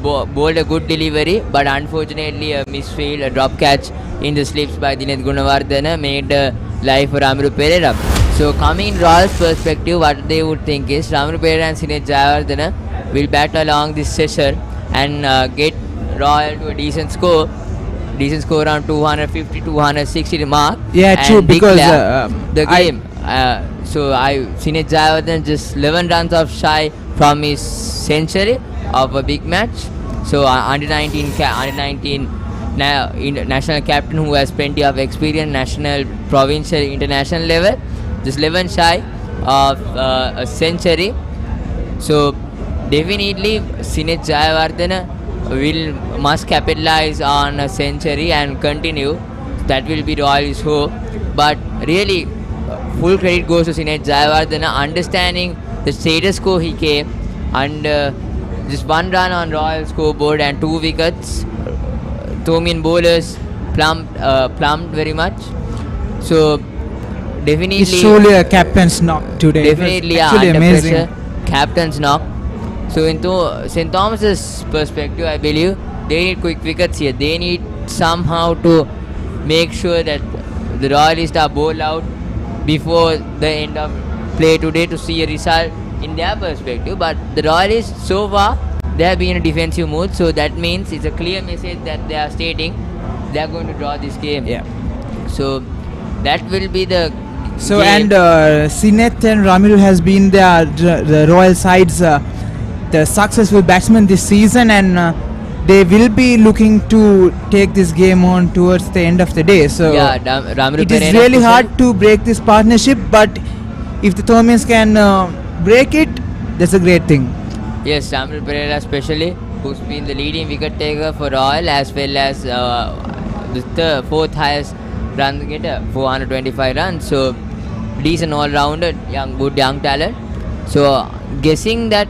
bowled a good delivery, but unfortunately a misfield, a drop catch in the slips by Dinesh Gunawardene made life for Ramru Pereira. So coming in Royal's perspective, what they would think is Ramru Pereira and Sinet Jayawardene will bat along this session and get Royal to a decent score around 250, 260 mark. Yeah, true, because the game. Sinet Jayawardene just 11 runs off shy from his century of a big match. So under 19 national captain who has plenty of experience, national, provincial, international level, just 11 shy of a century. So definitely Sinet Jayawardene must capitalize on a century and continue. That will be Royal's hope. But really, full credit goes to Sinet Jayawardene, understanding the status quo he came, and just 1 run on Royal scoreboard and 2 wickets. Thomian bowlers plumped very much. So definitely, it's truly a captain's knock today. Definitely, actually under amazing. pressure, captain's knock. So in St. Thomas's perspective, I believe they need quick wickets here. They need somehow to make sure that the Royalists are bowled out before the end of play today to see a result in their perspective. But the Royalists so far, they have been in a defensive mood, so that means it's a clear message that they are stating they are going to draw this game. Yeah. So that will be the So game. and Sinet and Ramiru has been the Royal side's the successful batsmen this season, and they will be looking to take this game on towards the end of the day. So yeah, Ramru it is Pereira really hard to break this partnership, but if the Thomians can break it, that's a great thing. Yes, Ramru Pereira especially, who's been the leading wicket taker for Royal, as well as the 4th highest run getter, 425 runs. So decent all-rounder, good young talent. So guessing that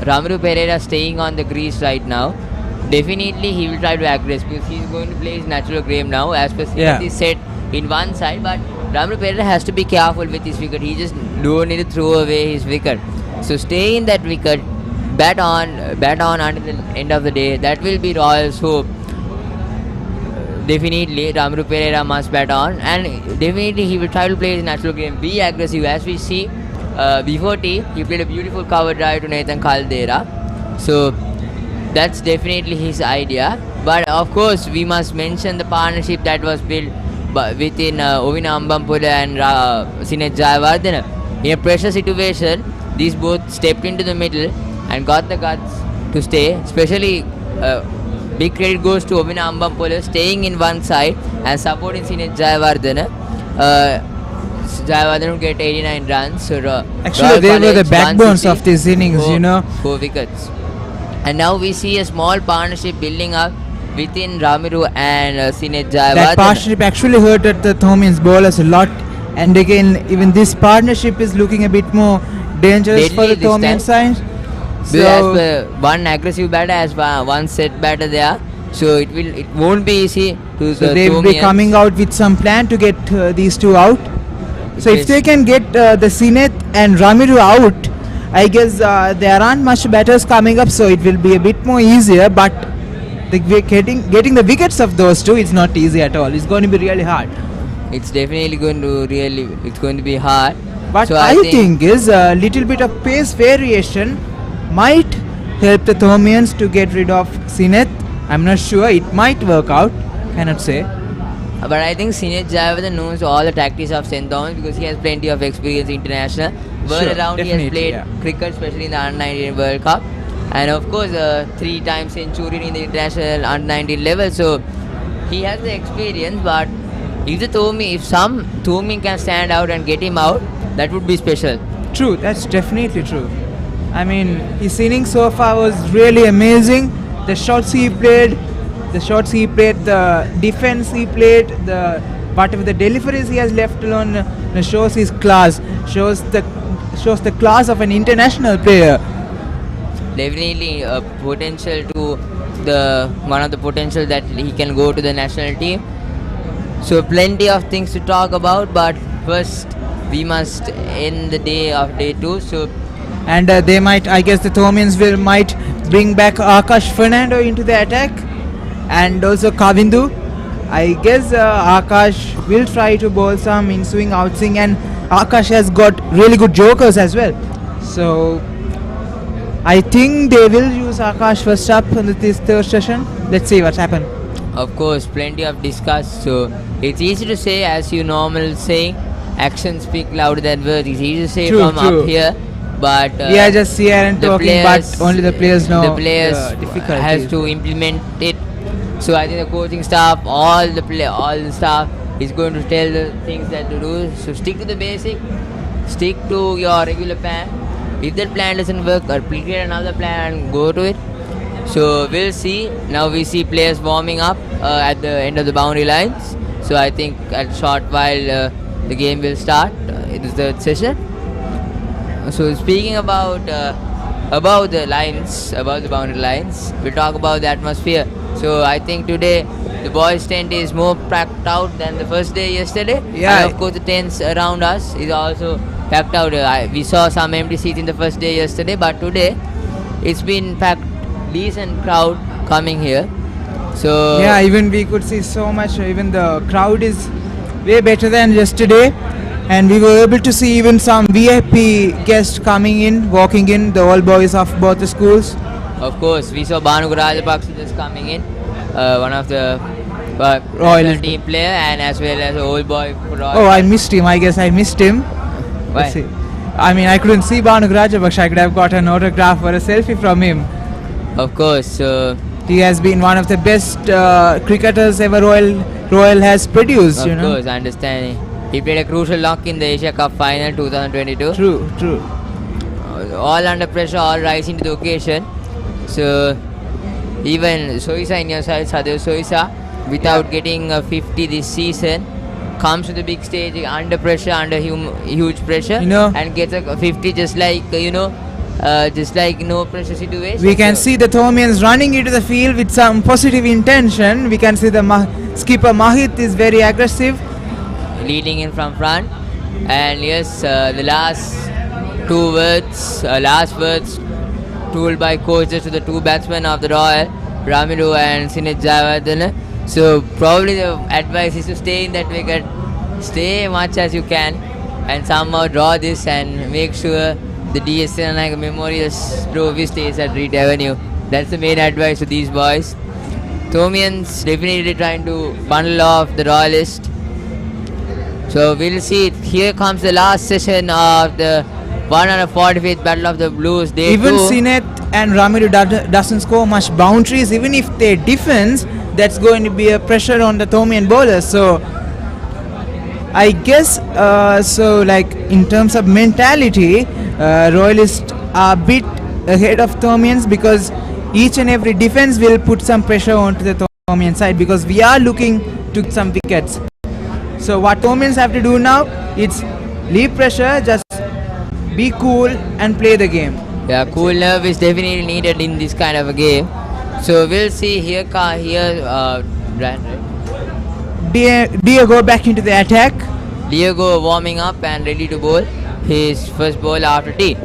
Ramru Pereira staying on the crease right now, definitely he will try to aggress because he's going to play his natural game now, as per is set in one side. But Ramru Pereira has to be careful with his wicket. He just don't need to throw away his wicket. So stay in that wicket, bat on until the end of the day. That will be Royal's hope. Definitely Ramru Pereira must bat on, and definitely he will try to play his natural game, be aggressive. As we see before tea, he played a beautiful cover drive to Nathan Caldera. So that's definitely his idea. But of course, we must mention the partnership that was built within Ovina Ambampura and Sinet Jayawardena. In a pressure situation, these both stepped into the middle and got the guts to stay. Especially, big credit goes to Ovina Ambampura staying in one side and supporting Sinet Jayawardena. Jayawardena would get 89 runs. So Actually, they were the backbones of these innings, you know. 4 wickets. And now we see a small partnership building up within Ramiru and Sinet Jayawardena. That partnership actually hurted the Thomians bowlers a lot. And again, even this partnership is looking a bit more dangerous for the Thomian side. So one aggressive batter as one set batter there. So it won't be easy to So the they will be Thomians. coming out with some plan to get these two out. So if they can get the Sinet and Ramiru out, I guess there aren't much batters coming up, so it will be a bit more easier. But getting the wickets of those two is not easy at all. It's going to be really hard. It's definitely going to be hard. But So I think is a little bit of pace variation might help the Thomians to get rid of Sinet. I'm not sure. It might work out. Cannot say. But I think Sinet Jayawardena knows all the tactics of St. Thomas because he has plenty of experience international. World Sure, around he has definitely, played yeah. cricket, especially in the Under-19 World Cup. And of course, 3-time centurion in the international Under-19 level. So he has the experience. But if some Thomian can stand out and get him out, that would be special. True. That's definitely true. I mean, his innings so far was really amazing. The shots he played, the defense he played, whatever the deliveries he has left alone shows his class, shows the class of an international player. Definitely a potential to one of the potential that he can go to the national team. So plenty of things to talk about, but first we must end the day 2. So And they might, I guess the Thomians might bring back Akash Fernando into the attack, and also Kavindu. I guess Akash will try to bowl some in-swing, out-swing, and Akash has got really good jokers as well. So I think they will use Akash first up in this third session. Let's see what's happened. of course, plenty of discuss. So it's easy to say, as you normal saying, actions speak louder than words. It's easy to say True, from true. up here, but We are just here and the talking, players- but only the players know the players difficulties. has to implement it. So I think the coaching staff, all the staff is going to tell the things that to do. So stick to the basic, stick to your regular plan. If that plan doesn't work, or create another plan and go to it. So we'll see. Now we see players warming up at the end of the boundary lines. So I think at a short while the game will start. It is the session. So speaking about the lines, about the boundary lines, we'll talk about the atmosphere. So I think today the boys' tent is more packed out than the first day yesterday. Yeah. And of course the tents around us is also packed out. We saw some empty seats in the first day yesterday, but today it's been packed, decent crowd coming here. So Yeah, even we could see so much. Even the crowd is way better than yesterday, and we were able to see even some VIP guests coming in, walking in, the old boys of both the schools. of course we saw Banu Rajapaksa just coming in, one of the Royal national team player, and as well as an old boy for Royal. Oh, I missed him. I guess I missed him. Why? Let's see. I mean, I couldn't see Banu Rajapaksa. I could have got an autograph or a selfie from him. Of course. He has been one of the best cricketers ever Royal has produced. Of course, I understand. He played a crucial knock in the Asia Cup final 2022. True. All under pressure, all rising to the occasion. So even Soisa in your side, Sadev Soisa, without getting a 50 this season, comes to the big stage under pressure, under huge pressure, You know, and gets a 50 just like just like no pressure situation. we can So see the Thomians running into the field with some positive intention. We can see the skipper Mahit is very aggressive. leading in from front, and yes, the last words told by coaches to the two batsmen of the Royal, Ramiru and Sinet Jayawardena. So probably the advice is to stay in that wicket, stay much as you can, and somehow draw this and make sure the DS Nayak Memorial Trophy stays at Reed Avenue. That's the main advice to these boys. Thomian's definitely trying to bundle off the Royalist. So we'll see. Here comes the last session of the 145th Battle of the Blues. Day Even 2. Sinet and Ramiro doesn't score much boundaries. Even if they defense, that's going to be a pressure on the Thomian bowlers. So I guess like in terms of mentality, Royalists are a bit ahead of Thomians because each and every defense will put some pressure onto the Thomian side because we are looking to some wickets. So what Thomians have to do now, it's leave pressure, just be cool and play the game. Yeah, cool nerve is definitely needed in this kind of a game. So we'll see here. Brian, right? Diego back into the attack. Diego warming up and ready to bowl his first ball after tea.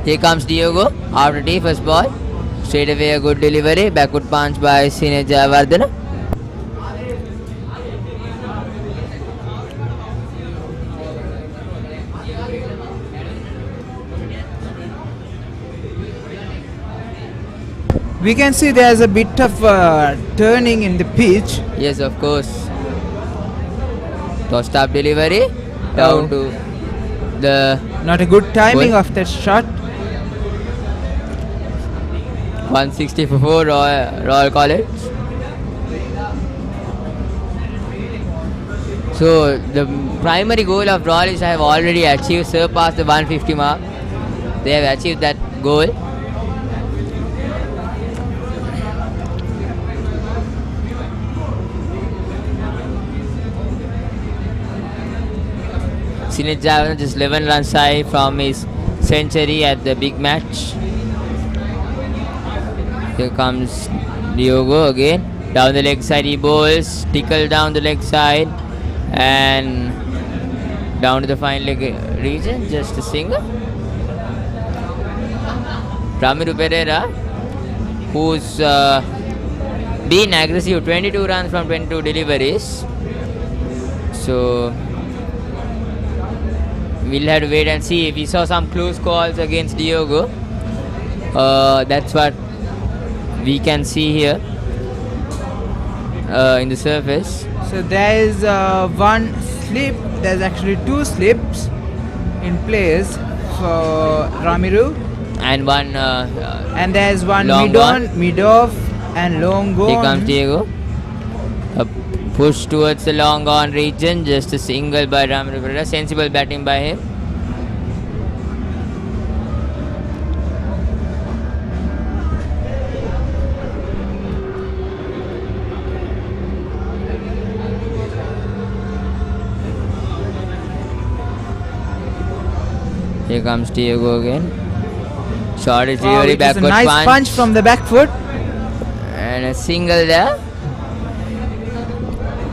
Here comes Diego after tea, first ball. Straight away a good delivery, backward punch by Sine Jayawardena. We can see there's a bit of turning in the pitch. Yes, of course. Tossed up delivery down to the. Not a good timing Goal. of that shot. 160 for 4, Royal College. So the primary goal of Royal is have already achieved, surpassed the 150 mark. They have achieved that goal. Sinit Javan just 11 runs high from his century at the big match. Here comes Diogo again. Down the leg side he bowls. Tickle down the leg side. And down to the fine leg region. Just a single. Ramiro Pereira, who's been aggressive. 22 runs from 22 deliveries. So we'll have to wait and see. If we saw some close calls against Diogo, that's what we can see here in the surface. So there is one slip. There's actually two slips in place for Ramiro. And one and there's one long mid-off and long gone. Here comes Diego. A push towards the long on region. Just a single by Ramiro Pereira. Sensible batting by him. Here comes Diego again. Short is really backward a nice punch from the back foot. And a single there.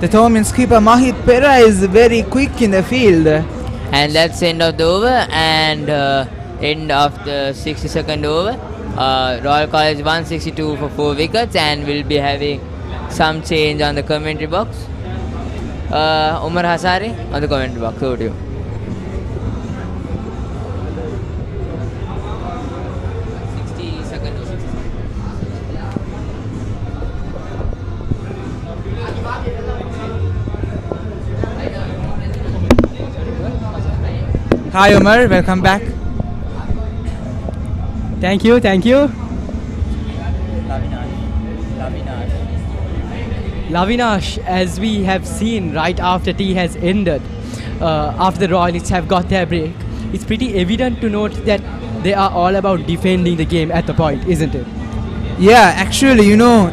The Thomian skipper Mahit Pera is very quick in the field. And that's end of the over and end of the 62nd over. Royal College 162 for 4 wickets and we'll be having some change on the commentary box. Umar Hasari on the commentary box. Over to you. Hi Umar, welcome back. Thank you. Lavinash, as we have seen right after tea has ended, after the Royalists have got their break, it's pretty evident to note that they are all about defending the game at the point, isn't it? Yeah, actually,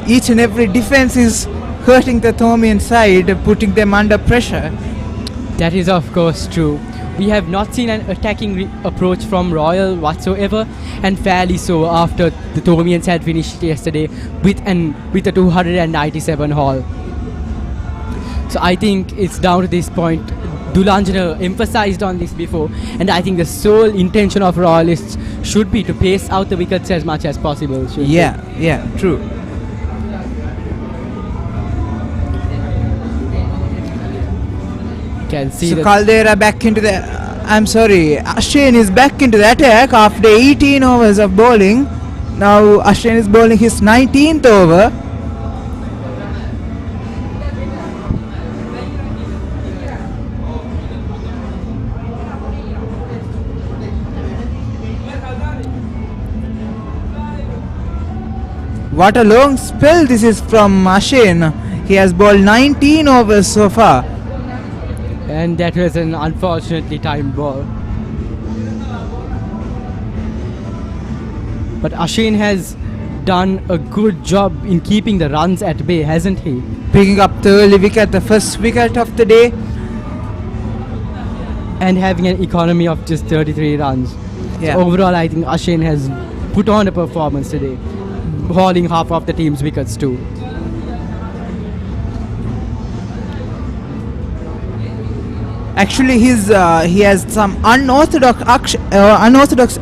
each and every defense is hurting the Thomian side, putting them under pressure. That is of course true. We have not seen an attacking approach from Royal whatsoever, and fairly so after the Thomians had finished yesterday with a 297 haul. So I think it's down to this point. Dulanjana emphasized on this before, and I think the sole intention of Royalists should be to pace out the wickets as much as possible. Yeah, true. Can see So that Caldera back into the. I'm sorry, Ashane is back into the attack after 18 overs of bowling. Now Ashane is bowling his 19th over. What a long spell this is from Ashane. He has bowled 19 overs so far. and that was an unfortunately timed ball. But Ashane has done a good job in keeping the runs at bay, hasn't he? Picking up the early wicket, the first wicket of the day. And having an economy of just 33 runs. Yeah. So overall, I think Ashane has put on a performance today, hauling half of the team's wickets too. Actually, he has some unorthodox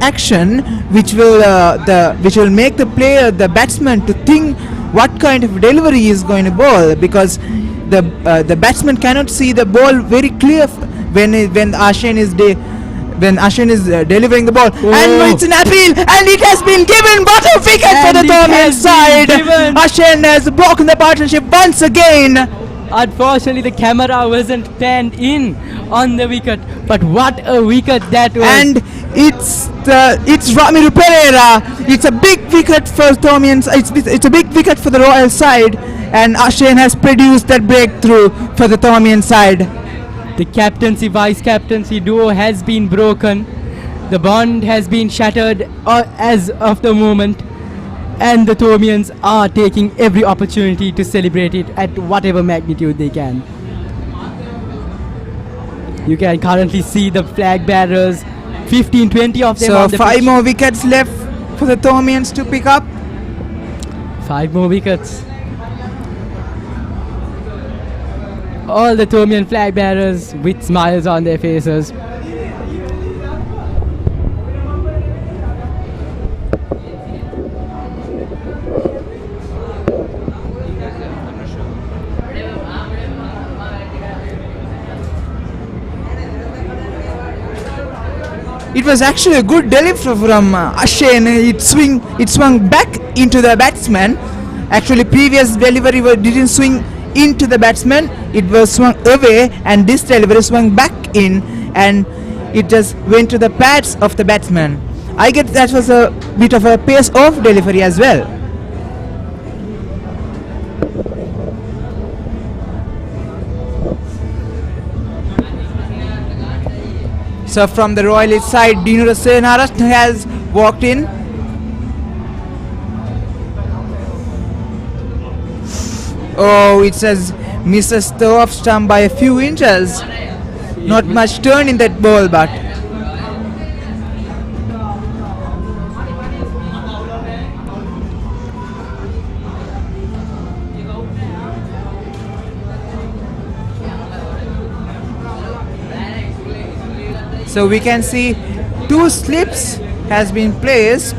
action, which will make the batsman to think what kind of delivery he is going to bowl, because the batsman cannot see the ball very clear when Ashane is delivering the ball. And it's an appeal, and it has been given. What a wicket for the Thomian side! Ashane has broken the partnership once again. Unfortunately, the camera wasn't panned in on the wicket, but what a wicket that was! And it's Ramiro Pereira. It's a big wicket for Thomians. It's a big wicket for the Royal side, and Ashane has produced that breakthrough for the Thomian side. The captaincy vice captaincy duo has been broken. The bond has been shattered as of the moment. And the Thomians are taking every opportunity to celebrate it at whatever magnitude they can. You can currently see the flag bearers, 15-20 of them on the So 5 pitch. more wickets left for the Thomians to pick up. 5 more wickets. All the Thomian flag bearers with smiles on their faces. It was actually a good delivery from Ashane. It swung back into the batsman. Actually, previous delivery didn't swing into the batsman. It was swung away, and this delivery swung back in, and it just went to the pads of the batsman. I guess that was a bit of a pace-off delivery as well. So from the Royalist side, Dinura Senaratne has walked in. Oh, it says misses the off stump by a few inches. Not much turn in that ball, but so we can see 2 slips has been placed,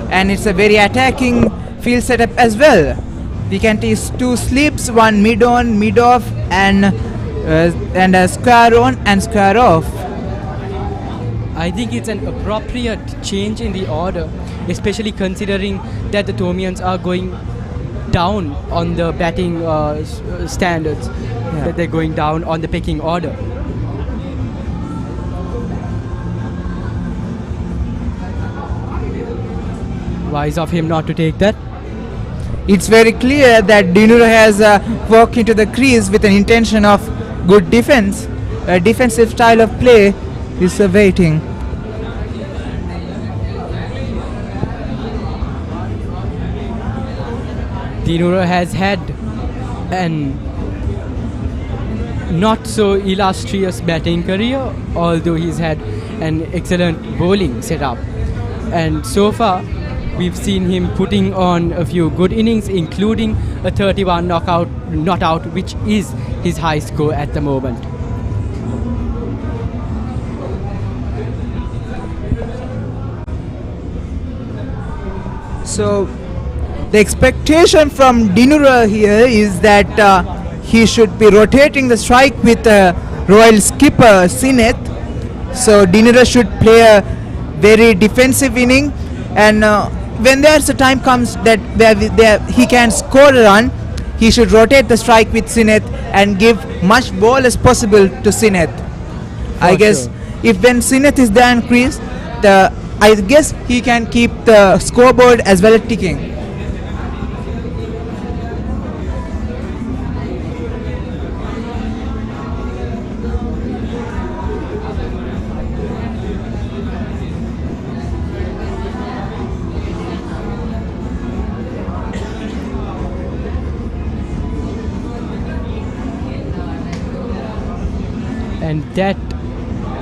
and it's a very attacking field setup as well. We can see 2 slips, one mid on, mid off, and a square on and square off. I think it's an appropriate change in the order, especially considering that the Thomians are going down on the batting standards, that they're going down on the pecking order. Wise of him not to take that. It's very clear that Dinura has walked into the crease with an intention of good defense. A defensive style of play is awaiting. Dinura has had an not so illustrious batting career, although he's had an excellent bowling setup. And so far, we've seen him putting on a few good innings, including a 31 not out, which is his high score at the moment. So the expectation from Dinura here is that he should be rotating the strike with Royal skipper Sineth. So Dinura should play a very defensive inning, and when there's a time comes that he can score a run, he should rotate the strike with Sineth and give much ball as possible to Sineth. I guess if when Sineth is there in crease, I guess he can keep the scoreboard as well as ticking. And that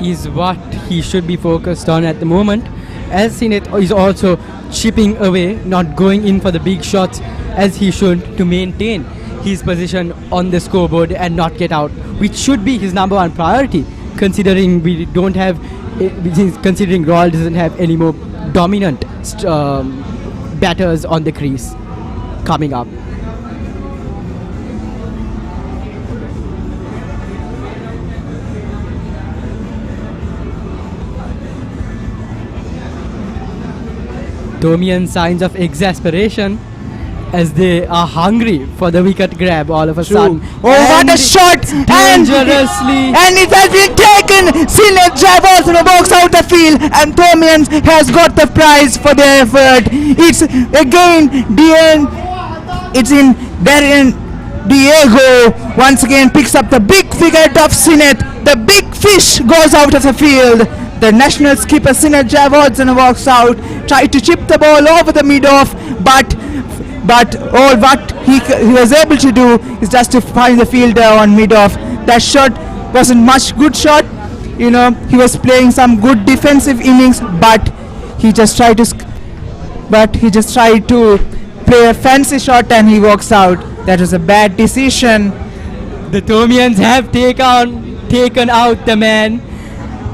is what he should be focused on at the moment, as Sineth is also chipping away, not going in for the big shots as he should, to maintain his position on the scoreboard and not get out, which should be his number one priority, considering we don't have, considering Royal doesn't have any more dominant batters on the crease coming up. Thomian signs of exasperation as they are hungry for the wicket grab all of a sudden. Oh, what a shot! Dangerously. And it has been taken! Sineth Javos in the box out the field, and Thomian has got the prize for their effort. It's again Darren Diego once again picks up the big wicket of Sineth. The big fish goes out of the field. The national skipper Sineth Javos walks out, tried to chip the ball over the mid-off, but all what he was able to do is just to find the fielder on mid-off. That shot wasn't much good shot. You know, he was playing some good defensive innings, but he just tried to play a fancy shot and he walks out. That was a bad decision. The Thomians have taken out the man,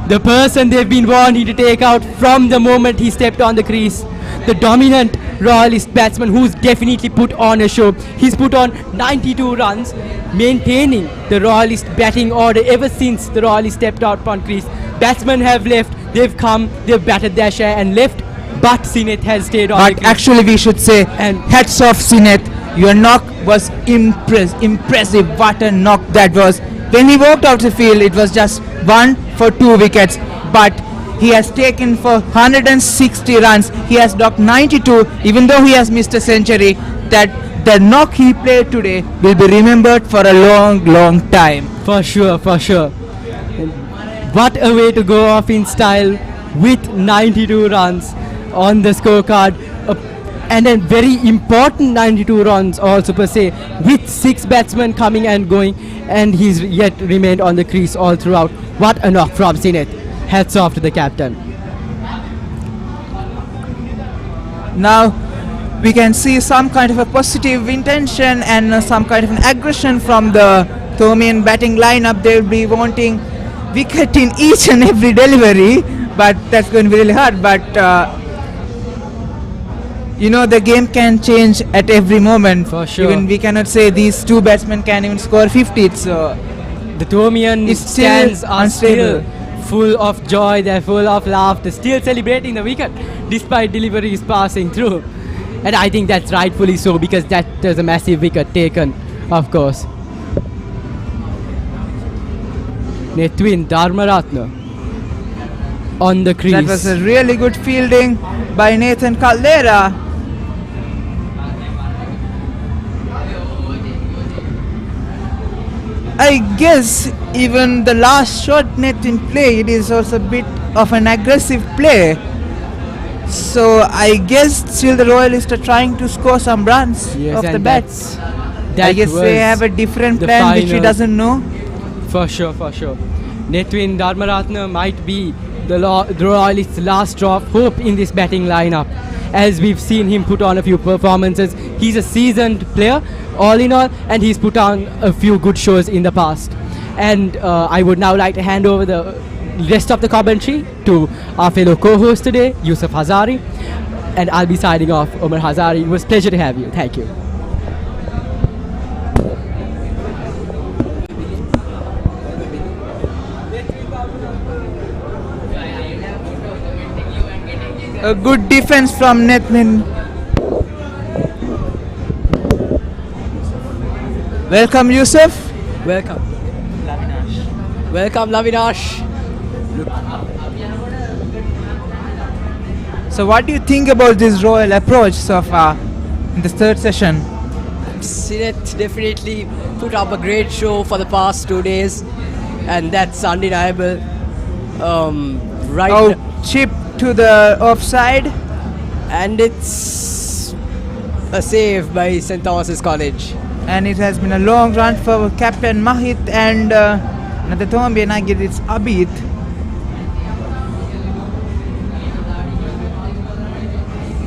the person they've been wanting to take out from the moment he stepped on the crease. The dominant Royalist batsman who's definitely put on a show. He's put on 92 runs, maintaining the Royalist batting order ever since the Royalists stepped out on crease. Batsmen have left, they've come, they've batted their share and left, but Sineth has stayed on the crease. But actually we should say, and hats off Sineth, your knock was impressive. What a knock that was. When he walked out the field, it was just 1 for 2 wickets, but he has taken for 160 runs. He has knocked 92, even though he has missed a century. That the knock he played today will be remembered for a long time. For sure. What a way to go off in style with 92 runs on the scorecard. And a very important 92 runs also per se, with 6 batsmen coming and going, and he's yet remained on the crease all throughout. What a knock from Sineth. Hats off to the captain. Now we can see some kind of a positive intention and some kind of an aggression from the Thomian batting lineup. They'll be wanting wicket in each and every delivery, but that's going to be really hard. But you know, the game can change at every moment. For sure. Even we cannot say these 2 batsmen can even score 50. So the Thomian stands are still full of joy, they're full of laughter, still celebrating the wicket despite deliveries passing through. And I think that's rightfully so, because that was a massive wicket taken, of course. Nethwin Dharmaratna on the crease. That was a really good fielding by Nathan Caldera. I guess even the last shot Nathan played is also a bit of an aggressive play. So I guess still the Royalists are trying to score some runs off the bats. I guess they have a different plan which he doesn't know. For sure. Nethwin Dharmaratna might be the Royalists' last drop of hope in this batting lineup, as we've seen him put on a few performances. He's a seasoned player, all in all, and he's put on a few good shows in the past. And I would now like to hand over the rest of the commentary to our fellow co-host today, Yusuf Hazari. and I'll be signing off. Omar Hazari, it was a pleasure to have you. Thank you. A good defense from Netwin. Welcome, Yusuf. Welcome. Welcome, Lavinash. So, what do you think about this Royal approach so far in the third session? Sinet definitely put up a great show for the past 2 days, and that's undeniable. Chip to the offside, and it's a save by St. Thomas's College. And it has been a long run for Captain Mahit and another Thomian. I guess it's Abid.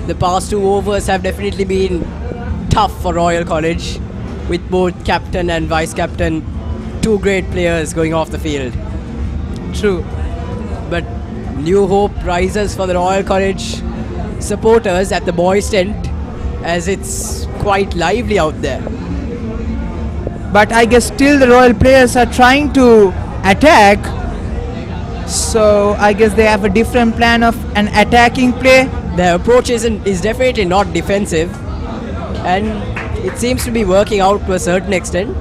The past 2 overs have definitely been tough for Royal College, with both captain and vice captain, 2 great players going off the field. True. But new hope rises for the Royal College supporters at the boys' tent, as it's quite lively out there. But I guess still the Royal players are trying to attack. So I guess they have a different plan of an attacking play. Their approach is definitely not defensive, and it seems to be working out to a certain extent.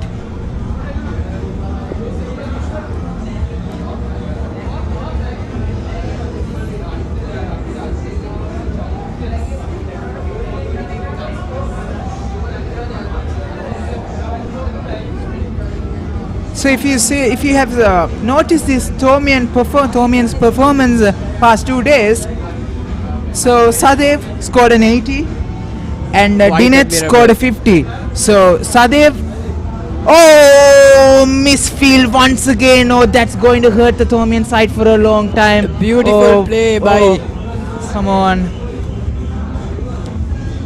So if you have noticed this Thomian's performance past 2 days, so Sadev scored an 80 and Dinet scored a 50. So Sadev, misfield once again. Oh, that's going to hurt the Thomian side for a long time. Beautiful play by. Come on.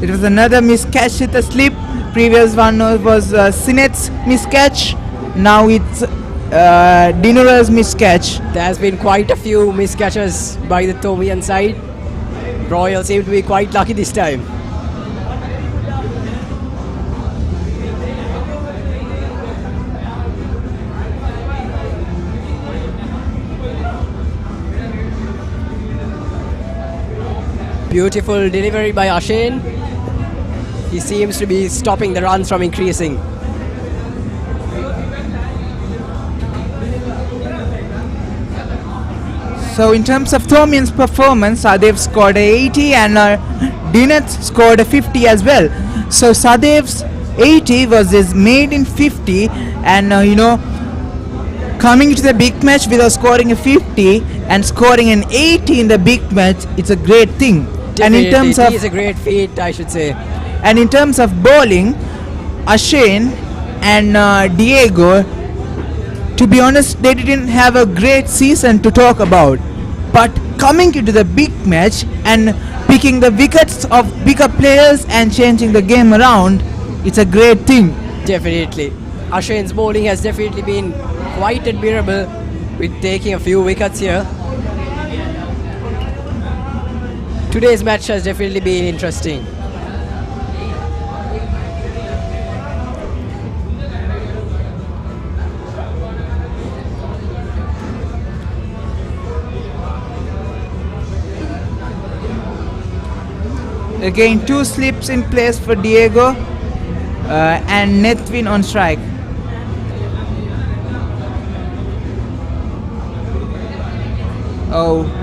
It was another miscatch with a slip. Previous one was Sinet's miscatch. Now it's Dinura's miscatch. There has been quite a few miscatches by the Thomian side. Royal seem to be quite lucky this time. Beautiful delivery by Ashen. He seems to be stopping the runs from increasing. So in terms of Thomian's performance, Sadev's scored a 80 and Dinet scored a 50 as well. So Sadev's 80 was his maiden 50, and coming to the big match without scoring a 50 and scoring an 80 in the big match, it's a great thing. Definitely, and in terms of it's a great feat, I should say. And in terms of bowling, Ashen and Diego, to be honest, they didn't have a great season to talk about. But coming into the big match and picking the wickets of bigger players and changing the game around, it's a great thing. Definitely. Ashen's bowling has definitely been quite admirable, with taking a few wickets here. Today's match has definitely been interesting. Again, 2 slips in place for Diego and Netwin on strike.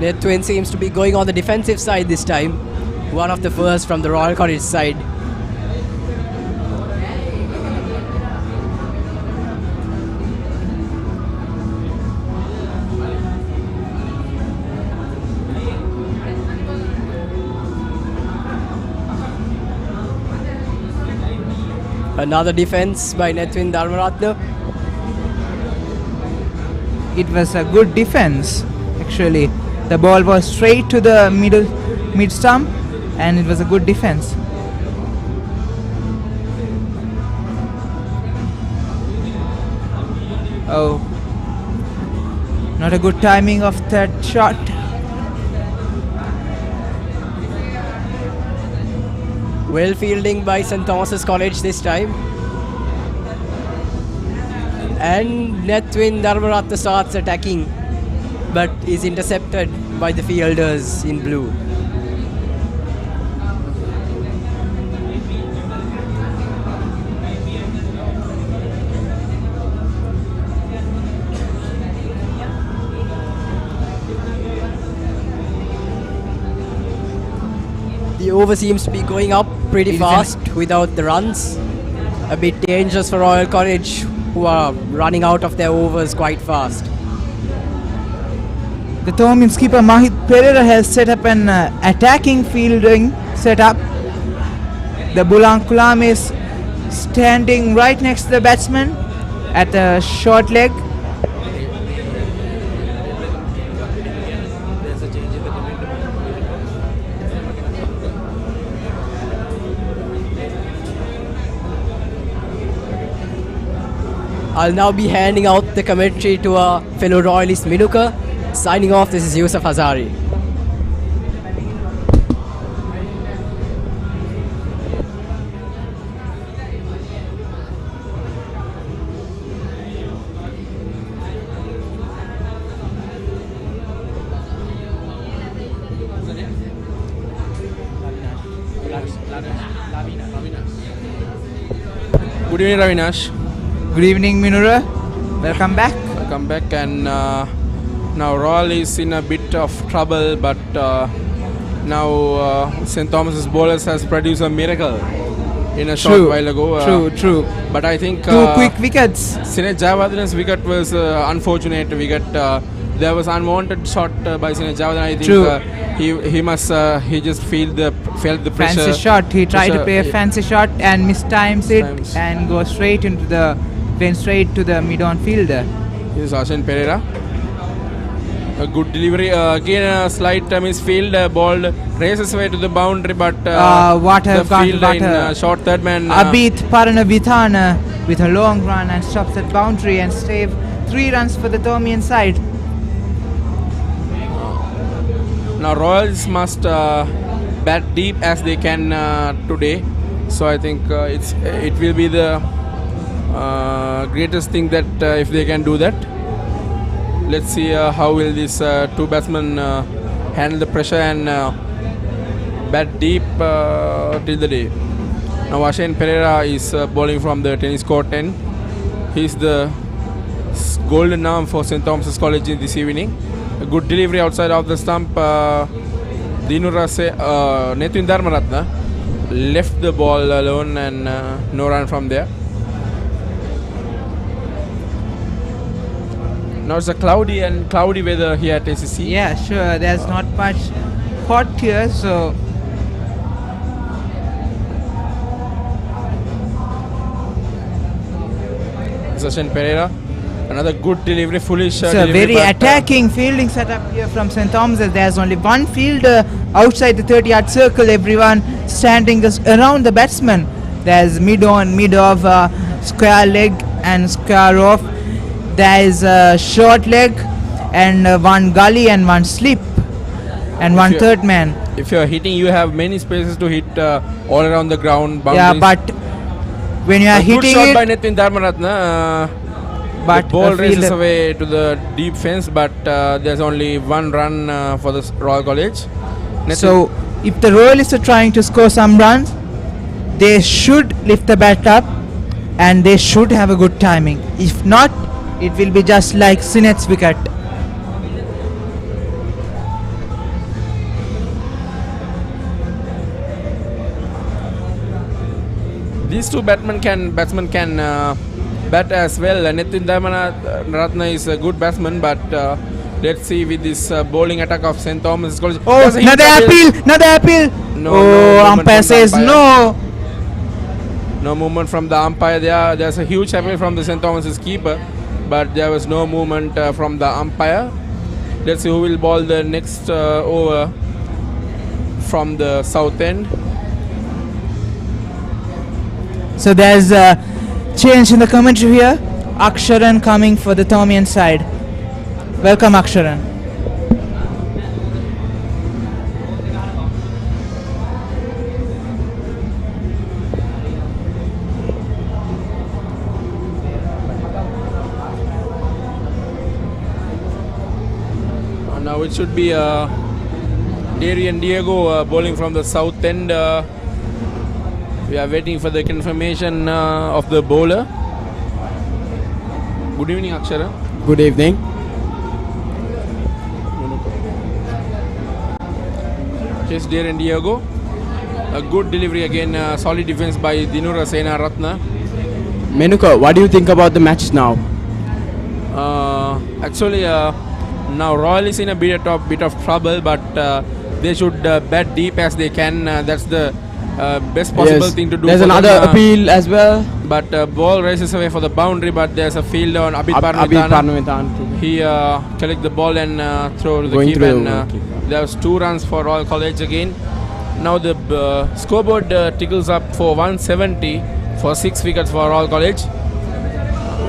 Netwin seems to be going on the defensive side this time. One of the first from the Royal College side. Another defense by Netwin Dharmaratna. It was a good defense, actually. The ball was straight to the mid stump, and it was a good defense. Not a good timing of that shot. Well fielding by St. Thomas's College this time. And Nethwin Dharmaratna starts attacking, but is intercepted by the fielders in blue. The over seems to be going up pretty fast without the runs. A bit dangerous for Royal College, who are running out of their overs quite fast. The Thomian skipper Mahit Pereira has set up an attacking fielding setup. The Bulankulam is standing right next to the batsman at a short leg. I'll now be handing out the commentary to our fellow royalist Minuka. Signing off, this is Yusuf Hazari. Good evening, Ravinash. Good evening, Minura. Welcome back. Welcome back. And now Royal is in a bit of trouble, but now St. Thomas's bowlers has produced a miracle in a short while ago. True. But I think two quick wickets. Sinet Javadhan's wicket was unfortunate wicket. There was unwanted shot by Sinet Javadhan. I think he just felt the pressure. Fancy shot. He tried to play a fancy shot and mistimes it and went straight to the mid-on fielder. This is Ashen Pereira. A good delivery. Again, a slight misfield. Ball races away to the boundary, but the fielder in short third man. Abhit Paranavithana with a long run and stops at boundary and save 3 runs for the Thomian side. Now Royals must bat deep as they can today. So I think it will be the greatest thing that if they can do that. Let's see how will these two batsmen handle the pressure and bat deep till the day. Now Ashen Pereira is bowling from the tennis court 10. He's the golden arm for St. Thomas's College this evening. A good delivery outside of the stump. Nethwin Dharmaratna left the ball alone and no run from there. Now it's a cloudy weather here at ACC. Yeah, sure. There's not much hot here, so. Ashen Pereira, another good delivery, foolish it's delivery. A very attacking fielding setup here from St. Thomas's. There's only one fielder outside the 30-yard circle. Everyone standing around the batsman. There's mid-on, mid-off, square leg and square off. There is a short leg and one gully and one slip and one third man. If you're hitting, you have many spaces to hit all around the ground. Boundaries. Yeah, but when you are hitting good shot by Nethwin Dharmaratna. But the ball races away to the deep fence, but there's only one run for the Royal College. So, if the Royalists are trying to score some runs, they should lift the bat up and they should have a good timing. If not, it will be just like Sinet's wicket. These two batsmen can bat as well. Nethwin Dharmaratna is a good batsman, but let's see with this bowling attack of St. Thomas College. Oh, another appeal! No, umpire says no. No movement from the umpire there. There's a huge appeal from the St. Thomas's keeper, but there was no movement from the umpire. Let's see who will bowl the next over from the south end. So there's a change in the commentary here. Aksharan coming for the Thomian side. Welcome, Aksharan. Now it should be Darian Diego bowling from the south end. We are waiting for the confirmation of the bowler. Good evening, Akshara. Good evening. Here's Darian Diego. A good delivery again, solid defense by Dinura Sena Ratna. Menuka, what do you think about the match now? Actually, now Royal is in a bit of trouble, but they should bat deep as they can. That's the best possible Yes. thing to do. There's for another them, appeal as well. But ball races away for the boundary, but there's a field on Abid Abid Parnamitana. He collect the ball and throw to the Going keeper. through And the keeper. there's 2 runs for Royal College again. Now the scoreboard tickles up for 170 for 6 wickets for Royal College.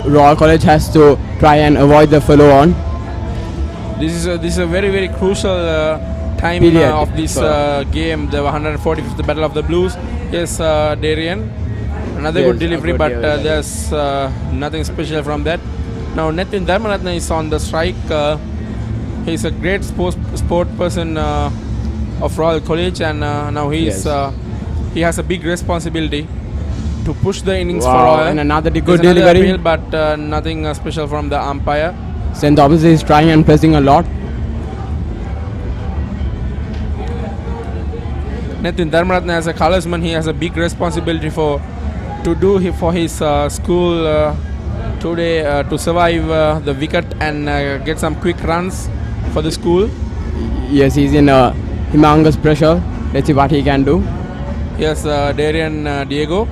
Royal College has to try and avoid the follow-on. This is a very crucial time Period of this game, the 145th Battle of the Blues. Yes, Darian. Another Yes, good delivery, a good but delivery. there's nothing special from that. Now Nathan Dharmaratna is on the strike. He's a great sport person of Royal College, and now he has a big responsibility to push the innings for Wow, Royal. and another There's good another delivery. appeal, but nothing special from the umpire. St. Thomas is trying and pressing a lot. Nathan Dharmaratna, as a colorsman, he has a big responsibility for his school today to survive the wicket and get some quick runs for the school. Yes, he's in humongous pressure. Let's see what he can do. Yes, Darian Diego.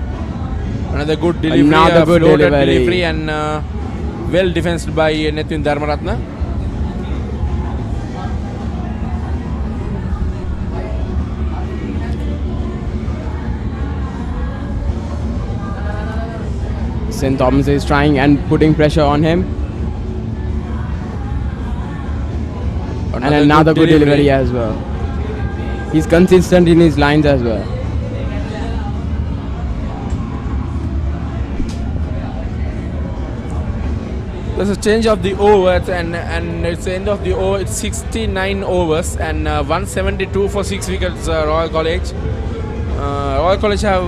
Another good delivery, Another good floated delivery. and well defensed by Nathan Dharmaratna. St. Thomas is trying and putting pressure on him. And another good delivery as well. He's consistent in his lines as well. There's a change of the overs, and it's the end of the over. It's 69 overs and 172 for 6 wickets. Royal College. Royal College have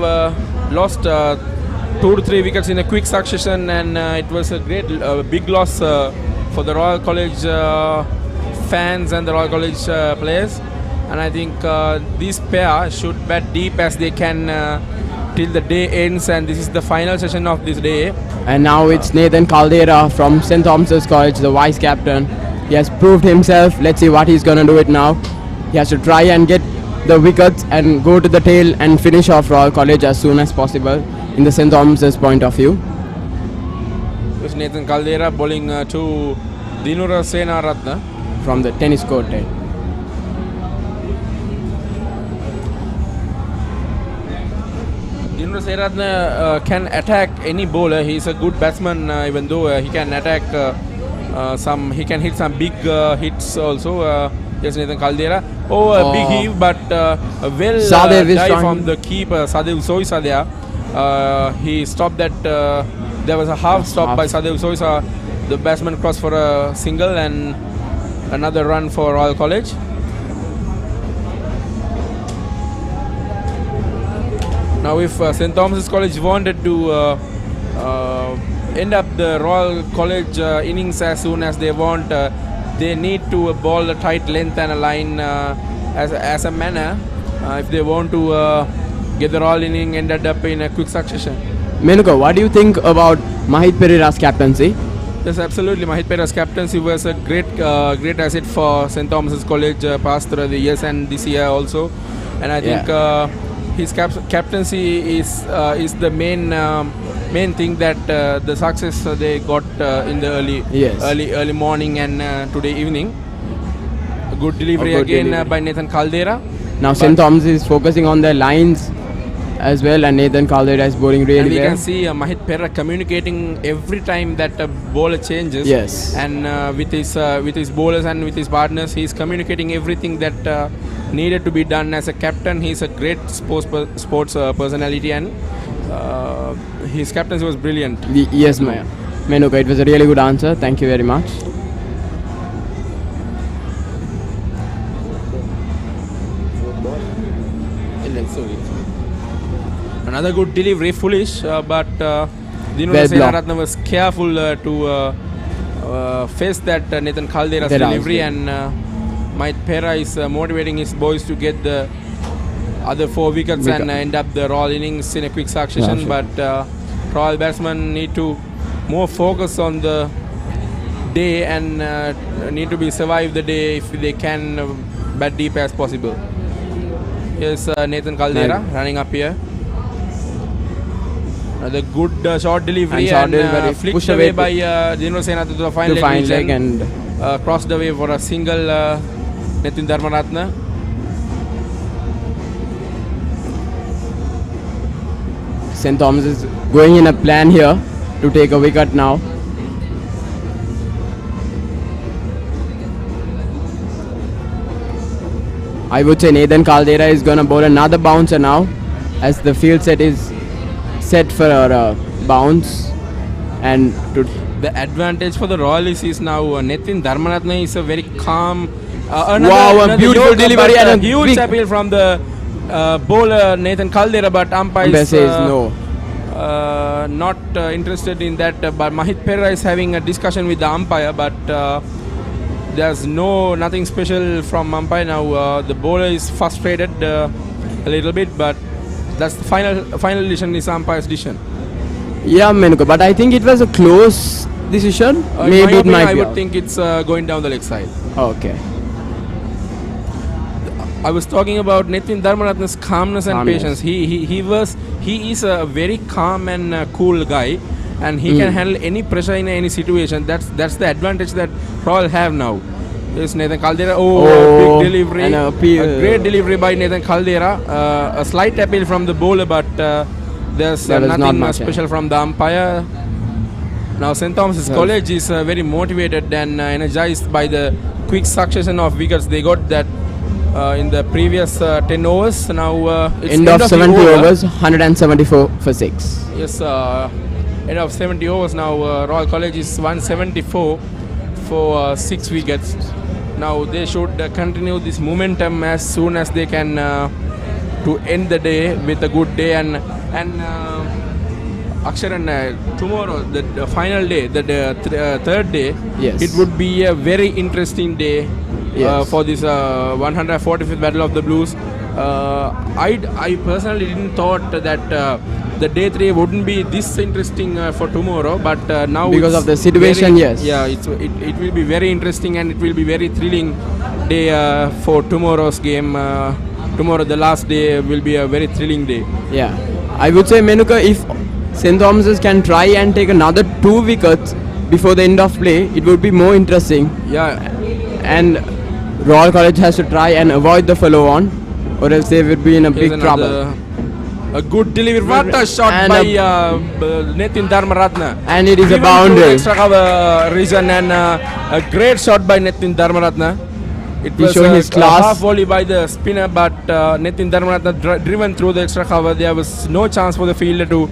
lost 2 to 3 wickets in a quick succession, and it was a great big loss for the Royal College fans and the Royal College players. And I think this pair should bat deep as they can till the day ends, and this is the final session of this day. And now it's Nathan Caldera from St. Thomas's College, the vice captain. He has proved himself. Let's see what he's gonna do it now. He has to try and get the wickets and go to the tail and finish off Royal College as soon as possible in the St. Thomas's point of view. It's Nathan Caldera bowling to Dinura Sena Ratna from the tennis court. Dinura Sena can attack any bowler. He's a good batsman, even though he can attack he can hit some big hits also. Yes, Nathan Caldera. A big heave, but a well dive from the keeper, Sadev Soisa there. He stopped that. There was a half stop by Sadev Soisa. The batsman crossed for a single and another run for Royal College. Now, if St. Thomas's College wanted to end up the Royal College innings as soon as they want, they need to bowl a tight length and a line as a manner if they want to get the Royal inning ended up in a quick succession. Menuka, what do you think about Mahit Pereira's captaincy? Yes, absolutely. Mahit Pereira's captaincy was a great asset for St. Thomas's College past through the years and this year also. And I think his captaincy is the main thing that the success they got in the early morning and today evening. A good delivery again by Nathan Caldera. Now St. Thomas is focusing on their lines as well, and Nathan Caldera is bowling really well. And we can see Mahit Pereira communicating every time that a bowler changes. Yes. And with his bowlers and with his partners, he is communicating everything that needed to be done. As a captain, he is a great sports personality, and his captaincy was brilliant. Yes, Menuka, it was a really good answer. Thank you very much. sorry. Another good delivery, foolish, but Dinura Well Senaratne was careful to face that Nathan Caldera's delivery, and Mike Pera is motivating his boys to get the other 4 wickets and end up the Royal innings in a quick succession. Yeah, But Royal batsmen need to more focus on the day and need to be survive the day if they can bat deep as possible. Here's Nathan Caldera running up here. The good short delivery and flicked away by Dinura Senaratne to the final leg and crossed away for a single Nitin Dharmaratne. St. Thomas is going in a plan here to take a wicket now. I would say Nathan Caldera is going to bowl another bouncer now, as the field set is set for a bounce. And to the advantage for the Royalists is now Nitin Dharmaratne is a very calm. A beautiful delivery and a huge appeal from the bowler Nathan Caldera, but umpire says no. Not interested in that. But Mahit Pera is having a discussion with the umpire, but there's nothing special from umpire now. The bowler is frustrated a little bit, but that's the final decision is umpire's decision. Yeah, Menuka, but I think it was a close decision. Maybe it might I be would out. think it's going down the leg side. Okay. I was talking about Nitin Dharmaratne's calmness and patience. He is a very calm and cool guy, and he can handle any pressure in any situation. That's the advantage that Royal have now. Yes, Nathan Caldera. Big delivery. And a great delivery by Nathan Caldera. A slight appeal from the bowler, but there's nothing special from the umpire. Now St. Thomas' College is very motivated and energized by the quick succession of wickets they got that in the previous 10 overs. Now it's end of 70 overs, 174 for 6. Yes, end of 70 overs now. Royal College is 174 for 6 wickets. Now they should continue this momentum as soon as they can to end the day with a good day. And Aksharan, tomorrow, the final day, the third day, yes, it would be a very interesting day for this 145th Battle of the Blues. I personally didn't thought that the day 3 wouldn't be this interesting for tomorrow, but now because of the situation, yes. Yeah, it will be very interesting, and it will be very thrilling day for tomorrow's game. Tomorrow, the last day, will be a very thrilling day. Yeah, I would say, Menuka, if St. Thomas's can try and take another 2 wickets before the end of play, it would be more interesting. Yeah. And Royal College has to try and avoid the follow-on, or else they would be in a big trouble. A good delivery. What a shot by Nitin Dharmaratne. And it is Driven a boundary. through extra cover region, and a great shot by Nitin Dharmaratne. It was showing his class. Half volley by the spinner, but Nitin Dharmaratne driven through the extra cover. There was no chance for the fielder to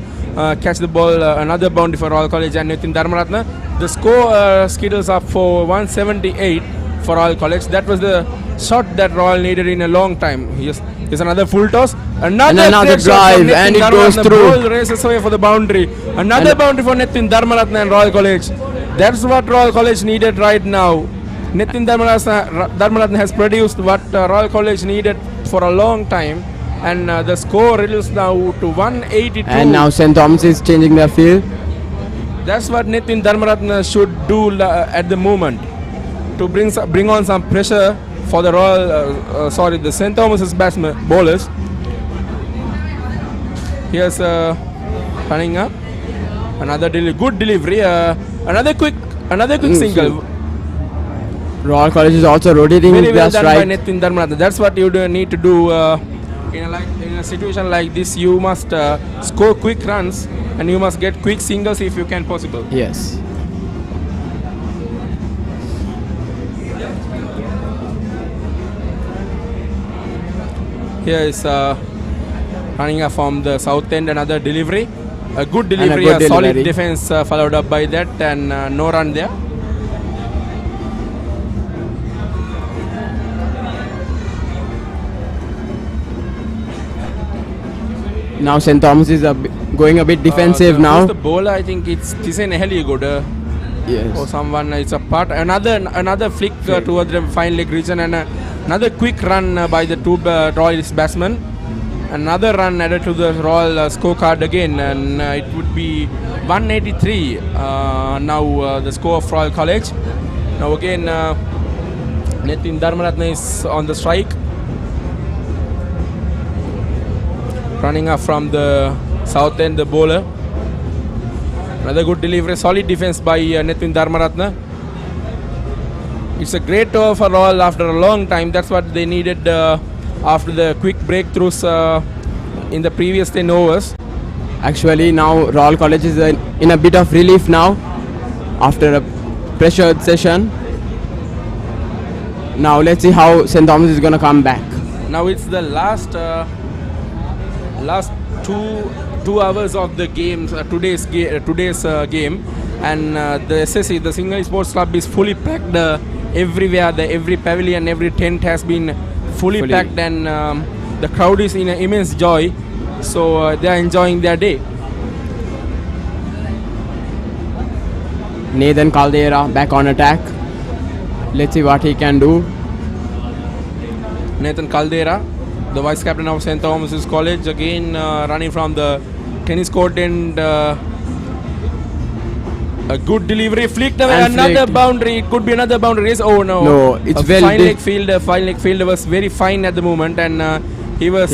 catch the ball. Another boundary for Royal College and Nitin Dharmaratne. The score skittles up for 178 for Royal College. That was the shot that Royal needed in a long time. Here's another full toss. Another drive, and it goes through. Ball races away for the boundary. Another boundary for Nitin Dharmaratne and Royal College. That's what Royal College needed right now. Nitin Dharmaratne has produced what Royal College needed for a long time, and the score reduced now to 182. And now St. Thomas is changing their field. That's what Nitin Dharmaratne should do at the moment, to bring on some pressure for the the St. Thomas's bowlers. Here's running up. Another good delivery. Another quick single. Royal College is also rotating Very well their done strike. by Nitin Dharmaratne. That's what you need to do in a situation like this. You must score quick runs, and you must get quick singles if you can possible. Yes. Here is running up from the south end, another delivery. A good delivery, good solid delivery. defense followed up by that, and no run there. Now St. Thomas is going a bit defensive now. The bowler, I think it's Tisen Heligoda. Yes. Or someone, it's a part. Another flick towards the fine leg region, and another quick run by the two Royals batsmen. Another run added to the Royal scorecard again, and it would be 183 now the score of Royal College. Now again, Nitin Dharmaratne is on the strike. Running up from the south end, the bowler. Another good delivery, solid defense by Nitin Dharmaratne. It's a great over for all after a long time. That's what they needed after the quick breakthroughs in the previous 10 overs. Actually, now Royal College is in a bit of relief now after a pressured session. Now let's see how St. Thomas is going to come back. Now it's the last two hours of the games, today's game, and the SSC, the Singhali Sports Club, is fully packed everywhere. Every pavilion, every tent has been fully packed, and the crowd is in immense joy. So they are enjoying their day. Nathan Caldera back on attack. Let's see what he can do. Nathan Caldera, the vice captain of St. Thomas College, again running from the tennis court, and a good delivery, flicked away, another boundary. It could be another boundary. Yes. Oh no! No, it's well. Fine leg fielder was very fine at the moment, and he was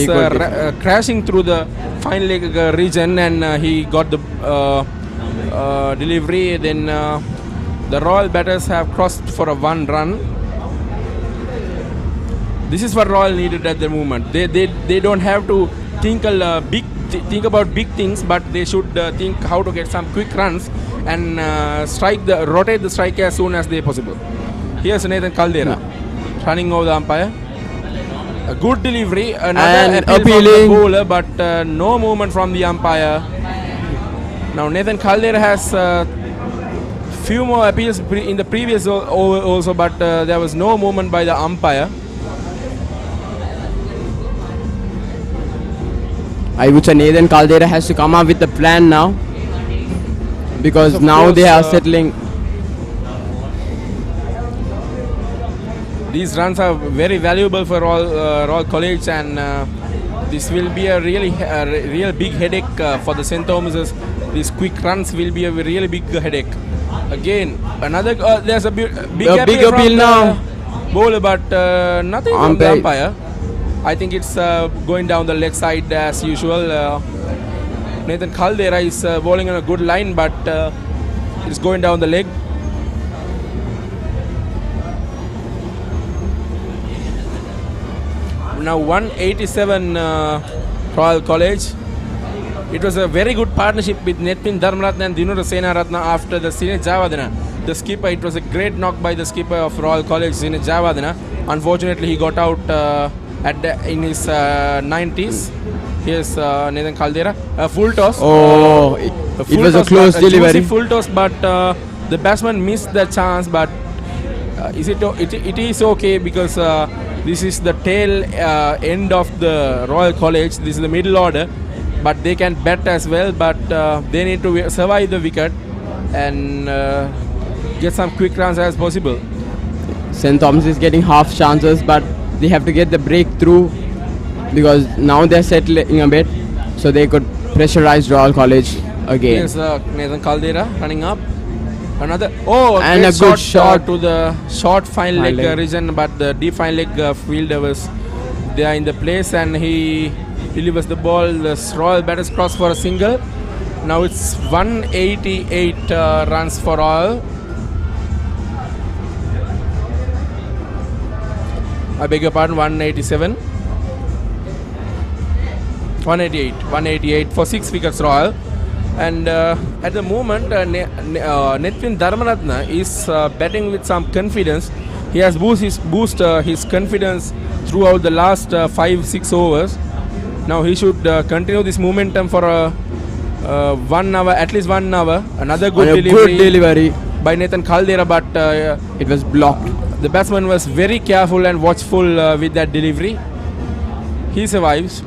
crashing through the fine leg region, and he got the delivery. Then the Royal batters have crossed for a 1 run. This is what Royal needed at the moment. They don't have to think about big things, but they should think how to get some quick runs and rotate the strike as soon as they possible. Here's Nathan Caldera running over the umpire. A good delivery, another appeal from the bowler, but no movement from the umpire. Now Nathan Caldera has few more appeals in the previous over also, but there was no movement by the umpire. I would say Nathan Caldera has to come up with a plan now, because now they are settling. These runs are very valuable for Royal College, and this will be a real big headache for the St. Thomas's. These quick runs will be a really big headache. Again, another there's a big appeal now. Bowler, but nothing from the umpire. I think it's going down the leg side as usual. Nathan Caldera is bowling on a good line, but it's going down the leg. Now 187 Royal College. It was a very good partnership with Nitin Dharmaratne and Dinura Senaratne after the Sine Javadana. The skipper, it was a great knock by the skipper of Royal College, Sine Javadana. Unfortunately, he got out in his 90s. Here's Nathan Caldera. A full toss. Oh, it was a close delivery. Full toss, but the batsman missed the chance. But it is okay, because this is the tail end of the Royal College. This is the middle order, but they can bat as well. But they need to survive the wicket and get some quick runs as possible. St. Thomas is getting half chances, but they have to get the breakthrough, because now they're settling a bit, so they could pressurize Royal College again. Here's Nathan Caldera running up. Another and a good shot to the short fine leg region, but the deep fine leg fielder was there in the place, and he delivers the ball. The Royal batters cross for a single. Now it's 188 runs for Royal. I beg your pardon, 187. 188 for 6 wickets Royal. And at the moment, Nitin Dharmaratne is batting with some confidence. He has boosted his confidence throughout the last 5-6 overs. Now he should continue this momentum for 1 hour, at least 1 hour. Another good delivery by Nathan Caldera, but it was blocked. The batsman was very careful and watchful with that delivery. He survives.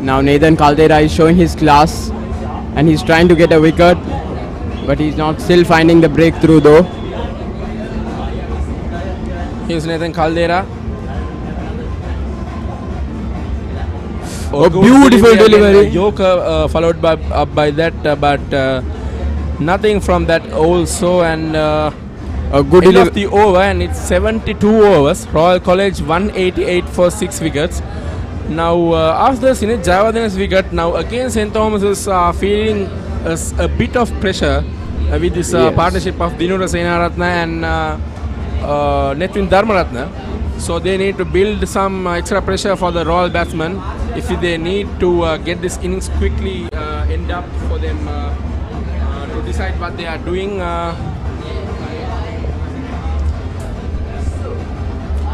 Now Nathan Caldera is showing his class and he's trying to get a wicket, but he's not still finding the breakthrough though. Here's Nathan Caldera. A beautiful delivery. Yorker followed by that, but nothing from that also, and a good end of the over, and it's 72 overs. Royal College 188 for 6 wickets. Now after Sinit Javadana's wicket, now again St. Thomas is feeling a bit of pressure with this partnership of Dinura Senaratna and Netwin Dharmaratna. So they need to build some extra pressure for the Royal batsmen if they need to get this innings quickly end up for them to decide what they are doing.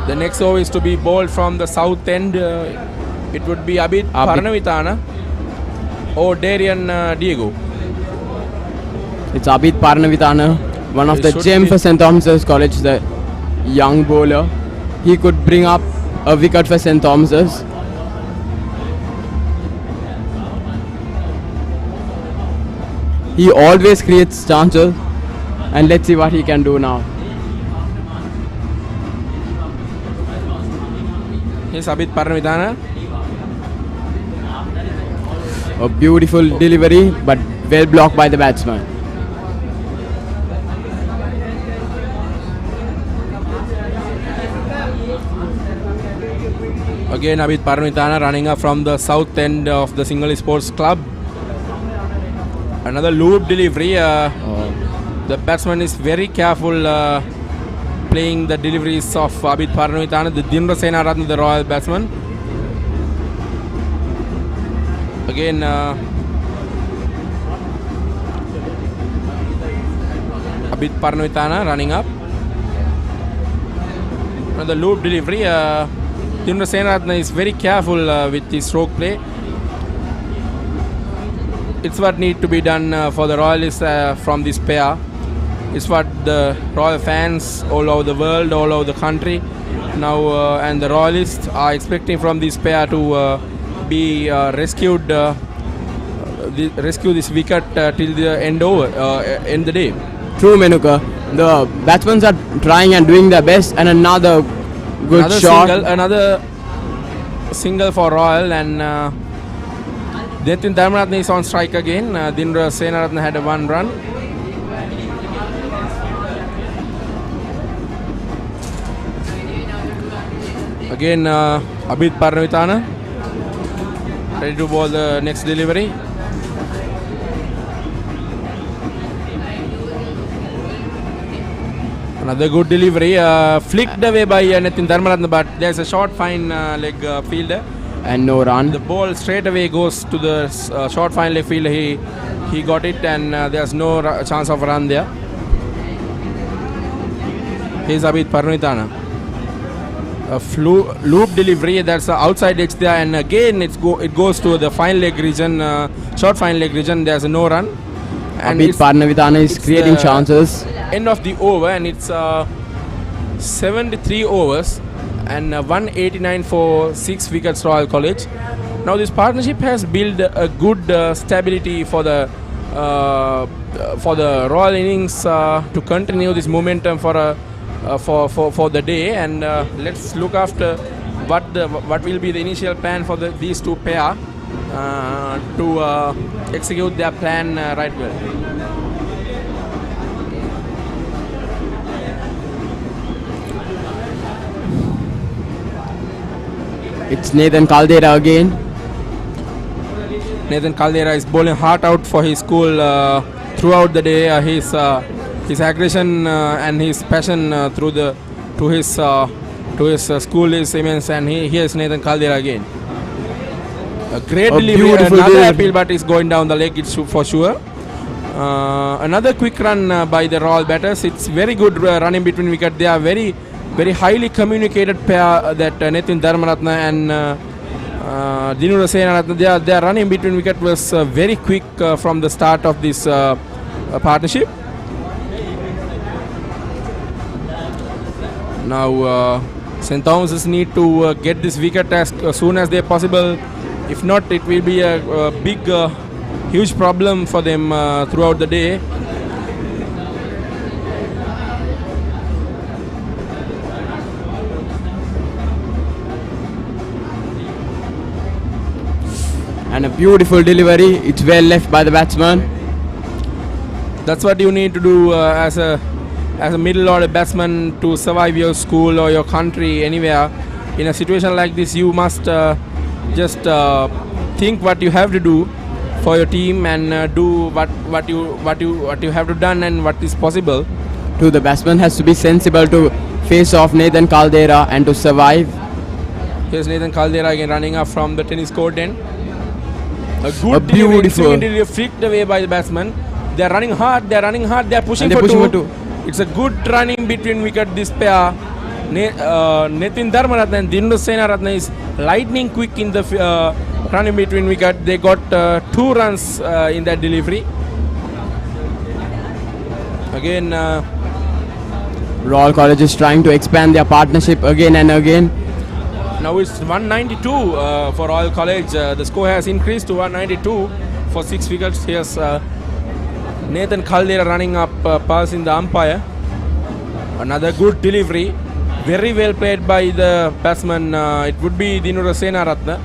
The next over is to be bowled from the south end. It would be Abid Paranavithana or Darian Diego. It's Abid Paranavithana, one of the gems for St. Thomas's College, the young bowler. He could bring up a wicket for St. Thomas's. He always creates chances, and let's see what he can do now. Here's Abid Paranavithana. A beautiful delivery, but well blocked by the batsman. Again Abid Paranavithana running up from the south end of the Single Sports Club. Another loop delivery. The batsman is very careful playing the deliveries of Abid Paranavithana, the Dinra Senaratna, the Royal batsman. Again Abid Paranavithana running up. Another loop delivery. Dinra Senaratna is very careful with his stroke play. It's what need to be done for the Royalists from this pair. It's what the Royal fans all over the world, all over the country now, and the Royalists are expecting from this pair to be rescued, rescue this wicket till the end the day. True, Menuka. The batsmen are trying and doing their best, and another good shot. Another single for Royal, and Netwin Dharmaratna is on strike again. Dinra Senaratna had a 1 run. Again Abid Paranavithana ready to bowl the next delivery. Another good delivery, flicked away by Netwin Dharmaratna, but there's a short fine leg fielder. And no run. The ball straight away goes to the short fine leg fielder. He got it, and there's no chance of a run there. Here's Abid Paranavithana. A loop delivery, that's the outside edge there, and again it goes to the fine leg region, short fine leg region. There's no run. And Abid Paranavithana is creating chances. End of the over, and it's 73 overs and 189 for 6 wickets Royal College. Now this partnership has built a good stability for the Royal innings to continue this momentum for the day, and let's look after what will be the initial plan for these two pair to execute their plan right well. It's Nathan Caldera again. Nathan Caldera is bowling hard out for his school throughout the day. His aggression and his passion to his school is immense, and here's Nathan Caldera again. A great delivery, another appeal, but it's going down the leg, it's for sure. Another quick run by the Royal batters. It's very good running between wicket. They are very highly communicated pair, that Netwin Dharmaratna and Dinura Senaratna. Their running between wicket was very quick from the start of this partnership. Now St. Thomas need to get this wicket as soon as they possible If not, it will be a big, huge problem for them throughout the day. And a beautiful delivery. It's well left by the batsman. That's what you need to do as a middle order batsman to survive your school or your country anywhere. In a situation like this, you must just think what you have to do for your team and do what you have to done and what is possible. To the batsman has to be sensible to face off Nathan Caldera and to survive. Here's Nathan Caldera again running up from the tennis court end. A A beautiful delivery flicked away by the batsman. They are running hard. They are pushing And for they're pushing two. It's a good running between wicket. This pair, Nitin Dharmaratne and Dindu Senaratne is lightning quick in the running between wicket. They got 2 runs in that delivery. Again, Royal College is trying to expand their partnership again and again. now it's 192 for Royal College. The score has increased to 192 for 6 wickets. Here's Nathan Caldera running up, passing the umpire. Another good delivery. Very well played by the batsman. It would be Dinura Senaratne.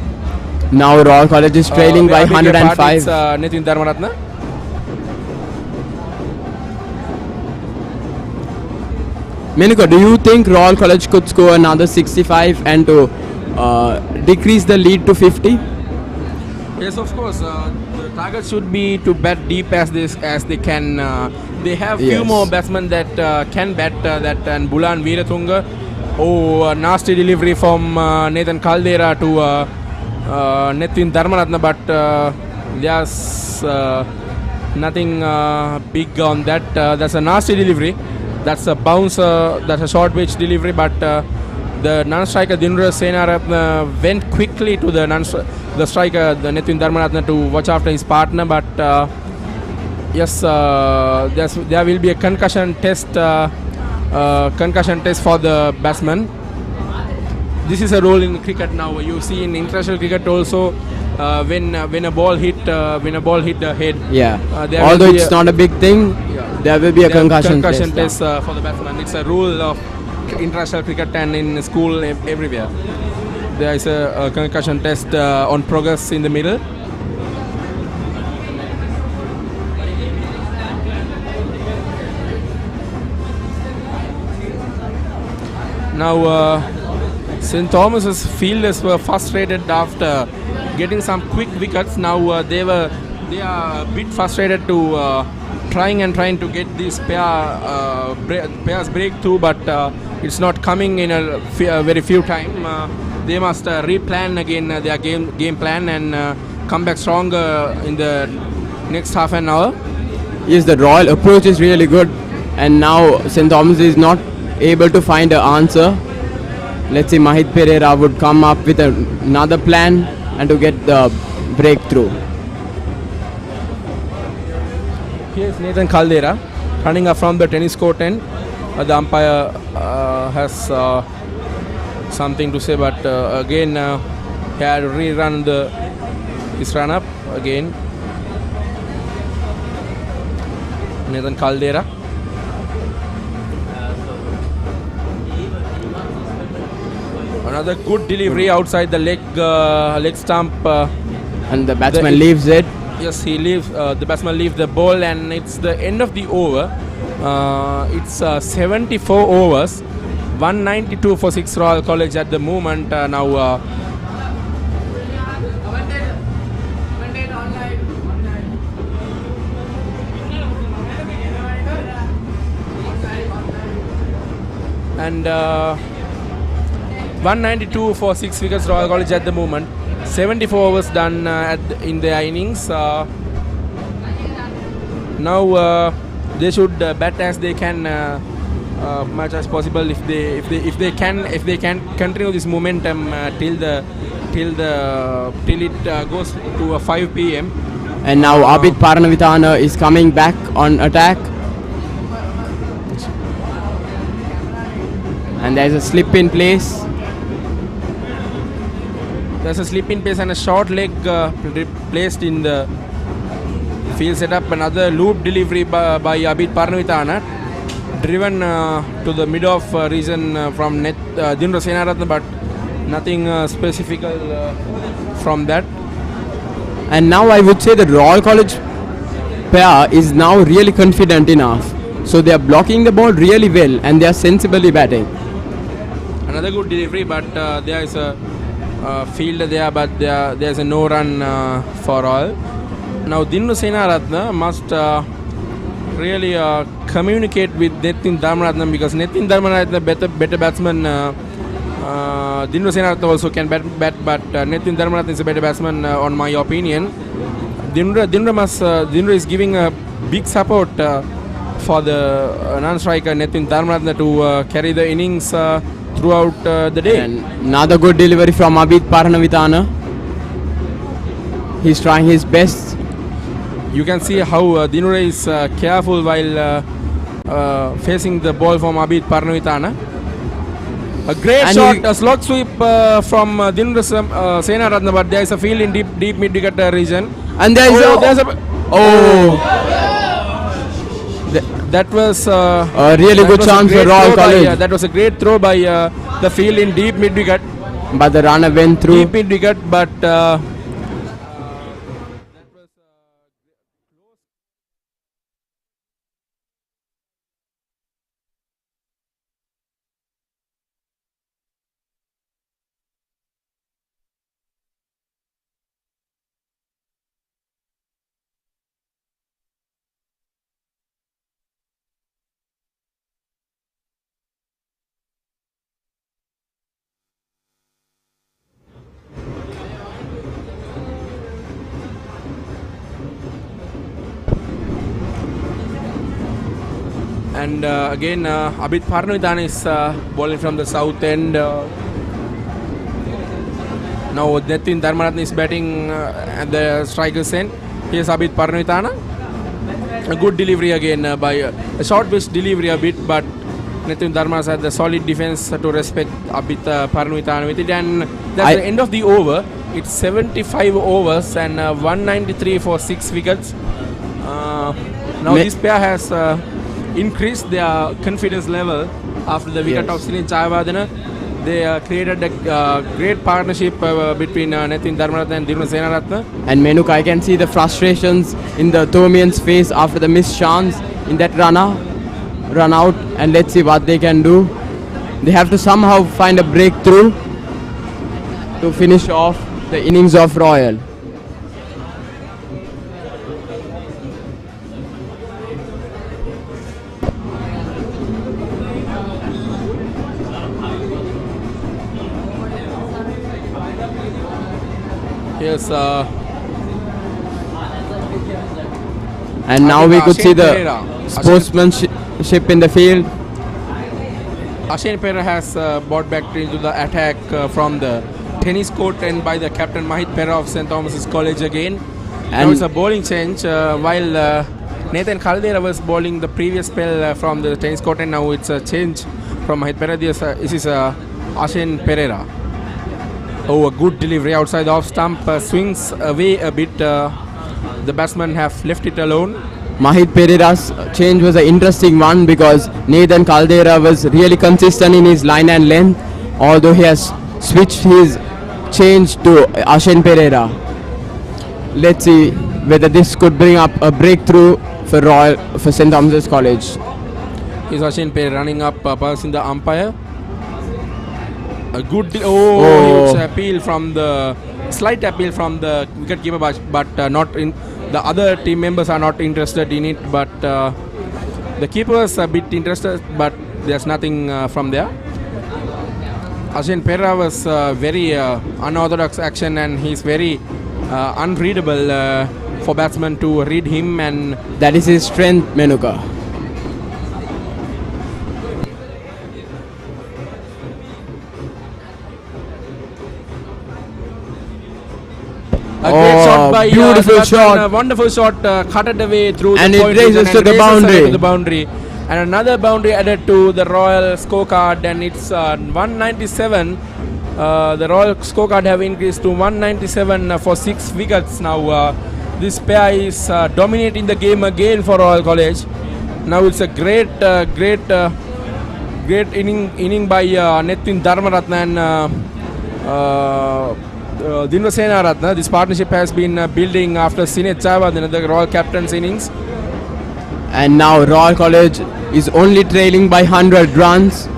Now Royal College is trailing by 105. It's Nitin Dharmaratne. Menuka, do you think Royal College could score another 65 and to decrease the lead to 50? Yes, of course. The target should be to bat deep as they can. They have few Yes. more batsmen that can bat that, and Bulan Veeratunga. Oh, a nasty delivery from Nathan Caldera to Nitin Dharmaratne, but there's nothing big on that. That's a nasty delivery. That's a bounce. That's a short pitch delivery, but the non-striker Dinura Senaratne went quickly to the striker, the Nitin Dharmaratne, to watch after his partner. But yes, there will be a concussion test for the batsman. This is a rule in cricket now. You see in international cricket also, when a ball hit the head. Yeah. There Although will be it's not a big thing, there will be a concussion test for the batsman. It's a rule of international cricket and in school everywhere. There is a concussion test on progress in the middle. Now, St. Thomas's fielders were frustrated after getting some quick wickets. Now they are a bit frustrated to trying to get this pairs breakthrough, but it's not coming in a very few time. They must replan again their game plan and come back stronger in the next half an hour. Yes, the Royal approach is really good, and now St. Thomas is not able to find an answer. Let's see, Mahit Pereira would come up with another plan and to get the breakthrough. Here's Nathan Caldera running up from the tennis court end. The umpire has something to say, but again he had to rerun his run up again. Nathan Caldera. Another good delivery outside the leg stump. And the batsman leaves it. Yes, he leaves. The batsman leaves the ball, and it's the end of the over. It's 74 overs, 192 for 6 Royal College at the moment. Now. And 192 for 6 wickets Royal College at the moment. 74 overs done in their innings. Now they should bat as they can, much as possible. If they can continue this momentum till it goes to 5 p.m. And now Abid Paranavithana is coming back on attack. And there's a slip in place. there's a slip in pace and a short leg placed in the field setup. Another loop delivery by Abid Parnavitana, driven to the mid off region from Dinra Senaratna, but nothing specific from that. And now I would say the Royal College pair is now really confident enough. So they are blocking the ball really well and they are sensibly batting. Another good delivery, but there is a fielder there, but there is a no run for all. Now Dinra Senaratna must really communicate with Netin Dharmaratnam, because Netin Dharmaratnam better batsman. Dinra Senaratna also can bat, but Netin Dharmaratna is a better batsman on my opinion. Dinra is giving a big support for the non-striker Netin Dharmaratna to carry the innings throughout the day. And another good delivery from Abid Parnavitana. He's trying his best. You can see how Dinura is careful while facing the ball from Abid Parnavitana. A great and shot, a slog sweep from Dinura Senaratna, but there is a field in deep mid-wicket region. And there is that was a really good chance for Royal College. That was a great throw by the field in deep mid-wicket. But the runner went through. Deep mid-wicket, but and again Abid Parnavitana is bowling from the south end. Now Netin Dharmaratna is batting at the striker's end. Here's Abid Parnavitana. A good delivery again by a short pitch delivery a bit, but Netin Dharmaratna had the solid defense to respect Abid Parnavitana with it, and that's the end of the over. It's 75 overs and 193 for 6 wickets. Now this pair has increased their confidence level after the wicket of Silin Chayavadana. They created a great partnership between Netin Dharmaratna and Dinra Senaratna. And Menuk, I can see the frustrations in the Thomian's face after the missed chance in that run out, and let's see what they can do. They have to somehow find a breakthrough to finish off the innings of Royal. Yes, and now we could see the sportsmanship in the field. Ashen Pereira has brought back into the attack from the tennis court and by the captain Mahit Pereira of St. Thomas's College again. And now it's a bowling change while Nathan Caldera was bowling the previous spell from the tennis court, and now it's a change from Mahit Pereira. This is Ashen Pereira. Oh, a good delivery outside the off stump, swings away a bit. The batsmen have left it alone. Mahit Pereira's change was an interesting one because Nathan Caldera was really consistent in his line and length, although he has switched his change to Ashen Pereira. Let's see whether this could bring up a breakthrough for St. Thomas's College. Is Ashen Pereira running up, passing the umpire? A good huge appeal from the slight appeal from the wicketkeeper, but not in the other team members are not interested in it. But the keeper is a bit interested, but there's nothing from there. Ashen Pereira was very unorthodox action, and he's very unreadable for batsmen to read him, and that is his strength, Menuka. A great shot by beautiful shot. A wonderful shot cutted away through and the it races to the boundary. And another boundary added to the Royal scorecard, and it's 197 The Royal scorecard have increased to 197 for 6 wickets now. This pair is dominating the game again for Royal College. Now it's a great inning by Netwin Dharmaratna and Dinvasena Ratna. This partnership has been building after Sinet Jayawardene, the Royal captain's innings. And now Royal College is only trailing by 100 runs.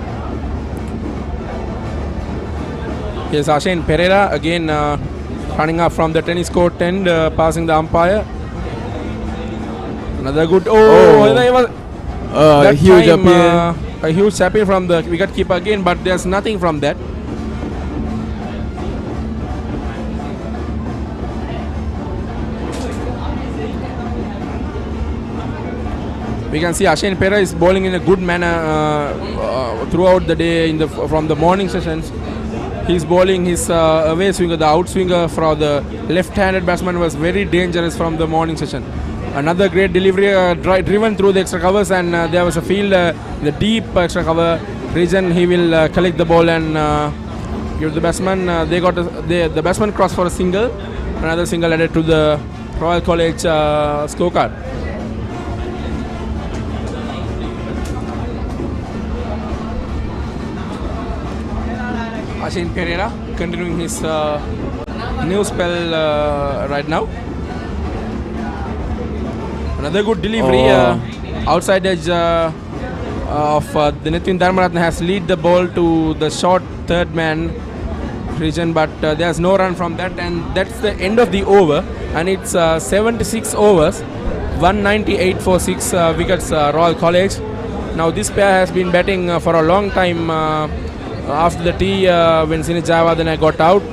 Here's Ashen Pereira again running up from the tennis court end, passing the umpire. Another good. That Huge time, appeal. a huge appeal from the wicketkeeper again, but there's nothing from that. We can see Ashen Pereira is bowling in a good manner throughout the day from the morning sessions. He's bowling his away swinger, the outswinger from the left-handed batsman was very dangerous from the morning session. Another great delivery driven through the extra covers, and there was a field the deep extra cover region. He will collect the ball and give the batsman. The batsman crossed for a single. Another single added to the Royal College scorecard. Ashen Pereira continuing his new spell right now. Another good delivery outside edge of the Netwin Dharmaratna has lead the ball to the short third man region, but there's no run from that, and that's the end of the over, and it's 76 overs, 198 for 6 wickets Royal College. Now this pair has been batting for a long time after the tea when Sinet Jayawardene got out.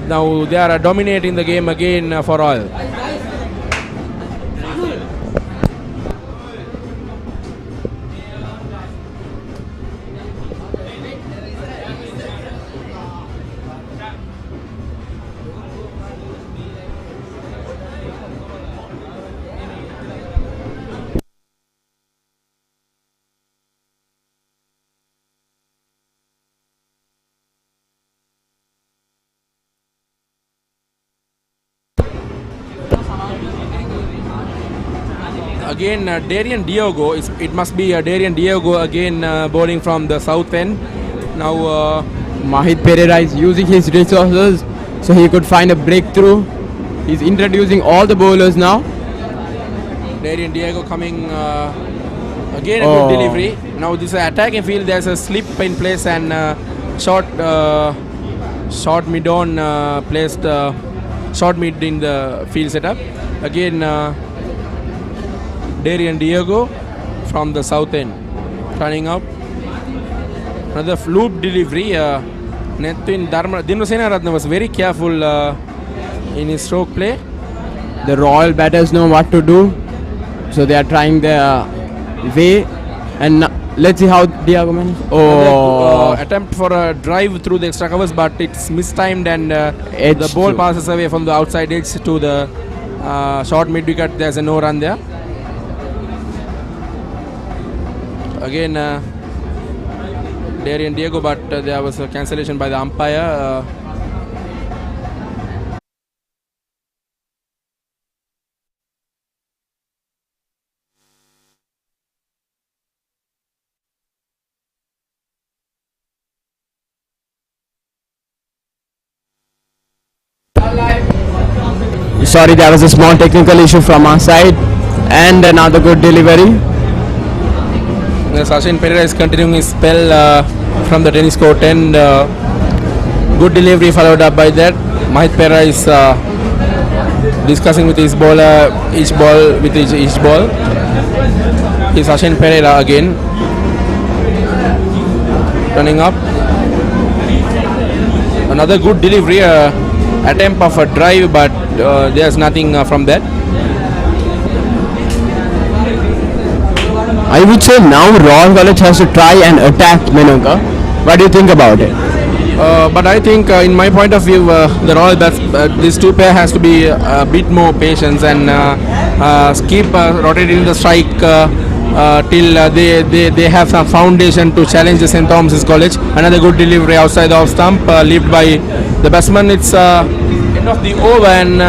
Now they are dominating the game again for Royal. Again, Darian Diogo. It must be Darian Diogo again bowling from the south end. Now Mahit Pereira is using his resources so he could find a breakthrough. He's introducing all the bowlers now. Darian Diego coming again a good delivery. Now this is attacking field. There's a slip in place and short mid on placed short mid in the field setup. Again Darian Diego from the south end turning up. Another loop delivery. Netwin Dinvasena Ratna was very careful in his stroke play. The Royal batters know what to do, so they are trying their way. And let's see how Diego managed. Attempt for a drive through the extra covers, but it's mistimed and the ball passes away from the outside edge to the short mid wicket. There's a no run there. Again Darian Diego, but there was a cancellation by the umpire. Sorry, there was a small technical issue from our side. And another good delivery. Ashen Pereira is continuing his spell from the tennis court end. Good delivery followed up by that. Mahit Pereira is discussing with his bowler each ball. He's Ashen Pereira again running up. Another good delivery, attempt of a drive, but there's nothing from that. I would say now Royal College has to try and attack Menuka. What do you think about it? But I think in my point of view, the Royal these two pair has to be a bit more patient and keep rotating the strike till they have some foundation to challenge the St. Thomas's College. Another good delivery outside the off stump, left by the batsman. It's end of the over and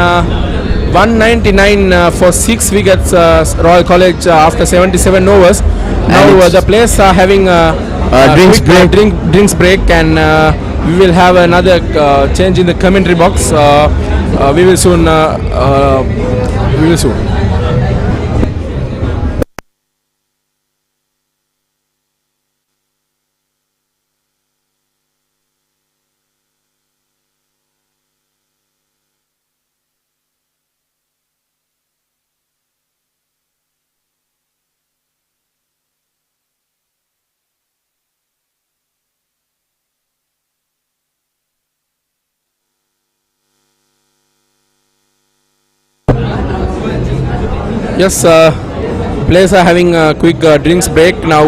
199 for 6 wickets. Royal College after 77 overs. Now the players are having drinks break, and we will have another change in the commentary box. We will soon. Yes, players are having a quick drinks break now.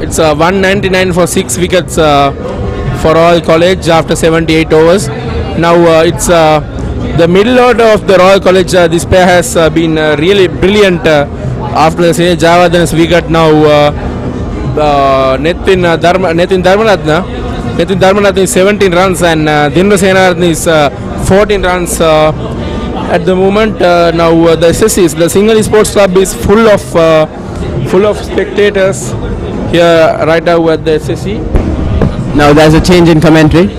It's 199 for 6 wickets for Royal College after 78 overs. Now it's the middle order of the Royal College. This pair has been really brilliant after the say Javadhan's wicket. Now Nitin Dharmanathan is 17 runs and Dindra Senarathne is 14 runs at the moment. Now the SSCs, the Singali Sports Club, is full of spectators here right now at the SSC. Now there's a change in commentary.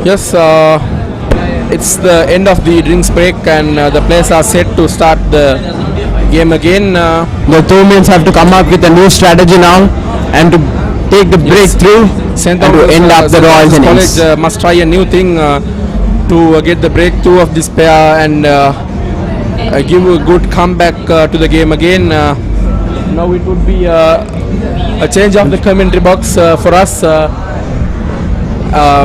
Yes, it's the end of the drinks break and the players are set to start the game again. The Thomians have to come up with a new strategy now and to take the breakthrough and to end up the Royals innings. College must try a new thing to get the breakthrough of this pair and give a good comeback to the game again. Now it would be a change of the commentary box for us.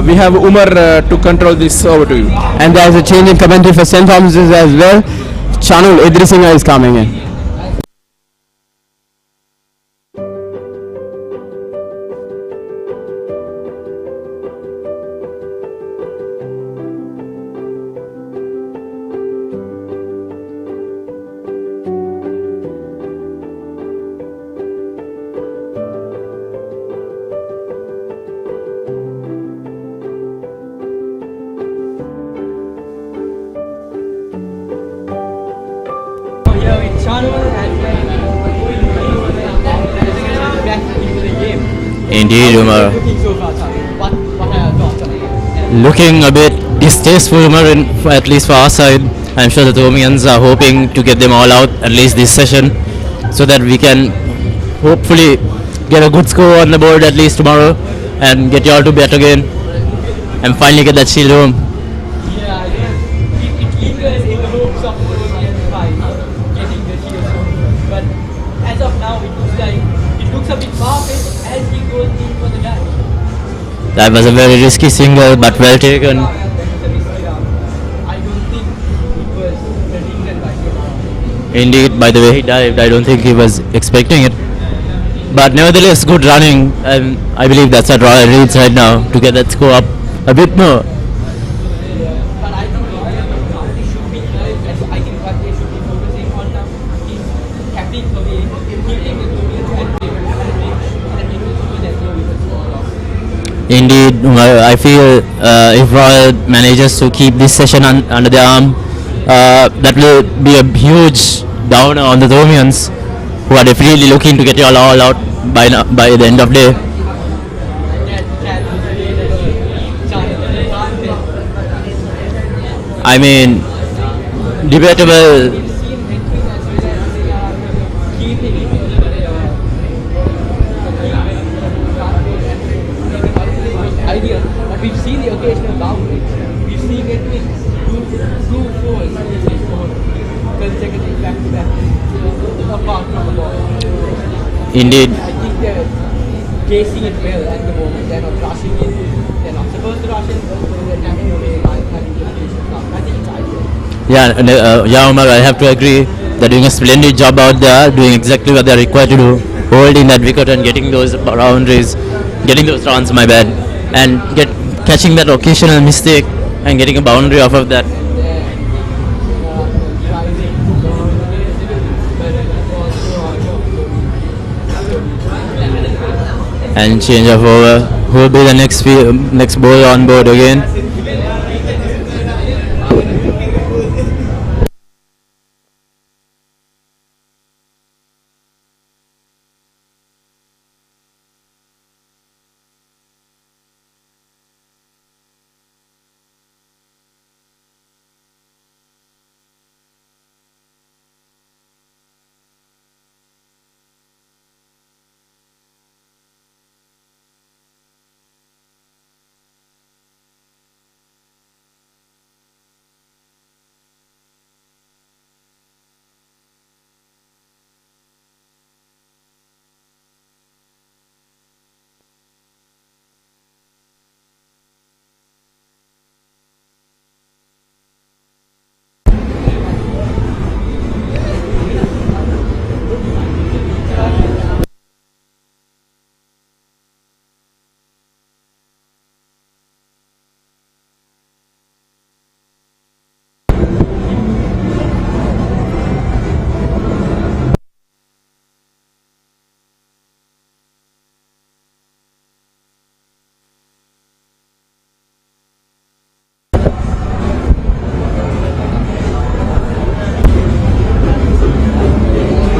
We have Umar to control this. Over to you. And there is a change in commentary for St. Thomas's as well. Chanul Idrisinga is coming in. Indeed, Umar. Looking a bit distasteful, Umar, at least for our side. I'm sure the Thomians are hoping to get them all out, at least this session, so that we can hopefully get a good score on the board at least tomorrow and get you all to bat again and finally get that shield home. That was a very risky single, but well taken. Indeed, by the way he dived, I don't think he was expecting it. But nevertheless, good running, and I believe that's what Royal needs right now to get that score up a bit more. Indeed, I feel if Royal manages to keep this session under their arm, that will be a huge downer on the Thomians, who are definitely looking to get you all out by the end of the day. I mean, debatable. But we've seen the occasional boundaries. We've seen it with two fours consecutive back-to-back apart from the ball. Indeed. I think they're casing it well at the moment. They're not rushing in. They're not supposed to rush in, but they're attacking away by having the patience. I think it's ideal. Yeah, and, yeah, Umar, I have to agree. They're doing a splendid job out there, doing exactly what they're required to do, holding that wicket and getting those boundaries, getting those runs, my bad, and catching that occasional mistake and getting a boundary off of that. And change of over. Who will be the next bowler on board again?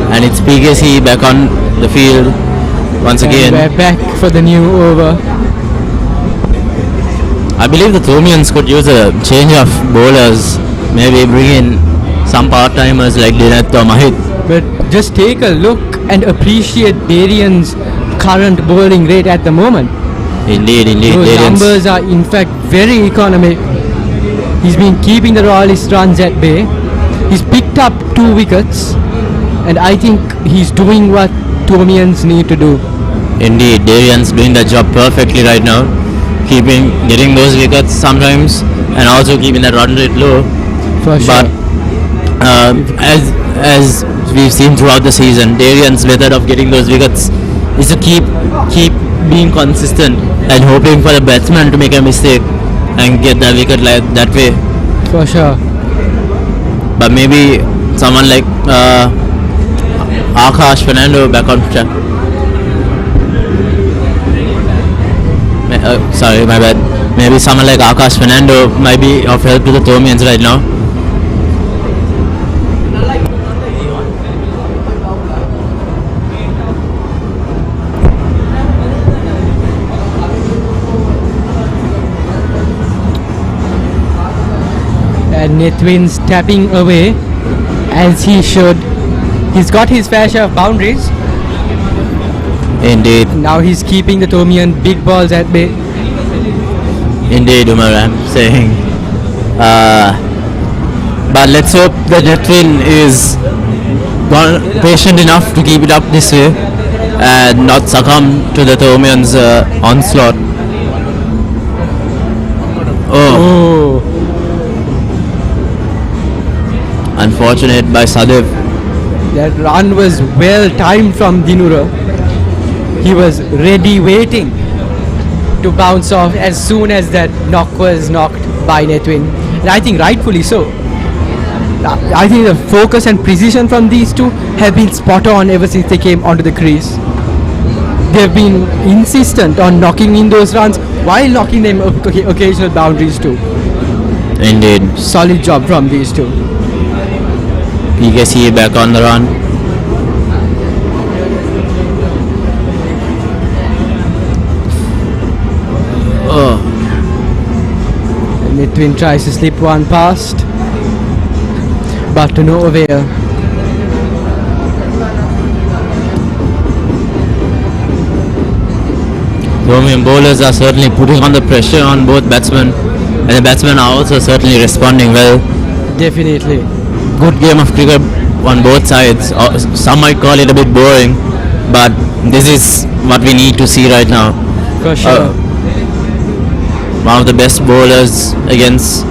And it's PKC back on the field once again. We're back for the new over. I believe the Thomians could use a change of bowlers, maybe bring in some part-timers like Dinat or Mahit. But just take a look and appreciate Darian's current bowling rate at the moment. Indeed. Those Darian's numbers are in fact very economic. He's been keeping the Royalist runs at bay. He's picked up 2 wickets, and I think he's doing what Thomians need to do. Indeed, Darian's doing the job perfectly right now, getting those wickets sometimes, and also keeping that run rate low. For sure. But as we've seen throughout the season, Darian's method of getting those wickets is to keep being consistent and hoping for the batsman to make a mistake and get the wicket like that way. For sure. But maybe someone like Akash Fernando back on track. Sorry, my bad. Maybe someone like Akash Fernando might be of help to the Thomians right now. And Nithwin's tapping away as he should. He's got his fair share of boundaries. Indeed. Now he's keeping the Thomian big balls at bay. Indeed, Umar, I'm saying. But let's hope that Nithwin is patient enough to keep it up this way and not succumb to the Thomians' onslaught. Oh. Unfortunate by Sadev. That run was well timed from Dinura. He was ready waiting to bounce off as soon as that knock was knocked by Nithwin. And I think rightfully so. I think the focus and precision from these two have been spot on ever since they came onto the crease. They've been insistent on knocking in those runs while knocking them occasional boundaries too. Indeed. Solid job from these two. PKC back on the run. Nithwin tries to slip one past, but to no avail. Thomian bowlers are certainly putting on the pressure on both batsmen, and the batsmen are also certainly responding well. Definitely. Good game of cricket on both sides. Some might call it a bit boring, but this is what we need to see right now. For sure. One of the best bowlers against,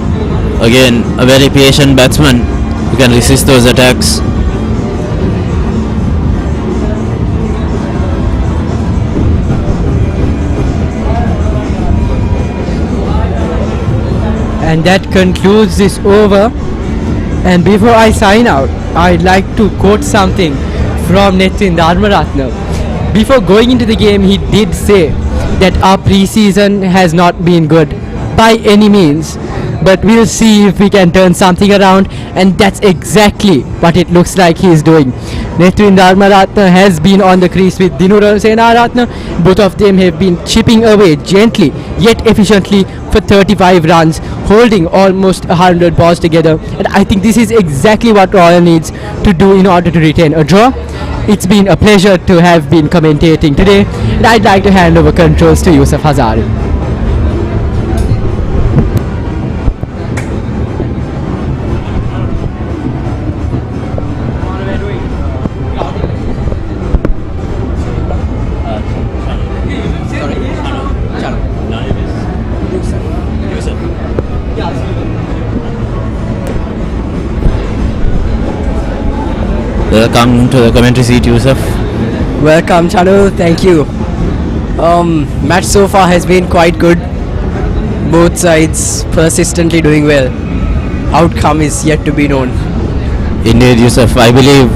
again, a very patient batsman who can resist those attacks. And that concludes this over. And before I sign out, I'd like to quote something from Netin Dharmaratne. Before going into the game, he did say that our pre-season has not been good by any means, but we'll see if we can turn something around, and that's exactly what it looks like he is doing. Netin Dharmaratne has been on the crease with Dinura Senaratne. Both of them have been chipping away gently yet efficiently for 35 runs, holding almost 100 balls together, and I think this is exactly what Royal needs to do in order to retain a draw. It's been a pleasure to have been commentating today, and I'd like to hand over controls to Yusuf Hazari. Welcome to the commentary seat, Yusuf. Welcome, Chanu. Thank you. Match so far has been quite good. Both sides persistently doing well. Outcome is yet to be known. Indeed, Yusuf. I believe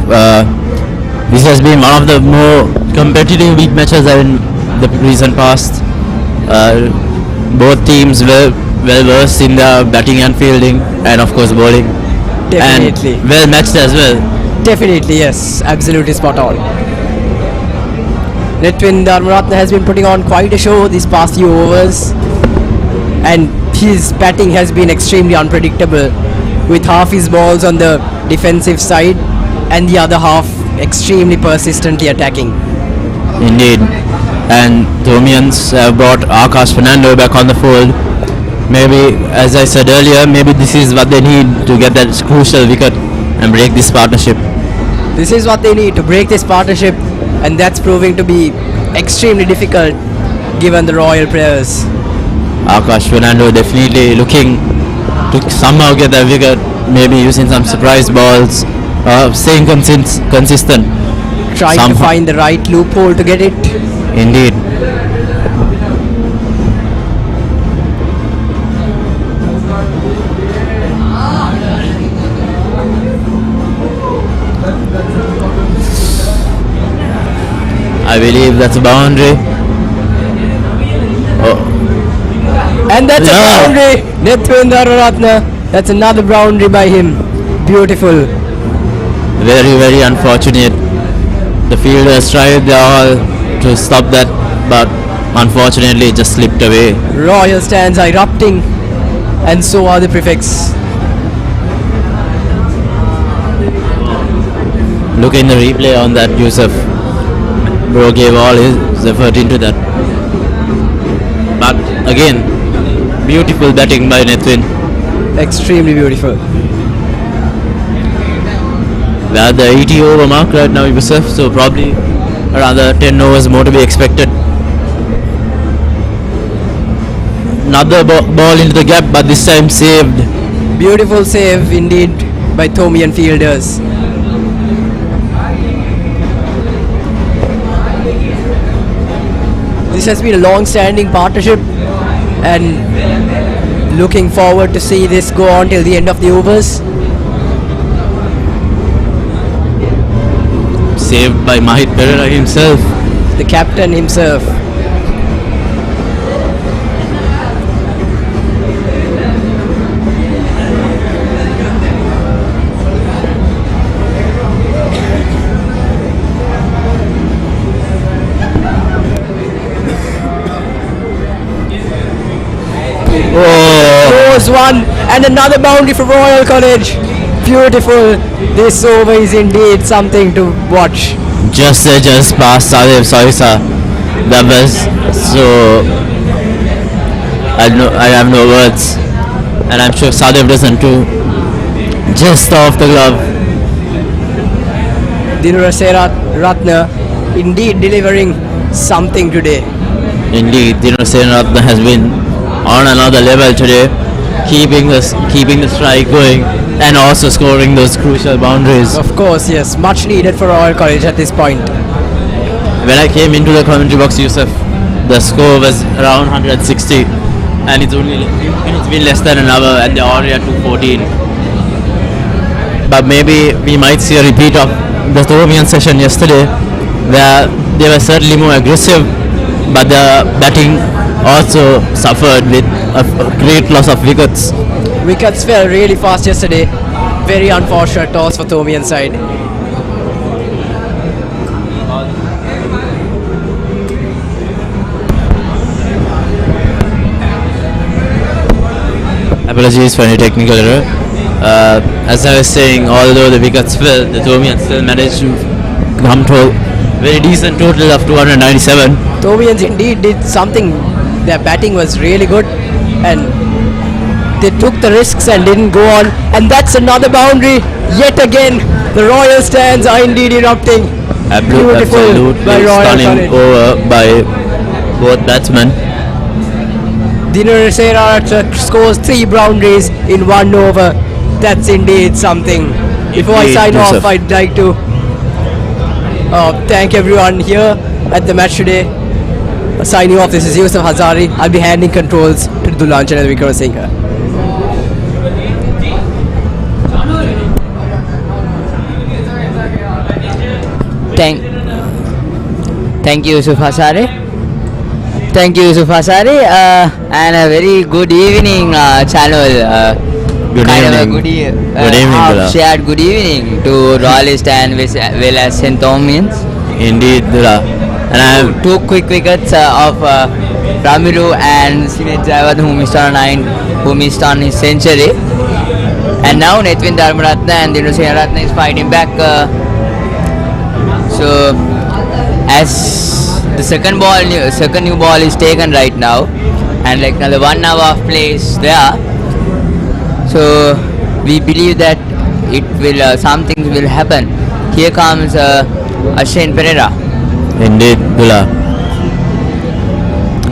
this has been one of the more competitive league matches in the recent past. Both teams were well versed in their batting and fielding, and of course bowling. Definitely. And well matched as well. Definitely, yes. Absolutely spot on. Netin Dharmaratne has been putting on quite a show these past few overs, and his batting has been extremely unpredictable, with half his balls on the defensive side and the other half extremely persistently attacking. Indeed. And Thomians have brought Akash Fernando back on the fold. Maybe, as I said earlier, maybe this is what they need to get that crucial wicket and break this partnership. This is what they need to break this partnership, and that's proving to be extremely difficult given the Royal players. Akash Fernando definitely looking to somehow get that wicket, maybe using some surprise balls, staying consistent. Trying to find the right loophole to get it. Indeed. I believe that's a boundary. And that's a boundary. Netin Dharmaratne. That's another boundary by him. Beautiful. Very, very unfortunate. The fielders tried their all to stop that, but unfortunately it just slipped away. Royal stands are erupting, and so are the prefects. Look in the replay on that, Yusuf. Bro gave all his effort into that. But again, beautiful batting by Netin. Extremely beautiful. We are at the 80 over mark right now, Yusuf, so probably another 10 overs more to be expected. Another ball into the gap, but this time saved. Beautiful save indeed by Thomian fielders. This has been a long-standing partnership, and looking forward to see this go on till the end of the overs. Saved by Mahit Pereira himself. The captain himself. Goes one, and another boundary for Royal College. Beautiful. This over is indeed something to watch. Just past Sadev Soisa. That was so. I have no words, and I'm sure Sadev doesn't too. Just off the glove. Dinura Ratna indeed delivering something today. Indeed, Ratna has been on another level today, keeping the strike going and also scoring those crucial boundaries. Of course, yes, much needed for Royal College at this point. When I came into the commentary box, Yusuf, the score was around 160, and it's been less than an hour, and they're already at 214. But maybe we might see a repeat of the Thomian session yesterday, where they were certainly more aggressive, but the batting also suffered with a great loss of wickets. Wickets fell really fast yesterday. Very unfortunate toss for Thomian side. Apologies for any technical error. As I was saying, although the wickets fell, the Thomians still managed to come to a very decent total of 297. Thomians indeed did something. Their batting was really good, and they took the risks and didn't go on. And that's another boundary. Yet again, the Royal stands are indeed erupting. Beautiful by Royal stunning College. over by both batsmen. Dinur scores 3 boundaries in 1 over. That's indeed something. Before I sign off, I'd like to thank everyone here at the match today. Signing off, this is Yusuf Hazari. I'll be handing controls to Dulanjan and Vikram Singh. Thank you, Yusuf Hazari. Thank you, Yusuf Hazari. And a very good evening, channel. Good evening. Good evening, shared good evening to Royalist and well as St. Thomians. Indeed, Dula. And I have 2 quick wickets of Ramiru and Sinead Javad, who missed on his century. And now Netwin Dharmaratna and Dinu Senaratna is fighting back. So as the second new ball is taken right now, and like another 1 hour of play is there. So we believe that it will something will happen. Here comes Ashane Pereira. Indeed, Dula.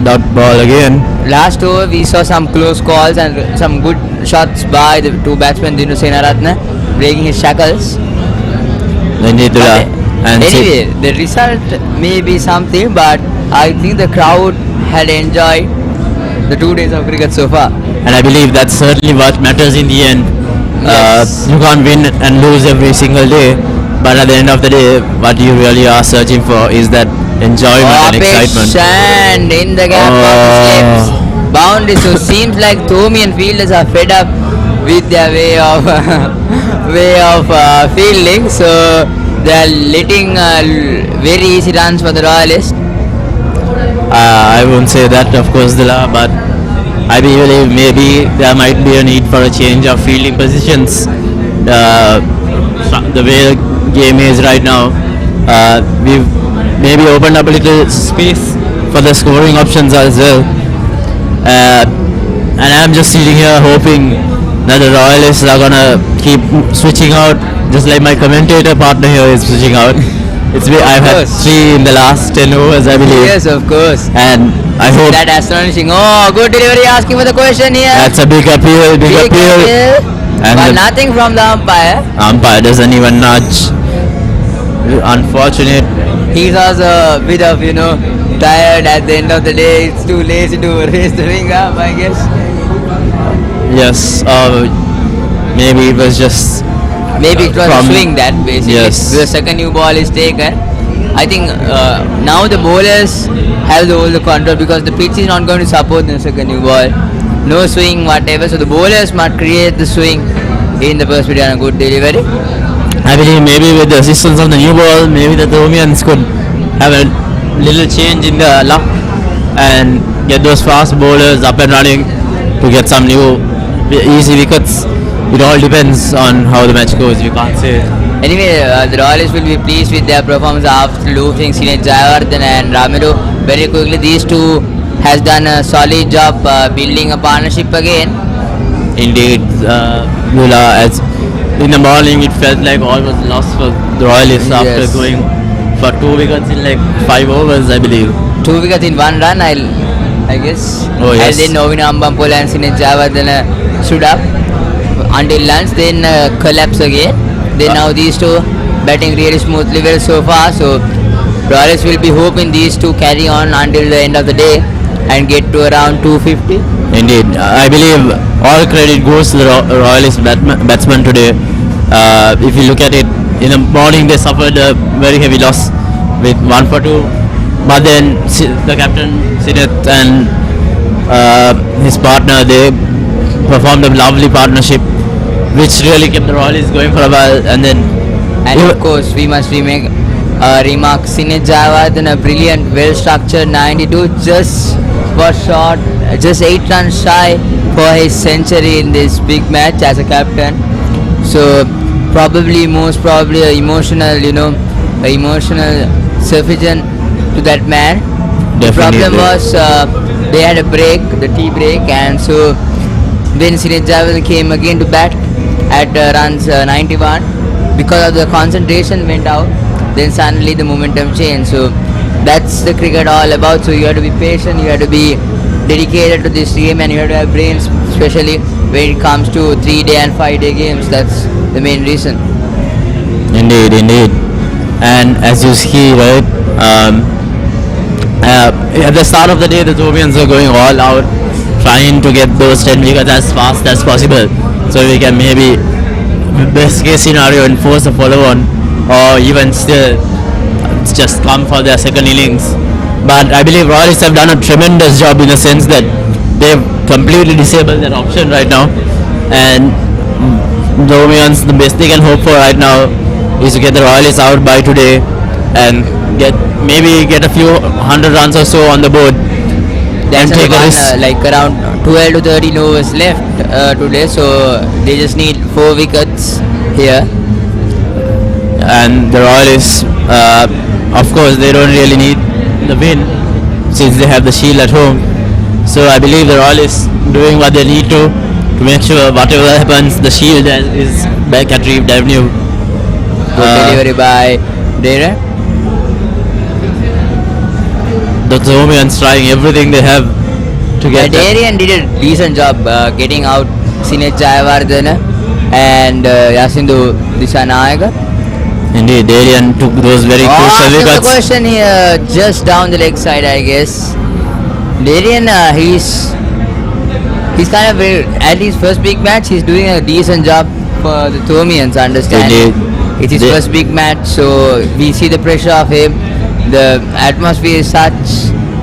Dot ball again. Last over we saw some close calls and some good shots by the 2 batsmen, Dinu Senaratna, breaking his shackles. Indeed, Dula. And anyway, the result may be something, but I think the crowd had enjoyed the 2 days of cricket so far. And I believe that's certainly what matters in the end. Yes. You can't win and lose every single day, but at the end of the day, what you really are searching for is that enjoyment and excitement. And in the gap of the slips, boundary. So seems like Thomian fielders are fed up with their way of fielding. So they are letting very easy runs for the Royalists. I won't say that, of course, Dila, but I believe maybe there might be a need for a change of fielding positions. The way the game is right now, we've maybe opened up a little space for the scoring options as well. And I'm just sitting here hoping that the Royalists are gonna keep switching out, just like my commentator partner here is switching out. I've had 3 in the last 10 overs, I believe. Yes, of course. And I hope that astonishing. Oh, good delivery, asking for the question here. That's a big appeal, big appeal. And but nothing from the umpire. Umpire doesn't even nudge. Unfortunate. He's also a bit of, tired at the end of the day. It's too lazy to raise the ring up, I guess. Yes, maybe it was just... Maybe it was a swing that basically. Yes. The second new ball is taken. I think now the bowlers have all the control because the pitch is not going to support the second new ball. No swing, whatever. So the bowlers must create the swing in the first bit and a good delivery. I believe maybe with the assistance of the new ball, maybe the Thomians could have a little change in the luck and get those fast bowlers up and running to get some new easy wickets. It all depends on how the match goes, you can't say. Anyway, the Royalists will be pleased with their performance after losing Sinead Jayawardene and Ramiru. Very quickly, these 2 has done a solid job building a partnership again. Indeed, Lula, as in the morning it felt like all was lost for the Royalists after going for 2 wickets in like 5 overs, I believe. 2 wickets in 1 run, I guess. Oh, yes. And then Novin Ambampola and Sinet Javardhana stood up until lunch, then collapse again. Then now these two batting really smoothly well so far. So Royals will be hoping these two carry on until the end of the day and get to around 250. Indeed, I believe all credit goes to the Royalist batsman today. If you look at it, in the morning they suffered a very heavy loss with 1 for 2. But then the captain Sinet and his partner, they performed a lovely partnership, which really kept the Royalists going for a while. And of course, we must remark Sinet Javardhana, a brilliant, well-structured 92, just was short, just 8 runs shy for his century in this big match as a captain. So most probably a emotional sufficient to that man. Definitely. The problem was they had a break, the tea break, and so when Sinet Javardhana came again to bat at runs 91, because of the concentration went out, then suddenly the momentum changed. So that's the cricket all about. So you have to be patient, you have to be dedicated to this game, and you have to have brains, especially when it comes to 3-day and 5-day games. That's the main reason. Indeed. And as you see, right, at the start of the day, the Thomians are going all out, trying to get those 10 wickets as fast as possible, so we can maybe, best case scenario, enforce a follow-on, or even still just come for their second innings. But I believe Royalists have done a tremendous job in the sense that they've completely disabled that option right now, and Thomians, the best they can hope for right now is to get the Royalists out by today and get a few 100 runs or so on the board. That's and take a risk. Like around 12 to 13 overs left today, so they just need 4 wickets here. And the Royalists, of course, they don't really need the win since they have the Shield at home. So I believe the Royalists doing what they need to make sure whatever happens, the Shield is back at Reeved Avenue. Good delivery by Dara. The Thomians trying everything they have to get. Darian did a decent job getting out Sinet Jayawardena and Yasindu Dishanayaka. Indeed, Darian took those very crucial wickets. The question here, just down the leg side, I guess. Darian, he's kind of at his first big match, he's doing a decent job for the Thomians, understand? It's his first big match, so we see the pressure of him. The atmosphere is such,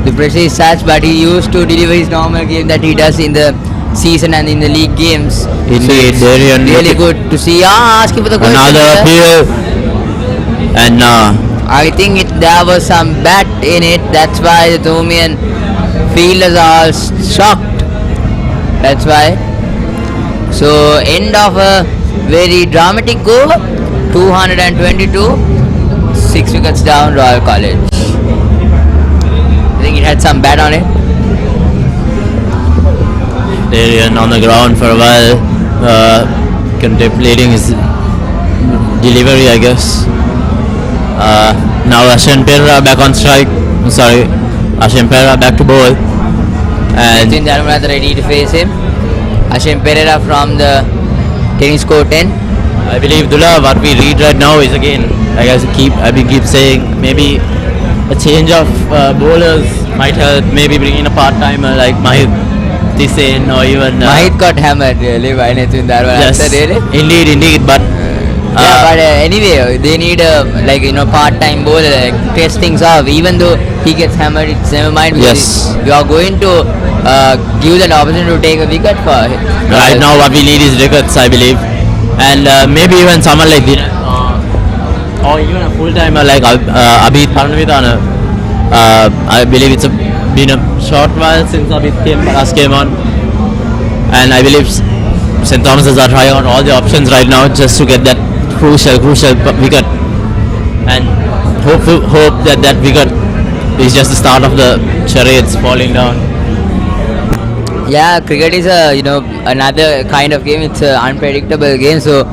the pressure is such, but he used to deliver his normal game that he does in the season and in the league games. Indeed, so Darian. Really good to see. Asking for the question. Another appeal. And I think there was some bat in it. That's why the Thomian fielders are shocked. That's why. So end of a very dramatic go. 222. 6 wickets down, Royal College. I think it had some bat on it. Darian on the ground for a while, contemplating his delivery, I guess. Now Ashen Perra back on strike. Ashen Perra back to bowl. And Nitin Dharmanath ready to face him. Ashen Pereira from the tennis court 10. I believe Dula, what we read right now is again, like I've been keep saying, maybe a change of bowlers might help. Maybe bring in a part-timer like Mahit Tisen or even Mahit got hammered really by Nitin Dharmanath. Yes, Really? indeed, but but anyway, they need a part-time bowler, test things off. Even though he gets hammered, it's never mind. Yes. You are going to give that opportunity to take a wicket for him. Right now, what we need is wickets, I believe, and maybe even someone like Dinan, or even a full-timer like Abhit Paranavithana. I believe it's been a short while since Abhit came on, and I believe St. Thomas's are trying out all the options right now just to get that crucial wicket, and hope that wicket is just the start of the charades falling down. Yeah, cricket is another kind of game. It's an unpredictable game. So,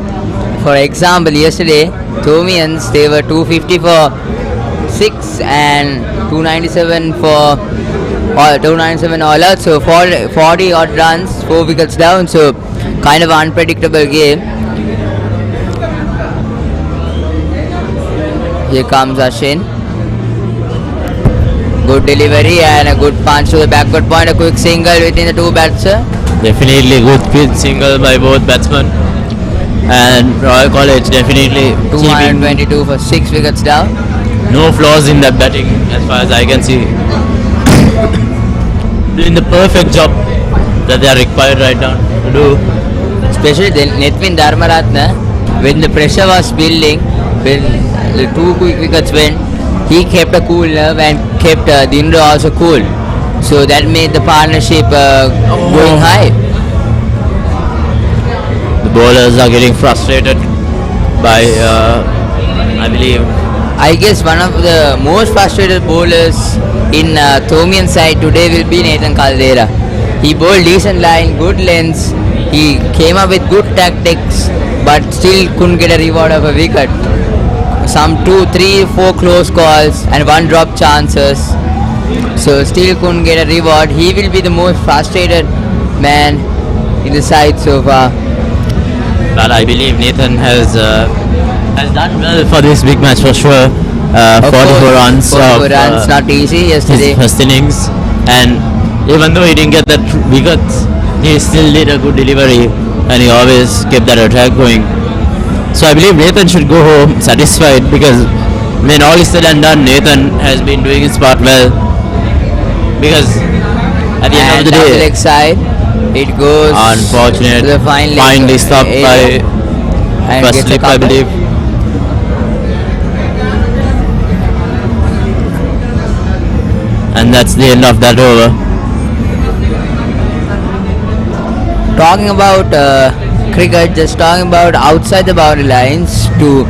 for example, yesterday Thomians, they were 250 for 6 and 297 for 297 all out. So 40 odd runs, 4 wickets down. So kind of unpredictable game. Here comes Ashin. Good delivery and a good punch to the backward point. A quick single within the two batsmen. Definitely good pitch single by both batsmen. And Royal College definitely 222 for 6 wickets down. No flaws in that batting as far as I can see. Doing the perfect job that they are required right now to do. Especially the Netvin Dharmaratna, when the pressure was building, when the 2 quick wickets went, he kept a cool nerve and kept Dindra also cool. So that made the partnership going high. The bowlers are getting frustrated by, I believe. I guess one of the most frustrated bowlers in Thomian side today will be Nathan Caldera. He bowled decent line, good lengths. He came up with good tactics, but still couldn't get a reward of a wicket. Some 2, 3, 4 close calls and 1 drop chances. So still couldn't get a reward. He will be the most frustrated man in the side so far. But I believe Nathan has done well for this big match for sure. 44 runs. 44 runs, not easy yesterday. His first innings, and even though he didn't get that wickets, he still did a good delivery, and he always kept that attack going. So I believe Nathan should go home satisfied, because when all is said and done, Nathan has been doing his part well. Because at the end of the day, leg side, it goes unfortunate. To the finally stopped by first slip, I believe. And that's the end of that over. Talking about cricket, just talking about outside the boundary lines, to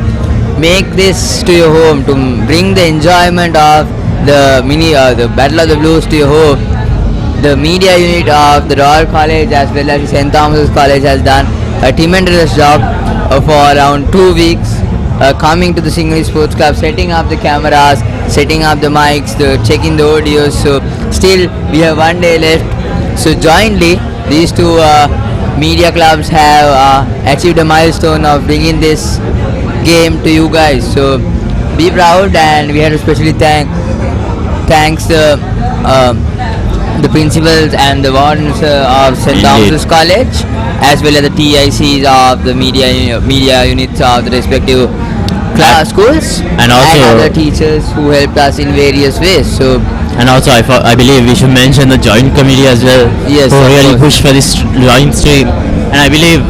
make this to your home, to bring the enjoyment of the the Battle of the Blues to your home. The media unit of the Royal College as well as St. Thomas College has done a tremendous job for around 2 weeks, coming to the Sinhalese Sports Club, setting up the cameras, setting up the mics, checking the audios. So still we have 1 day left. So jointly these two media clubs have achieved a milestone of bringing this game to you guys. So be proud, and we have to especially thanks the principals and the wardens of St. Thomas College, as well as the TICs of the media units of the respective schools, and also other teachers who helped us in various ways. So, and also I believe we should mention the joint committee as well, yes, who really pushed for this joint stream, and I believe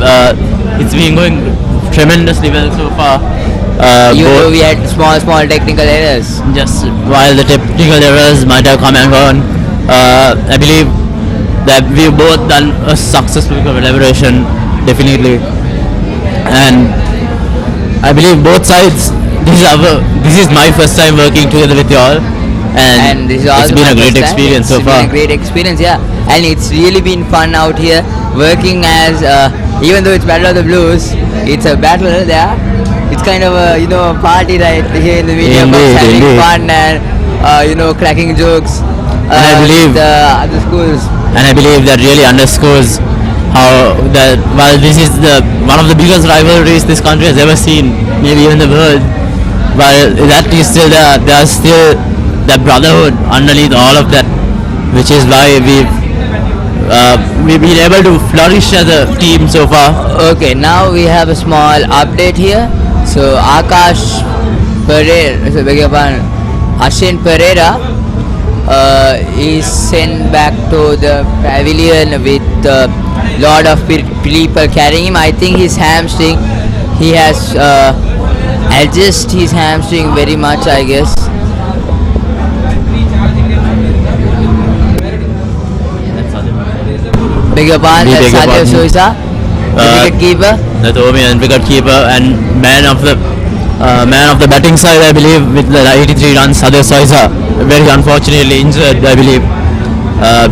it's been going tremendously well so far. Even though we had small technical errors. Just while the technical errors might have come and gone, I believe that we've both done a successful collaboration, definitely. And I believe both sides, this is my first time working together with you all. And it's been a great experience so far. It's been a great experience, yeah. And it's really been fun out here, working as, even though it's Battle of the Blues, it's a battle there. It's kind of a party right here in the media box, having fun and cracking jokes with the other schools. And I believe that really underscores how that while this is one of the biggest rivalries this country has ever seen, maybe even the world, while that is still there, there's still that brotherhood underneath all of that, which is why we've been able to flourish as a team so far. Okay, now we have a small update here. So Akash Pereira, Ashin Pereira is sent back to the pavilion with a lot of people carrying him. I think his hamstring, he has adjusted his hamstring very much, I guess. Beg your pardon, that's Sadio Soisa, the wicket keeper. The Thomian wicket keeper and man of the batting side, I believe, with the 83 runs, Sadio Soisa, very unfortunately injured, I believe,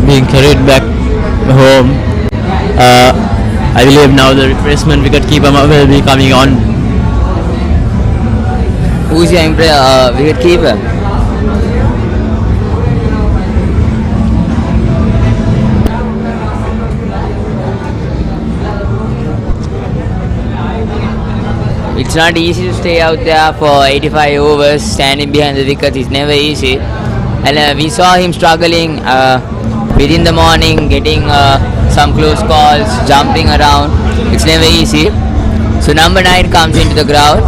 being carried back home. I believe now the replacement wicket keeper will be coming on. Who's your wicket keeper? It's not easy to stay out there for 85 overs, standing behind the wickets is never easy. And we saw him struggling within the morning, getting some close calls, jumping around. It's never easy. So number 9 comes into the ground.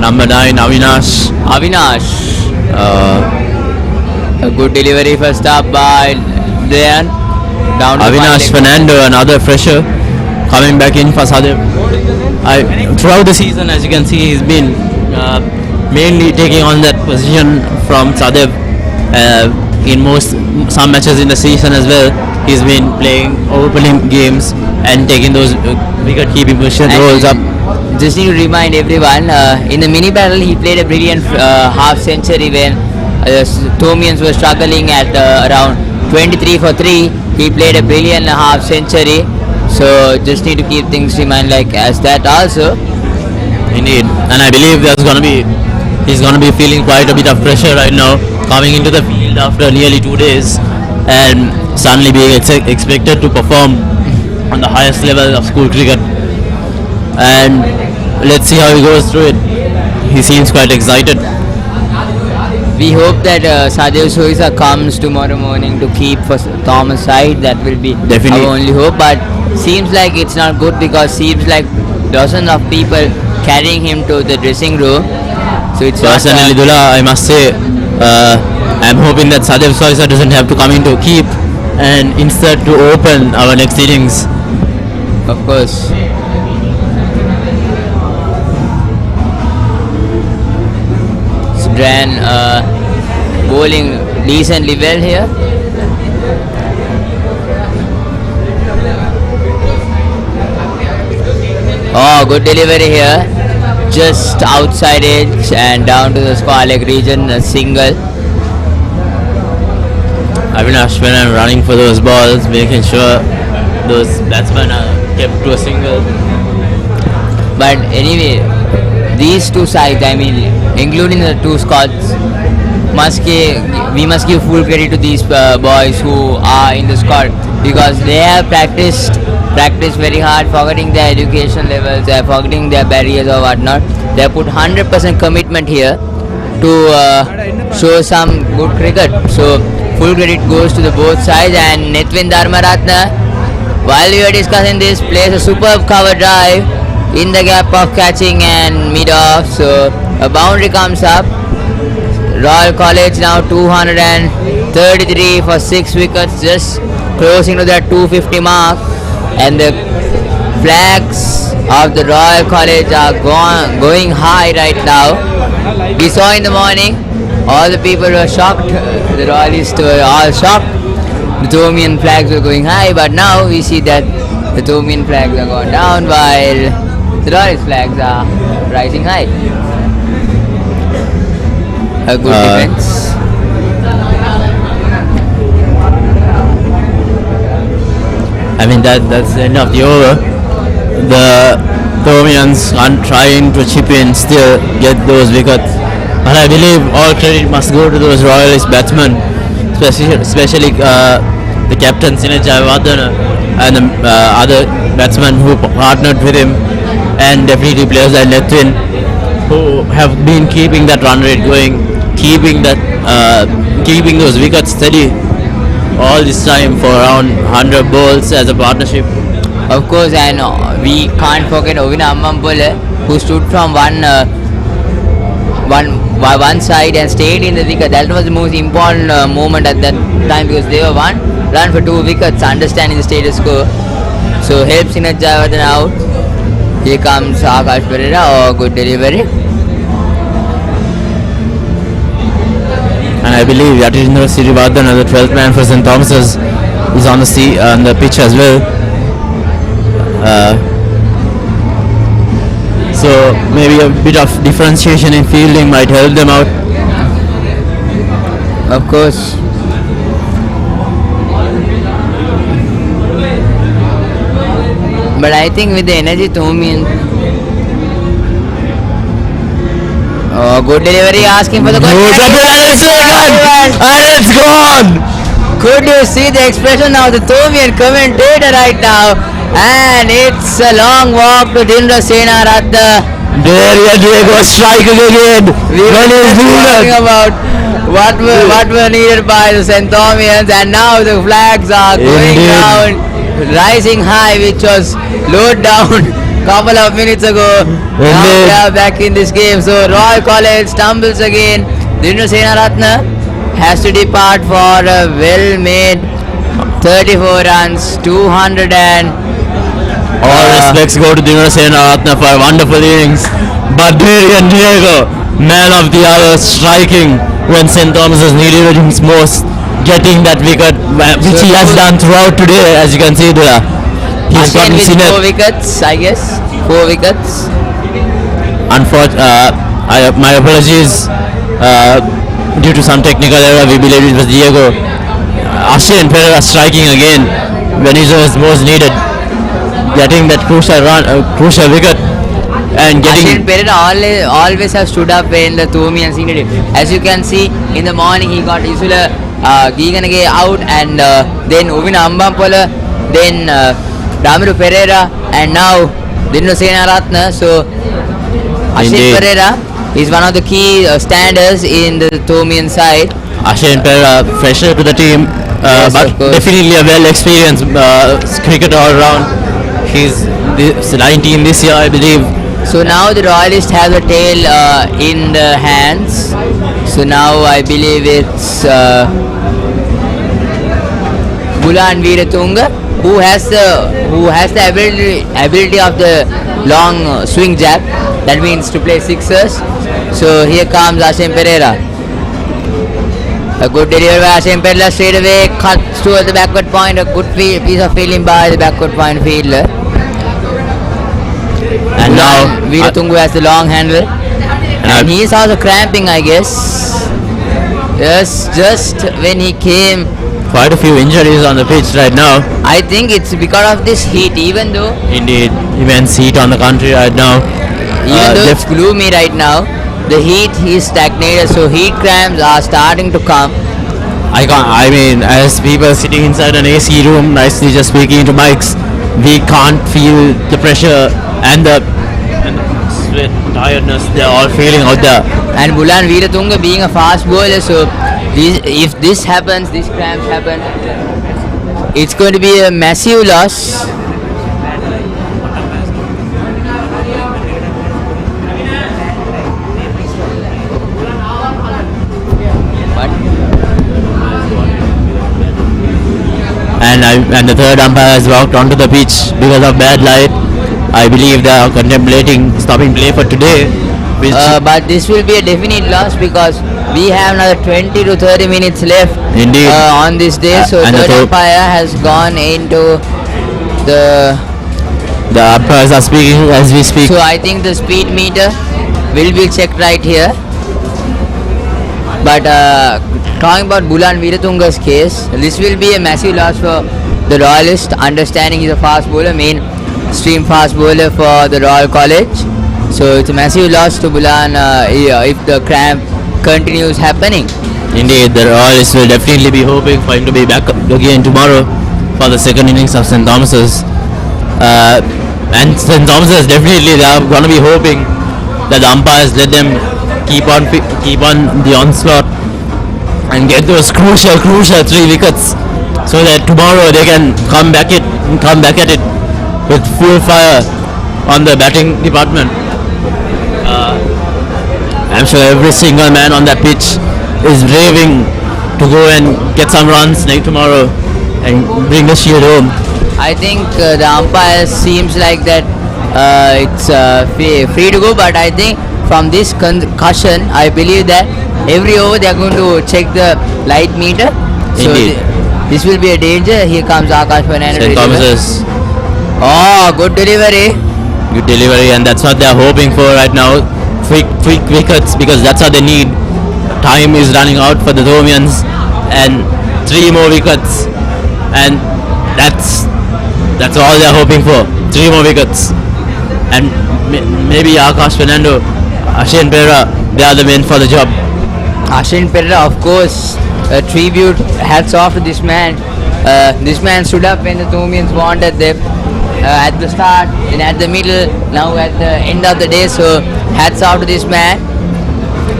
Number 9, Avinash. A good delivery first up by Dayan. Down to Avinash Fernando, another fresher, coming back in for Sadev. Throughout the season, as you can see, he's been mainly taking on that position from Sadev. In some matches in the season as well, he's been playing opening games and taking those wicket keeping position roles up. Just need to remind everyone, in the mini battle he played a brilliant half century when Thomians were struggling at around 23 for 3. He played a brilliant half century. So just need to keep things in mind like as that also. Indeed, and I believe he's going to be feeling quite a bit of pressure right now, coming into the field after nearly 2 days and suddenly being expected to perform on the highest level of school cricket. And let's see how he goes through it. He seems quite excited. We hope that Sadev Soisa comes tomorrow morning to keep for Thomas side. That will be Definitely our only hope. But seems like it's not good because seems like dozens of people carrying him to the dressing room. So it's personally, Dula, I must say, I'm hoping that Sadev Soisa doesn't have to come in to keep and instead to open our next innings. Of course. Dran bowling decently well here. Oh, good delivery here. Just outside edge and down to the square leg region, a single. Avinash Menon running for those balls, making sure those batsmen are kept to a single. But anyway, these two sides, I mean, including the two squads, we must give full credit to these boys who are in the squad because they have practiced very hard, forgetting their education levels, they are forgetting their barriers or whatnot. They have put 100% commitment here to show some good cricket. So full credit goes to the both sides. And Netwin Dharmaratna, while we are discussing this, plays a superb cover drive in the gap of catching and mid-off. So a boundary comes up. Royal College now 233 for 6 wickets, just closing to that 250 mark. And the flags of the Royal College are going high right now. We saw in the morning, all the people were shocked. The Royalists were all shocked. The Thomian flags were going high, but now we see that the Thomian flags are going down while the Royalist flags are rising high. A good defense. I mean that's the end of the over. The Thomians are trying to chip in, still get those wickets. But I believe all credit must go to those Royalist batsmen, especially the captain Sinaj Jayawardene and the other batsmen who partnered with him, and definitely players like Netwin who have been keeping that run rate going, keeping those wickets steady all this time for around 100 balls as a partnership. Of course, and we can't forget Ovina Ammampole, who stood from one side and stayed in the wicket. That was the most important moment at that time because they were one run for 2 wickets, understanding the status quo. So helps Sinaj Jayawardene out. Here comes Akash Pereira. Oh, good delivery. And I believe Yatindra Sirivardhan, the 12th man for St. Thomas's, is on the pitch as well. So maybe a bit of differentiation in fielding might help them out. Of course. But I think with the energy Thomian. Oh, good delivery, asking for the goal. And it's gone! Could you see the expression of the Thomian commentator right now? And it's a long walk to Dindra Senaratne. There Diego striking again. We were talking about what were needed by the St. Thomians, and now the flags are going down, rising high, which was lowered down couple of minutes ago. Now we are back in this game. So Royal College stumbles again. Dindra Senaratne has to depart for a well-made 34 runs, 200 and all respects go to Dindra Senaratne for a wonderful innings. But Diego, man of the hour, striking when St. Thomas has needed him most, getting that wicket, which he has done throughout today, as you can see there. He's gotten with seen 4 wickets, I guess. 4 wickets. My apologies. Due to some technical error, we believe it was Diego. Ashwin Pereira striking again when he was most needed, getting that crucial run, crucial wicket, and getting. Ashwin Pereira always have stood up when the Thomians needed him. As you can see, in the morning he got Isula Giganage out, and then Uvina Ambampala, then Damiru Pereira, and now Dindra Senaratne. So Ashwin Pereira is one of the key standers in the Thomian side. Ashwin Pereira, fresher to the team, Yes, but definitely a well-experienced cricketer all round. He's 19 this year, I believe. So now the Royalists have the tail in the hands. So now I believe it's Bulan Veeratunga who has the ability of the long swing jab. That means to play sixers. So here comes Ashwin Pereira. A good delivery by Ashwin Pereira, straight away cuts towards the backward point. A good piece of fielding by the backward point fielder. And now Veeratungu has the long handle. And he is also cramping, I guess. Yes, just when he came. Quite a few injuries on the pitch right now. I think it's because of this heat, even though. Indeed, immense heat on the country right now. Even though it's gloomy right now, the heat is stagnated, so heat cramps are starting to come. I mean, as people sitting inside an AC room, nicely just speaking into mics, we can't feel the pressure and the sweat, tiredness they're all feeling out there. And Bulan Veeratunga being a fast bowler, so if this happens, these cramps happen, it's going to be a massive loss. And the third umpire has walked onto the pitch because of bad light. I believe they are contemplating stopping play for today. But this will be a definite loss because we have another 20 to 30 minutes left on this day. So third umpire has gone into the umpires are speaking as we speak. So I think the speed meter will be checked right here. But talking about Bulan Veeratunga's case, this will be a massive loss for the Royalist, understanding he's a fast bowler, mainstream fast bowler for the Royal College. So it's a massive loss to Bulan if the cramp continues happening. Indeed, the Royalists will definitely be hoping for him to be back again tomorrow for the second innings of St. Thomas's. And St. Thomas's definitely they are going to be hoping that the umpires let them keep on the onslaught and get those crucial 3 wickets, so that tomorrow they can come back at it with full fire on the batting department. I'm sure every single man on that pitch is raving to go and get some runs tomorrow and bring the shield home. I think the umpires seems like that it's free to go, but I think from this concussion, I believe that every over they are going to check the light meter. So this will be a danger. Here comes Akash Fernando. St. Thomas's. Oh, good delivery. Good delivery, and that's what they are hoping for right now. Quick wickets, because that's what they need. Time is running out for the Thomians, and 3 more wickets, and that's all they are hoping for. 3 more wickets, and maybe Akash Fernando, Ashwin Pereira, they are the men for the job. Ashwin Pereira, of course, a tribute, hats off to this man. This man stood up when the Thomians wanted them. at the start, then at the middle, now at the end of the day. So hats off to this man.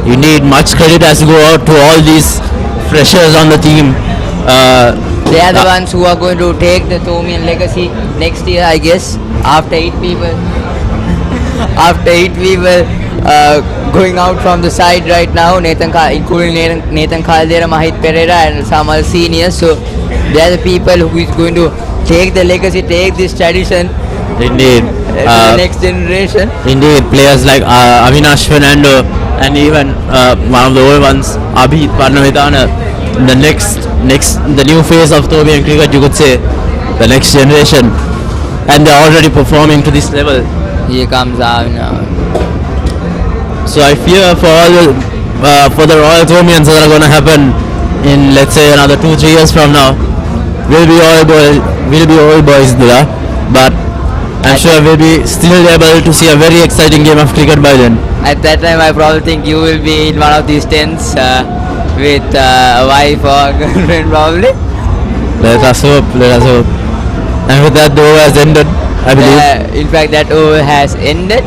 Indeed, much credit has to go out to all these freshers on the team. They are the ones who are going to take the Thomian legacy next year, I guess. After 8 people, going out from the side right now, including Nathan Caldera, Mahit Pereira, and some other seniors. So they are the people who is going to take the legacy, take this tradition. Indeed. To the next generation. Indeed, players like Avinash Fernando and even one of the old ones, Abhit Parnavitana, the new phase of Thomian cricket, you could say, the next generation, and they're already performing to this level. Here comes Avinash. So I fear for the Royal Thomians that are going to happen in, let's say, another 2-3 years from now. We'll be old boys there, but I'm sure we'll be still able to see a very exciting game of cricket by then. At that time, I probably think you will be in one of these tents with a wife or girlfriend, probably. Let us hope. And with that, the over has ended, I believe. In fact, that over has ended.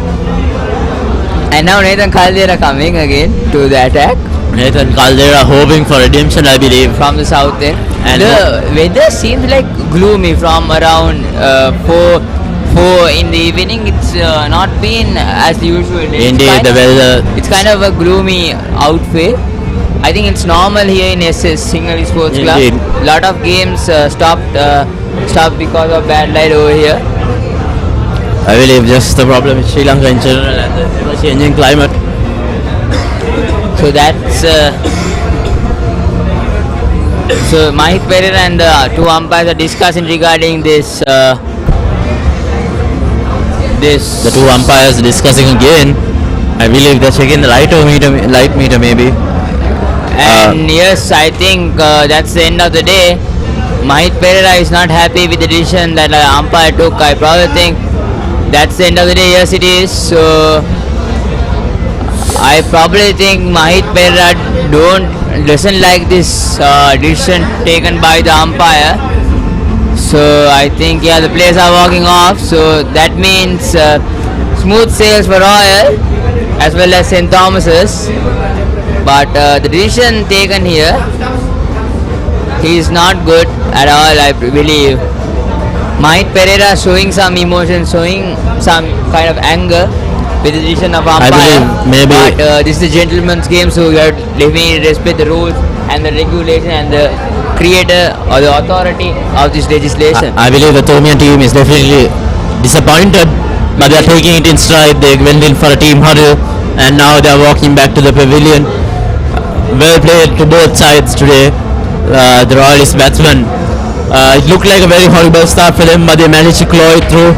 And now Nathan Caldera coming again to the attack. Nathan Caldera hoping for redemption, I believe. From the south end. And the weather seems like gloomy from around 4 in the evening. It's not been as usual. Indeed, the weather. It's kind of a gloomy outfit. I think it's normal here in SS Single Sports Club. A lot of games stopped because of bad light over here. I believe just the problem with Sri Lanka in general and the ever-changing climate. So that's so Mahit Pereira and the 2 umpires are discussing regarding this. The 2 umpires discussing again. I believe they're checking the light meter maybe. And yes, I think that's the end of the day. Mahit Pereira is not happy with the decision that the umpire took. I probably think that's the end of the day. Yes, it is. So I probably think Mahit Pereira doesn't like this decision taken by the umpire. So I think the players are walking off. So that means smooth sails for Royal as well as St. Thomas's. But the decision taken here is not good at all, I believe. Mahit Pereira showing some emotion, showing some kind of anger with the decision of umpire. I believe maybe. But this is a gentleman's game, so you have to definitely respect the rules and the regulation and the creator or the authority of this legislation. I believe the Thomian team is definitely disappointed, but they're taking it in stride. They went in for a team huddle and now they're walking back to the pavilion. Well played to both sides today. The Royalist batsmen. It looked like a very horrible start for them, but they managed to claw it through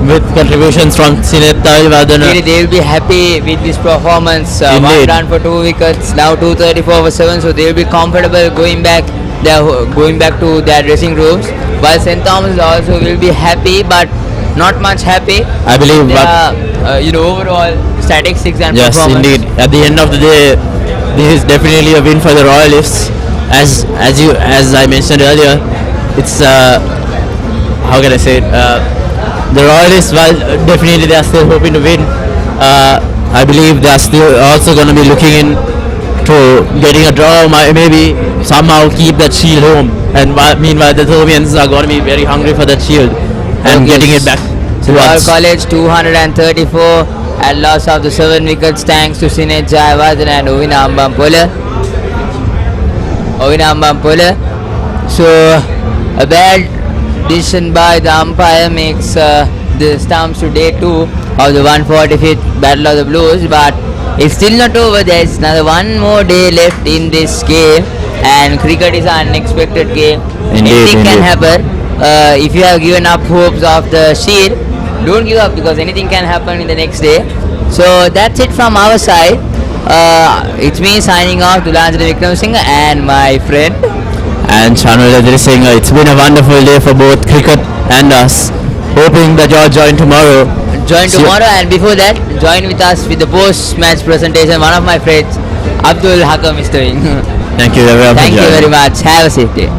with contributions from Sinet Tavivadana. They will be happy with this performance. 1 run for 2 wickets, now 234 for 7, so they will be comfortable going back to their dressing rooms. While St. Thomas also will be happy, but not much happy. I believe, overall statistics and yes, performance. Yes, indeed. At the end of the day, this is definitely a win for the Royalists. As I mentioned earlier, it's how can I say it? The Royalists, well, definitely they are still hoping to win. I believe they are still also going to be looking in to getting a draw, maybe somehow keep that shield home. And meanwhile, the Thomians are going to be very hungry for that shield and getting it back. Royal College 234 at loss of the 7 wickets thanks to Sinet Jayawardene and Ovina Ambampole. So a bad decision by the umpire makes the stumps to day 2 of the 145th Battle of the Blues, but it's still not over. There's another 1 more day left in this game, and cricket is an unexpected game. Anything can happen. If you have given up hopes of the shield, don't give up, because anything can happen in the next day. So that's it from our side. It's me signing off, Dulanjana Vikramsinghe and my friend and Chanwala Singh. It's been a wonderful day for both cricket and us. Hoping that you'll join tomorrow. And before that, join with us with the post-match presentation. One of my friends, Abdul Hakam, is doing. Thank you very much. Have a safe day.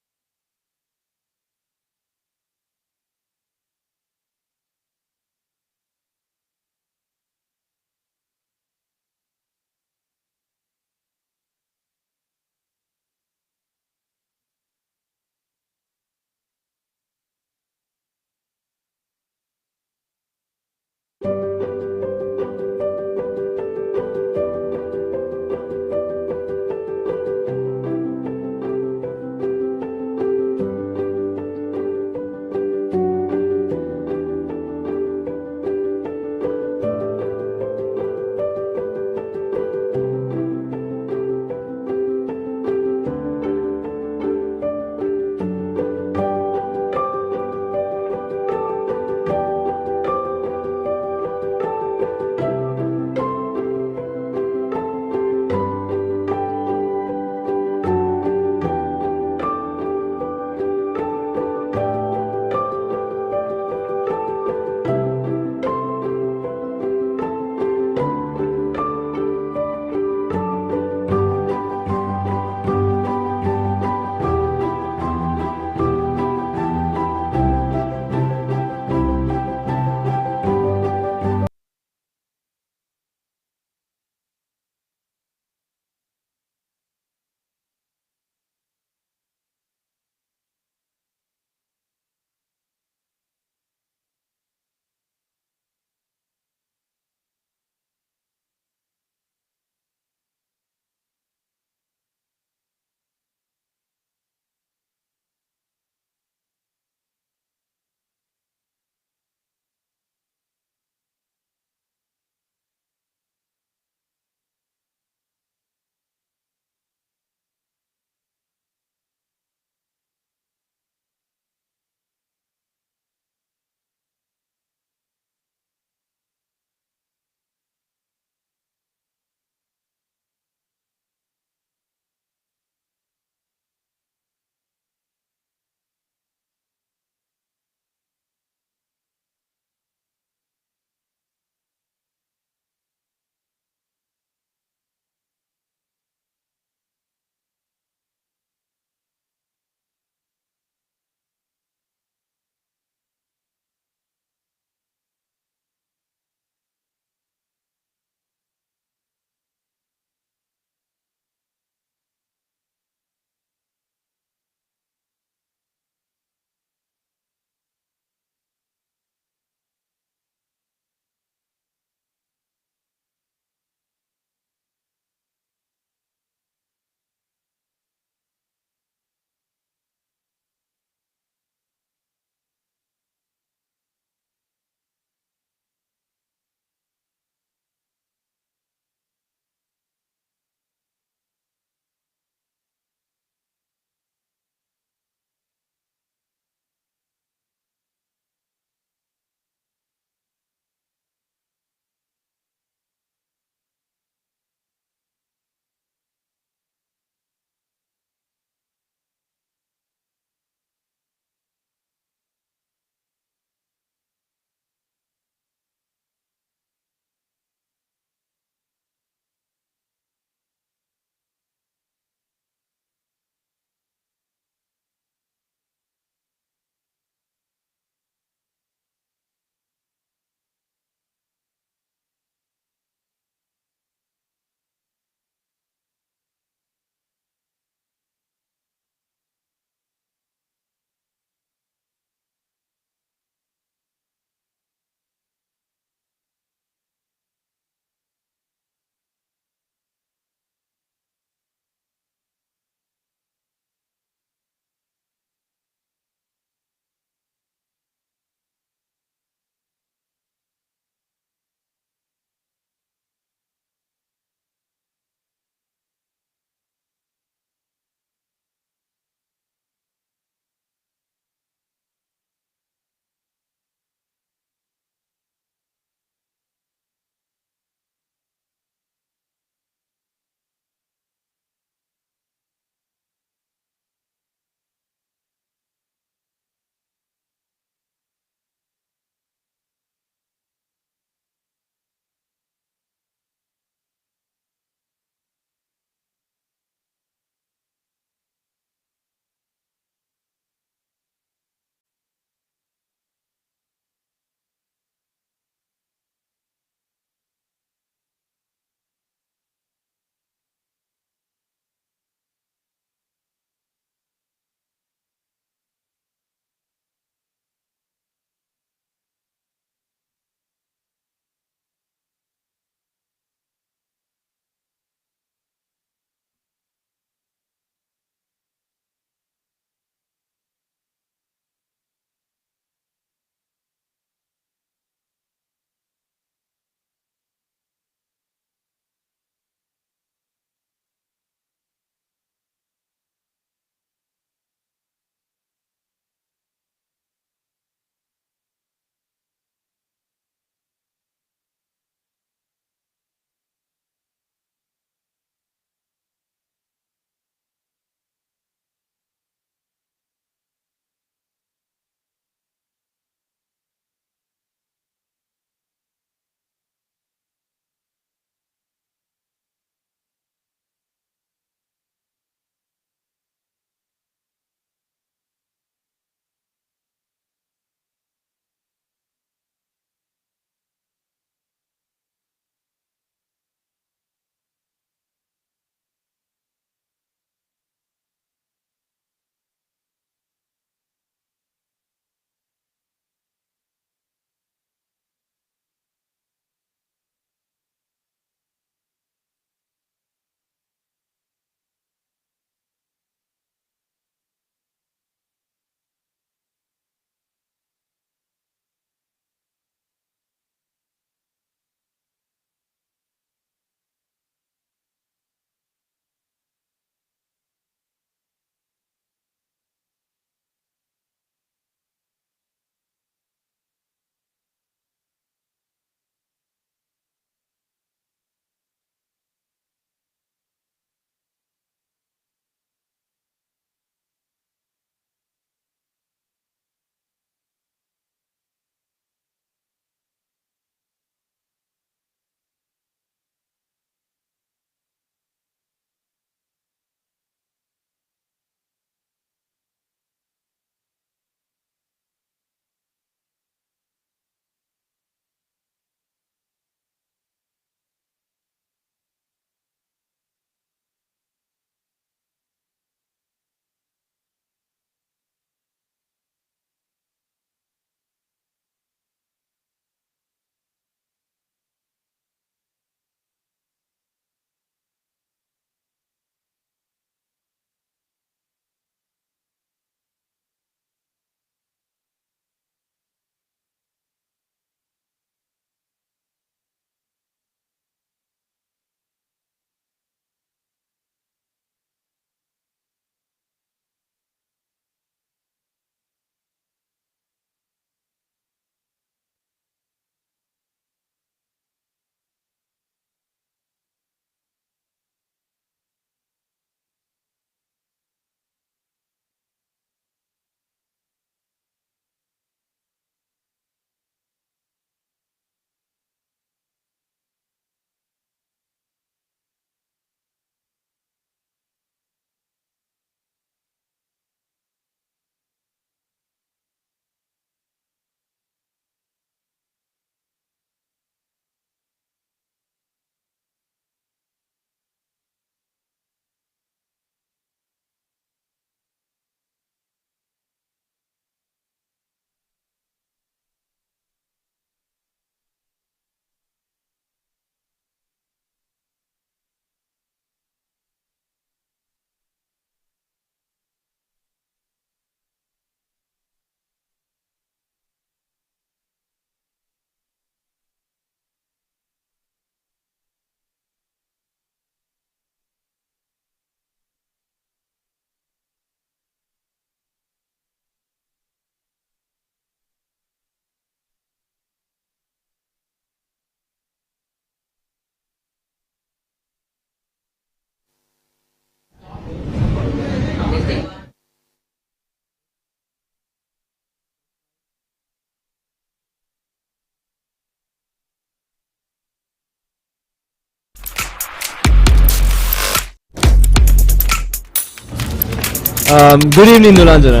Good evening, Nulanjana.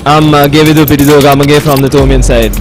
I'm Gevidu Pidido Gamage from the Thomian side.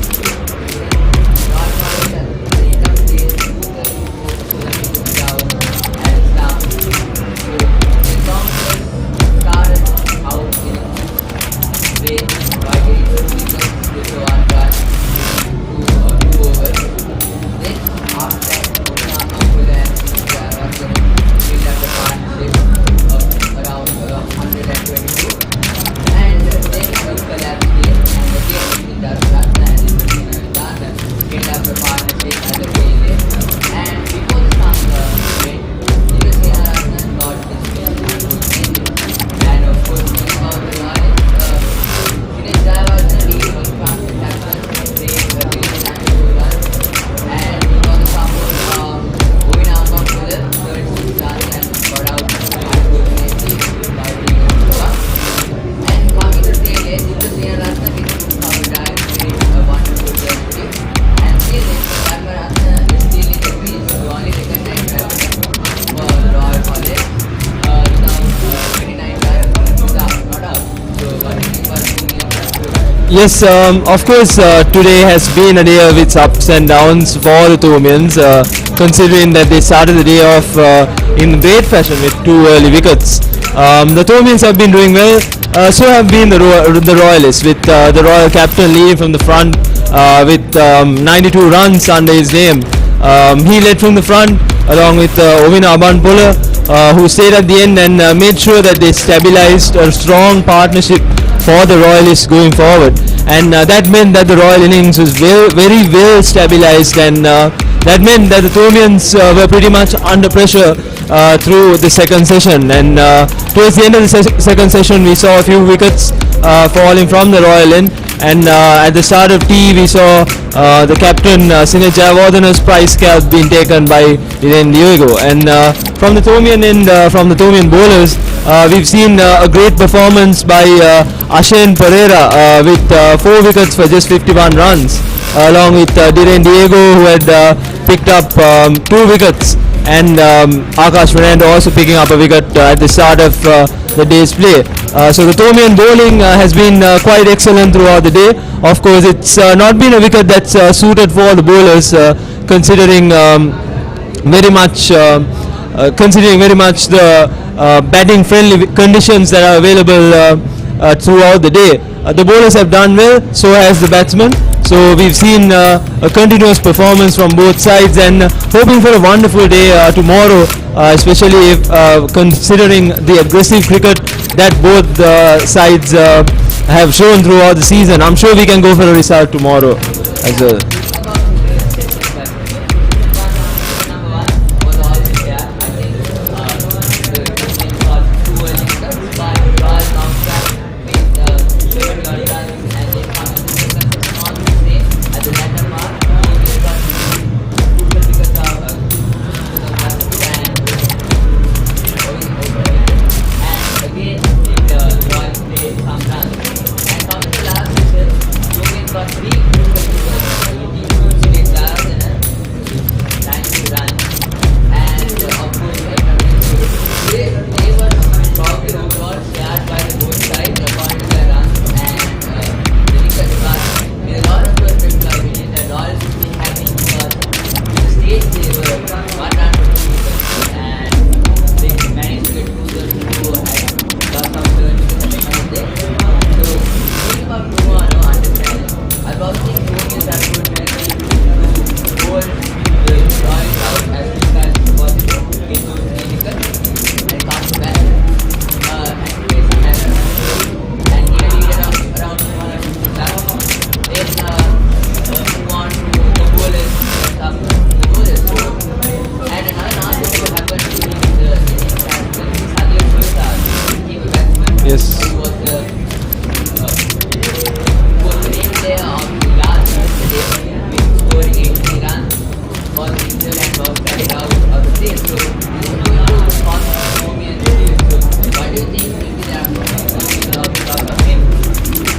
Yes, of course, today has been a day of its ups and downs for the Thomians, considering that they started the day off in great fashion with 2 early wickets. The Thomians have been doing well, so have been the Royalists, with the Royal captain leading from the front with 92 runs under his name. He led from the front along with Ovina Abanpola, who stayed at the end and made sure that they stabilized a strong partnership for the Royalists going forward, and that meant that the Royal innings was very well stabilized, and that meant that the Thomians were pretty much under pressure through the second session, and towards the end of the second session we saw a few wickets falling from the Royal end, and at the start of tea we saw the captain Sinead Jayawardena's prize cap being taken by Dhiren Diego, and from the Thomian end, from the Thomian bowlers, we've seen a great performance by Ashane Pereira with 4 wickets for just 51 runs, along with Dhiren Diego, who had picked up 2 wickets, and Akash Fernando also picking up a wicket at the start of the day's play. So the Thomian bowling has been quite excellent throughout the day. Of course, it's not been a wicket that's suited for the bowlers, considering very much the batting friendly conditions that are available throughout the day. The bowlers have done well, so has the batsmen. So we've seen a continuous performance from both sides, and hoping for a wonderful day tomorrow, especially if, considering the aggressive cricket that both sides have shown throughout the season. I'm sure we can go for a result tomorrow as well.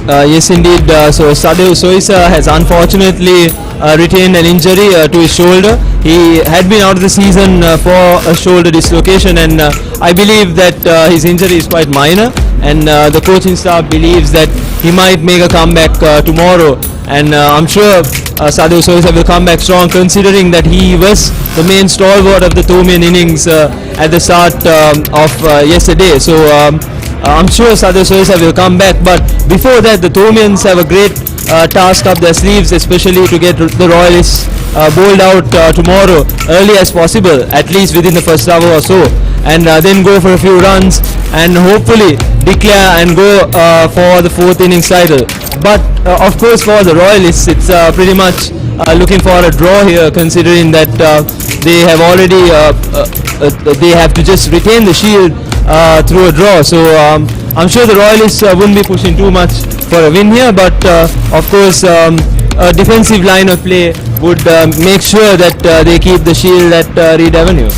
Yes, indeed. So S.Thomas has unfortunately retained an injury to his shoulder. He had been out of the season for a shoulder dislocation, and I believe that his injury is quite minor. And the coaching staff believes that he might make a comeback tomorrow. And I'm sure S.Thomas will come back strong, considering that he was the main stalwart of the Thomian innings at the start of yesterday. So I'm sure S.Thomas will come back, but before that the Thomians have a great task up their sleeves, especially to get the Royalists bowled out tomorrow early as possible, at least within the first hour or so, and then go for a few runs and hopefully declare and go for the fourth innings title. But of course for the Royalists it's pretty much looking for a draw here, considering that they have already they have to just retain the shield through a draw. So I'm sure the Royalists wouldn't be pushing too much for a win here, but of course a defensive line of play would make sure that they keep the shield at Reed Avenue.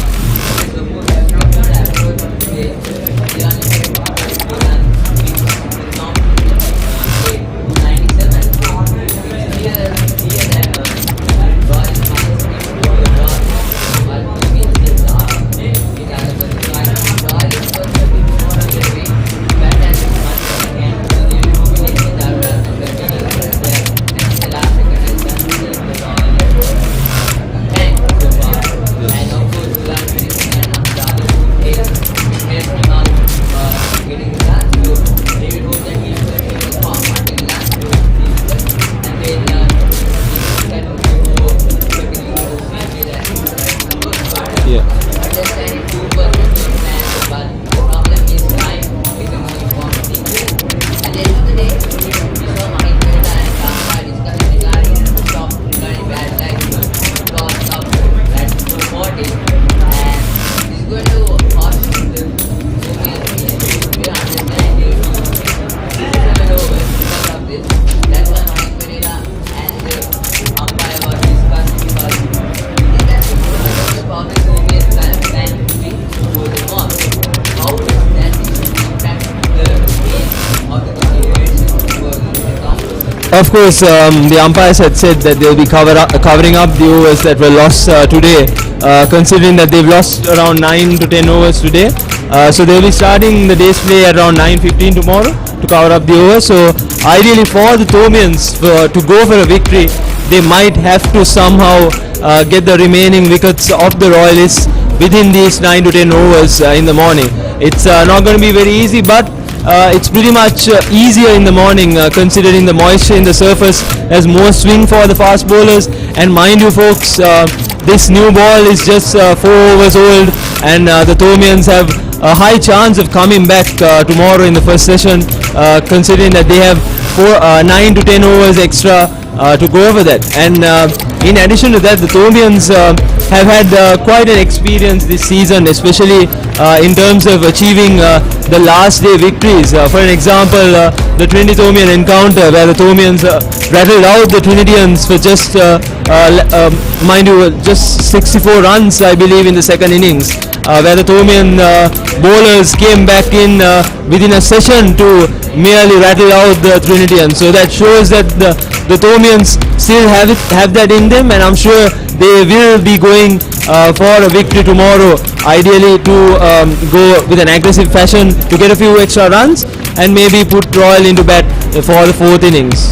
Of course, the umpires had said that they'll be covering up the overs that were lost today, considering that they've lost around 9 to 10 overs today. So they'll be starting the day's play at around 9:15 tomorrow to cover up the overs. So ideally for the Thomians to go for a victory, they might have to somehow get the remaining wickets of the Royalists within these 9 to 10 overs in the morning. It's not going to be very easy, but it's pretty much easier in the morning, considering the moisture in the surface. There's more swing for the fast bowlers, and mind you folks, this new ball is just 4 overs old, and the Thomians have a high chance of coming back tomorrow in the first session, considering that they have 9 to 10 overs extra to go over that. And in addition to that, the Thomians have had quite an experience this season, especially in terms of achieving the last day victories. For an example, the Trinity Thomian encounter, where the Thomians rattled out the Trinitians for just, mind you, just 64 runs, I believe, in the second innings, where the Thomian bowlers came back in within a session to merely rattle out the Trinitians. So that shows that the Thomians still have that in them, and I'm sure they will be going for a victory tomorrow, ideally to go with an aggressive fashion to get a few extra runs and maybe put Royal into bat for the fourth innings.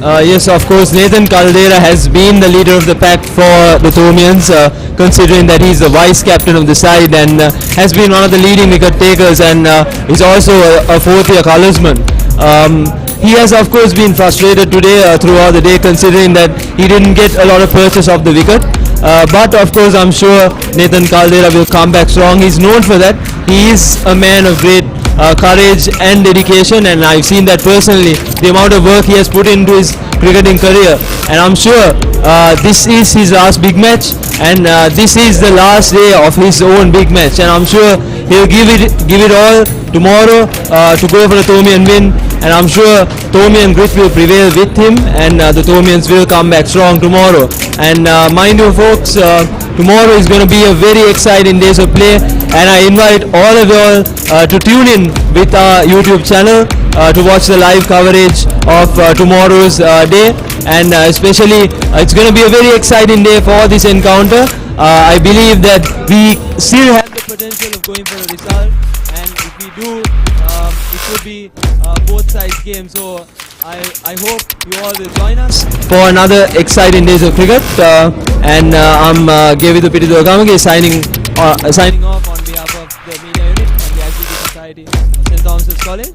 Yes, of course, Nathan Caldera has been the leader of the pack for the Thomians, considering that he's the vice captain of the side and has been one of the leading wicket takers and is also a fourth-year colorsman. He has, of course, been frustrated today throughout the day, considering that he didn't get a lot of purchase of the wicket. But of course, I'm sure Nathan Caldera will come back strong. He's known for that. He is a man of great courage and dedication, and I've seen that personally, the amount of work he has put into his cricketing career. And I'm sure this is his last big match, and this is the last day of his own big match, and I'm sure he'll give it all tomorrow to go for a Thomian win. And I'm sure Thomian grit will prevail with him, and the Thomians will come back strong tomorrow. And mind you folks, tomorrow is going to be a very exciting day of play, and I invite all of you all to tune in with our YouTube channel to watch the live coverage of tomorrow's day. And especially it's going to be a very exciting day for this encounter. I believe that we still have the potential of going for a result, and if we do, it could be both sides game. So I hope you all will join us for another exciting days of cricket. And I'm Gevidu Pitidurgamage signing off on behalf of the media unit and the ICT Society of St. Thomas College.